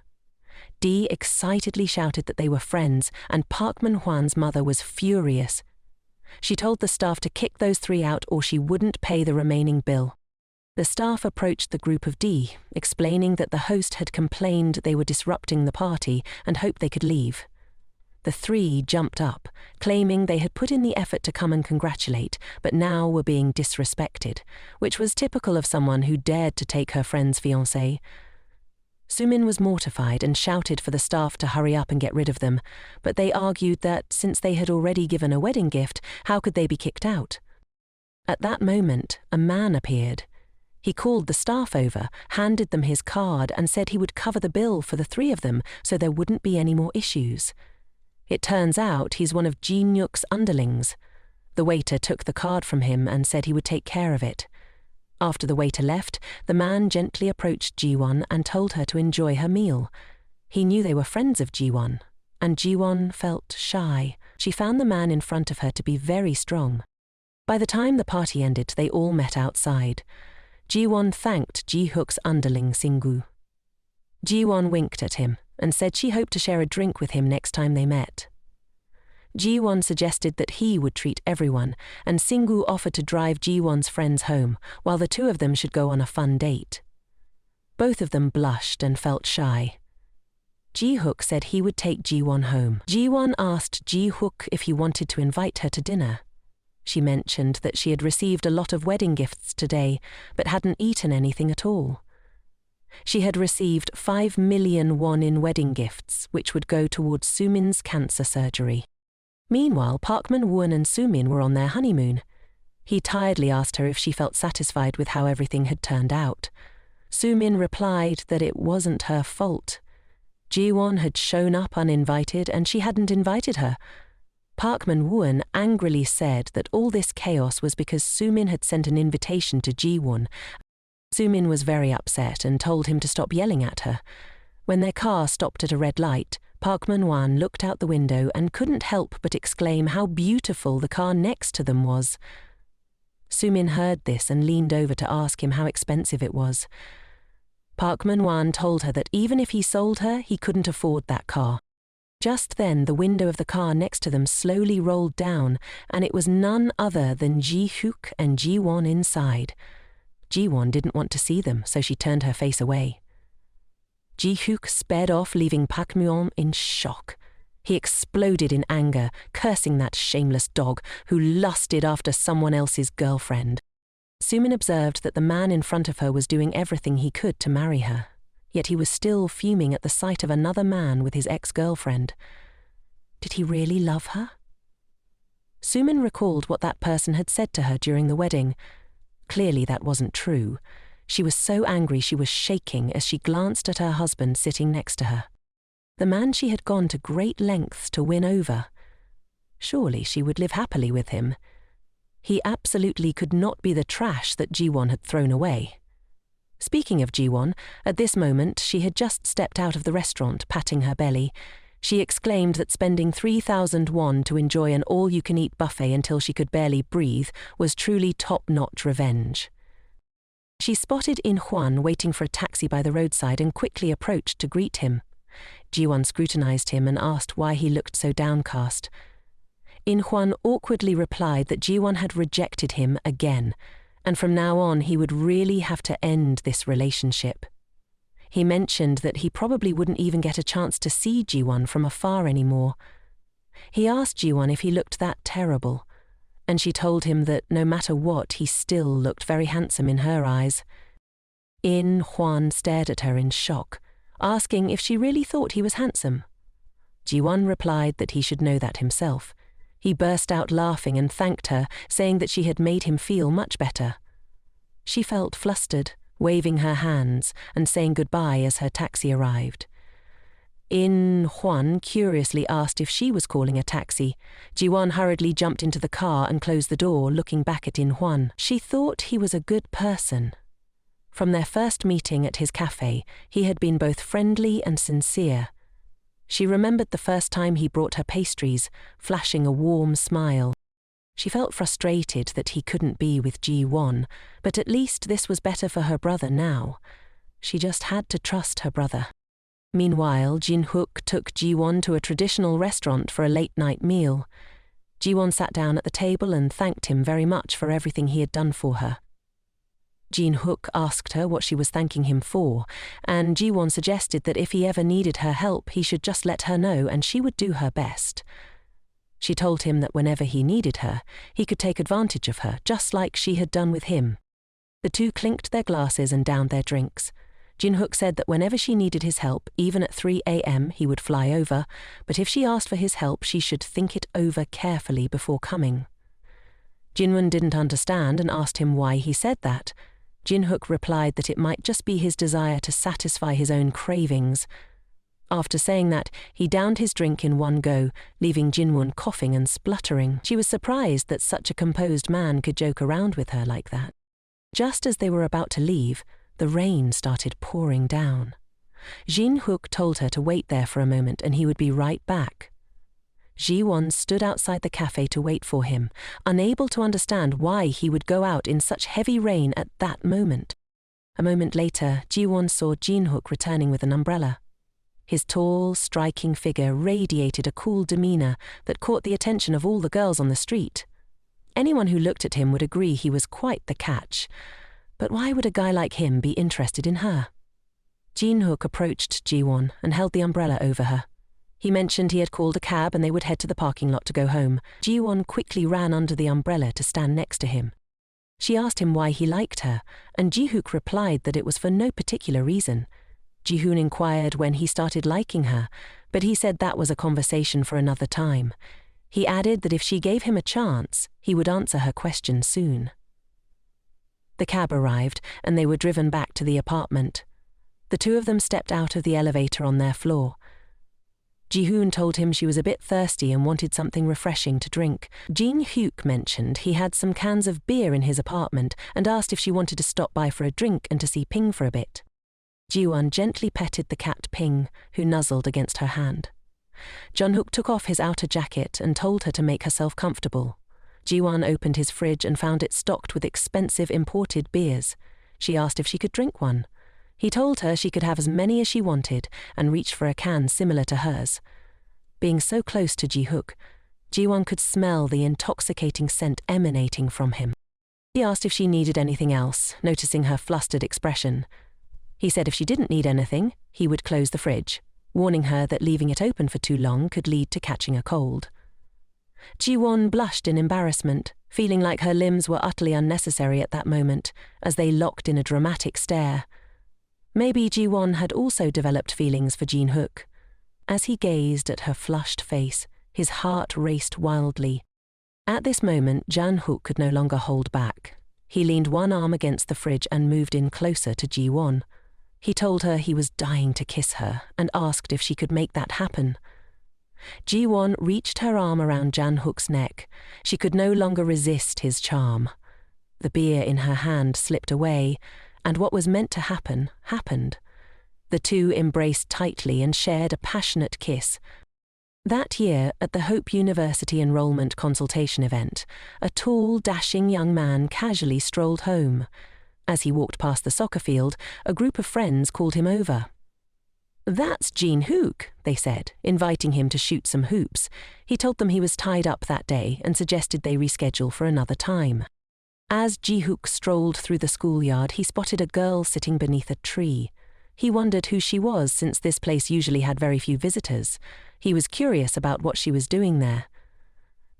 Dee excitedly shouted that they were friends, and Park Man-hwan's mother was furious. She told the staff to kick those three out or she wouldn't pay the remaining bill. The staff approached the group of Dee, explaining that the host had complained they were disrupting the party and hoped they could leave. The three jumped up, claiming they had put in the effort to come and congratulate, but now were being disrespected, which was typical of someone who dared to take her friend's fiancé. Sumin was mortified and shouted for the staff to hurry up and get rid of them, but they argued that since they had already given a wedding gift, how could they be kicked out? At that moment, a man appeared. He called the staff over, handed them his card and said he would cover the bill for the three of them so there wouldn't be any more issues. It turns out he's one of Ji-nyuk's underlings. The waiter took the card from him and said he would take care of it. After the waiter left, the man gently approached Ji-won and told her to enjoy her meal. He knew they were friends of Ji-won, and Ji-won felt shy. She found the man in front of her to be very strong. By the time the party ended, they all met outside. Ji-won thanked Ji-hook's underling Singu. Ji-won winked at him and said she hoped to share a drink with him next time they met. Ji-won suggested that he would treat everyone, and Singu offered to drive Ji-won's friends home, while the two of them should go on a fun date. Both of them blushed and felt shy. Ji-hook said he would take Ji-won home. Ji-won asked Ji-hook if he wanted to invite her to dinner. She mentioned that she had received a lot of wedding gifts today, but hadn't eaten anything at all. She had received 5 million won in wedding gifts, which would go towards Sumin's cancer surgery. Meanwhile, Park Man-won and Sumin were on their honeymoon. He tiredly asked her if she felt satisfied with how everything had turned out. Sumin replied that it wasn't her fault. Ji-won had shown up uninvited and she hadn't invited her. Park Man-won angrily said that all this chaos was because Sumin had sent an invitation to Ji-won. Sumin was very upset and told him to stop yelling at her. When their car stopped at a red light, Park Man-won looked out the window and couldn't help but exclaim how beautiful the car next to them was. Sumin heard this and leaned over to ask him how expensive it was. Park Man-won told her that even if he sold her, he couldn't afford that car. Just then, the window of the car next to them slowly rolled down, and it was none other than Ji-hook and Ji-won inside. Ji-won didn't want to see them, so she turned her face away. Ji-hook sped off, leaving Park Man-won in shock. He exploded in anger, cursing that shameless dog who lusted after someone else's girlfriend. Sumin observed that the man in front of her was doing everything he could to marry her, yet he was still fuming at the sight of another man with his ex-girlfriend. Did he really love her? Sumin recalled what that person had said to her during the wedding. Clearly that wasn't true. She was so angry she was shaking as she glanced at her husband sitting next to her. The man she had gone to great lengths to win over. Surely she would live happily with him. He absolutely could not be the trash that Ji-won had thrown away. Speaking of Ji-won, at this moment she had just stepped out of the restaurant, patting her belly. She exclaimed that spending 3,000 won to enjoy an all-you-can-eat buffet until she could barely breathe was truly top-notch revenge. She spotted In-hwan waiting for a taxi by the roadside and quickly approached to greet him. Ji-won scrutinized him and asked why he looked so downcast. In-hwan awkwardly replied that Ji-won had rejected him again, and from now on he would really have to end this relationship. He mentioned that he probably wouldn't even get a chance to see Ji-won from afar anymore. He asked Ji-won if he looked that terrible, and she told him that no matter what, he still looked very handsome in her eyes. In-hwan stared at her in shock, asking if she really thought he was handsome. Ji-won replied that he should know that himself. He burst out laughing and thanked her, saying that she had made him feel much better. She felt flustered, waving her hands and saying goodbye as her taxi arrived. In-hwan curiously asked if she was calling a taxi. Ji-won hurriedly jumped into the car and closed the door, looking back at In-hwan. She thought he was a good person. From their first meeting at his cafe, he had been both friendly and sincere. She remembered the first time he brought her pastries, flashing a warm smile. She felt frustrated that he couldn't be with Ji-won, but at least this was better for her brother now. She just had to trust her brother. Meanwhile, Jin-hook took Ji-won to a traditional restaurant for a late-night meal. Ji-won sat down at the table and thanked him very much for everything he had done for her. Jin-hook asked her what she was thanking him for, and Ji-won suggested that if he ever needed her help, he should just let her know and she would do her best. She told him that whenever he needed her, he could take advantage of her, just like she had done with him. The two clinked their glasses and downed their drinks. Jin-hook said that whenever she needed his help, even at 3 a.m, he would fly over, but if she asked for his help, she should think it over carefully before coming. Jinwon didn't understand and asked him why he said that. Jin-hook replied that it might just be his desire to satisfy his own cravings. After saying that, he downed his drink in one go, leaving Jinwon coughing and spluttering. She was surprised that such a composed man could joke around with her like that. Just as they were about to leave, the rain started pouring down. Jin-hook told her to wait there for a moment and he would be right back. Ji-won stood outside the cafe to wait for him, unable to understand why he would go out in such heavy rain at that moment. A moment later, Ji-won saw Jin-hook returning with an umbrella. His tall, striking figure radiated a cool demeanor that caught the attention of all the girls on the street. Anyone who looked at him would agree he was quite the catch. But why would a guy like him be interested in her? Jin-hook approached Ji-won and held the umbrella over her. He mentioned he had called a cab and they would head to the parking lot to go home. Ji-won quickly ran under the umbrella to stand next to him. She asked him why he liked her, and Ji-hook replied that it was for no particular reason. Ji-hoon inquired when he started liking her, but he said that was a conversation for another time. He added that if she gave him a chance, he would answer her question soon. The cab arrived, and they were driven back to the apartment. The two of them stepped out of the elevator on their floor. Ji-hoon told him she was a bit thirsty and wanted something refreshing to drink. Jin-hook mentioned he had some cans of beer in his apartment and asked if she wanted to stop by for a drink and to see Ping for a bit. Ji-won gently petted the cat Ping, who nuzzled against her hand. Jun-hook took off his outer jacket and told her to make herself comfortable. Ji-won opened his fridge and found it stocked with expensive imported beers. She asked if she could drink one. He told her she could have as many as she wanted and reached for a can similar to hers. Being so close to Ji-hook, Ji-won could smell the intoxicating scent emanating from him. He asked if she needed anything else, noticing her flustered expression. He said if she didn't need anything, he would close the fridge, warning her that leaving it open for too long could lead to catching a cold. Ji-won blushed in embarrassment, feeling like her limbs were utterly unnecessary at that moment, as they locked in a dramatic stare. Maybe Ji-won had also developed feelings for Jin-hook. As he gazed at her flushed face, his heart raced wildly. At this moment, Jan-hook could no longer hold back. He leaned one arm against the fridge and moved in closer to Ji-won. He told her he was dying to kiss her and asked if she could make that happen. Ji-won reached her arm around Jan-hook's neck. She could no longer resist his charm. The beer in her hand slipped away, and what was meant to happen, happened. The two embraced tightly and shared a passionate kiss. That year, at the Hope University enrollment consultation event, a tall, dashing young man casually strolled home. As he walked past the soccer field, a group of friends called him over. "That's Jin-hook," they said, inviting him to shoot some hoops. He told them he was tied up that day and suggested they reschedule for another time. As Ji-hook strolled through the schoolyard, he spotted a girl sitting beneath a tree. He wondered who she was, since this place usually had very few visitors. He was curious about what she was doing there.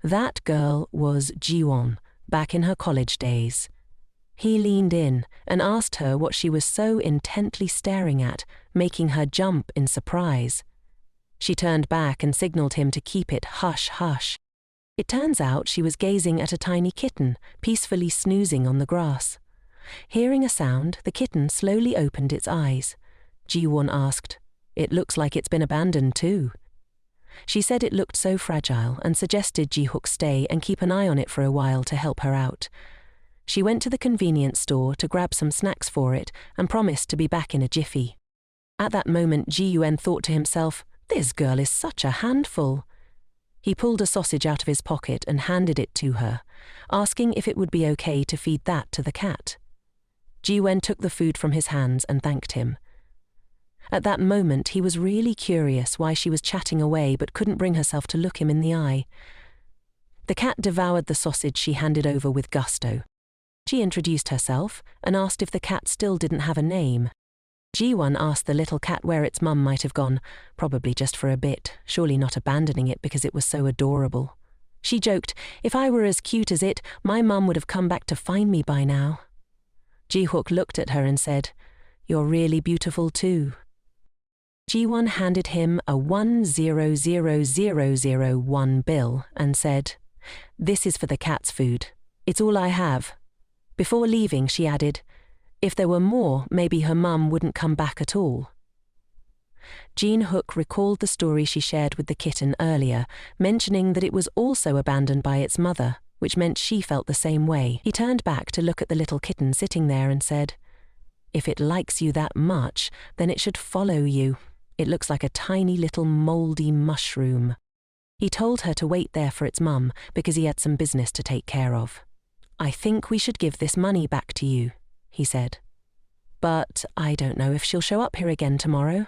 That girl was Ji-won, back in her college days. He leaned in and asked her what she was so intently staring at, making her jump in surprise. She turned back and signaled him to keep it hush-hush. It turns out she was gazing at a tiny kitten, peacefully snoozing on the grass. Hearing a sound, the kitten slowly opened its eyes. Ji-won asked, "It looks like it's been abandoned too." She said it looked so fragile and suggested Ji-hook stay and keep an eye on it for a while to help her out. She went to the convenience store to grab some snacks for it and promised to be back in a jiffy. At that moment, Ji-yuen thought to himself, "This girl is such a handful." He pulled a sausage out of his pocket and handed it to her, asking if it would be okay to feed that to the cat. Ji-wen took the food from his hands and thanked him. At that moment, he was really curious why she was chatting away but couldn't bring herself to look him in the eye. The cat devoured the sausage she handed over with gusto. She introduced herself and asked if the cat still didn't have a name. Ji-won asked the little cat where its mum might have gone, probably just for a bit, surely not abandoning it because it was so adorable. She joked, "If I were as cute as it, my mum would have come back to find me by now." Ji-hook looked at her and said, "You're really beautiful too." Ji-won handed him a 1,000,001 bill and said, "This is for the cat's food. It's all I have." Before leaving, she added, "If there were more, maybe her mum wouldn't come back at all." Jin-hook recalled the story she shared with the kitten earlier, mentioning that it was also abandoned by its mother, which meant she felt the same way. He turned back to look at the little kitten sitting there and said, "If it likes you that much, then it should follow you. It looks like a tiny little mouldy mushroom." He told her to wait there for its mum because he had some business to take care of. "I think we should give this money back to you," he said. "But I don't know if she'll show up here again tomorrow."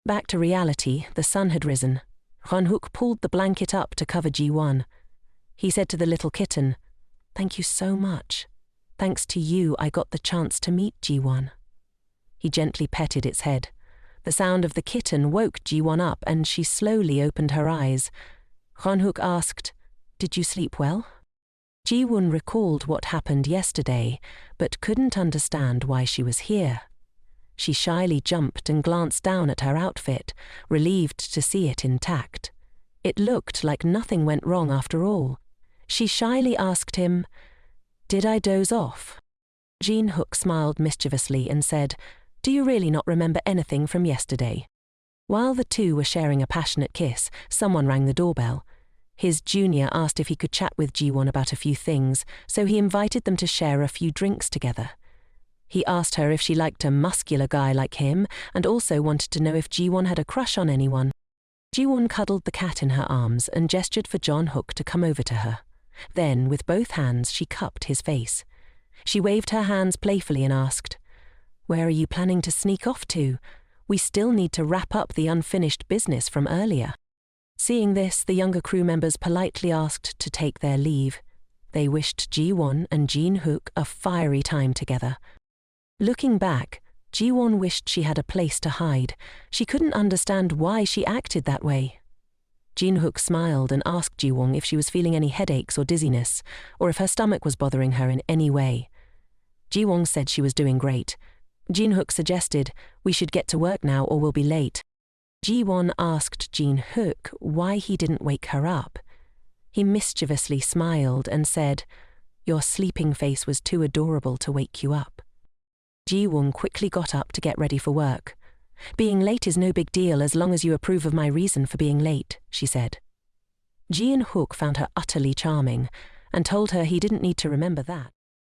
Back to reality, the sun had risen. Ran-hook pulled the blanket up to cover Ji-won. He said to the little kitten, "Thank you so much. Thanks to you, I got the chance to meet Ji-won." He gently petted its head. The sound of the kitten woke Ji-won up and she slowly opened her eyes. Ran-hook asked, "Did you sleep well?" Ji-won recalled what happened yesterday, but couldn't understand why she was here. She shyly jumped and glanced down at her outfit, relieved to see it intact. It looked like nothing went wrong after all. She shyly asked him, "Did I doze off?" Jin-hook smiled mischievously and said, "Do you really not remember anything from yesterday?" While the two were sharing a passionate kiss, someone rang the doorbell. His junior asked if he could chat with Ji-won about a few things, so he invited them to share a few drinks together. He asked her if she liked a muscular guy like him and also wanted to know if Ji-won had a crush on anyone. Ji-won cuddled the cat in her arms and gestured for John-hook to come over to her. Then, with both hands, she cupped his face. She waved her hands playfully and asked, "Where are you planning to sneak off to? We still need to wrap up the unfinished business from earlier." Seeing this, the younger crew members politely asked to take their leave. They wished Ji-won and Jin-hook a fiery time together. Looking back, Ji-won wished she had a place to hide. She couldn't understand why she acted that way. Jin-hook smiled and asked Ji-won if she was feeling any headaches or dizziness, or if her stomach was bothering her in any way. Ji-won said she was doing great. Jin-hook suggested, "We should get to work now or we'll be late." Ji-won asked Jin-hook why he didn't wake her up. He mischievously smiled and said, "Your sleeping face was too adorable to wake you up." Ji-won quickly got up to get ready for work. "Being late is no big deal as long as you approve of my reason for being late," she said. Jin-hook found her utterly charming and told her he didn't need to remember that.